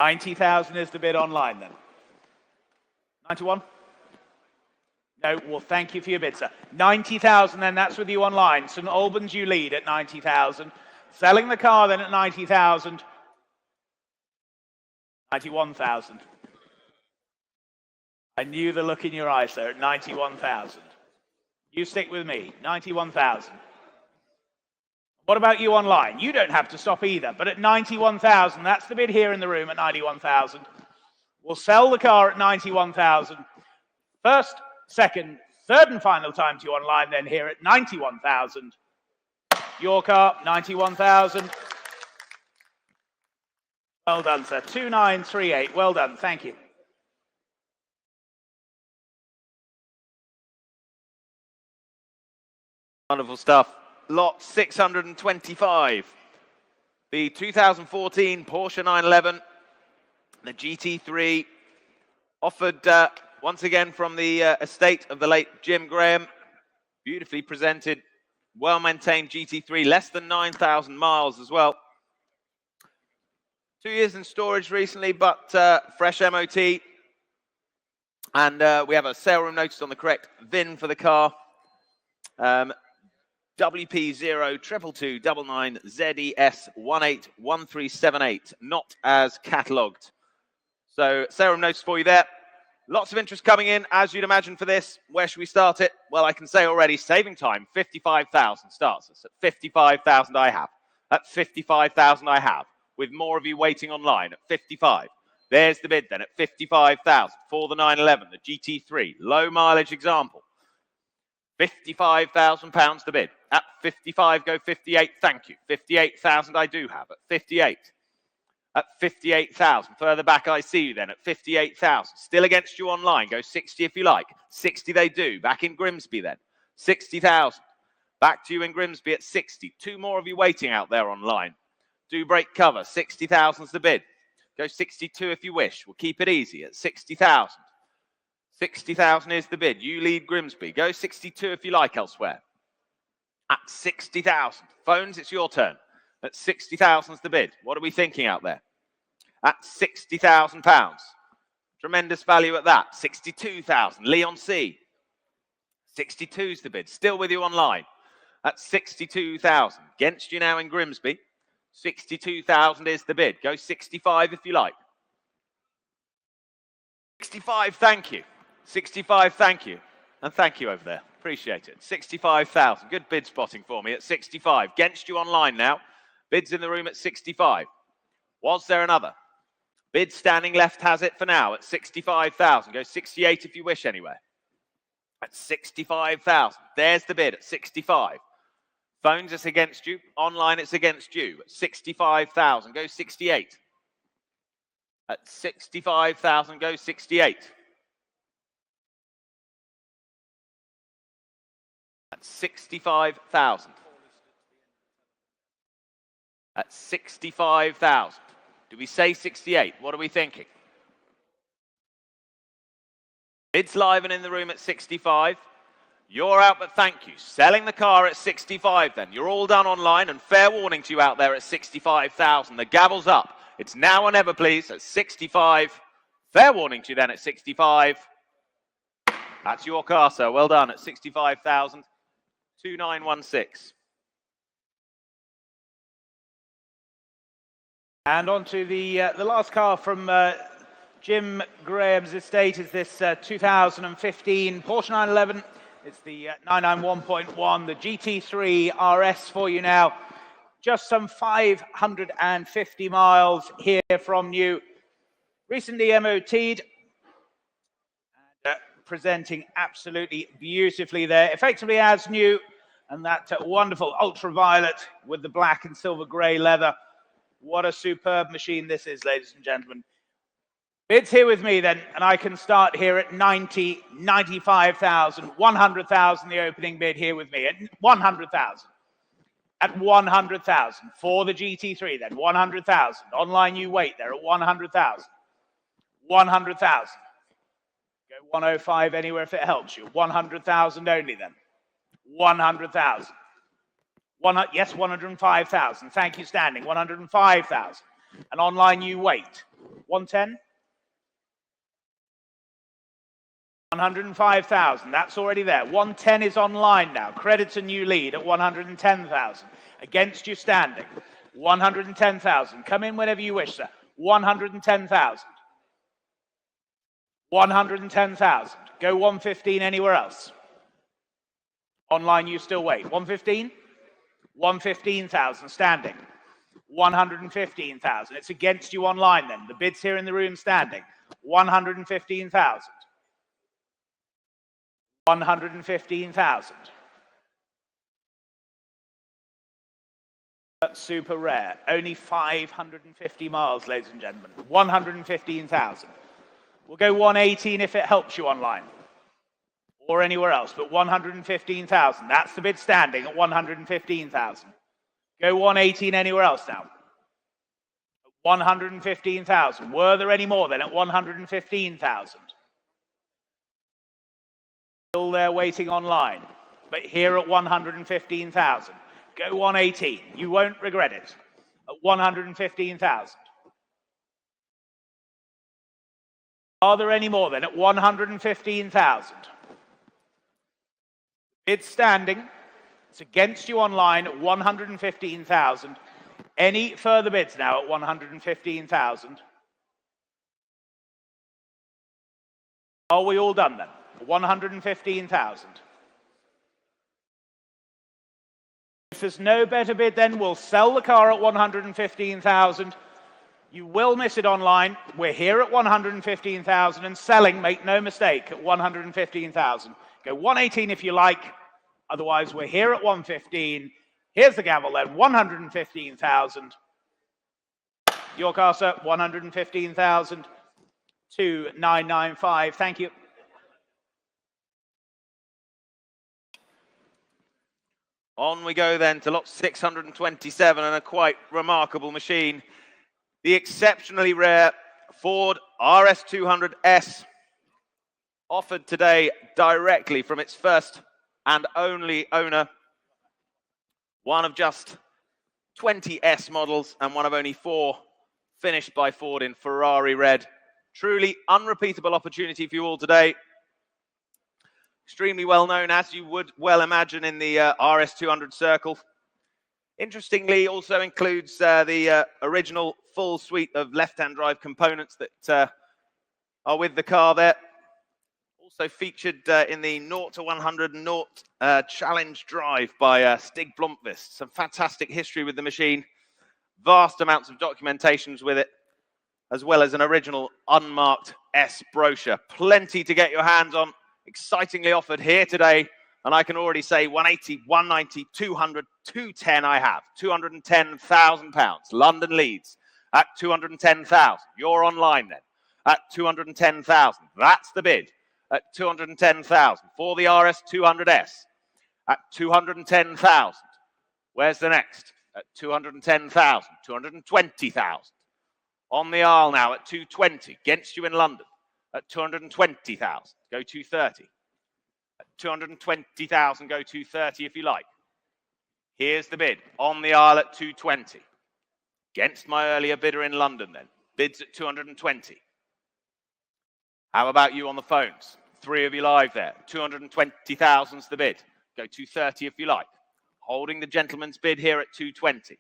90,000 is the bid online then. 91? No, well, thank you for your bid, sir. 90,000 then, that's with you online. St Albans, you lead at 90,000. Selling the car then at 90,000. 91,000. I knew the look in your eyes there at 91,000. You stick with me, 91,000. What about you online? You don't have to stop either, but at 91,000, that's the bid here in the room at 91,000. We'll sell the car at 91,000. First, second, third and final time to you online then here at 91,000. Your car, 91,000. Well done, sir. 2938. Well done. Thank you. Wonderful stuff. Lot 625. The 2014 Porsche 911, the GT3, offered once again from the estate of the late Jim Graham. Beautifully presented, well-maintained GT3, less than 9,000 miles as well. 2 years in storage recently, but fresh MOT. And we have a sale room notice on the correct VIN for the car. WP02299ZES181378, not as catalogued. So, sale room notice for you there. Lots of interest coming in, as you'd imagine for this. Where should we start it? Well, I can say already, saving time, 55,000 starts us. At 55,000 I have. At 55,000 I have. With more of you waiting online at 55. There's the bid then at 55,000 for the 911, the GT3. Low mileage example. £55,000 the bid. At 55, go 58. Thank you. 58,000 I do have. At 58. At 58,000. Further back, I see you then. At 58,000. Still against you online. Go 60 if you like. 60 they do. Back in Grimsby then. 60,000. Back to you in Grimsby at 60. Two more of you waiting out there online. Do break cover. 60,000's the bid. Go 62 if you wish. We'll keep it easy at 60,000. 60,000 is the bid. You lead Grimsby. Go 62 if you like elsewhere. At 60,000. Phones, it's your turn. At 60,000's the bid. What are we thinking out there? At £60,000. Tremendous value at that. 62,000. Leon C. 62's the bid. Still with you online. At 62,000. Against you now in Grimsby. 62,000 is the bid. Go 65 if you like. 65, thank you. 65, thank you. And thank you over there. Appreciate it. 65,000. Good bid spotting for me at 65. Against you online now. Bids in the room at 65. Was there another? Bid standing left has it for now at 65,000. Go 68 if you wish anywhere. At 65,000. There's the bid at 65. Phones, it's against you. Online, it's against you. At 65,000. Go 68. At 65,000. Go 68. At 65,000. At 65,000. Do we say 68? What are we thinking? Bids live and in the room at 65. You're out, but thank you. Selling the car at 65 then. You're all done online, and fair warning to you out there at 65,000. The gavel's up. It's now or never, please, at 65. Fair warning to you then at 65. That's your car, sir. Well done at 65,000. 2916. And on to the last car from Jim Graham's estate is this 2015 Porsche 911. It's the 991.1, the GT3 RS for you now. Just some 550 miles here from you. Recently MOT'd. Presenting absolutely beautifully there. Effectively as new. And that wonderful ultraviolet with the black and silver grey leather. What a superb machine this is, ladies and gentlemen. Bids here with me then, and I can start here at 90, 95,000, 100,000, the opening bid here with me at 100,000. At 100,000 for the GT3 then, 100,000. Online you wait there at 100,000. 100,000. Go 105 anywhere if it helps you. 100,000 only then. 100,000. Yes, 105,000. Thank you, standing. 105,000. And online you wait. 110. 105,000. That's already there. 110 is online now. Credits a new lead at 110,000. Against you standing. 110,000. Come in whenever you wish, sir. 110,000. 110,000. Go 115 anywhere else. Online you still wait. 115. 115,000 standing. 115,000. It's against you online then. The bids here in the room standing. 115,000. 115,000. That's super rare. Only 550 miles, ladies and gentlemen. 115,000. We'll go 118 if it helps you online. Or anywhere else, but 115,000. That's the bid standing at 115,000. Go 118 anywhere else now. 115,000. Were there any more then at 115,000? Still there waiting online, but here at 115,000. Go 118. You won't regret it. At 115,000. Are there any more then at 115,000? Bid standing. It's against you online at 115,000. Any further bids now at 115,000? Are we all done then? 115,000. If there's no better bid, then we'll sell the car at 115,000. You will miss it online. We're here at 115,000 and selling, make no mistake, at 115,000. Go 118 if you like. Otherwise, we're here at 115. Here's the gavel then, 115,000. Your car, sir, 115,000. 2995. Thank you. On we go then to lot 627 and a quite remarkable machine. The exceptionally rare Ford RS200S, offered today directly from its first and only owner. One of just 20 S models and one of only 4 finished by Ford in Ferrari red. Truly unrepeatable opportunity for you all today. Extremely well known, as you would well imagine, in the RS200 circle. Interestingly, also includes the original full suite of left-hand drive components that are with the car there. Also featured in the 0 to 100 naught challenge drive by Stig Blomqvist. Some fantastic history with the machine, vast amounts of documentations with it, as well as an original unmarked S brochure. Plenty to get your hands on, excitingly offered here today. And I can already say 180, 190, 200, 210 I have. £210,000. London leads at 210,000. You're online then at 210,000. That's the bid at 210,000 for the RS 200S at 210,000. Where's the next? At 210,000, 220,000. On the aisle now at 220. Against you in London at 220,000. Go 230. At 220,000, go 230 if you like. Here's the bid on the aisle at 220. Against my earlier bidder in London then. Bids at 220. How about you on the phones? 3 of you live there. 220,000's the bid. Go 230 if you like. Holding the gentleman's bid here at 220.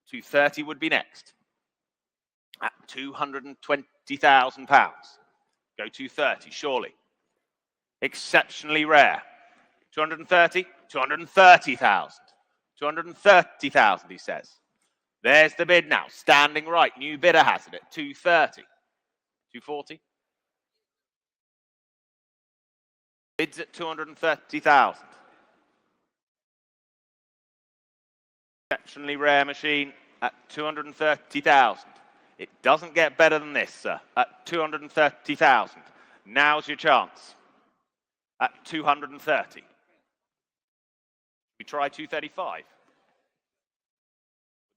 230 would be next. At £220,000. Go 230, surely. Exceptionally rare. 230, 230,000. 230,000, he says. There's the bid now, standing right. New bidder has it at 230. 240. Bids at 230,000. Exceptionally rare machine at 230,000. It doesn't get better than this, sir, at 230,000. Now's your chance at 230. We try 235. Would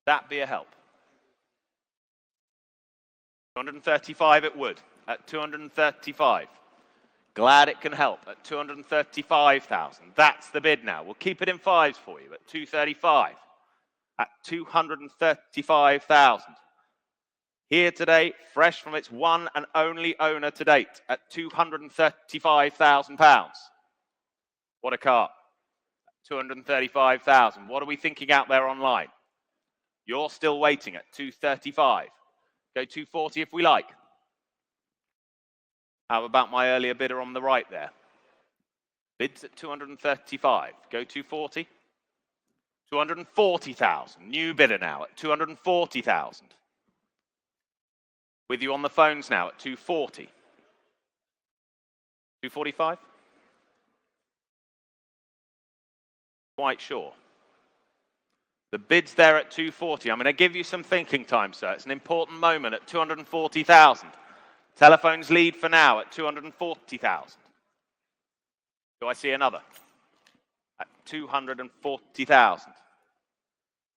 that be a help? 235 it would, at 235. Glad it can help at 235,000. That's the bid now. We'll keep it in fives for you at 235. At 235,000. Here today, fresh from its one and only owner to date at £235,000. What a car. 235,000. What are we thinking out there online? You're still waiting at 235. Go 240 if we like. How about my earlier bidder on the right there? Bids at 235. Go 240. 240,000. New bidder now at 240,000. With you on the phones now at 240. 245? Quite sure. The bid's there at 240. I'm going to give you some thinking time, sir. It's an important moment at 240,000. Telephones lead for now at 240,000. Do I see another? At 240,000.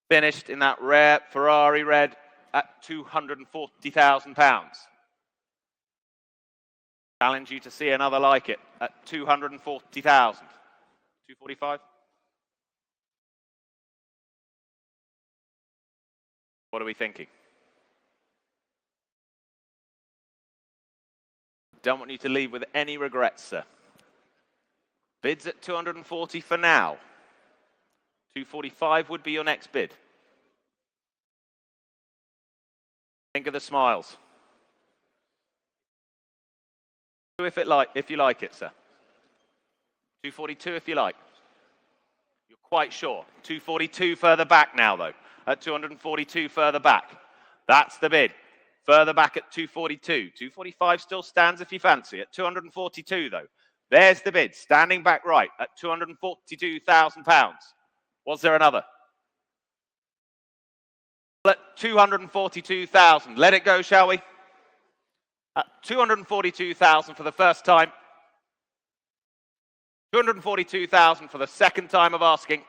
Finished in that rare Ferrari red at £240,000. Challenge you to see another like it at 240,000. 245? What are we thinking? Don't want you to leave with any regrets, sir. Bids at 240 for now. 245 would be your next bid. Think of the smiles. If you like it, sir. 242 if you like. You're quite sure. 242 further back now, though. At 242 further back. That's the bid. Further back at 242. 245 still stands if you fancy. At 242, though. There's the bid. Standing back right at £242,000. Was there another? At 242,000. Let it go, shall we? At 242,000 for the first time. 242,000 for the second time of asking.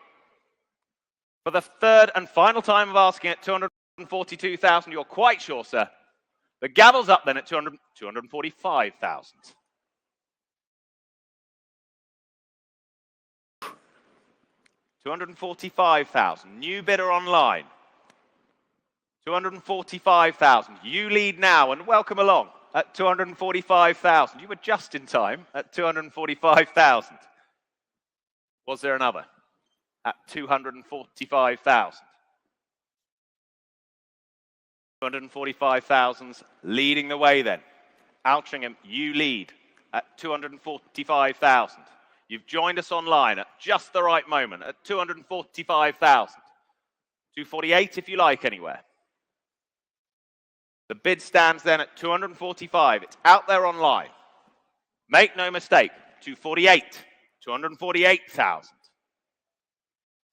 For the third and final time of asking at 242,000, you're quite sure, sir. The gavel's up then at 245,000. 245,000. New bidder online. 245,000. You lead now and welcome along at 245,000. You were just in time at 245,000. Was there another? At 245,000. 245,000's leading the way then. Altrincham, you lead at 245,000. You've joined us online at just the right moment at 245,000. 248 if you like anywhere. The bid stands then at 245. It's out there online. Make no mistake, 248, 248,000.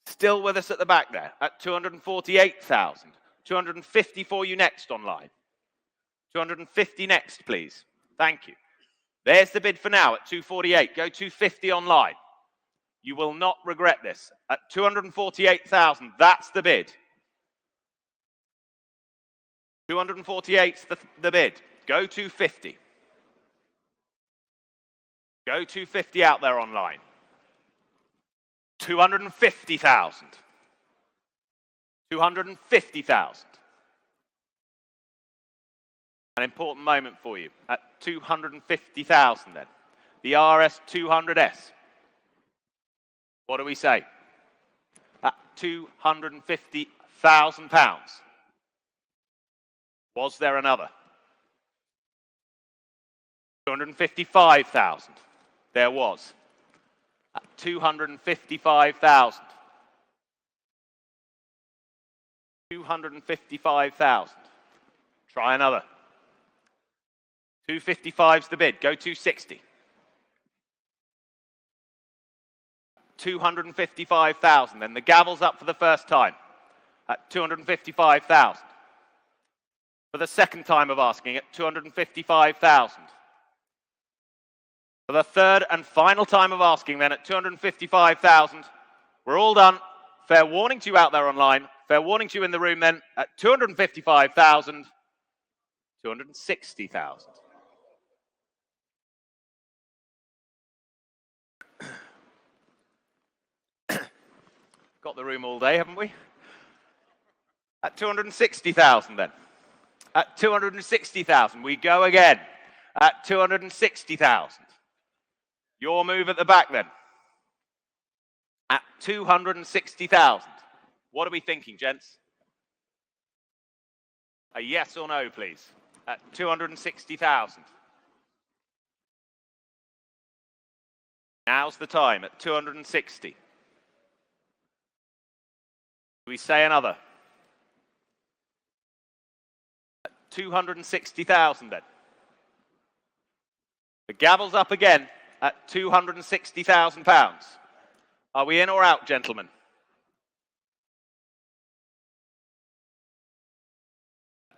Still with us at the back there at 248,000. 250 for you next online. 250 next, please. Thank you. There's the bid for now at 248. Go 250 online. You will not regret this. At 248,000, that's the bid. 248's the bid. Go 250. Go 250 out there online. 250,000. 250,000. An important moment for you at 250,000 then. The RS200S. What do we say? At £250,000. Was there another? 255,000. There was. At 255,000. 255,000. Try another. 255's the bid. Go 260. 255,000. Then the gavel's up for the first time at 255,000. For the second time of asking at 255,000. For the third and final time of asking then at 255,000. We're all done. Fair warning to you out there online. Fair warning to you in the room then at 255,000. 260,000. Got the room all day, haven't we? At 260,000 then. At 260,000, we go again. At 260,000. Your move at the back then. At 260,000. What are we thinking, gents? A yes or no, please. At 260,000. Now's the time at 260. We say another. At 260,000 then. The gavel's up again at £260,000. Are we in or out, gentlemen?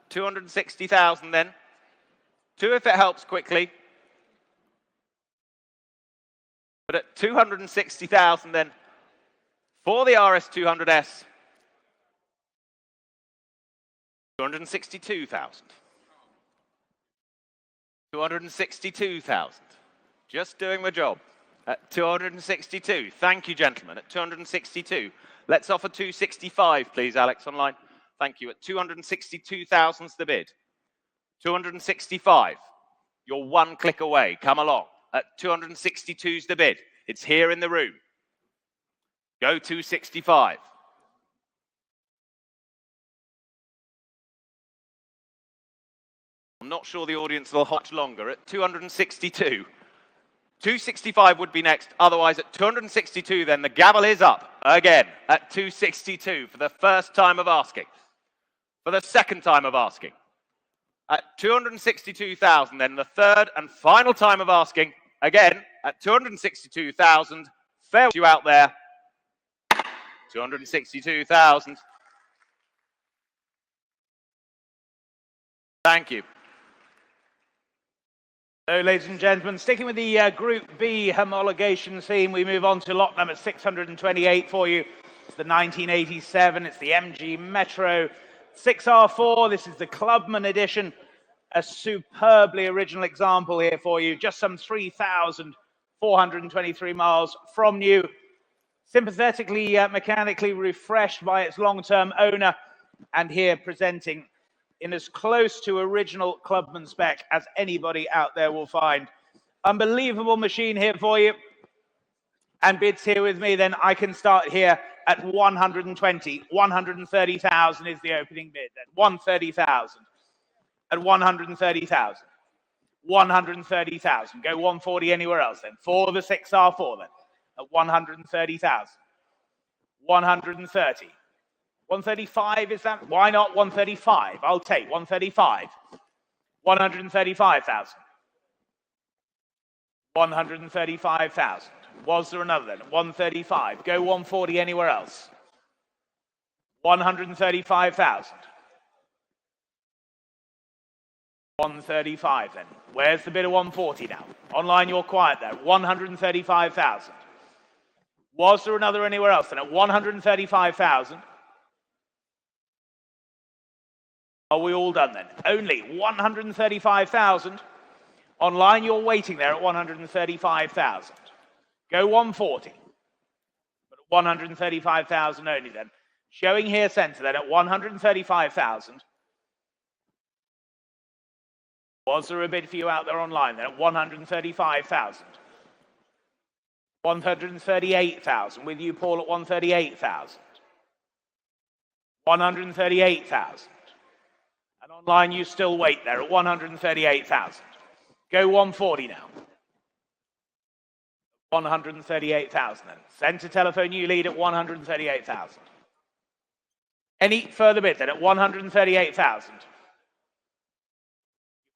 $260,000 then. 2 if it helps quickly. But at 260,000 then, for the RS200S, 262,000. 262,000. Just doing the job. At 262. Thank you, gentlemen. At 262. Let's offer 265, please, Alex, online. Thank you. At 262,000's the bid. 265. You're one click away. Come along. At 262's the bid. It's here in the room. Go 265. I'm not sure the audience will hold longer. At 262. 265 would be next. Otherwise, at 262, then the gavel is up again at 262 for the first time of asking. For the second time of asking. At 262,000, then the third and final time of asking. Again, at 262,000. Fair you out there. 262,000. Thank you. So, ladies and gentlemen, sticking with the Group B homologation theme, we move on to lot number 628 for you. It's the 1987. It's the MG Metro 6R4. This is the Clubman edition. A superbly original example here for you. Just some 3,423 miles from new. Sympathetically, mechanically refreshed by its long-term owner. And here presenting in as close to original Clubman spec as anybody out there will find. Unbelievable machine here for you. And bids here with me, then I can start here at 120. 130,000 is the opening bid then. 130,000. At 130,000. 130,000. Go 140 anywhere else then. For the 6R4 then. At 130,000. 130. 135 is that? Why not 135? I'll take 135. 135,000. 135,000. Was there another then? 135. Go 140 anywhere else. 135,000. 135 then. Where's the bid of 140 now? Online, you're quiet there. 135,000. Was there another anywhere else then? At 135,000. Are we all done then? Only 135,000. Online, you're waiting there at 135,000. Go 140. But at 135,000 only then. Showing here center then at 135,000. Was there a bid for you out there online then at 135,000? 138,000. With you, Paul, at 138,000. 138,000. And online, you still wait there at 138,000. Go 140 now. 138,000 then. Center telephone, you lead at 138,000. Any further bid then at 138,000?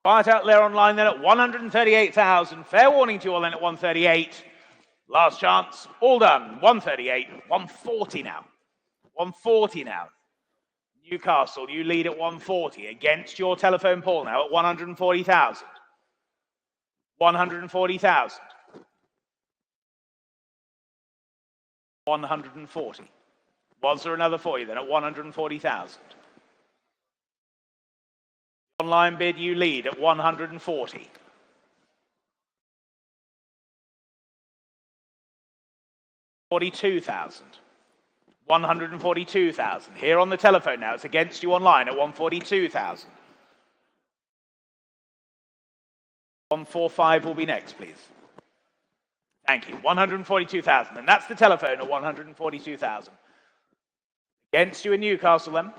Quiet out there online then at 138,000. Fair warning to you all then at 138. Last chance, all done. 138, 140 now. 140 now. Newcastle, you lead at 140 against your telephone poll now at 140,000. 140,000. 140. Was there another for you then at 140,000? Online bid, you lead at 140. 42,000. 142,000. Here on the telephone now, it's against you online at 142,000. 145 will be next, please. Thank you. 142,000. And that's the telephone at 142,000. Against you in Newcastle then.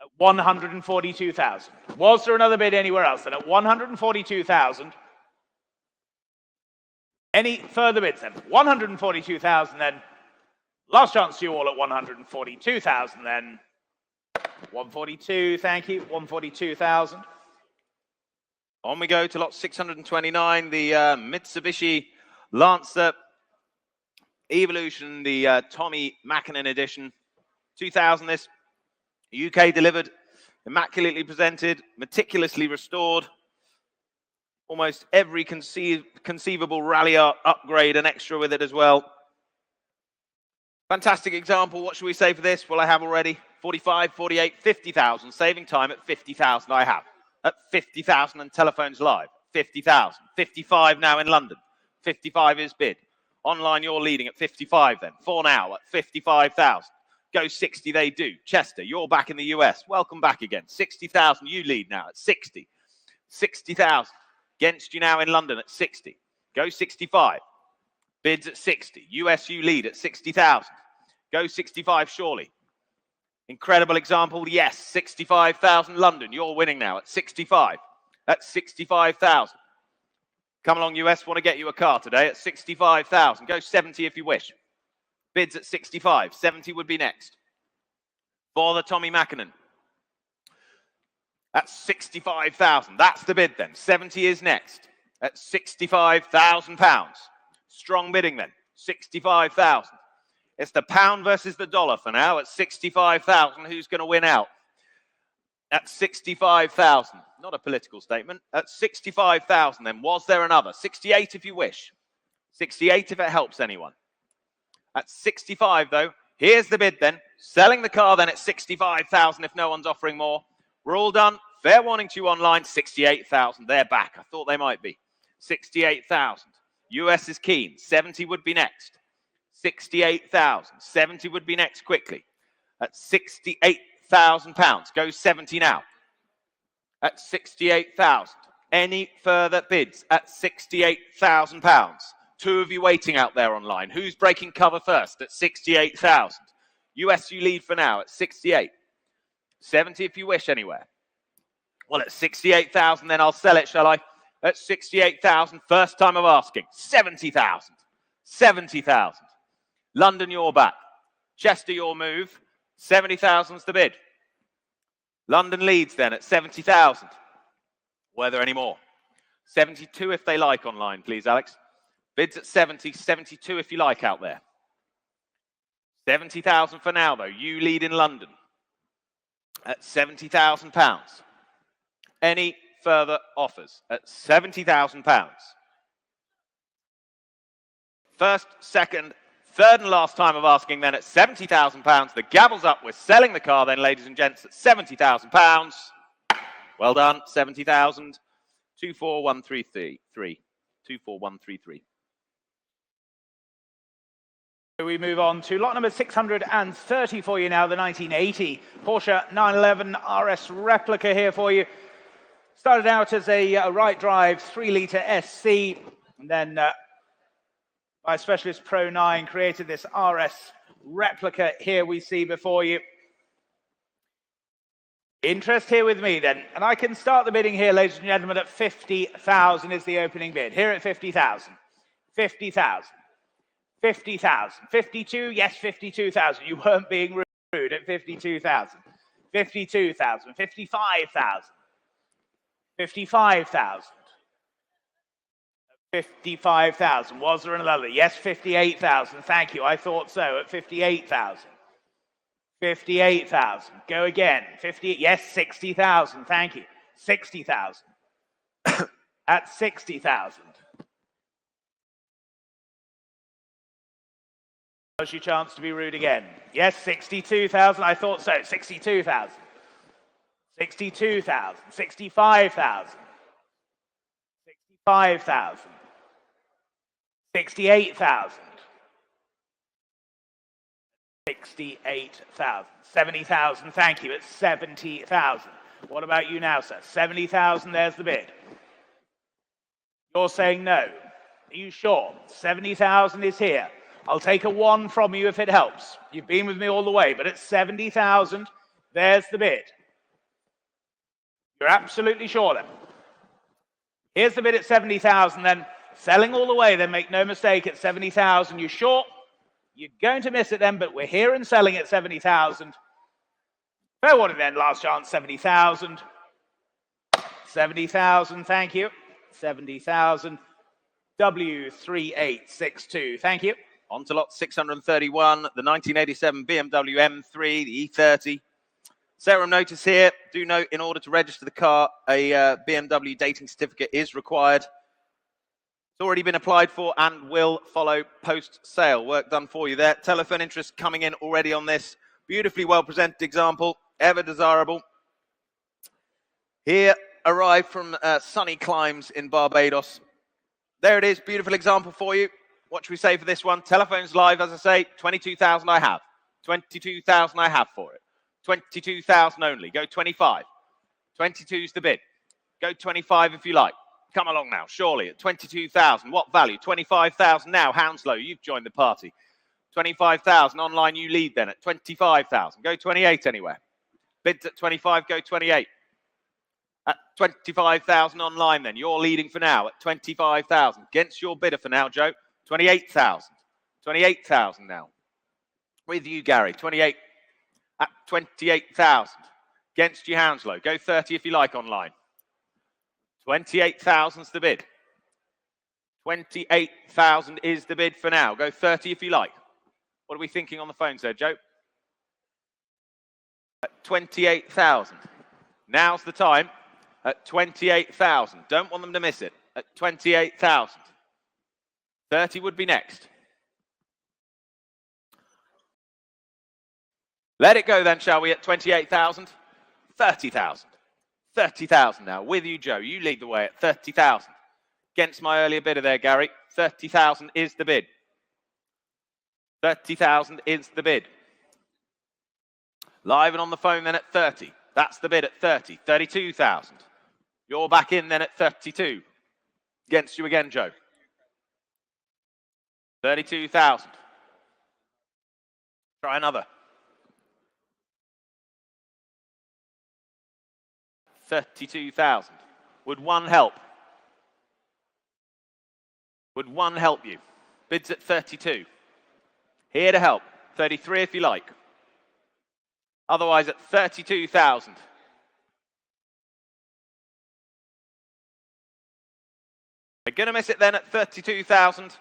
At 142,000. Was there another bid anywhere else then? At 142,000. Any further bids then? 142,000 then. Last chance to you all at 142,000 then. 142, thank you. 142,000. On we go to lot 629, the Mitsubishi Lancer Evolution, the Tommy Mackinnon edition. 2000 this. UK delivered, immaculately presented, meticulously restored. Almost every conceivable rally upgrade and extra with it as well. Fantastic example. What should we say for this? Well, I have already. 45, 48, 50,000. Saving time at 50,000 I have. At 50,000 and telephones live. 50,000. 55 now in London. 55 is bid. Online, you're leading at 55 then. For now at 55,000. Go 60, they do. Chester, you're back in the US. Welcome back again. 60,000, you lead now at 60. 60,000. Against you now in London at 60. Go 65. Bids at 60. US, you lead at 60,000. Go 65, surely. Incredible example, yes. 65,000 London, you're winning now at 65. That's 65,000. Come along, US, want to get you a car today at 65,000. Go 70 if you wish. Bids at 65. 70 would be next. For the Tommy Mackinnon. That's 65,000. That's the bid then. 70 is next. At £65,000. Strong bidding then. 65,000. It's the pound versus the dollar for now at 65,000. Who's going to win out? At 65,000. Not a political statement. At 65,000 then. Was there another? 68 if you wish. 68 if it helps anyone. At 65 though. Here's the bid then. Selling the car then at 65,000 if no one's offering more. We're all done. Fair warning to you online. 68,000. They're back. I thought they might be. 68,000. US is keen. 70 would be next. 68,000. 70 would be next quickly. At £68,000. Go 70 now. At 68,000. Any further bids at £68,000? Two of you waiting out there online. Who's breaking cover first at 68,000? US, you lead for now at 68. 70 if you wish anywhere. Well, at 68,000, then I'll sell it, shall I? At 68,000, first time of asking. 70,000. 70,000. London, you're back. Chester, your move. 70,000's the bid. London leads then at 70,000. Were there any more? 72 if they like online, please, Alex. Bids at 70, 72 if you like out there. 70,000 for now, though. You lead in London at £70,000. Any further offers at £70,000? First, second, third and last time of asking then at £70,000. The gavel's up. We're selling the car then, ladies and gents, at £70,000. Well done, 70,000. 24133. 24133. We move on to lot number 630 for you now, the 1980 Porsche 911 RS replica here for you. Started out as a right drive 3-litre SC, and then by Specialist Pro 9 created this RS replica here we see before you. Interest here with me then, and I can start the bidding here, ladies and gentlemen, at 50,000 is the opening bid. Here at 50,000. 50,000. 50,000. 52, yes, 52,000. You weren't being rude at 52,000. 52,000. 55,000. 55,000. 55,000. Was there another? Yes, 58,000. Thank you. I thought so. At 58,000. 58,000. Go again. 50. Yes, 60,000. Thank you. 60,000. At 60,000. Now's your chance to be rude again. Yes, 62,000. I thought so. 62,000. 62,000. 65,000. 65,000. 68,000. 68,000. 70,000. Thank you. It's 70,000. What about you now, sir? 70,000. There's the bid. You're saying no. Are you sure? 70,000 is here. I'll take a 1 from you if it helps. You've been with me all the way, but at 70,000, there's the bid. You're absolutely sure then. Here's the bid at 70,000 then. Selling all the way then, make no mistake, at 70,000. You sure? You're going to miss it then, but we're here and selling at 70,000. Fair warning then, last chance, 70,000. 70,000, thank you. 70,000. W3862, thank you. On to lot 631, the 1987 BMW M3, the E30. Serum notice here. Do note, in order to register the car, a BMW dating certificate is required. It's already been applied for and will follow post-sale. Work done for you there. Telephone interest coming in already on this. Beautifully well-presented example, ever desirable. Here, arrived from sunny climes in Barbados. There it is, beautiful example for you. What should we say for this one? Telephone's live, as I say, 22,000 I have. 22,000 I have for it. 22,000 only. Go 25. 22's the bid. Go 25 if you like. Come along now, surely, at 22,000. What value? 25,000 now. Hounslow, you've joined the party. 25,000 online, you lead then at 25,000. Go 28 anywhere. Bids at 25, go 28. At 25,000 online then. You're leading for now at 25,000. Against your bidder for now, Joe. 28,000. 28,000 now. With you, Gary. 28 at 28,000. Against you, Hounslow. Go 30 if you like online. 28,000's the bid. 28,000 is the bid for now. Go 30 if you like. What are we thinking on the phones there, Joe? At 28,000. Now's the time. At 28,000. Don't want them to miss it. At 28,000. 30 would be next. Let it go then, shall we, at 28,000? 30,000. 30,000 now. With you, Joe. You lead the way at 30,000. Against my earlier bidder there, Gary. 30,000 is the bid. 30,000 is the bid. Live and on the phone then at 30. That's the bid at 30. 32,000. You're back in then at 32. Against you again, Joe. 32,000. Try another. 32,000. Would one help? Would one help you? Bids at 32. Here to help. 33 if you like. Otherwise at 32,000. We're going to miss it then at 32,000.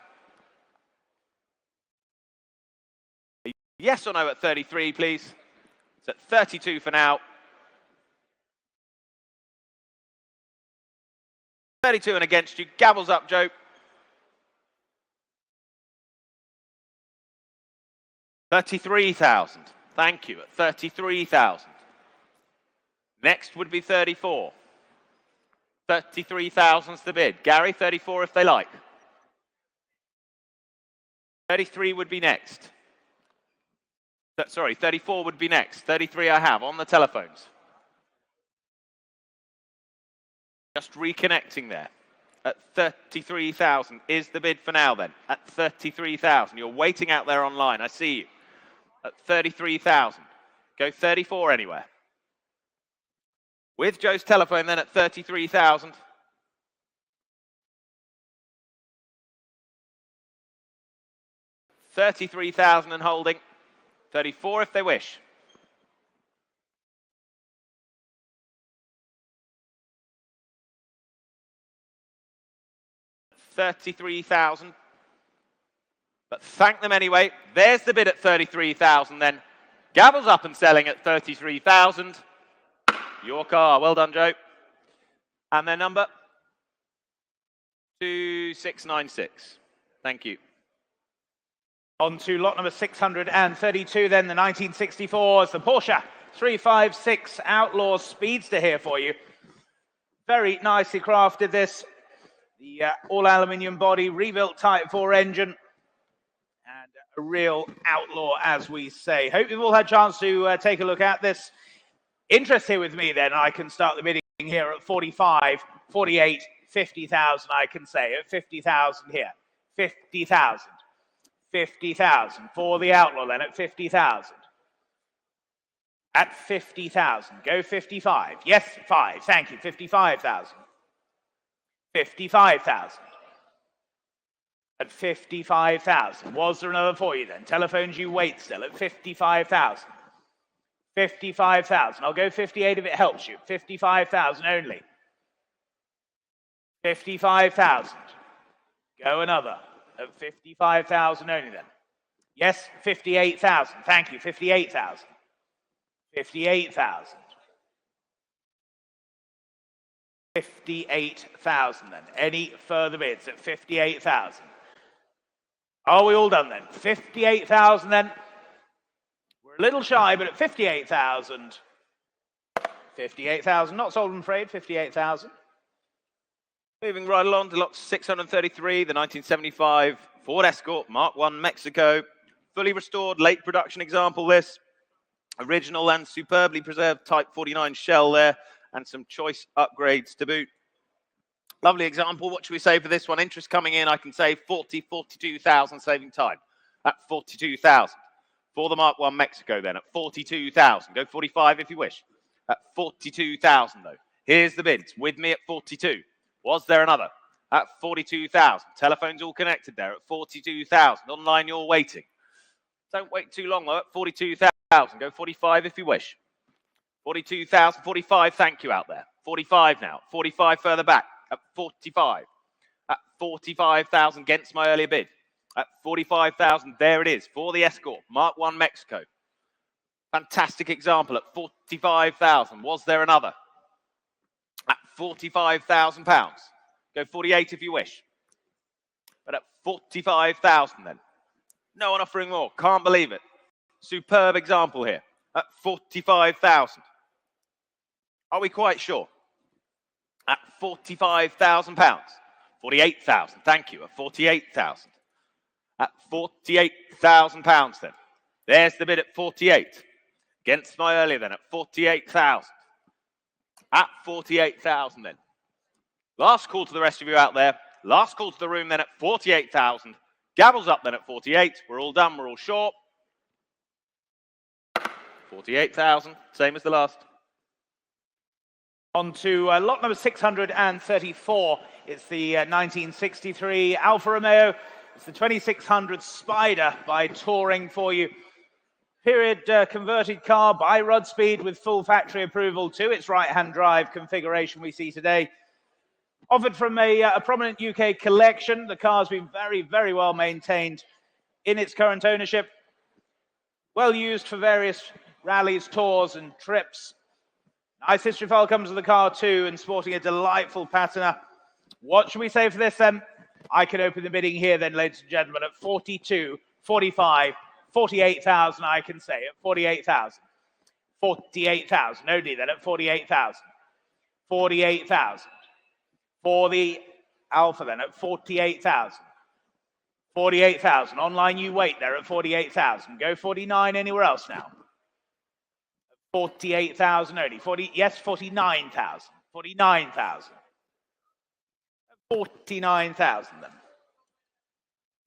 Yes or no at 33, please? It's at 32 for now. 32 and against you. Gavels up, Joe. 33,000. Thank you. At 33,000. Next would be 34. 33,000's the bid. Gary, 34 if they like. 33 would be next. Sorry, 34 would be next. 33 I have on the telephones. Just reconnecting there. At 33,000 is the bid for now then. At 33,000. You're waiting out there online. I see you. At 33,000. Go 34 anywhere. With Joe's telephone then at 33,000. $33,000 and holding. 34 if they wish. $33,000. But thank them anyway. There's the bid at 33,000 then. Gavels up and selling at 33,000. Your car. Well done, Joe. And their number? 2696. Thank you. On to lot number 632 then, the 1964s, the Porsche 356 Outlaw Speedster here for you. Very nicely crafted this. The all-aluminium body, rebuilt Type 4 engine, and a real outlaw, as we say. Hope you've all had a chance to take a look at this. Interest here with me then, I can start the bidding here at 45, 48, 50,000, I can say, at 50,000 here. 50,000. 50,000 for the outlaw then at 50,000. At 50,000. Go 55. Yes, 5. Thank you. 55,000. 55,000. At 55,000. Was there another for you then? Telephones you wait still at 55,000. 55,000. I'll go 58 if it helps you. 55,000 only. 55,000. Go another. At 55,000 only then. Yes, 58,000. Thank you. 58,000. 58,000. 58,000 then. Any further bids at 58,000? Are we all done then? 58,000 then. We're a little shy, but at 58,000. 58,000. Not sold, I'm afraid. 58,000. Moving right along to lot 633, the 1975 Ford Escort Mark I Mexico. Fully restored, late production example this. Original and superbly preserved Type 49 shell there, and some choice upgrades to boot. Lovely example. What should we say for this one? Interest coming in, I can say 42,000 saving time. At 42,000. For the Mark I Mexico then, at 42,000. Go 45 if you wish. At 42,000 though. Here's the bids. With me at 42. Was there another? At 42,000. Telephones all connected there at 42,000. Online, you're waiting. Don't wait too long though. At 42,000. Go 45 if you wish. 42,000. 45. Thank you out there. 45 now. 45 further back. At 45. At 45,000 against my earlier bid. At 45,000. There it is for the Escort Mark I Mexico. Fantastic example at 45,000. Was there another? At £45,000. Go 48 if you wish. But at 45,000 then. No one offering more. Can't believe it. Superb example here. At 45,000. Are we quite sure? At £45,000. 48,000. Thank you. At 48,000. At £48,000 then. There's the bid at 48. Against my earlier then at 48,000. At 48,000 then. Last call to the rest of you out there. Last call to the room then at 48,000. Gavels up then at 48. We're all done. We're all short. 48,000. Same as the last. On to lot number 634. It's the 1963 Alfa Romeo. It's the 2600 Spider by Touring for you. Period converted car by Rudd Speed with full factory approval to its right-hand drive configuration we see today. Offered from a prominent UK collection. The car's been very, very well maintained in its current ownership. Well used for various rallies, tours and trips. Nice history file comes with the car too, and sporting a delightful patina. What should we say for this then? I can open the bidding here then, ladies and gentlemen, at 42, 45, 48,000 I can say, at 48,000. 48,000, only then at 48,000. 48,000. For the Alpha then at 48,000. 48,000. Online you wait there at 48,000. Go 49 anywhere else now. 48,000 only. Yes, 49,000. 49,000. 49,000 then.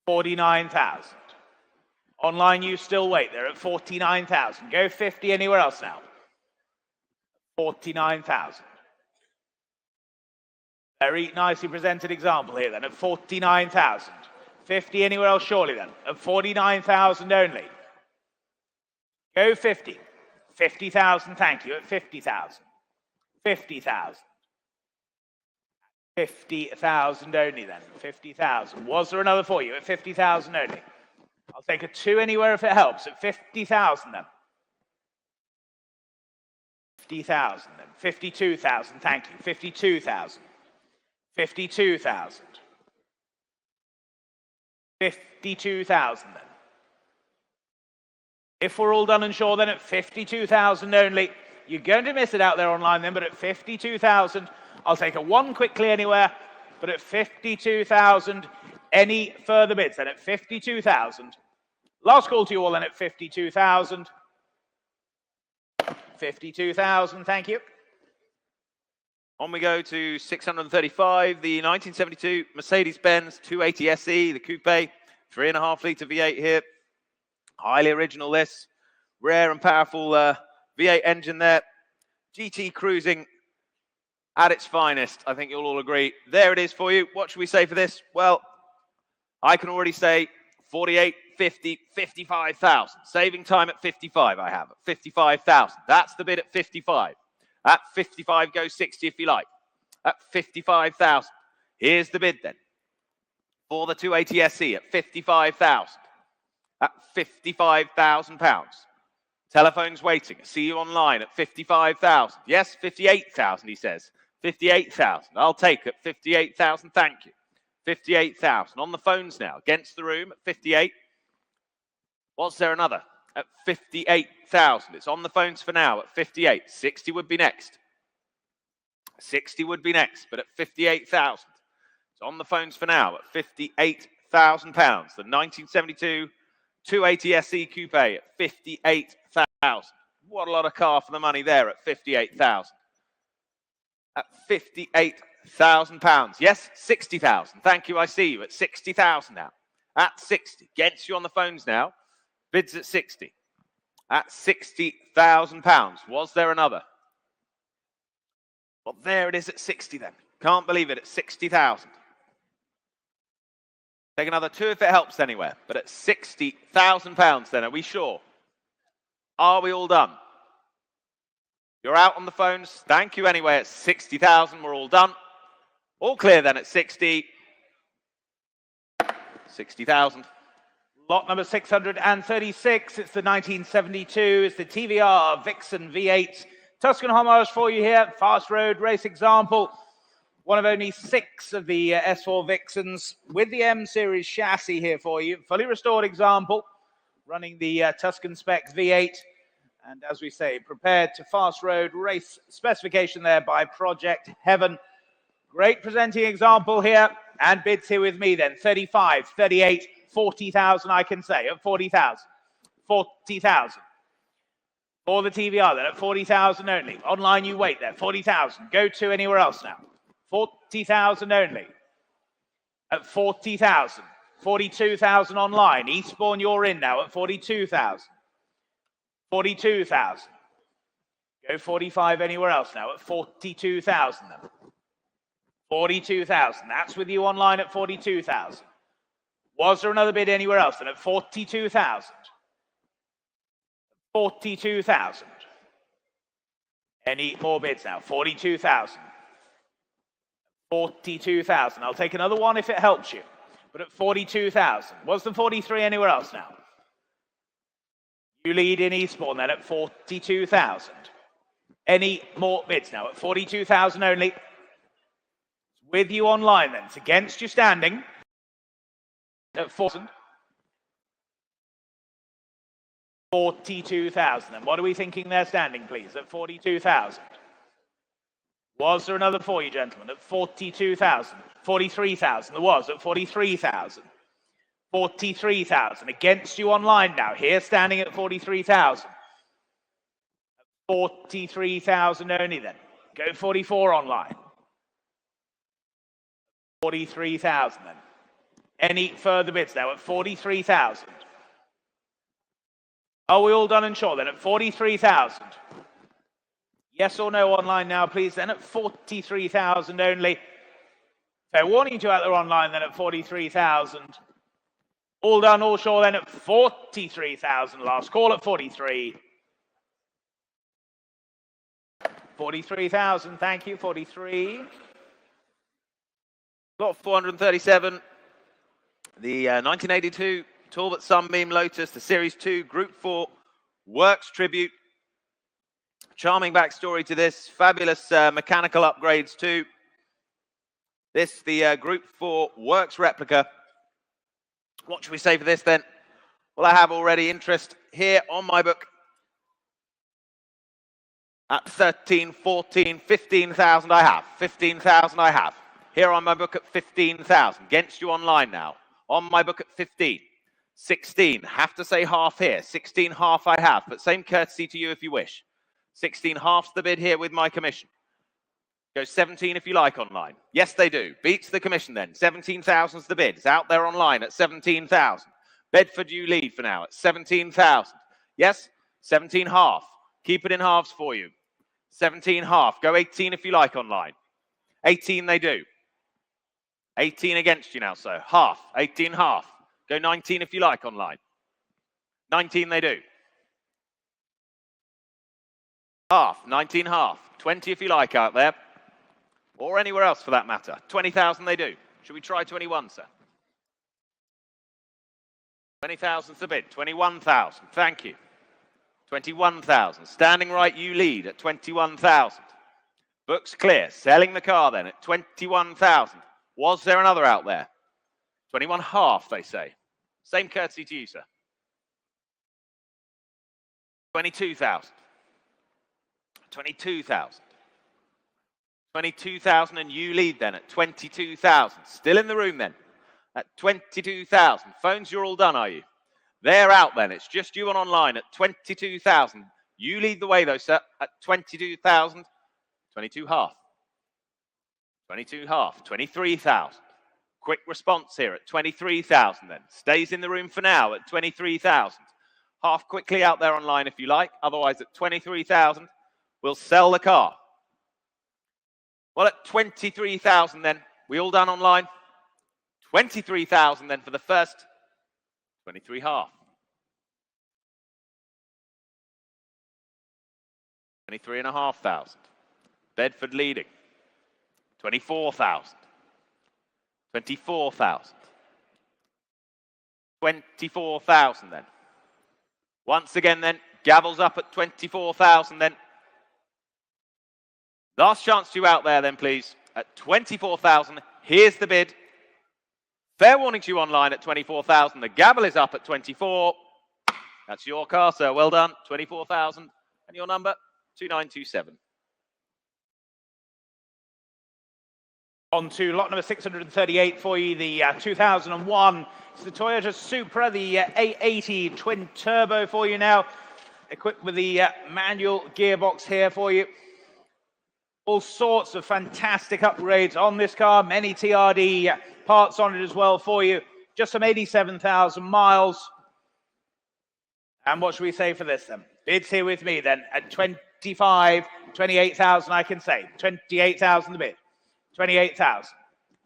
49,000. Online you still wait there at 49,000. Go 50 anywhere else now. 49,000. Very nicely presented example here then at 49,000. 50 anywhere else surely then at 49,000 only. Go 50. 50,000, thank you, at 50,000. 50,000. 50,000 only then, 50,000. Was there another for you at 50,000 only? I'll take a 2 anywhere if it helps, at 50,000 then. 50,000 then, 52,000, thank you, 52,000. 52,000. 52,000 then. If we're all done and sure, then at 52,000 only. You're going to miss it out there online then, but at 52,000, I'll take a 1 quickly anywhere, but at 52,000, any further bids then at 52,000. Last call to you all then at 52,000. 52,000, thank you. On we go to 635, the 1972 Mercedes-Benz 280 SE, the coupe, 3.5 litre V8 here. Highly original this, rare and powerful V8 engine there. GT cruising at its finest, I think you'll all agree. There it is for you. What should we say for this? Well, I can already say 48, 50, 55,000. Saving time at 55 I have, at 55,000. That's the bid at 55. At 55, go 60 if you like. At 55,000. Here's the bid then. For the 280 SE at 55,000. At £55,000. Telephone's waiting. See you online at 55,000. Yes, 58,000, he says. 58,000. I'll take it. 58,000, thank you. 58,000. On the phones now. Against the room at 58. Was there another? At 58,000. It's on the phones for now at 58. 60 would be next. 60 would be next, but at 58,000. It's on the phones for now at £58,000. The 1972 280 SE Coupe at 58,000. What a lot of car for the money there at 58,000. At £58,000. Yes, 60,000. Thank you, I see you at 60,000 now. At 60. Gets you on the phones now. Bids at 60. At £60,000. Was there another? Well, there it is at 60 then. Can't believe it at 60,000. Take another 2 if it helps anywhere. But at £60,000 then, are we sure? Are we all done? You're out on the phones. Thank you anyway at 60,000. We're all done. All clear then at 60. 60,000. Lot number 636. It's the 1972. It's the TVR Vixen V8. Tuscan homage for you here. Fast road race example. One of only 6 of the S4 Vixens with the M series chassis here for you. Fully restored example. Running the Tuscan spec V8. And as we say, prepared to fast road race specification there by Project Heaven. Great presenting example here. And bids here with me then. 35, 38, 40,000 I can say at 40,000. 40,000. For the TVR then at 40,000 only. Online you wait there. 40,000. Go to anywhere else now. 40,000 only. At 40,000. 42,000 online. Eastbourne you're in now at 42,000. 42,000. Go 45 anywhere else now at 42,000 then. 42,000. That's with you online at 42,000. Was there another bid anywhere else then at 42,000? 42,000. Any more bids now? 42,000. 42,000. I'll take another one if it helps you. But at 42,000. Was there 43 anywhere else now? You lead in Eastbourne then at 42,000. Any more bids now at 42,000 only? It's with you online then. It's against you standing at 4,000. 42,000. And what are we thinking they're standing, please, at 42,000? Was there another for you, gentlemen, at 42,000? 43,000. There was at 43,000. 43,000. Against you online now. Here standing at 43,000. 43,000 only then. Go 44 online. 43,000 then. Any further bids now at 43,000? Are we all done and sure then at 43,000? Yes or no online now, please, then at 43,000 only. Fair warning to you out there online then at 43,000. All done, all sure then at 43,000. Last call at 43. 43,000, thank you, 43. Lot 437. The 1982 Talbot Sunbeam Lotus, the Series 2 Group 4 Works Tribute. Charming backstory to this. Fabulous mechanical upgrades too. This, the Group 4 Works replica. What should we say for this then? Well, I have already interest here on my book at 13, 14, 15,000 I have. 15,000 I have. Here on my book at 15,000. Against you online now. On my book at 15. 16. Have to say half here. 16 half I have. But same courtesy to you if you wish. 16 half's the bid here with my commission. Go 17 if you like online. Yes, they do. Beats the commission then. 17,000's the bid. It's out there online at 17,000. Bedford, you lead for now at 17,000. Yes, 17 half. Keep it in halves for you. 17 half. Go 18 if you like online. 18 they do. 18 against you now, so half. 18 half. Go 19 if you like online. 19 they do. Half. 19 half. 20 if you like out there. Or anywhere else for that matter. 20,000 they do. Should we try 21, sir? 20,000's the bid. 21,000. Thank you. 21,000. Standing right, you lead at 21,000. Books clear. Selling the car then at 21,000. Was there another out there? 21 half, they say. Same courtesy to you, sir. 22,000. 22,000. 22,000 and you lead then at 22,000. Still in the room then at 22,000. Phones, you're all done, are you? They're out then. It's just you and online at 22,000. You lead the way though, sir, at 22,000. 22 half. 22 half. 23,000. Quick response here at 23,000 then. Stays in the room for now at 23,000. Half quickly out there online if you like. Otherwise at 23,000, we'll sell the car. Well, at 23,000 then, we all done online? 23,000 then for the first 23 half. 23,500. Bedford leading. 24,000. 24,000. 24,000 then. Once again then, gavels up at 24,000 then. Last chance to you out there then, please. At 24,000, here's the bid. Fair warning to you online at 24,000. The gavel is up at 24. That's your car, sir. Well done. 24,000. And your number, 2927. On to lot number 638 for you, the 2001. It's the Toyota Supra, the A80 twin turbo for you now. Equipped with the manual gearbox here for you. All sorts of fantastic upgrades on this car. Many TRD parts on it as well for you. Just some 87,000 miles. And what should we say for this then? Bids here with me then at 20. 25, 28,000 I can say. 28,000 the bid. 28,000.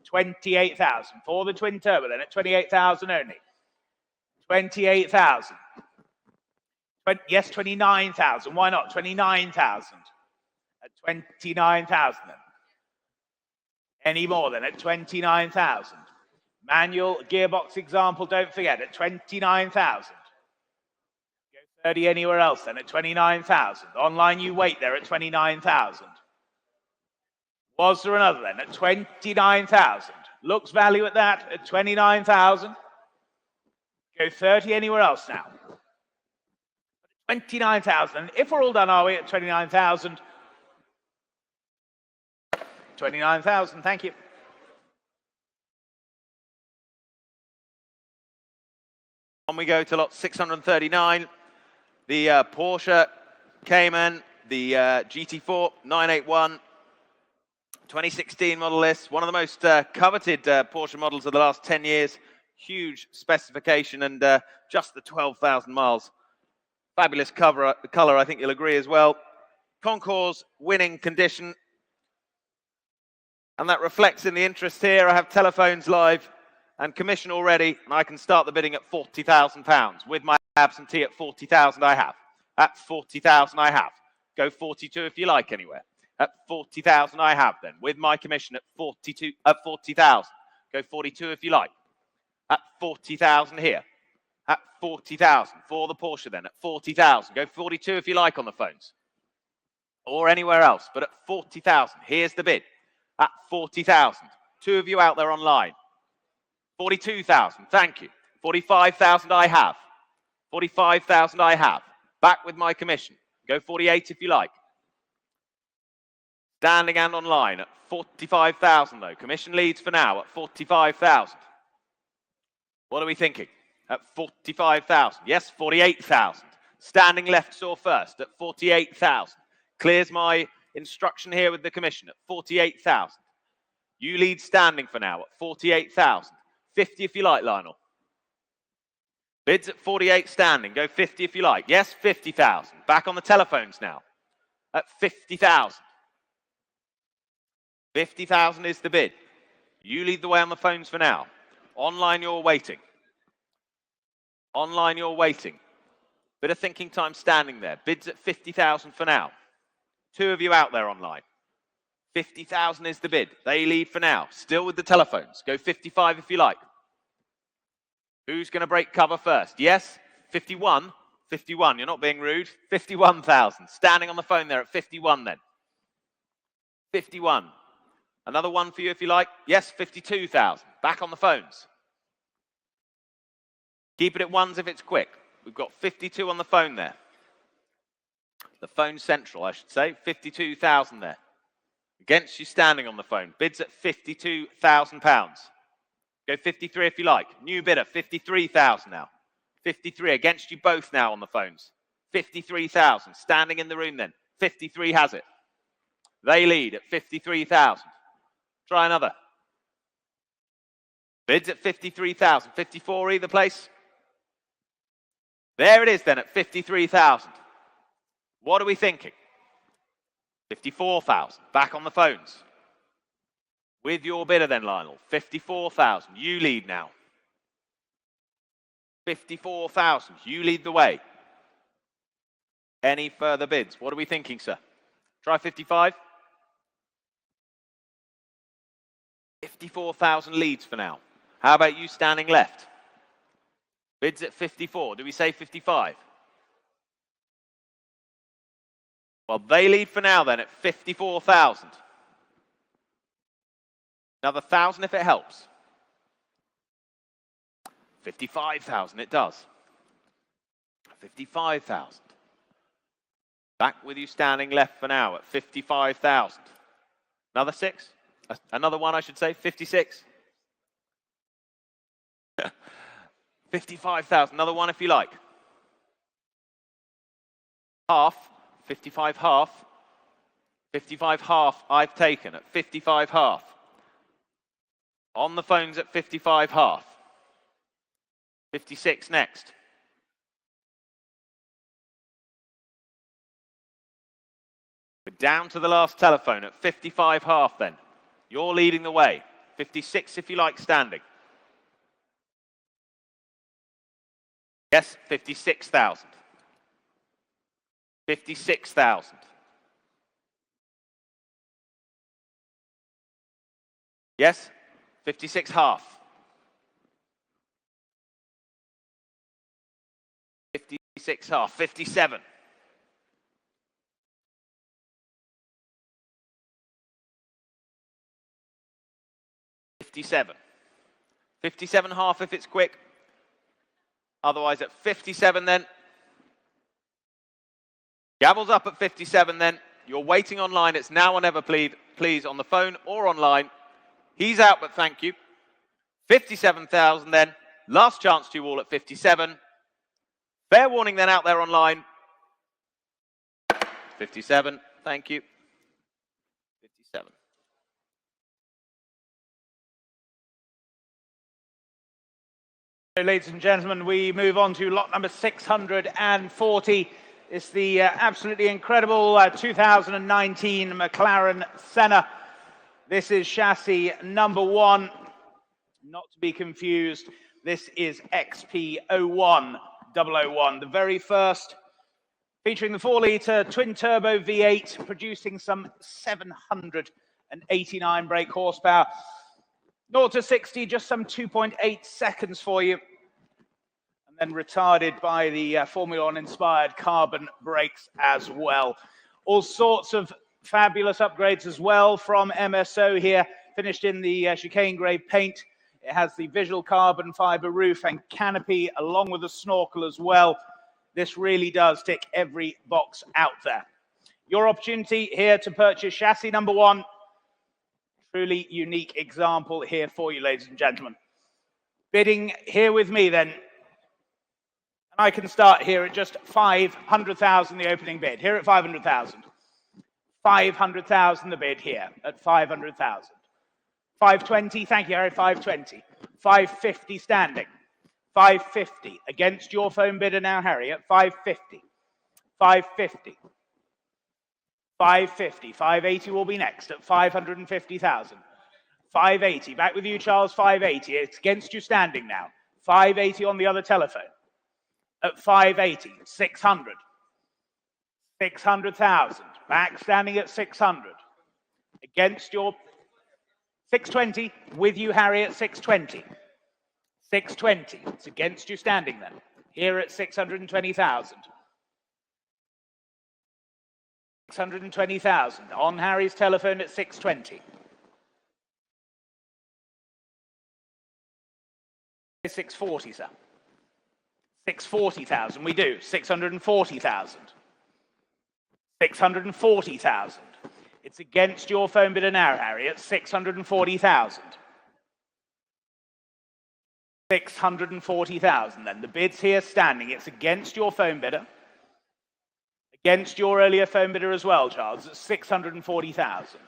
28,000 for the twin turbo then at 28,000 only. 28,000. Yes, 29,000. Why not? 29,000 at 29,000 then. Any more then at 29,000. Manual gearbox example, don't forget, at 29,000. Go 30 anywhere else then at 29,000. Online you wait there at 29,000. Was there another then at 29,000? Looks value at that at 29,000. Go 30 anywhere else now. 29,000. If we're all done, are we at 29,000? 29,000, thank you. On we go to lot 639, the Porsche Cayman, the GT4 981, 2016 model list, one of the most coveted Porsche models of the last 10 years. Huge specification and just the 12,000 miles. Fabulous color, I think you'll agree as well. Concours winning condition. And that reflects in the interest here. I have telephones live and commission already, and I can start the bidding at £40,000. With my absentee at 40,000 I have. At 40,000 I have. Go 42 if you like anywhere. At 40,000 I have then. With my commission at 40,000. Go 42 if you like. At 40,000 here. At 40,000 for the Porsche then. At 40,000. Go 42 if you like on the phones. Or anywhere else. But at 40,000, here's the bid. At 40,000. Two of you out there online. 42,000, thank you. 45,000 I have. 45,000 I have. Back with my commission. Go 48 if you like. Standing and online at 45,000 though. Commission leads for now at 45,000. What are we thinking? At 45,000. Yes, 48,000. Standing left saw first at 48,000. Clears my instruction here with the commission at 48,000. You lead standing for now at 48,000. 50 if you like, Lionel. Bids at 48 standing. Go 50 if you like. Yes, 50,000. Back on the telephones now. At 50,000. 50,000 is the bid. You lead the way on the phones for now. Online, you're waiting. Online, you're waiting. Bit of thinking time standing there. Bids at 50,000 for now. Two of you out there online. 50,000 is the bid. They lead for now. Still with the telephones. Go 55 if you like. Who's going to break cover first? Yes? 51? 51. You're not being rude. 51,000. Standing on the phone there at 51 then. 51. Another one for you if you like. Yes, 52,000. Back on the phones. Keep it at ones if it's quick. We've got 52 on the phone there. The phone central, I should say. 52,000 there. Against you standing on the phone. Bids at £52,000. Go 53 if you like. New bidder, 53,000 now. 53 against you both now on the phones. 53,000. Standing in the room then. 53 has it. They lead at 53,000. Try another. Bids at 53,000. 54 either place. There it is then at 53,000. What are we thinking? 54,000. Back on the phones. With your bidder then, Lionel. 54,000. You lead now. 54,000. You lead the way. Any further bids? What are we thinking, sir? Try 55. 54,000 leads for now. How about you standing left? Bids at 54. Do we say 55? Well, they lead for now then at 54,000. Another 1,000 if it helps. 55,000 it does. 55,000. Back with you standing left for now at 55,000. Another 6? Another one I should say, 56. 55,000, another one if you like. Half, 55 half. 55 half I've taken at 55 half. On the phones at 55 half. 56 next. We're down to the last telephone at 55.5 then. You're leading the way. 56 if you like standing. Yes, 56,000. 56,000. Yes, 56.5. 56.5. 57. 57. 57.5 if it's quick. Otherwise at 57 then. Gavel's up at 57 then. You're waiting online. It's now or never, please, on the phone or online. He's out, but thank you. 57,000 then. Last chance to you all at 57. Fair warning then out there online. 57, thank you. 57. Ladies and gentlemen, we move on to lot number 640. It's the absolutely incredible 2019 McLaren Senna. This is chassis number 1, not to be confused. This is XP01 001, the very first, featuring the 4-litre twin-turbo V8, producing some 789 brake horsepower. 0 to 60, just some 2.8 seconds for you. And then retarded by the Formula One-inspired carbon brakes as well. All sorts of fabulous upgrades as well from MSO here, finished in the chicane grey paint. It has the visual carbon fibre roof and canopy, along with a snorkel as well. This really does tick every box out there. Your opportunity here to purchase chassis number 1. Truly unique example here for you, ladies and gentlemen. Bidding here with me then. And I can start here at just 500,000, the opening bid. Here at 500,000. 500,000 the bid here at 500,000. 520, thank you, Harry, 520. 550 standing. 550 against your phone bidder now, Harry, at 550. 550. 550. 580 will be next at 550,000. 580. Back with you, Charles. 580. It's against you standing now. 580 on the other telephone. At 580. 600. 600,000. Back standing at 600. Against your 620. With you, Harry, at 620. 620. It's against you standing then. Here at 620,000. 620,000 on Harry's telephone at 620. 640, sir. 640,000, we do. 640,000. 640,000. It's against your phone bidder now, Harry, at 640,000. 640,000 then. The bid's here standing. It's against your phone bidder. Against your earlier phone bidder as well, Charles, at 640,000.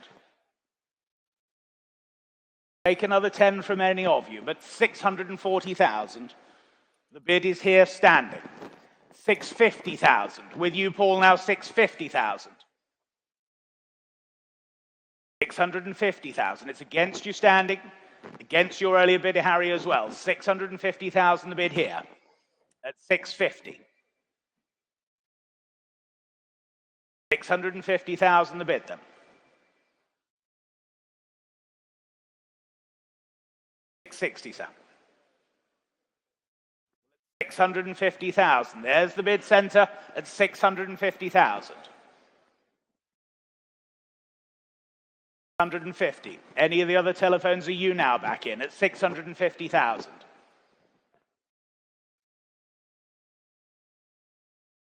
Take another 10 from any of you, but 640,000. The bid is here standing. 650,000. With you, Paul, now 650,000. 650,000. It's against you standing. Against your earlier bidder, Harry, as well. 650,000 the bid here at 650. 650,000 the bid then. 660, sir. 650,000. There's the bid centre at 650,000. 650. Any of the other telephones are you now back in at 650,000.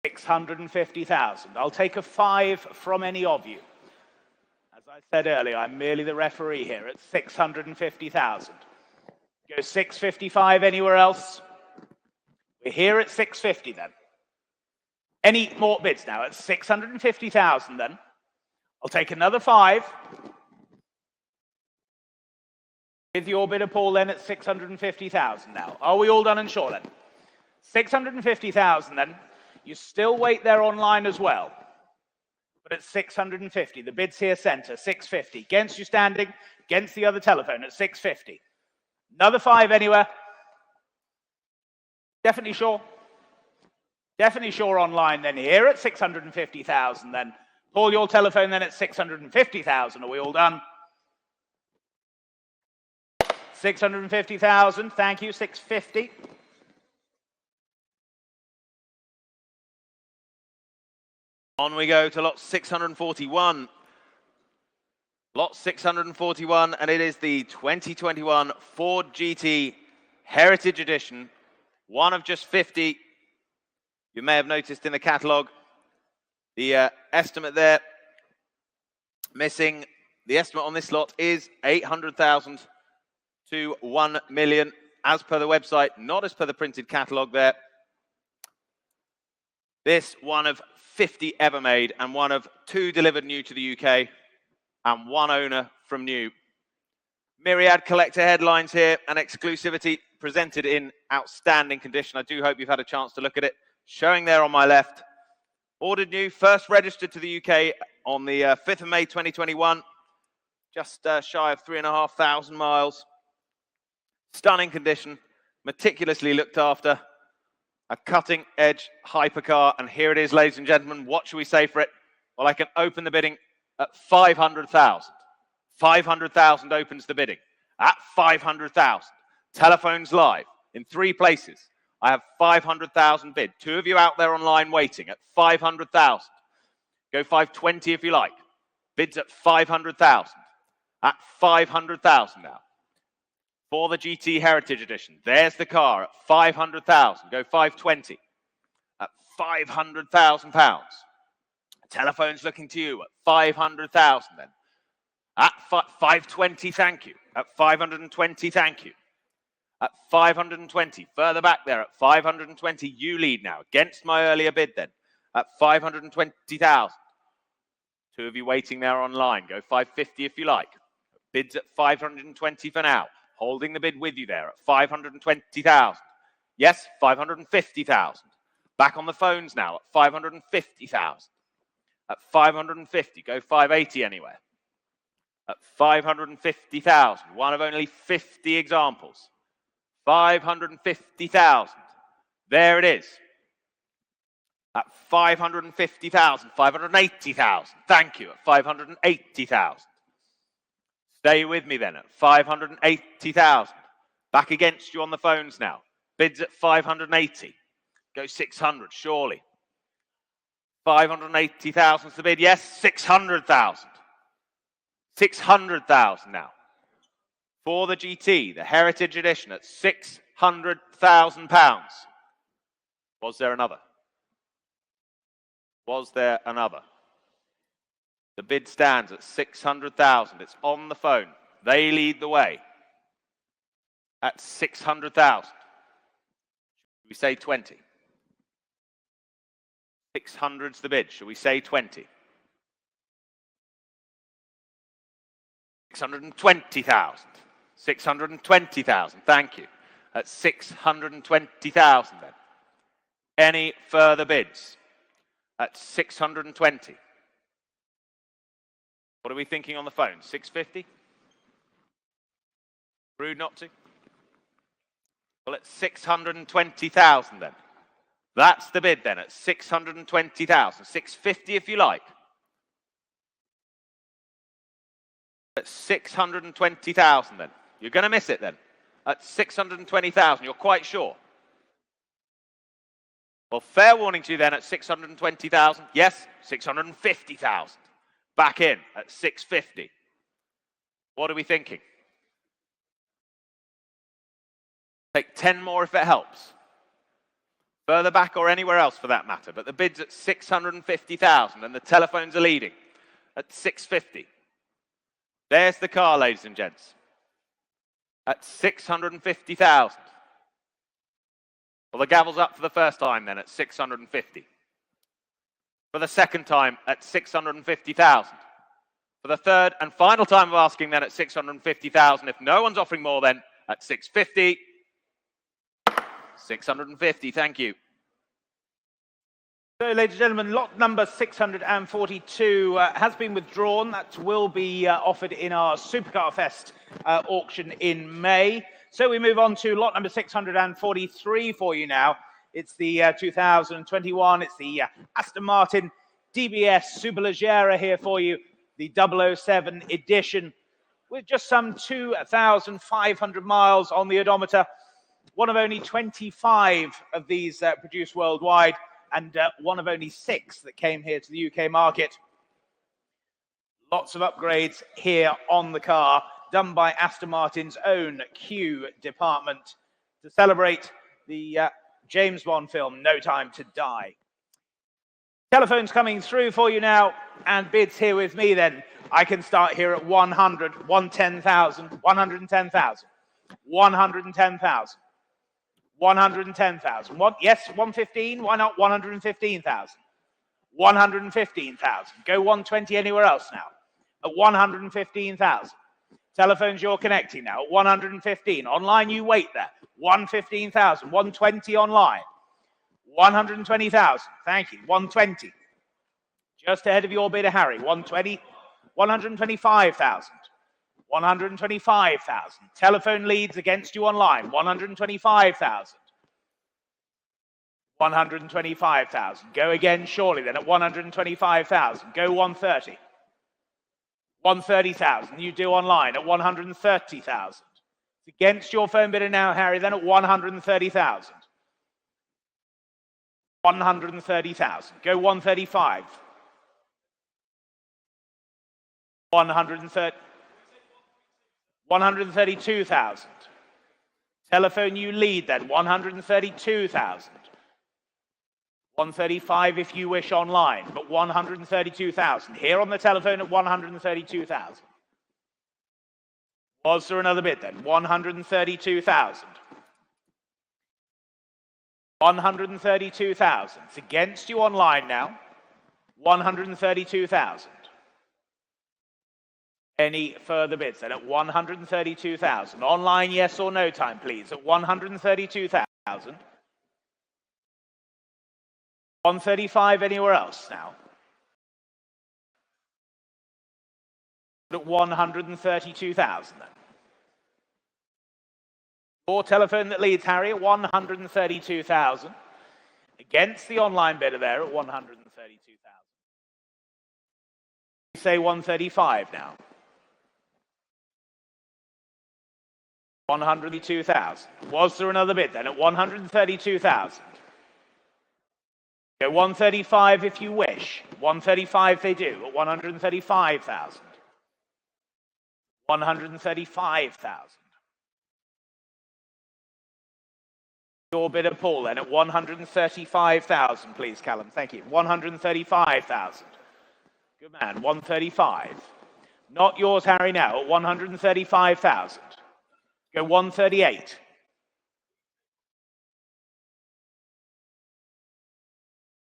650,000. I'll take a 5 from any of you. As I said earlier, I'm merely the referee here at 650,000. Go 655 anywhere else. We're here at 650 then. Any more bids now at 650,000 then? I'll take another 5. With your bidder, Paul, then at 650,000 now. Are we all done and sure then? 650,000 then. You still wait there online as well. But at 650, the bid's here center, 650. Against you standing, against the other telephone at 650. Another 5 anywhere. Definitely sure. Definitely sure online then here at 650,000 then. Paul, your telephone then at 650,000. Are we all done? 650,000. Thank you. 650. On we go to lot 641. Lot 641, and it is the 2021 Ford GT Heritage Edition. One of just 50. You may have noticed in the catalogue the estimate there missing. The estimate on this lot is 800,000 to 1 million, as per the website, not as per the printed catalogue there. This one of 50 ever made, and one of 2 delivered new to the UK, and 1 owner from new. Myriad collector headlines here, and exclusivity presented in outstanding condition. I do hope you've had a chance to look at it. Showing there on my left, ordered new, first registered to the UK on the 5th of May 2021, just shy of 3,500 miles. Stunning condition, meticulously looked after, a cutting edge hypercar, and here it is, ladies and gentlemen. What should we say for it? Well, I can open the bidding at 500,000. 500,000 opens the bidding at 500,000. Telephones live in 3 places. I have 500,000 bid. 2 of you out there online waiting at 500,000. Go 520 if you like. Bids at 500,000. At 500,000 now. For the GT Heritage Edition. There's the car at 500,000. Go 520. At 500,000 pounds. Telephone's looking to you at 500,000 then. At 520, thank you. At 520, thank you. At 520, further back there at 520, you lead now, against my earlier bid then, at 520,000. 2 of you waiting there online, go 550 if you like. Bids at 520 for now, holding the bid with you there at 520,000. Yes, 550,000. Back on the phones now at 550,000. At 550, go 580 anywhere. At 550,000, one of only 50 examples. 550,000. There it is. At 550,000, 580,000. Thank you. At 580,000. Stay with me then at 580,000. Back against you on the phones now. Bids at 580. Go 600, surely. 580,000 is the bid. Yes, 600,000. 600,000 now. For the GT, the Heritage Edition at £600,000. Was there another? Was there another? The bid stands at 600,000. It's on the phone. They lead the way at 600,000. We say 20. 600's the bid. Shall we say 20? 620,000. 620,000. Thank you. At 620,000 then. Any further bids? At 620. What are we thinking on the phone? 650? Rude not to? Well, at 620,000 then. That's the bid then, at 620,000. 650 if you like. At 620,000 then. You're going to miss it then. At 620,000, you're quite sure. Well, fair warning to you then at 620,000. Yes, 650,000. Back in at 650. What are we thinking? Take 10 more if it helps. Further back or anywhere else for that matter. But the bid's at 650,000 and the telephones are leading at 650. There's the car, ladies and gents. At 650,000. Well, the gavel's up for the first time then at 650. For the second time at 650,000. For the third and final time of asking then at 650,000. If no one's offering more then at 650. 650, thank you. So, ladies and gentlemen, lot number 642 has been withdrawn. That will be offered in our Supercar Fest auction in May. So we move on to lot number 643 for you now. It's the 2021. It's the Aston Martin DBS Superleggera here for you, the 007 edition, with just some 2,500 miles on the odometer. One of only 25 of these produced worldwide, and one of only 6 that came here to the UK market. Lots of upgrades here on the car, done by Aston Martin's own Q department to celebrate the James Bond film, No Time to Die. Telephones coming through for you now, and bids here with me then. I can start here at 100, 110,000, 110,000, 110,000. 110,000. Yes, 115. Why not 115,000? 115,000. Go 120 anywhere else now. At 115,000. Telephones you're connecting now. At 115. Online you wait there. 115,000. 120 online. 120,000. Thank you. 120. Just ahead of your bidder, Harry. 120. 125,000. 125,000. Telephone leads against you online. 125,000. 125,000. Go again surely then at 125,000. Go 130. 130,000. You do online at 130,000. It's against your phone bidder now, Harry, then at 130,000. 130,000. Go 135. 130. 132,000. Telephone you lead then, 132,000. 135 if you wish online, but 132,000. Here on the telephone at 132,000. Was there another bid then? 132,000. 132,000. It's against you online now. 132,000. Any further bids then at 132,000. Online, yes or no time, please, at 132,000. 135 anywhere else now. At 132,000 then. Your telephone that leads, Harry, at 132,000. Against the online bidder there at 132,000. Say 135 now. 132,000. Was there another bid then at 132,000? Go 135 if you wish. 135 they do at 135,000. 135,000. Your bidder, Paul, then at 135,000, please, Callum. Thank you. 135,000. Good man. 135. Not yours, Harry, now at 135,000. Go 138.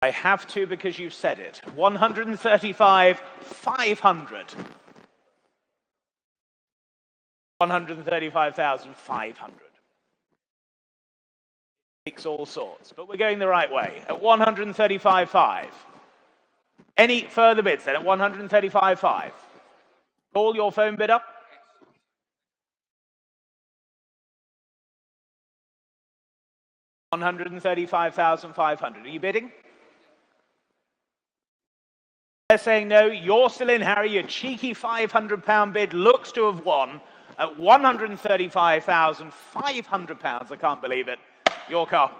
I have to because you've said it. 135,500. 135,500. Makes all sorts, but we're going the right way. At 135,500. Any further bids then at 135,500? Call your phone bid up. 135,500. Are you bidding? They're saying no. You're still in, Harry. Your cheeky £500 bid looks to have won at £135,500. I can't believe it. Your car.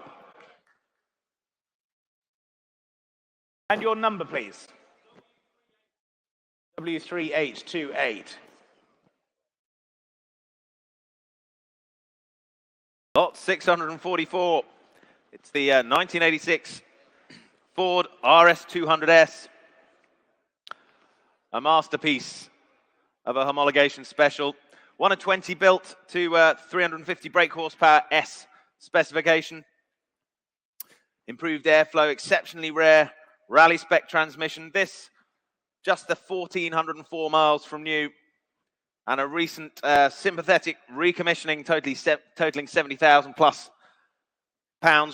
And your number, please. W3828. Lot 644. It's the 1986 Ford RS200S. A masterpiece of a homologation special. 1 of 20 built to 350 brake horsepower S specification. Improved airflow, exceptionally rare rally spec transmission. This just the 1,404 miles from new. And a recent sympathetic recommissioning totaling £70,000+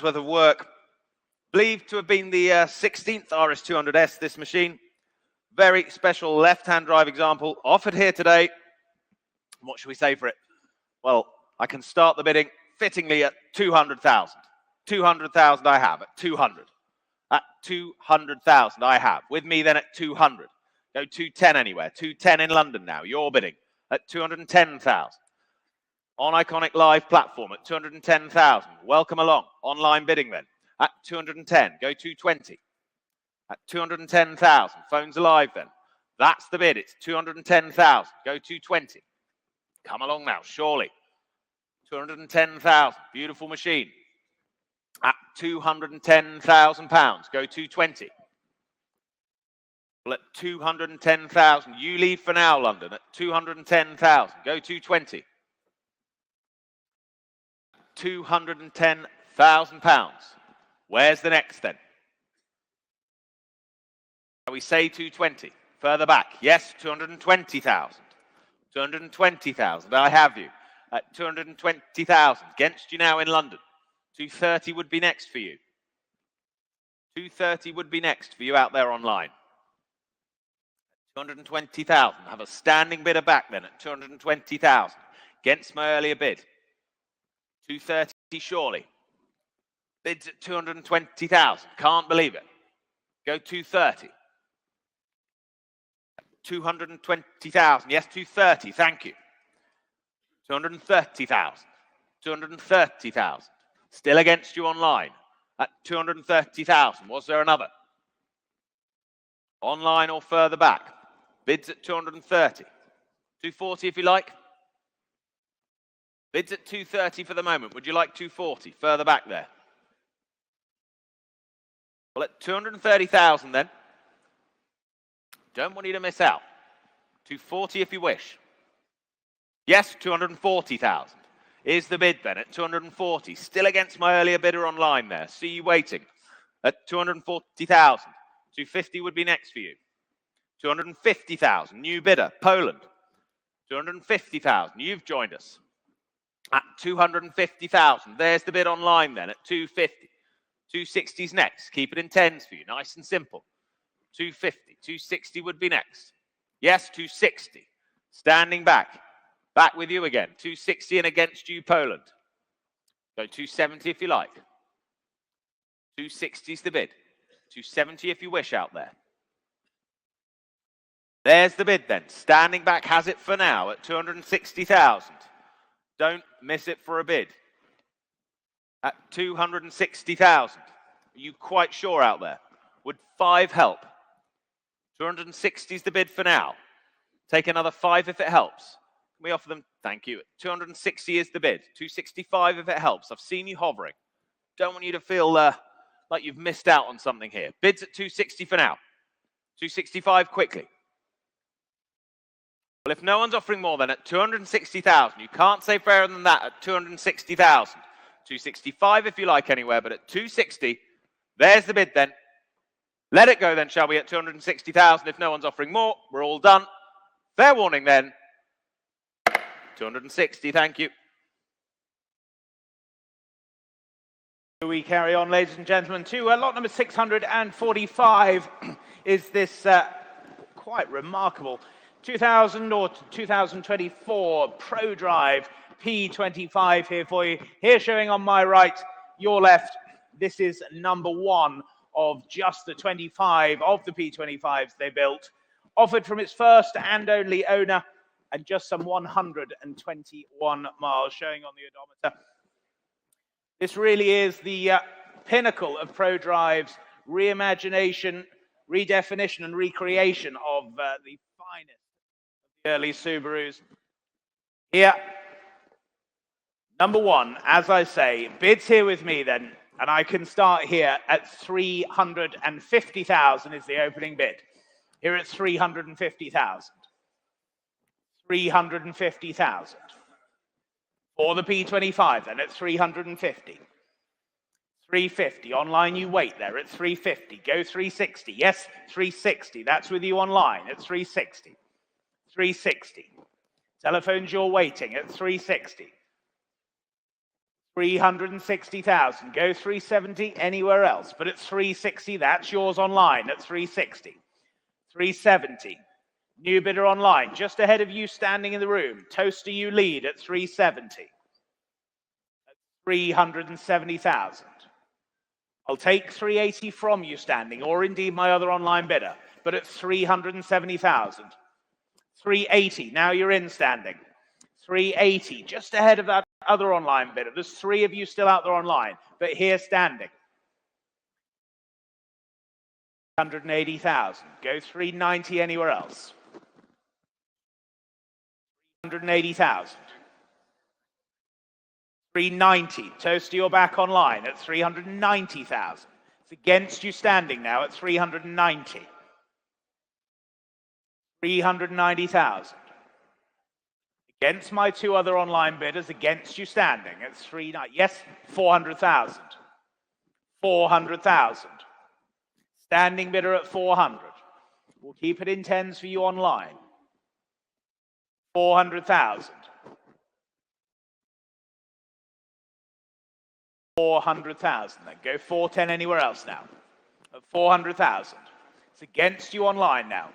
worth of work. Believed to have been the 16th RS200S, this machine. Very special left-hand drive example offered here today. What should we say for it? Well, I can start the bidding fittingly at 200,000. 200,000 I have at 200. At 200,000 I have. With me then at 200. Go 210 anywhere. 210 in London now. You're bidding at 210,000. On Iconic Live platform at 210,000. Welcome along. Online bidding then at 210. Go 220. At 210,000. Phones alive then. That's the bid. It's 210,000. Go 220. Come along now, surely. 210,000. Beautiful machine. At £210,000. Go 220. Well, at 210,000. You leave for now, London. At 210,000. Go 220. £210,000. Where's the next then? Shall we say 220? Further back. Yes, 220,000. 220,000. I have you at 220,000. Against you now in London. 230 would be next for you. 230 would be next for you out there online. 220,000. Have a standing bidder back then at 220,000. Against my earlier bid. 230 surely. Bids at 220,000. Can't believe it. Go 230. 220,000. Yes, 230. Thank you. 230,000. 230,000. Still against you online at 230,000. Was there another? Online or further back. Bids at 230. 240 if you like. Bids at 230 for the moment. Would you like 240? Further back there. Well, at 230,000 then. Don't want you to miss out. 240 if you wish. Yes, 240,000. Is the bid then at 240. Still against my earlier bidder online there. See you waiting. At 240,000. 250 would be next for you. 250,000. New bidder, Poland. 250,000. You've joined us. At 250,000. There's the bid online then at 250. 260's next. Keep it in tens for you. Nice and simple. 250. 260 would be next. Yes, 260. Standing back. Back with you again. 260 and against you, Poland. Go 270 if you like. 260's the bid. 270 if you wish out there. There's the bid then. Standing back has it for now at 260,000. Don't miss it for a bid. At 260,000. Are you quite sure out there? Would 5 help? 260's the bid for now. Take another 5 if it helps. Can we offer them? Thank you. 260 is the bid. 265 if it helps. I've seen you hovering. Don't want you to feel like you've missed out on something here. Bids at 260 for now. 265 quickly. Well, if no one's offering more than at 260,000, you can't say fairer than that at 260,000. 265 if you like anywhere, but at 260, there's the bid then. Let it go then, shall we, at 260,000. If no one's offering more, we're all done. Fair warning then. 260, thank you. We carry on, ladies and gentlemen, to lot number 645 is this quite remarkable 2000 or 2024 ProDrive P25 here for you. Here showing on my right, your left, this is number 1 of just the 25 of the P25s they built. Offered from its first and only owner, and just some 121 miles showing on the odometer. This really is the pinnacle of ProDrive's reimagination, redefinition and recreation of the finest of the early Subarus. Here, number 1, as I say, bids here with me then, and I can start here at 350,000 is the opening bid. Here at 350,000. 350,000. For the P25 then at 350. 350. Online you wait there at 350. Go 360. Yes, 360. That's with you online at 360. 360. Telephones you're waiting at 360. 360,000. Go 370 anywhere else, but at 360, that's yours online at 360. 370. New bidder online, just ahead of you standing in the room. Toaster, you lead at 370. 370,000. I'll take 380 from you standing, or indeed my other online bidder, but at 370,000. 380, now you're in standing. 380, just ahead of that other online bidder. There's 3 of you still out there online, but here standing. 180,000. Go 390 anywhere else. 180,000. 390. Toaster, you're back online at 390,000. It's against you standing now at 390. 390,000. Against my 2 other online bidders, against you standing at 390. Yes, 400,000. 400,000. Standing bidder at 400. We'll keep it in tens for you online. 400,000. 400,000. Then go 410 anywhere else now. At 400,000. It's against you online now.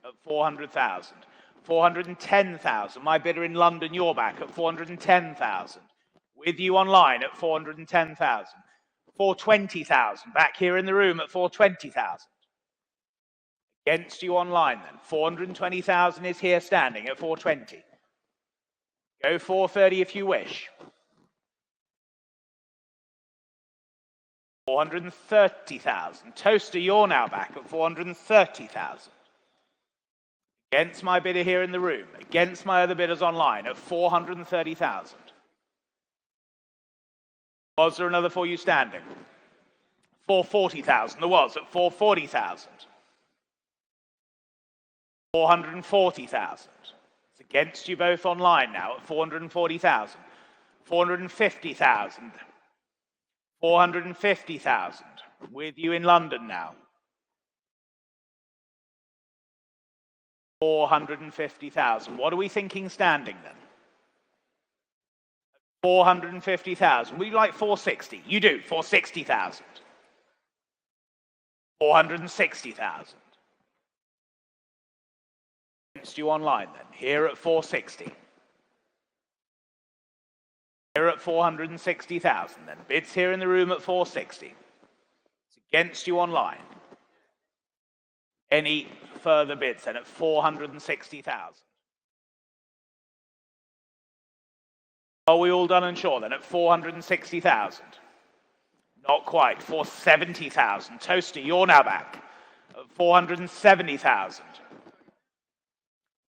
At 400,000. 410,000. My bidder in London, you're back at 410,000. With you online at 410,000. 420,000. Back here in the room at 420,000. Against you online then. 420,000 is here standing at 420. Go 430 if you wish. 430,000. Toaster, you're now back at 430,000. Against my bidder here in the room. Against my other bidders online at 430,000. Was there another for you standing? 440,000. There was at 440,000. 440,000. It's against you both online now at 440,000. 450,000. 450,000. With you in London now. 450,000. What are we thinking standing then? 450,000. Would you like 460? You do. 460,000. 460,000. Against you online then. Here at 460. Here at 460,000 then. Bids here in the room at 460. It's against you online. Any further bids then at 460,000. Are we all done and sure then at 460,000? Not quite. 470,000. Toaster, you're now back at 470,000.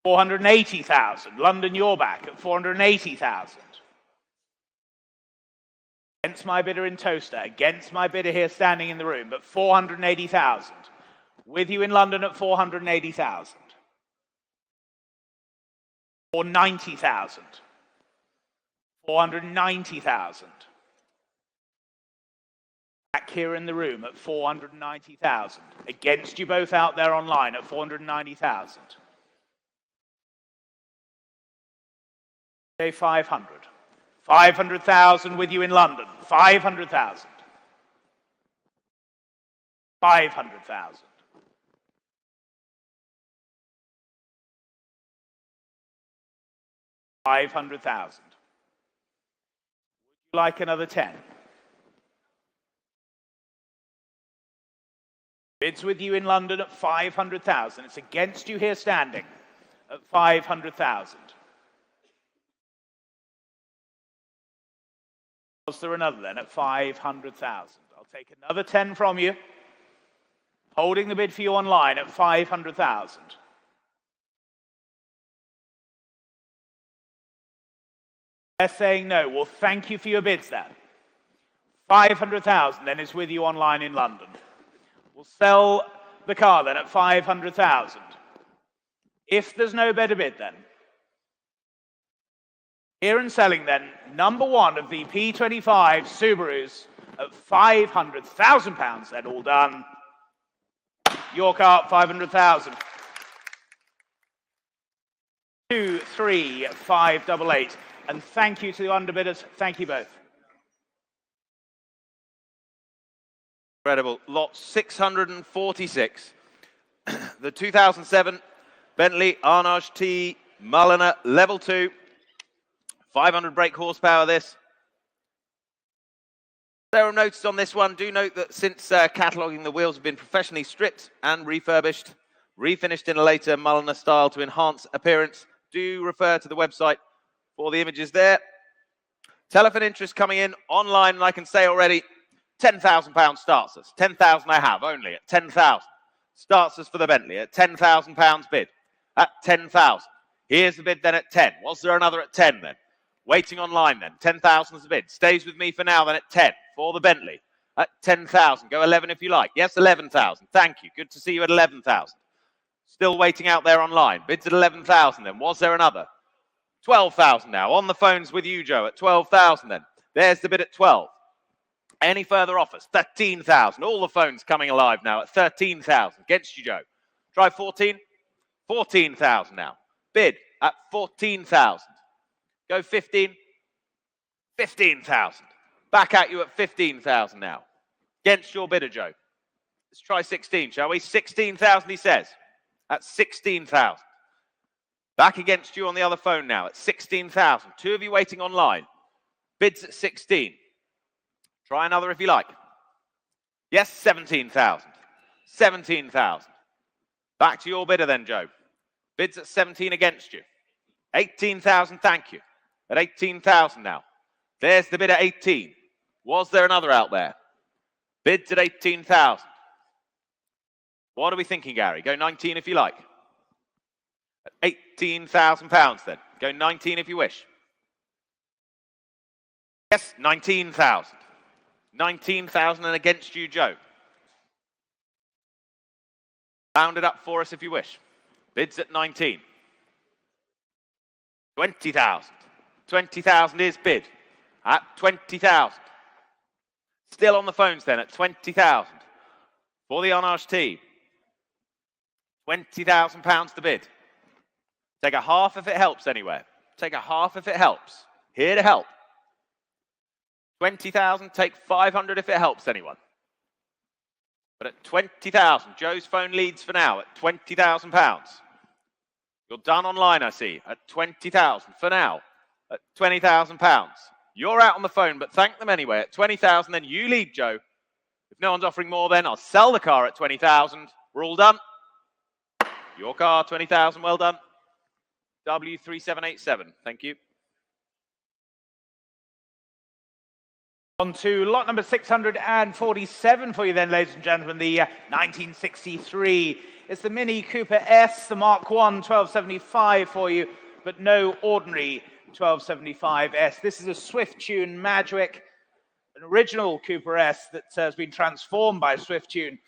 480,000. London, you're back at 480,000. Against my bidder in Toaster. Against my bidder here standing in the room, but 480,000. With you in London at 480,000. 490,000. 490,000. Back here in the room at 490,000. Against you both out there online at 490,000. Say 500. 500,000 with you in London. 500,000. 500,000. 500,000. Would you like another 10? Bids with you in London at 500,000. It's against you here standing at 500,000. Was there another then at 500,000? I'll take another 10 from you. Holding the bid for you online at 500,000. They're saying no. Well, thank you for your bids then. 500,000 then is with you online in London. We'll sell the car then at 500,000. If there's no better bid then. Here and selling then, number 1 of the P25 Subarus at £500,000 then, all done. Your car, 500,000. 2, 3, 5, 8, 8. And thank you to the underbidders. Thank you both. Incredible. Lot 646. The 2007 Bentley Arnage T Mulliner Level 2. 500 brake horsepower this. There are notes on this one. Do note that since cataloguing, the wheels have been professionally stripped and refurbished, refinished in a later Mulliner style to enhance appearance. Do refer to the website for the images there. Telephone interest coming in online, and I can say already, £10,000 starts us. 10,000 I have only at 10,000. Starts us for the Bentley at £10,000 bid. At 10,000. Here's the bid then at 10. Was there another at 10 then? Waiting online then. 10,000 is the bid. Stays with me for now then at 10 for the Bentley. At 10,000. Go 11 if you like. Yes, 11,000. Thank you. Good to see you at 11,000. Still waiting out there online. Bids at 11,000 then. Was there another? 12,000 now. On the phones with you, Joe, at 12,000 then. There's the bid at 12. Any further offers? 13,000. All the phones coming alive now at 13,000. Against you, Joe. Try 14. 14,000 now. Bid at 14,000. Go 15. 15,000. Back at you at 15,000 now. Against your bidder, Joe. Let's try 16, shall we? 16,000, he says. At 16,000. Back against you on the other phone now at 16,000. Two of you waiting online. Bids at 16. Try another if you like. Yes, 17,000. 17,000. Back to your bidder then, Joe. Bids at 17 against you. 18,000, thank you. At 18,000 now. There's the bid at 18. Was there another out there? Bids at 18,000. What are we thinking, Gary? Go 19 if you like. At £18,000 then. Go 19 if you wish. Yes, 19,000. 19,000 and against you, Joe. Round it up for us if you wish. Bids at 19. 20,000. 20,000 is bid at 20,000. Still on the phones then at 20,000 for the Arnage T. £20,000 to bid. Take a half if it helps anywhere. Take a half if it helps. Here to help. 20,000, take 500 if it helps anyone. But at 20,000, Joe's phone leads for now at £20,000. You're done online, I see, at 20,000 for now, at £20,000. You're out on the phone, but thank them anyway. At 20,000, then you lead, Joe. If no one's offering more, then I'll sell the car at 20,000. We're all done. Your car, 20,000, well done. W3787, thank you. On to lot number 647 for you then, ladies and gentlemen, the 1963. It's the Mini Cooper S, the Mark 1 1275 for you, but no ordinary 1275 S. This is a Swift Tune Magic, an original Cooper S that has been transformed by Swift Tune.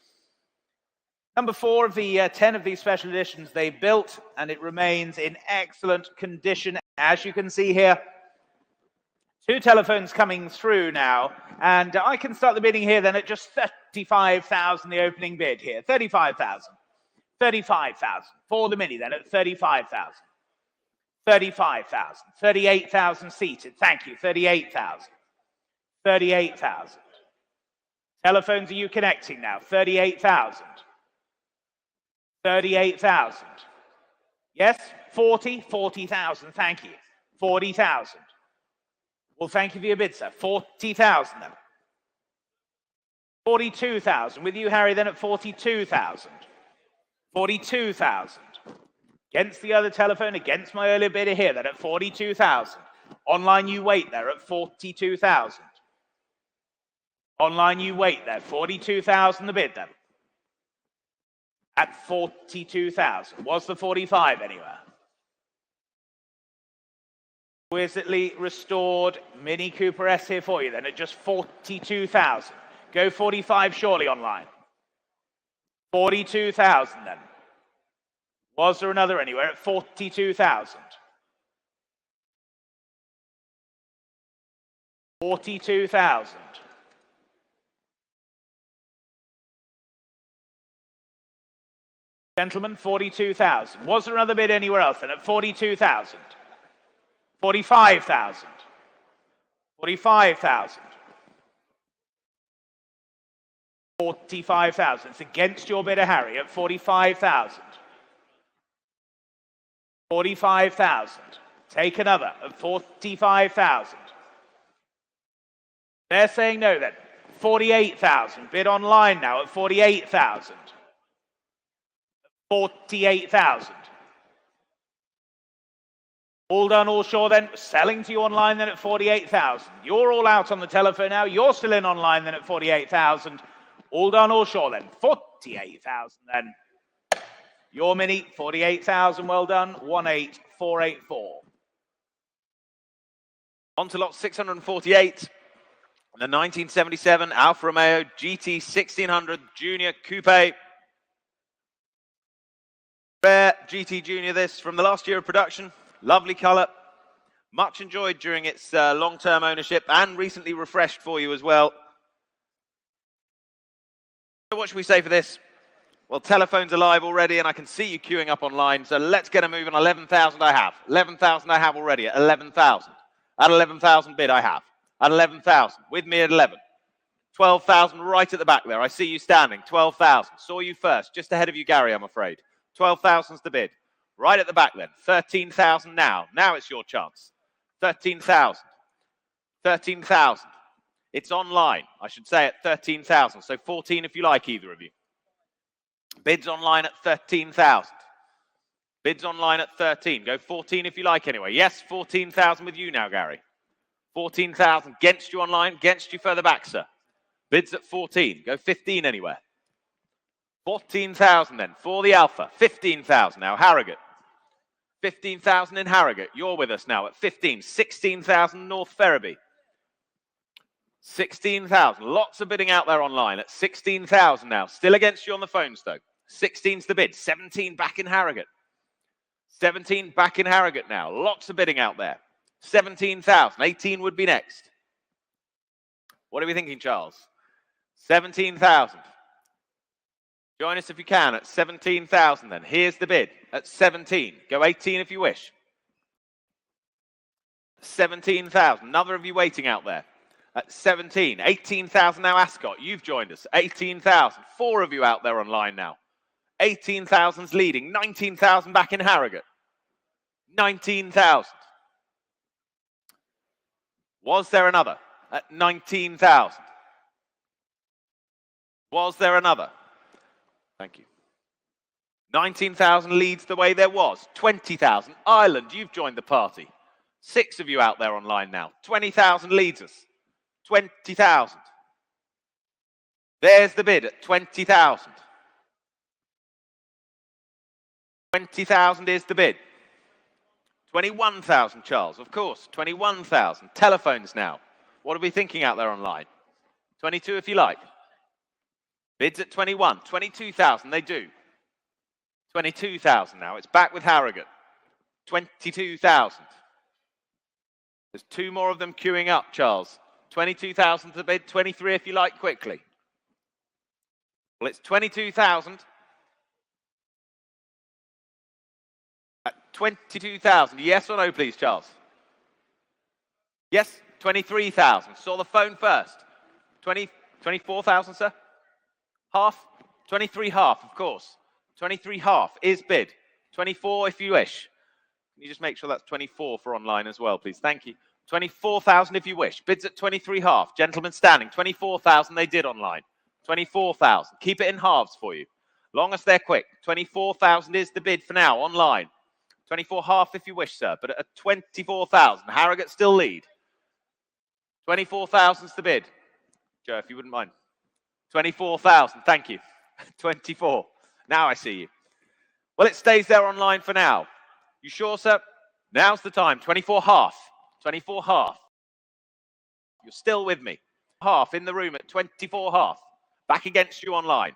Number 4 of the 10 of these special editions they built, and it remains in excellent condition, as you can see here. Two telephones coming through now, and I can start the bidding here then at just 35,000, the opening bid here. 35,000. 35,000 for the Mini then at 35,000. 35,000. 38,000 seated. Thank you. 38,000. 38,000. Telephones, are you connecting now? 38,000. 38,000. Yes? 40,000. Thank you. 40,000. Well, thank you for your bid, sir. 40,000 then. 42,000. With you, Harry, then at 42,000. 42,000. Against the other telephone, against my earlier bidder here, then at 42,000. Online, you wait there at 42,000. Online, you wait there. 42,000 the bid then. At 42,000. Was the 45 anywhere? Exquisitely restored Mini Cooper S here for you then at just 42,000. Go 45 surely online. 42,000 then. Was there another anywhere at 42,000? 42,000. Gentlemen, 42,000. Was there another bid anywhere else then at 42,000? 45,000. 45,000. 45,000. It's against your bidder, Harry, at 45,000. 45,000. Take another at 45,000. They're saying no then. 48,000. Bid online now at 48,000. 48,000. All done, all sure then. Selling to you online then at 48,000. You're all out on the telephone now. You're still in online then at 48,000. All done, all sure then. 48,000 then. Your mini, 48,000. Well done. 18484. On to lot 648. The 1977 Alfa Romeo GT 1600 Junior Coupe. Rare GT Junior this from the last year of production. Lovely colour. Much enjoyed during its long-term ownership and recently refreshed for you as well. So what should we say for this? Well, telephone's alive already and I can see you queuing up online. So let's get a move on. 11,000 I have. 11,000 I have already at 11,000. At 11,000 bid I have. At 11,000. With me at 11. 12,000 right at the back there. I see you standing. 12,000. Saw you first. Just ahead of you, Gary, I'm afraid. 12,000's the bid. Right at the back then. 13,000 now. Now it's your chance. 13,000. 13,000. It's online. I should say at 13,000. So 14 if you like, either of you. Bids online at 13,000. Bids online at 13. Go 14 if you like anyway. Yes, 14,000 with you now, Gary. 14,000 against you online, against you further back, sir. Bids at 14. Go 15 anywhere. 14,000 then for the Alpha. 15,000 now, Harrogate. 15,000 in Harrogate. You're with us now at 15. 16,000 North Ferriby. 16,000. Lots of bidding out there online at 16,000 now. Still against you on the phones, though. 16's the bid. 17 back in Harrogate. 17 back in Harrogate now. Lots of bidding out there. 17,000. 18 would be next. What are we thinking, Charles? 17,000. Join us if you can at 17,000 then. Here's the bid at 17. Go 18 if you wish. 17,000. Another of you waiting out there at 17. 18,000 now, Ascot. You've joined us. 18,000. Four of you out there online now. 18,000's leading. 19,000 back in Harrogate. 19,000. Was there another at 19,000? Was there another? Thank you. 19,000 leads the way there was. 20,000. Ireland, you've joined the party. Six of you out there online now. 20,000 leads us. 20,000. There's the bid at 20,000. 20,000 is the bid. 21,000, Charles, of course. 21,000. Telephones now. What are we thinking out there online? 22 if you like. Bids at 21. 22,000, they do. 22,000 now. It's back with Harrogate. 22,000. There's two more of them queuing up, Charles. 22,000 to bid. 23 if you like, quickly. Well, it's 22,000. At 22,000. Yes or no, please, Charles? Yes, 23,000. Saw the phone first. 24,000, sir? Half? 23 half, of course. 23 half is bid. 24 if you wish. Can you just make sure that's 24 for online as well, please? Thank you. 24,000 if you wish. Bids at 23 half. Gentlemen standing. 24,000 they did online. 24,000. Keep it in halves for you. Long as they're quick. 24,000 is the bid for now online. 24 half if you wish, sir. But at 24,000, Harrogate still lead. 24,000's the bid. Joe, if you wouldn't mind. 24,000, thank you. 24. Now I see you. Well, it stays there online for now. You sure, sir? Now's the time. 24 half. 24 half. You're still with me. Half in the room at 24 half. Back against you online.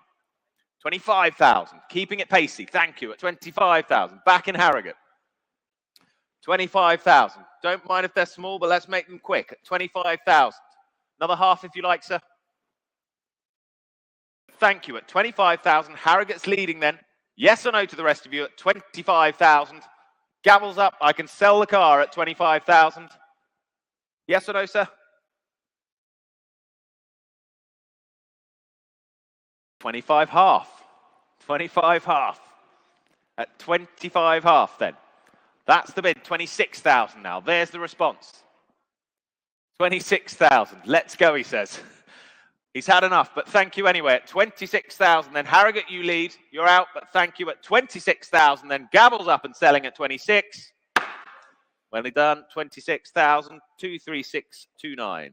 25,000. Keeping it pacey. Thank you. At 25,000. Back in Harrogate. 25,000. Don't mind if they're small, but let's make them quick. At 25,000. Another half if you like, sir. Thank you. At 25,000. Harrogate's leading then. Yes or no to the rest of you at 25,000. Gavels up. I can sell the car at 25,000. Yes or no, sir? 25 half. 25 half. At 25 half then. That's the bid, 26,000 now. There's the response. 26,000. Let's go, he says. He's had enough, but thank you anyway. At 26,000, then Harrogate, you lead. You're out, but thank you at 26,000. Then Gavel's up and selling at 26. Well done, 26,000, 23629.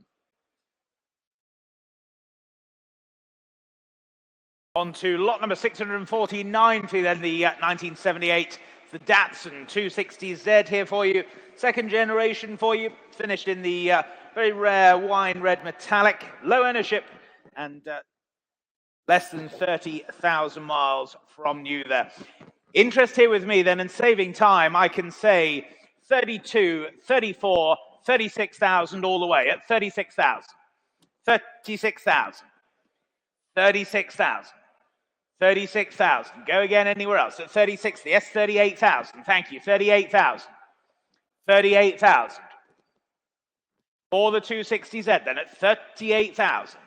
On to lot number 649 for then the 1978, the Datsun 260Z here for you. Second generation for you, finished in the very rare wine red metallic, low ownership, and less than 30,000 miles from new there. Interest here with me then, and saving time, I can say 32, 34, 36,000 all the way at 36,000. 36,000. 36,000. 36,000. Go again anywhere else at 36. Yes, 38,000. Thank you. 38,000. 38,000. For the 260Z then at 38,000.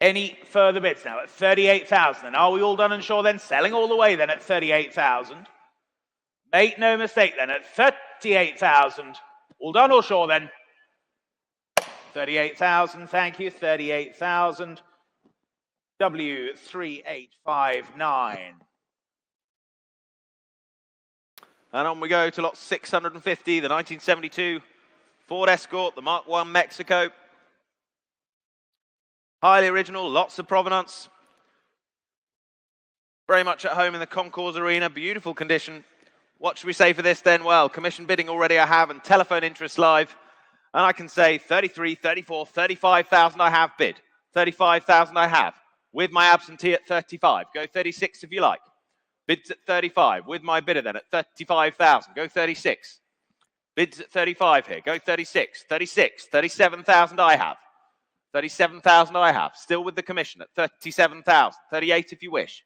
Any further bids now at 38,000? And are we all done and sure then? Selling all the way then at 38,000. Make no mistake then at 38,000. All done or sure then? 38,000. Thank you. 38,000. W3859. And on we go to lot 650, the 1972 Ford Escort, the Mark I Mexico. Highly original, lots of provenance. Very much at home in the concours arena, beautiful condition. What should we say for this then? Well, commission bidding already I have and telephone interest live. And I can say 33, 34, 35,000 I have bid. 35,000 I have. With my absentee at 35. Go 36 if you like. Bids at 35. With my bidder then at 35,000. Go 36. Bids at 35 here. Go 36. 36. 37,000 I have. 37,000 I have. Still with the commission at 37,000. 38 if you wish.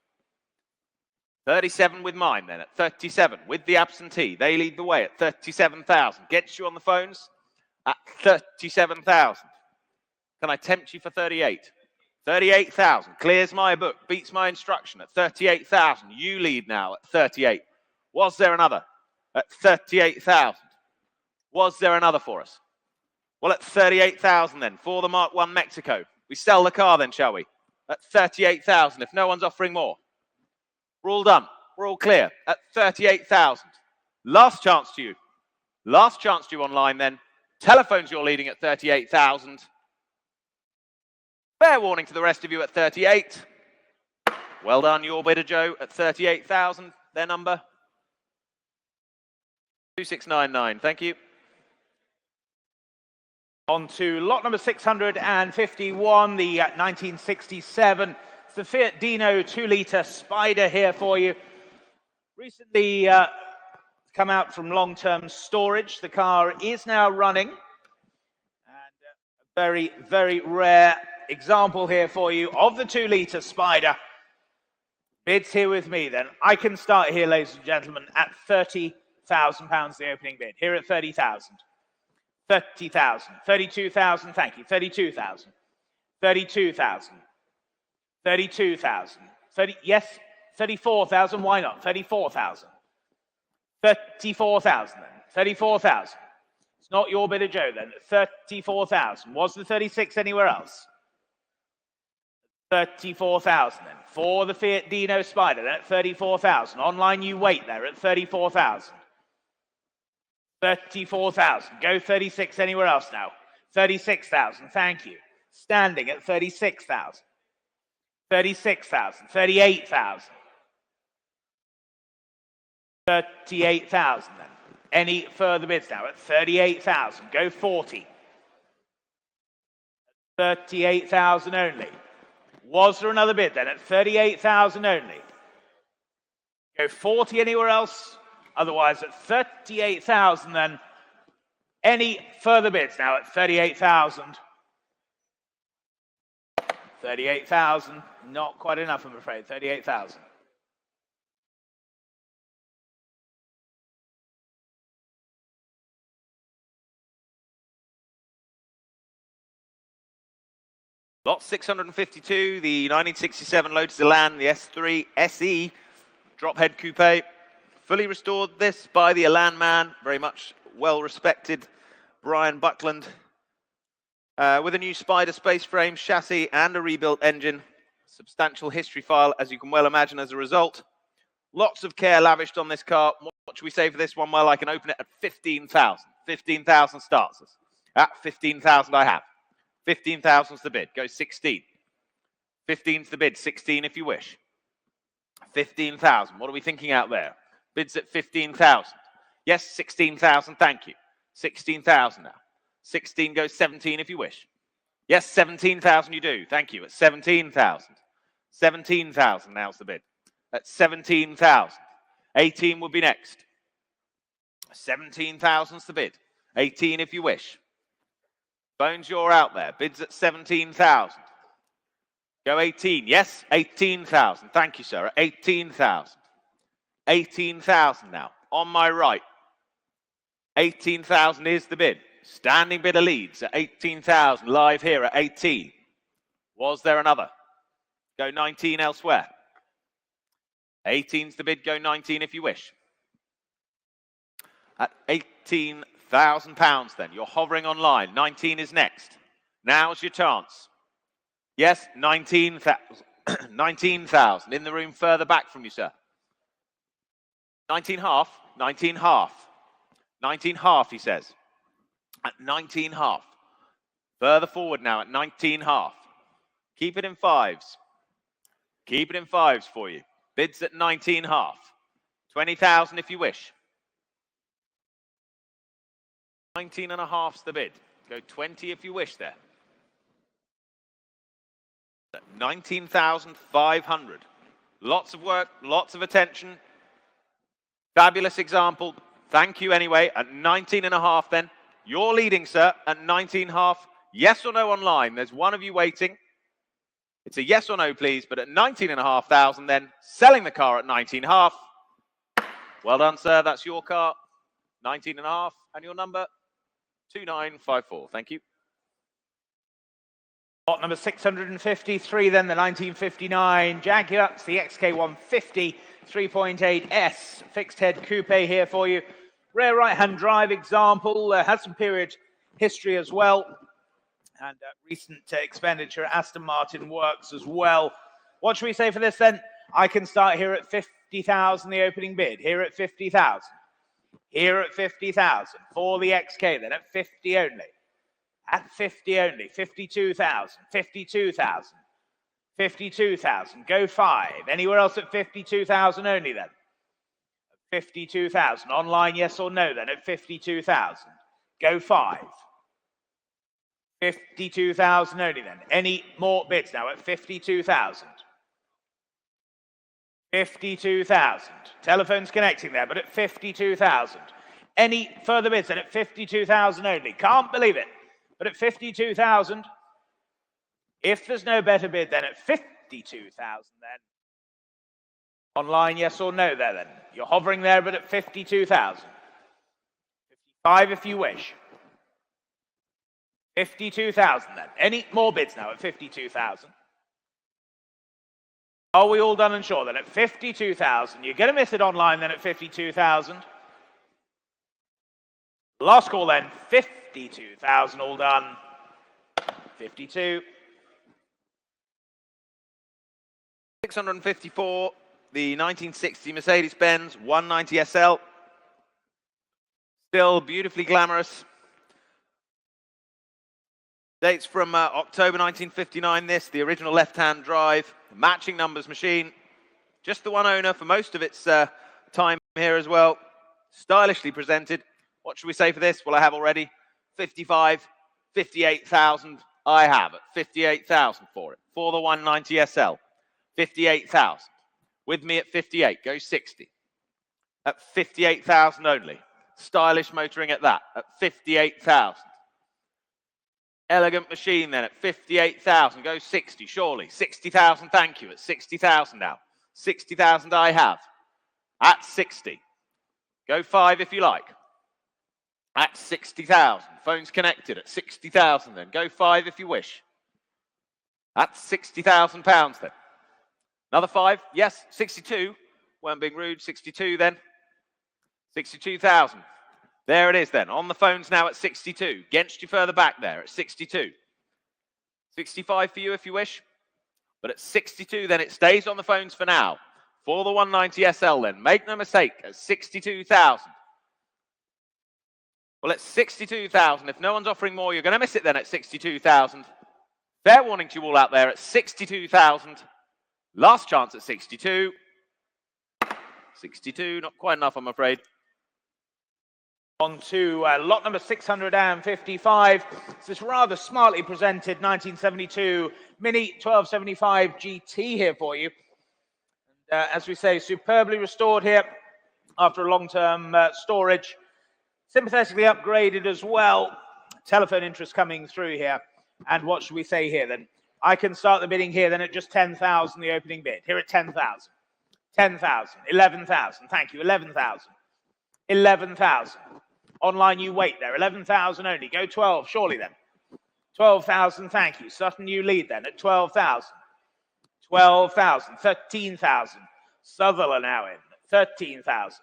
37 with mine then at 37. With the absentee. They lead the way at 37,000. Gets you on the phones at 37,000. Can I tempt you for 38? 38,000. Clears my book. Beats my instruction at 38,000. You lead now at 38. Was there another? At 38,000. Was there another for us? Well, at 38,000 then, for the Mark I Mexico. We sell the car then, shall we? At 38,000, if no one's offering more. We're all done. We're all clear. At 38,000. Last chance to you. Last chance to you online then. Telephones you're leading at 38,000. Fair warning to the rest of you at 38. Well done, your bidder, Joe, at 38,000. Their number? 2699. Thank you. On to lot number 651, the 1967. It's the Fiat Dino 2-litre Spider here for you. Recently come out from long-term storage. The car is now running. And a very, very rare example here for you of the 2-litre Spider. Bids here with me then. I can start here, ladies and gentlemen, at £30,000, the opening bid. Here at 30,000. 30,000. 32,000, thank you. 32,000. 32,000. 32,000. Yes, 34,000, why not? 34,000. 34,000 then. 34,000. It's not your bidder, Joe, then. 34,000. Was the 36 anywhere else? 34,000 then. For the Fiat Dino Spider, then at 34,000. Online, you wait there at 34,000. 34,000. Go 36 anywhere else now. 36,000. Thank you. Standing at 36,000. 36,000. 38,000. 38,000 then. Any further bids now at 38,000. Go 40. 38,000 only. Was there another bid then at 38,000 only? Go 40 anywhere else? Otherwise at 38,000 then. Any further bids now at 38,000? 38,000. Not quite enough, I'm afraid. 38,000. Lot 652, the 1967 Lotus Elan, the S3 SE drop head coupe. Fully restored this by the Elan man, very much well respected Brian Buckland, with a new Spider space frame chassis and a rebuilt engine. Substantial history file, as you can well imagine, as a result. Lots of care lavished on this car. What should we say for this one? Well, I can open it at 15,000. 15,000 starts us. At 15,000 I have. 15,000's the bid. Go 16. 15's the bid. 16 if you wish. 15,000. What are we thinking out there? Bids at 15,000. Yes, 16,000. Thank you. 16,000 now. 16 goes 17 if you wish. Yes, 17,000 you do. Thank you. At 17,000. 17,000 now's the bid. At 17,000. 18 would be next. 17,000's the bid. 18 if you wish. Bones, you're out there. Bids at 17,000. Go 18. Yes, 18,000. Thank you, sir. At 18,000. 18,000 now. On my right. 18,000 is the bid. Standing bidder leads at 18,000. Live here at 18. Was there another? Go 19 elsewhere. 18's the bid. Go 19 if you wish. At 18,000 pounds then. You're hovering on line. 19 is next. Now's your chance. Yes, 19,000. 19,000. In the room further back from you, sir. 19 half. 19 half. 19 half, he says. At 19 half. Further forward now at 19 half. Keep it in fives. Keep it in fives for you. Bids at 19 half. 20,000 if you wish. 19 and a half's the bid. Go 20 if you wish there. 19,500. Lots of work, lots of attention. Fabulous example. Thank you anyway. At 19 and a half then. You're leading, sir, at 19 half. Yes or no online? There's one of you waiting. It's a yes or no, please. But at 19,500 then, selling the car at 19 half. Well done, sir. That's your car. 19 and a half. And your number? 2954. Thank you. Lot number 653 then, the 1959 Jaguar. It's the XK150 3.8S fixed head coupe here for you. Rear right-hand drive example, has some period history as well. And recent expenditure at Aston Martin works as well. What should we say for this then? I can start here at 50,000, the opening bid. Here at 50,000. Here at 50,000. For the XK then at 50 only. At 50 only. 52,000. 52,000. 52,000. Go 5. Anywhere else at 52,000 only then? 52,000. Online, yes or no then at 52,000. Go 5. 52,000 only then. Any more bids now at 52,000? 52,000. Telephone's connecting there, but at 52,000. Any further bids then at 52,000 only? Can't believe it. But at 52,000, if there's no better bid then at 52,000 then. Online, yes or no there then? You're hovering there, but at 52,000. 55 if you wish. 52,000 then. Any more bids now at 52,000? Are we all done and sure then at 52,000? You're going to miss it online then at 52,000. Last call then, 52,000 all done. 52. 654, the 1960 Mercedes-Benz 190 SL. Still beautifully glamorous. Dates from October 1959, this, the original left-hand drive, matching numbers machine. Just the one owner for most of its time here as well. Stylishly presented. What should we say for this? Well, I have already. 55, 58,000 I have at 58,000 for it. For the 190 SL. 58,000. With me at 58, go 60. At 58,000 only. Stylish motoring at that, at 58,000. Elegant machine then at 58,000, go 60, surely. 60,000, thank you, at 60,000 now. 60,000 I have. At 60. Go 5 if you like. At 60,000. Phone's connected at 60,000 then. Go 5 if you wish. That's £60,000 then. Another 5, yes, 62. Weren't being rude, 62 then. 62,000. There it is then, on the phones now at 62. Against you further back there at 62. 65 for you if you wish. But at 62 then it stays on the phones for now. For the 190 SL then, make no mistake, at 62,000. Well, at 62,000, if no one's offering more, you're going to miss it then at 62,000. Fair warning to you all out there at 62,000. Last chance at 62. 62, not quite enough, I'm afraid. On to lot number 655. It's this rather smartly presented 1972 Mini 1275 GT here for you. As we say, superbly restored here after a long-term storage. Sympathetically upgraded as well. Telephone interest coming through here. And what should we say here then? I can start the bidding here then at just 10,000, the opening bid. Here at 10,000. 10,000. 11,000. Thank you. 11,000. 11,000. Online, you wait there. 11,000 only. Go 12, surely then. 12,000, thank you. Sutton, you lead then at 12,000. 12,000. 13,000. Southwell now in. 13,000.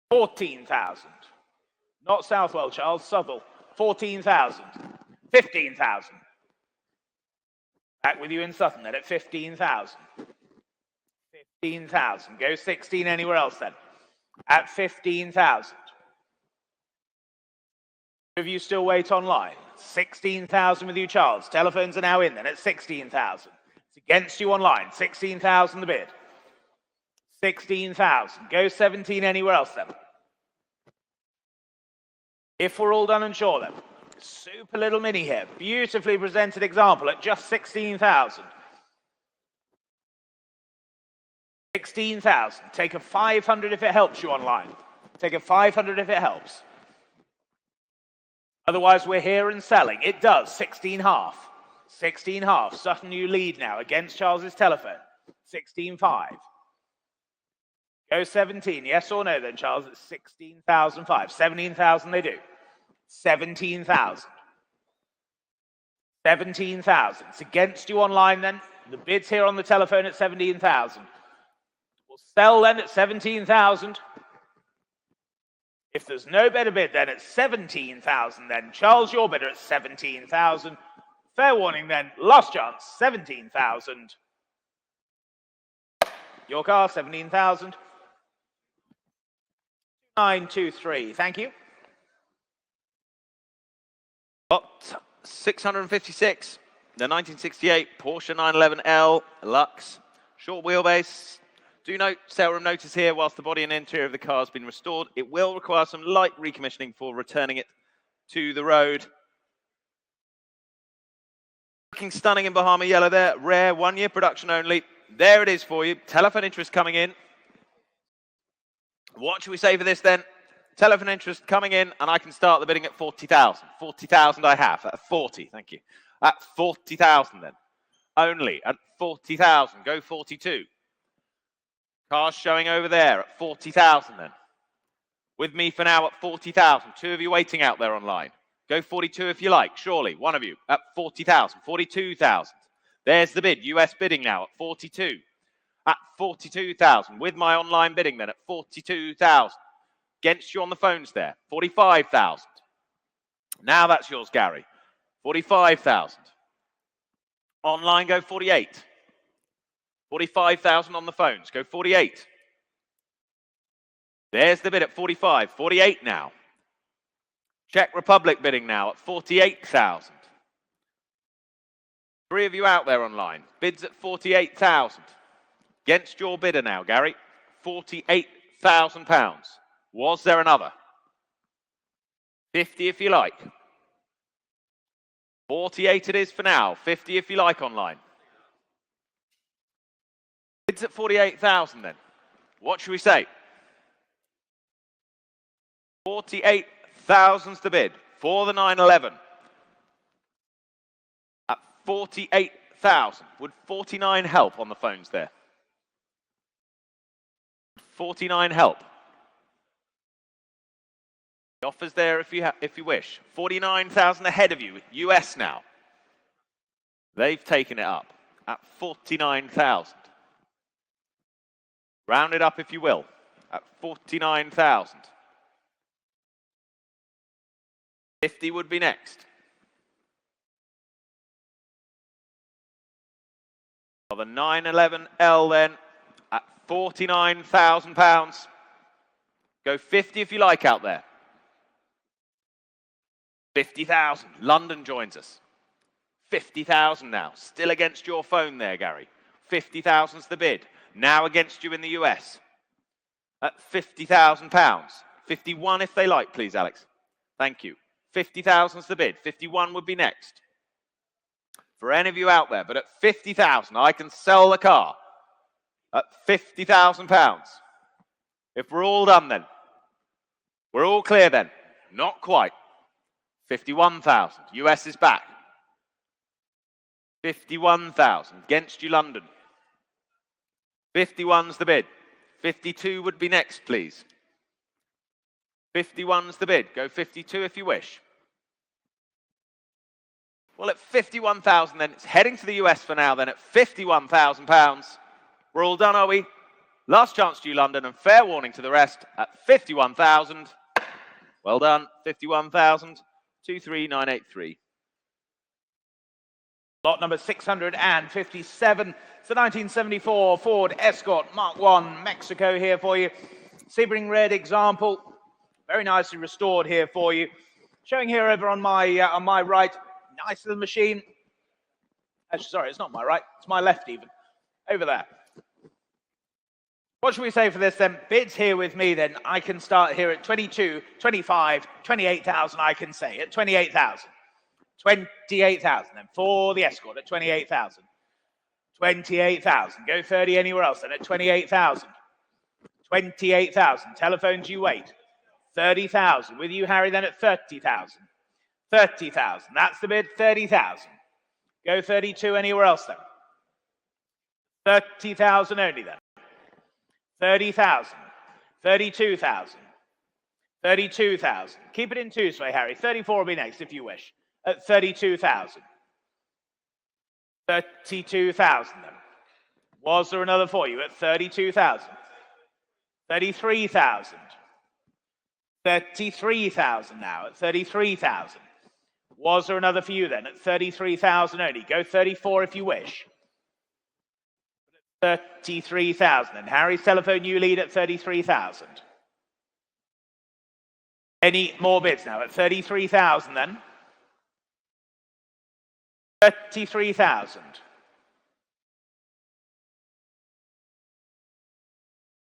14,000. Not Southwell, Charles. Southwell. 14,000. 15,000. Back with you in Sutton then at 15,000. 15,000. Go 16 anywhere else then. At 15,000. If you still wait online, 16,000 with you, Charles. Telephones are now in then at 16,000. It's against you online, 16,000 the bid. 16,000. Go 17 anywhere else then. If we're all done and sure then. Super little mini here. Beautifully presented example at just 16,000. 16,000. Take a 500 if it helps you online. Take a 500 if it helps. Otherwise, we're here and selling. It does. 16.5. 16.5. Sutton, you lead now against Charles's telephone. 16.5. Go 17. Yes or no then, Charles? It's 16,005. 17,000 they do. 17,000. 17,000. It's against you online then. The bid's here on the telephone at 17,000. We'll sell then at 17,000. If there's no better bid, then it's 17,000 then. Charles, your bidder at 17,000. Fair warning then, last chance, 17,000. Your car, 17,000. 923, thank you. Lot 656, the 1968 Porsche 911L Lux. Short wheelbase. Do note, sale room notice here, whilst the body and interior of the car has been restored, it will require some light recommissioning for returning it to the road. Looking stunning in Bahama yellow there, rare, 1 year production only. There it is for you, telephone interest coming in. What should we say for this then? Telephone interest coming in, and I can start the bidding at 40,000. 40,000 I have, at 40, thank you. At 40,000 then, only at 40,000, go 42. Cars showing over there at 40,000 then. With me for now at 40,000. Two of you waiting out there online. Go 42 if you like, surely. One of you at 40,000. 42,000. There's the bid. US bidding now at 42. At 42,000. With my online bidding then at 42,000. Against you on the phones there. 45,000. Now that's yours, Gary. 45,000. Online, go 48. 45,000 on the phones. Go 48. There's the bid at 45. 48 now. Czech Republic bidding now at 48,000. Three of you out there online. Bids at 48,000. Against your bidder now, Gary. £48,000. Was there another? 50 if you like. 48 it is for now. 50 if you like online. Bids at 48,000 then. What should we say? 48,000's the bid for the 911. At 48,000. Would 49 help on the phones there? 49 help. The offer's there if you wish. 49,000 ahead of you. US now. They've taken it up at 49,000. Round it up if you will, at 49,000. 50 would be next. Well, the 911L then at £49,000. Go 50 if you like out there. 50,000. London joins us. 50,000 now. Still against your phone there, Gary. 50,000's the bid. Now against you in the US. At £50,000. 51 if they like, please, Alex. Thank you. 50,000's the bid. 51 would be next. For any of you out there, but at 50,000, I can sell the car. At £50,000. If we're all done then. We're all clear then. Not quite. 51,000. US is back. 51,000. Against you, London. 51's the bid. 52 would be next, please. 51's the bid. Go 52 if you wish. Well, at 51,000 then, it's heading to the US for now then at £51,000. We're all done, are we? Last chance to you, London, and fair warning to the rest at 51,000. Well done, 51,000, 23983. Lot number 657. It's the 1974 Ford Escort Mark I Mexico here for you. Sebring red example. Very nicely restored here for you. Showing here over on my right. Nice little machine. Actually, sorry, it's not my right. It's my left even. Over there. What should we say for this then? Bids here with me then. I can start here at 22, 25, 28,000 I can say. At 28,000. 28,000 then for the Escort at 28,000. 28,000. Go 30 anywhere else then at 28,000. 28,000. Telephones you wait. 30,000. With you, Harry, then at 30,000. 30,000. That's the bid. 30,000. Go 32 anywhere else then. 30,000 only then. 30,000. 32,000. 32,000. Keep it in twos for Harry. 34 will be next if you wish. At 32,000. 32,000 then. Was there another for you at 32,000? 33,000. 33,000 now at 33,000. Was there another for you then at 33,000 only? Go 34 if you wish. 33,000 and Harry's telephone you lead at 33,000. Any more bids now at 33,000 then? 33,000.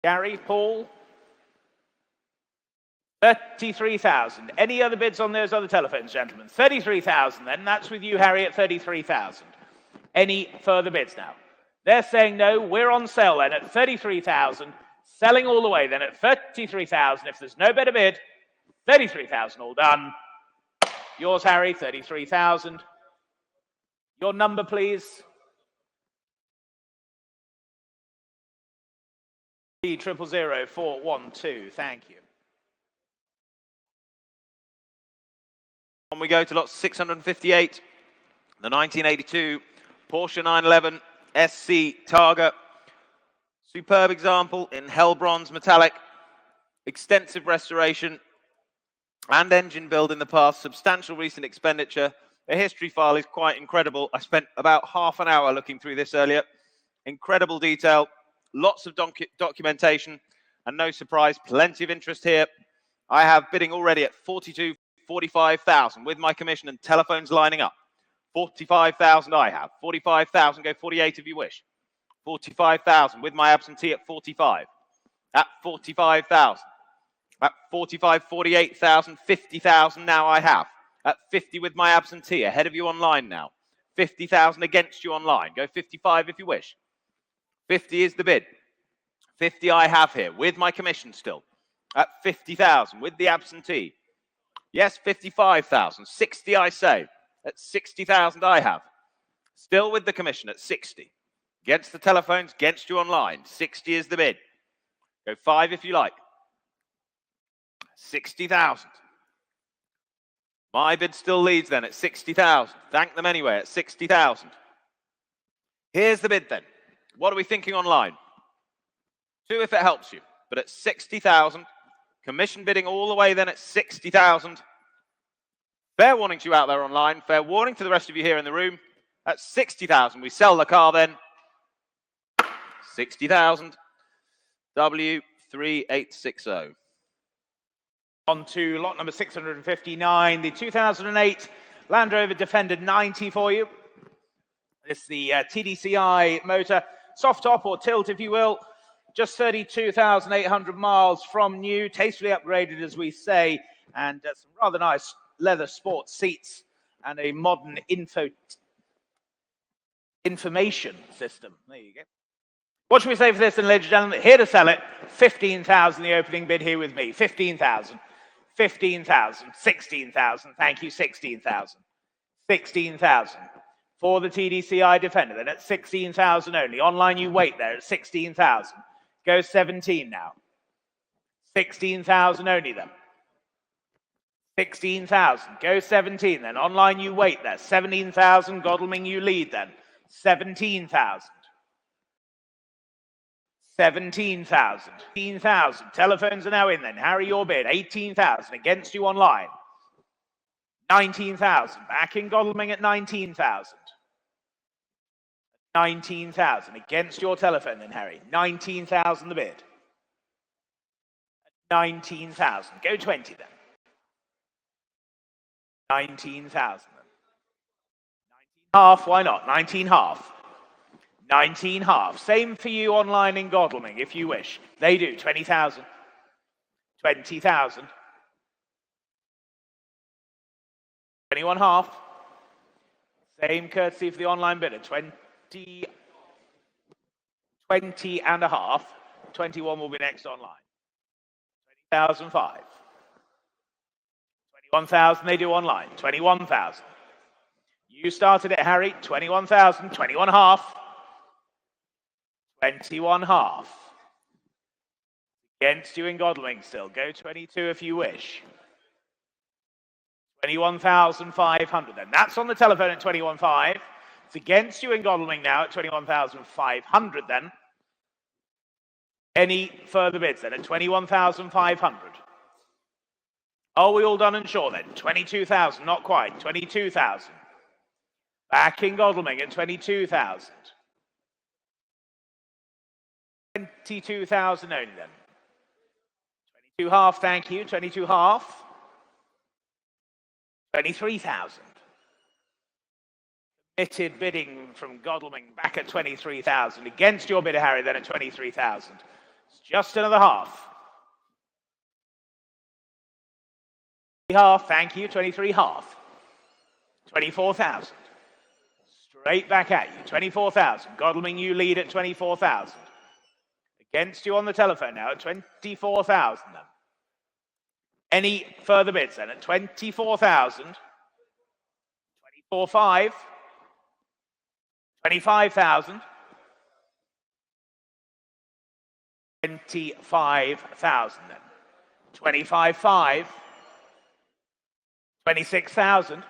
Gary, Paul? 33,000. Any other bids on those other telephones, gentlemen? 33,000 then. That's with you, Harry, at 33,000. Any further bids now? They're saying no. We're on sale then at 33,000. Selling all the way then at 33,000. If there's no better bid, 33,000 all done. Yours, Harry, 33,000. Your number, please. B000412. Thank you. On we go to lot 658, the 1982 Porsche 911 SC Targa. Superb example in hell bronze metallic, extensive restoration and engine build in the past, substantial recent expenditure. The history file is quite incredible. I spent about half an hour looking through this earlier. Incredible detail, lots of documentation, and no surprise, plenty of interest here. I have bidding already at 45,000 with my commission and telephones lining up. 45,000 I have. 45,000, go 48 if you wish. 45,000 with my absentee at 45. At 45,000. At 45, 48,000, 50,000 now I have. At 50 with my absentee, ahead of you online now. 50,000 against you online. Go 55 if you wish. 50 is the bid. 50 I have here with my commission still. At 50,000 with the absentee. Yes, 55,000. 60 I say. At 60,000 I have. Still with the commission at 60. Against the telephones, against you online. 60 is the bid. Go 5 if you like. 60,000. My bid still leads then at 60,000. Thank them anyway at 60,000. Here's the bid then. What are we thinking online? 2 if it helps you, but at 60,000. Commission bidding all the way then at 60,000. Fair warning to you out there online. Fair warning to the rest of you here in the room. At 60,000, we sell the car then. 60,000. W3860. On to lot number 659, the 2008 Land Rover Defender 90 for you. This is the TDCi motor, soft top or tilt if you will. Just 32,800 miles from new, tastefully upgraded as we say, and some rather nice leather sports seats and a modern information system. There you go. What should we say for this then, ladies and gentlemen? Here to sell it, 15,000, the opening bid here with me. 15,000, 15,000, 16,000, thank you, 16,000, 16,000 for the TDCi Defender, then at 16,000 only. Online you wait there at 16,000. Go 17 now. 16,000 only then. 16,000, go 17 then. Online you wait there. 17,000, Godalming you lead then. 17,000. 17,000. 18,000. Telephones are now in then. Harry, your bid. 18,000 against you online. 19,000. Back in Godalming at 19,000. 19,000 against your telephone then, Harry. 19,000 the bid. 19,000. Go 20 then. 19,000 then. 19 half, why not? 19 half. 19 half. Same for you online in Godalming if you wish. They do. 20,000. 20,000. 21 half. Same courtesy for the online bidder. 20 and a half. 21 will be next online. 20,005. 21,000 they do online. 21,000. You started it, Harry. 21,000. 21 half. 21 half. Against you in Godalming still. Go 22 if you wish. 21,500 then. That's on the telephone at 21,500. It's against you in Godalming now at 21,500 then. Any further bids then at 21,500? Are we all done and sure then? 22,000, not quite. 22,000. Back in Godalming at 22,000. 22,000 only then. 22 half, thank you. 22 half. 23,000. Committed bidding from Godalming back at 23,000. Against your bidder, Harry, then at 23,000. It's just another half. Half, thank you. 23 half. 24,000. Straight back at you. 24,000. Godalming, you lead at 24,000. Against you on the telephone now at 24,000 then. Any further bids then at 24,000? 24,500. 25,000. 25,000 then. 25,500. 26,000.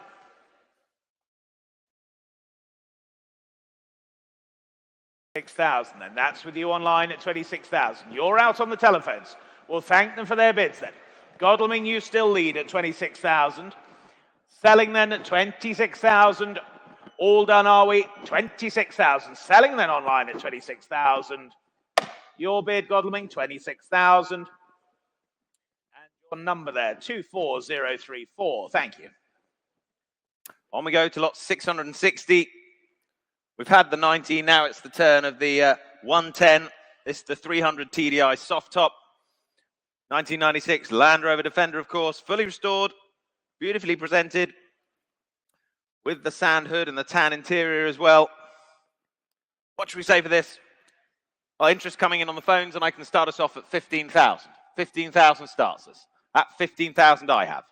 6,000 then. That's with you online at 26,000. You're out on the telephones. We'll thank them for their bids then. Godalming, you still lead at 26,000. Selling then at 26,000. All done, are we? 26,000. Selling then online at 26,000. Your bid, Godalming, 26,000. And your number there, 24034. Thank you. On we go to lot 660. We've had the 90, now it's the turn of the 110. This is the 300 TDI soft top. 1996 Land Rover Defender, of course, fully restored, beautifully presented, with the sand hood and the tan interior as well. What should we say for this? Well, interest coming in on the phones, and I can start us off at 15,000. 15,000 starts us. At 15,000 I have.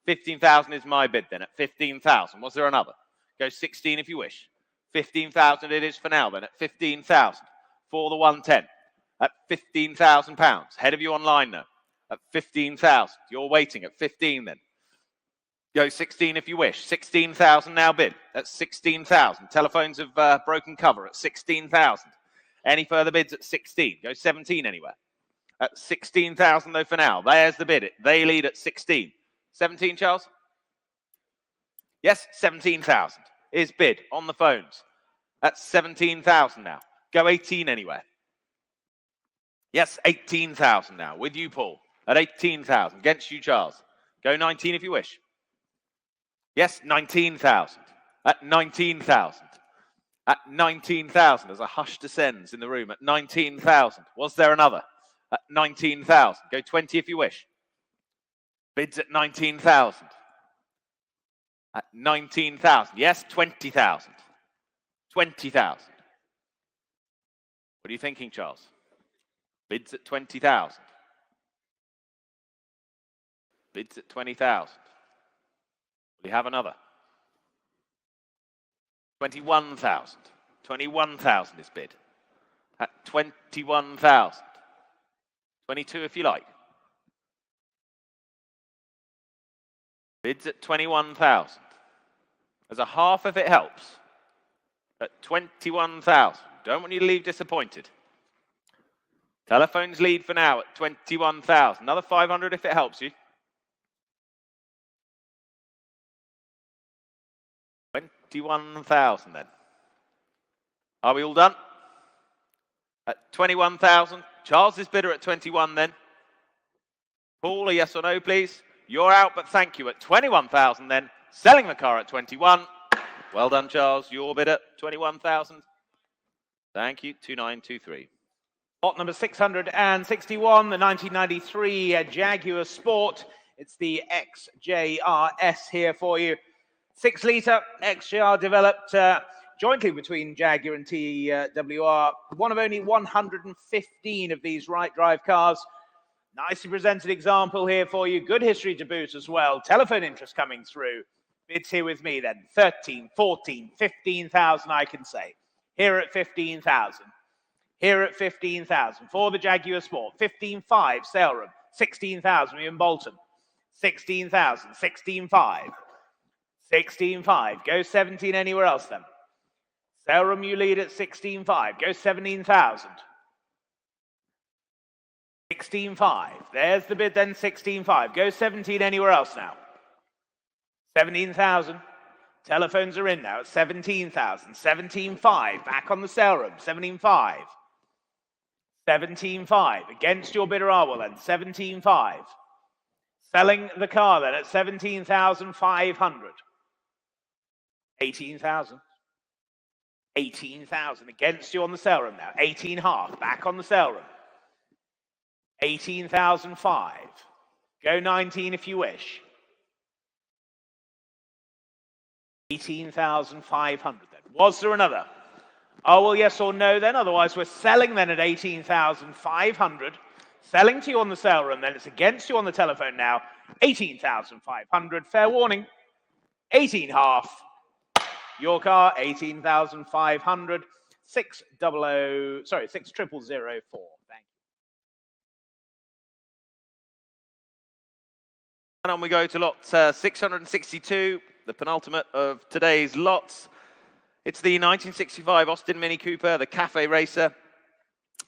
15,000 is my bid then, at 15,000. Was there another? Go 16 if you wish. 15,000 it is for now then, at 15,000 for the 110. At £15,000. Ahead of you online now. At 15,000. You're waiting at 15 then. Go 16 if you wish. 16,000 now bid. That's 16,000. Telephones have broken cover at 16,000. Any further bids at 16? Go 17 anywhere. At 16,000 though for now. There's the bid. They lead at 16. 17, Charles? Yes, 17,000 is bid on the phones. That's 17,000 now. Go 18 anywhere. Yes, 18,000 now. With you, Paul. At 18,000. Against you, Charles. Go 19 if you wish. Yes, 19,000. At 19,000. At 19,000. As a hush descends in the room. At 19,000. Was there another? At 19,000. Go 20 if you wish. Bids at 19,000. At 19,000. Yes, 20,000. 20,000. What are you thinking, Charles? Bids at 20,000. Bids at 20,000. We have another. 21,000. 21,000 is bid. At 21,000. 22 if you like. Bids at 21,000. As a half if it helps. At 21,000. Don't want you to leave disappointed. Telephones lead for now at 21,000. Another 500 if it helps you. 21,000 then. Are we all done? At 21,000. Charles is bidder at 21 then. Paul, a yes or no, please. You're out, but thank you. At 21,000 then. Selling the car at 21. Well done, Charles. Your bid at 21,000. Thank you. 2923. Lot number 661, the 1993 Jaguar Sport. It's the XJRS here for you. 6-litre XJR developed jointly between Jaguar and TWR. One of only 115 of these right drive cars. Nicely presented example here for you. Good history to boot as well. Telephone interest coming through. Bids here with me then. 13, 14, 15,000 I can say. Here at 15,000. Here at 15,000 for the Jaguar Sport. 15.5 sale room. 16,000 in Bolton. 16,000. 16.5. 16.5. Go 17 anywhere else then. Sale room you lead at 16.5. Go 17,000. 16.5. There's the bid then. 16.5. Go 17 anywhere else now. 17,000. Telephones are in now at 17,000. 17.5. Back on the sale room. 17.5. 17.5. Against your bidder Arwell then. 17.5. Selling the car then at 17,500. 18,000. 18,000. Against you on the sale room now. 18.5. Back on the sale room. 18,005. Go 19 if you wish. 18,500 then. Was there another? Oh, well, yes or no then. Otherwise, we're selling then at 18,500. Selling to you on the sale room then. It's against you on the telephone now. 18,500. Fair warning. 18.5. Your car, 18,500. 6004. Thank you. And on we go to lot 662, the penultimate of today's lots. It's the 1965 Austin Mini Cooper, the Cafe Racer.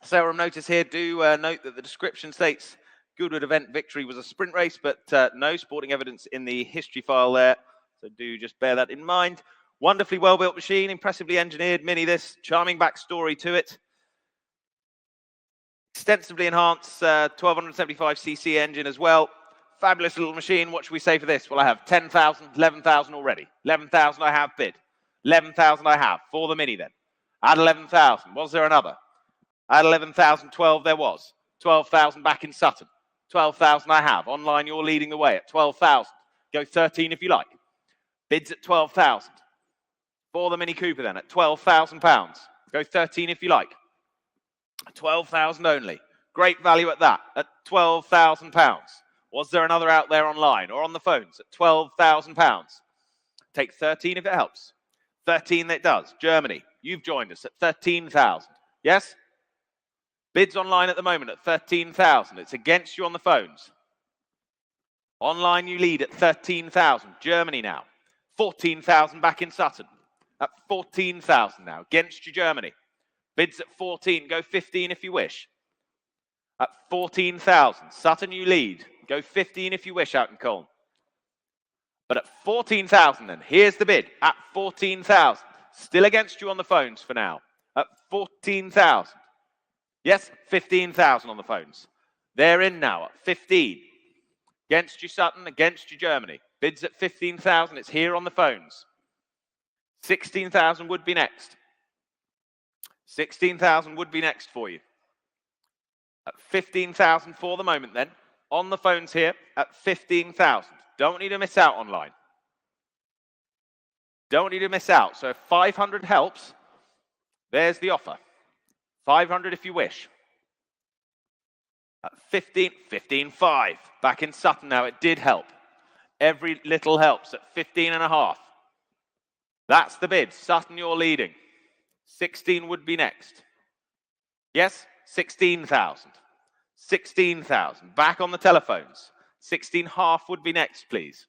Sale room notice here, do note that the description states Goodwood event victory was a sprint race, but no sporting evidence in the history file there. So do just bear that in mind. Wonderfully well-built machine, impressively engineered Mini this, charming backstory to it. Extensively enhanced 1275cc engine as well. Fabulous little machine. What should we say for this? Well, I have 10,000, 11,000 already. 11,000 I have bid. 11,000 I have for the Mini then. At 11,000, was there another? At 11,000, 12 there was. 12,000 back in Sutton. 12,000 I have. Online, you're leading the way at 12,000. Go 13 if you like. Bids at 12,000. For the Mini Cooper then at £12,000. Go 13 if you like. 12,000 only. Great value at that. At £12,000. Was there another out there online or on the phones at £12,000? Take 13 if it helps. 13 it does. Germany, you've joined us at 13,000. Yes? Bids online at the moment at 13,000. It's against you on the phones. Online you lead at 13,000. Germany now. 14,000 back in Sutton. At 14,000 now. Against you, Germany. Bids at 14. Go 15 if you wish. At 14,000. Sutton you lead. Go 15 if you wish out in Colne. But at 14,000 then, here's the bid. At 14,000. Still against you on the phones for now. At 14,000. Yes, 15,000 on the phones. They're in now at 15. Against you, Sutton. Against you, Germany. Bids at 15,000. It's here on the phones. 16,000 would be next. 16,000 would be next for you. At 15,000 for the moment then. On the phones here at 15,000. Don't need to miss out online. Don't need to miss out. So if 500 helps, there's the offer. 500 if you wish. At 15, 15.5. Back in Sutton now, it did help. Every little helps at 15.5. That's the bid. Sutton, you're leading. 16 would be next. Yes, 16,000. 16,000. Back on the telephones. 16.5 would be next, please.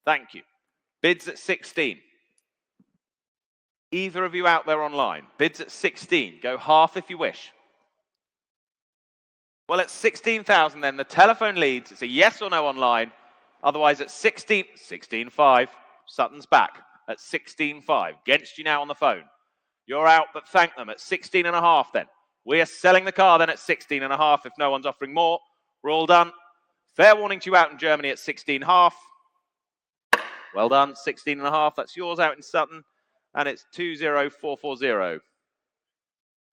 Thank you. Bids at 16. Either of you out there online. Bids at 16. Go half if you wish. Well, at 16,000 then, the telephone leads. It's a yes or no online. Otherwise, at 16, 16.5, Sutton's back at 16.5. Against you now on the phone. You're out, but thank them at 16.5 then. We are selling the car then at 16.5 if no one's offering more. We're all done. Fair warning to you out in Germany at 16.5. Well done, 16.5. That's yours out in Sutton. And it's 20440.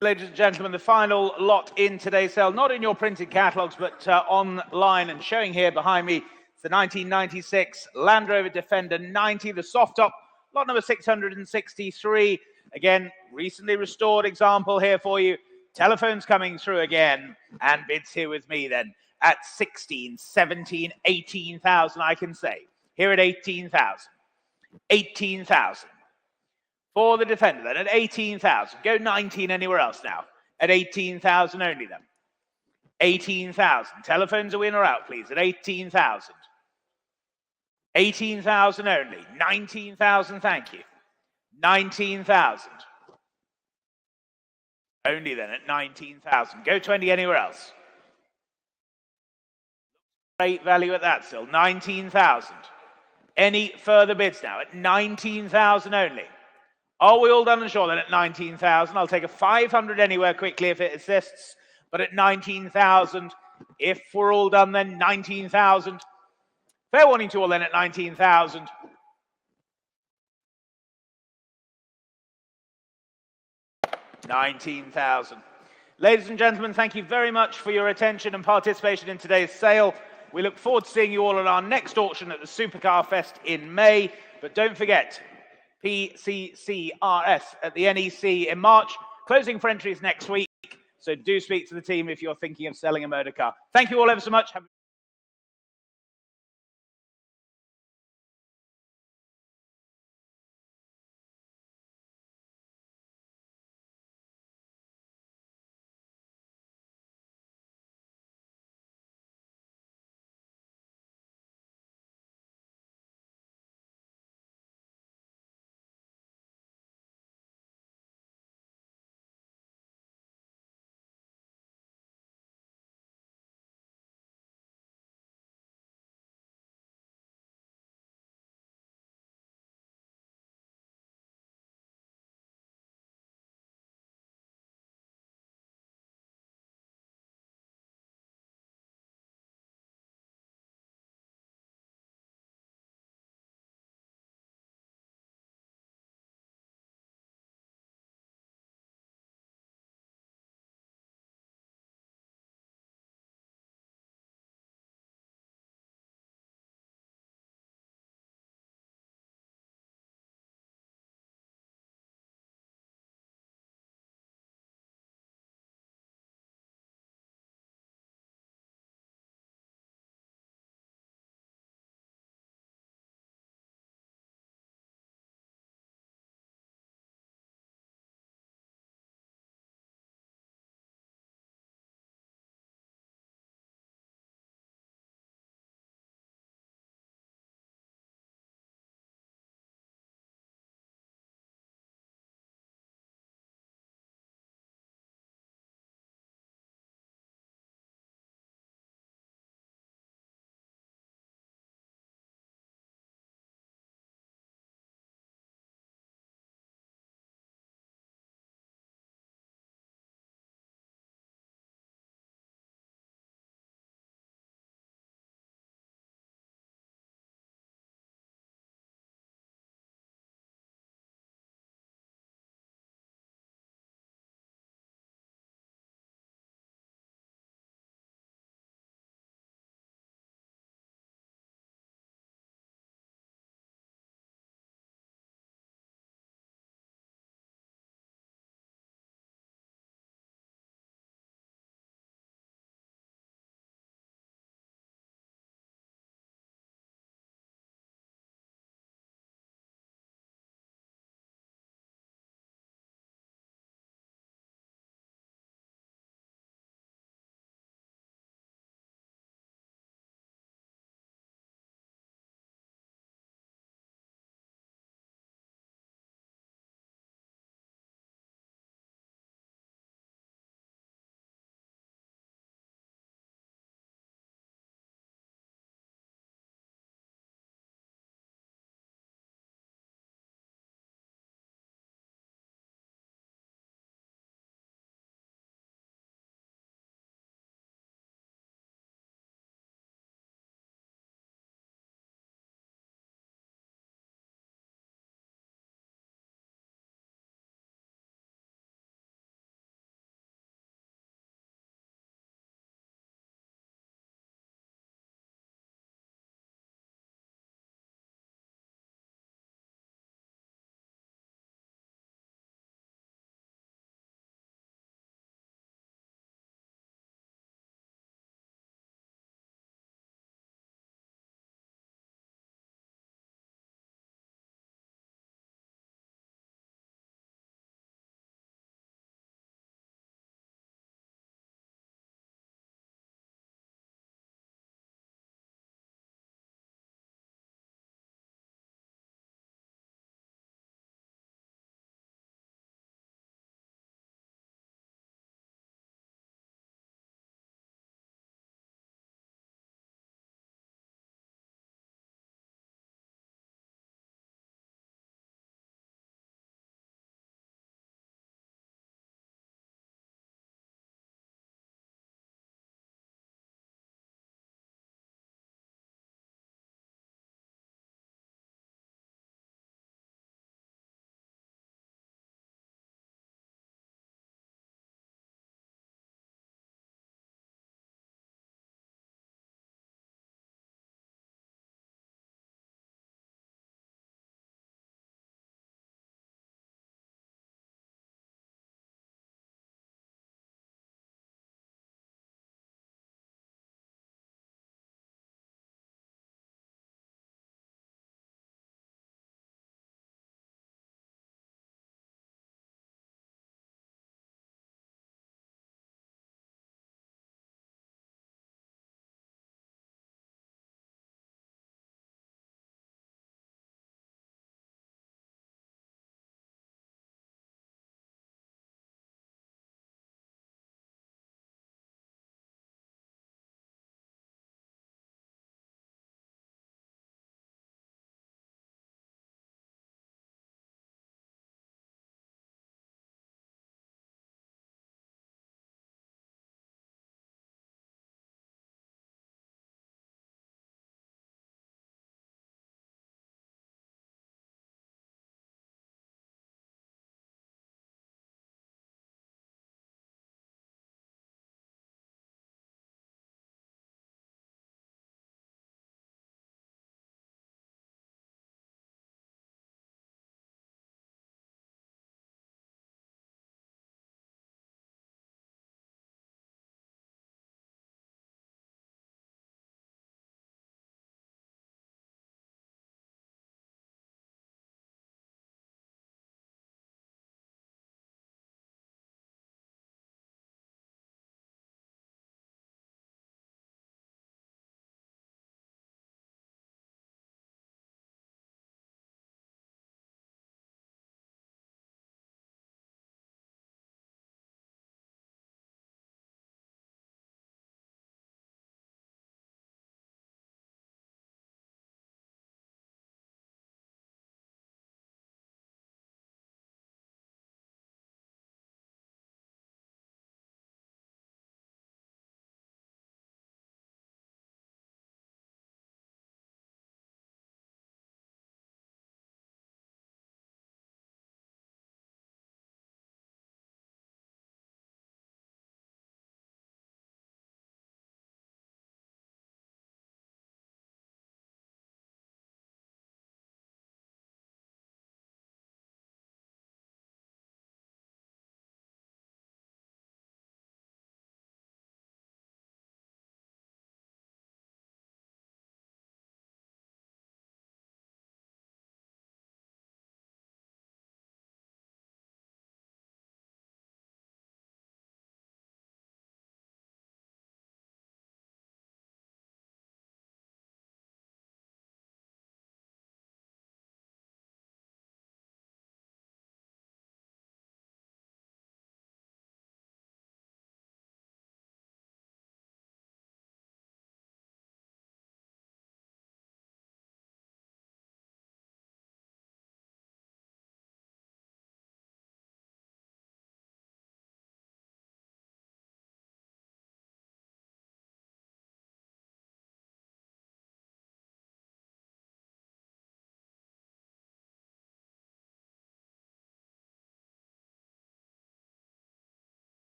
Ladies and gentlemen, the final lot in today's sale, not in your printed catalogues, but online, and showing here behind me, it's the 1996 Land Rover Defender 90, the soft top, lot number 663. Again, recently restored example here for you. Telephones coming through again, and bids here with me then at 16, 17, 18,000, I can say. Here at 18,000. 18,000. For the Defender then at 18,000. Go 19 anywhere else now. At 18,000 only then. 18,000. Telephones are in or out, please, at 18,000. 18,000 only. 19,000, thank you. 19,000. Only then at 19,000. Go 20 anywhere else. Great value at that still. 19,000. Any further bids now at 19,000 only. Are we all done and sure then at 19,000? I'll take a 500 anywhere quickly if it assists. But at 19,000, if we're all done then 19,000. Fair warning to all then at 19,000. $19,000. Ladies and gentlemen, thank you very much for your attention and participation in today's sale. We look forward to seeing you all at our next auction at the Supercar Fest in May. But don't forget, PCCRS at the NEC in March. Closing for entries next week. So do speak to the team if you're thinking of selling a motor car. Thank you all ever so much.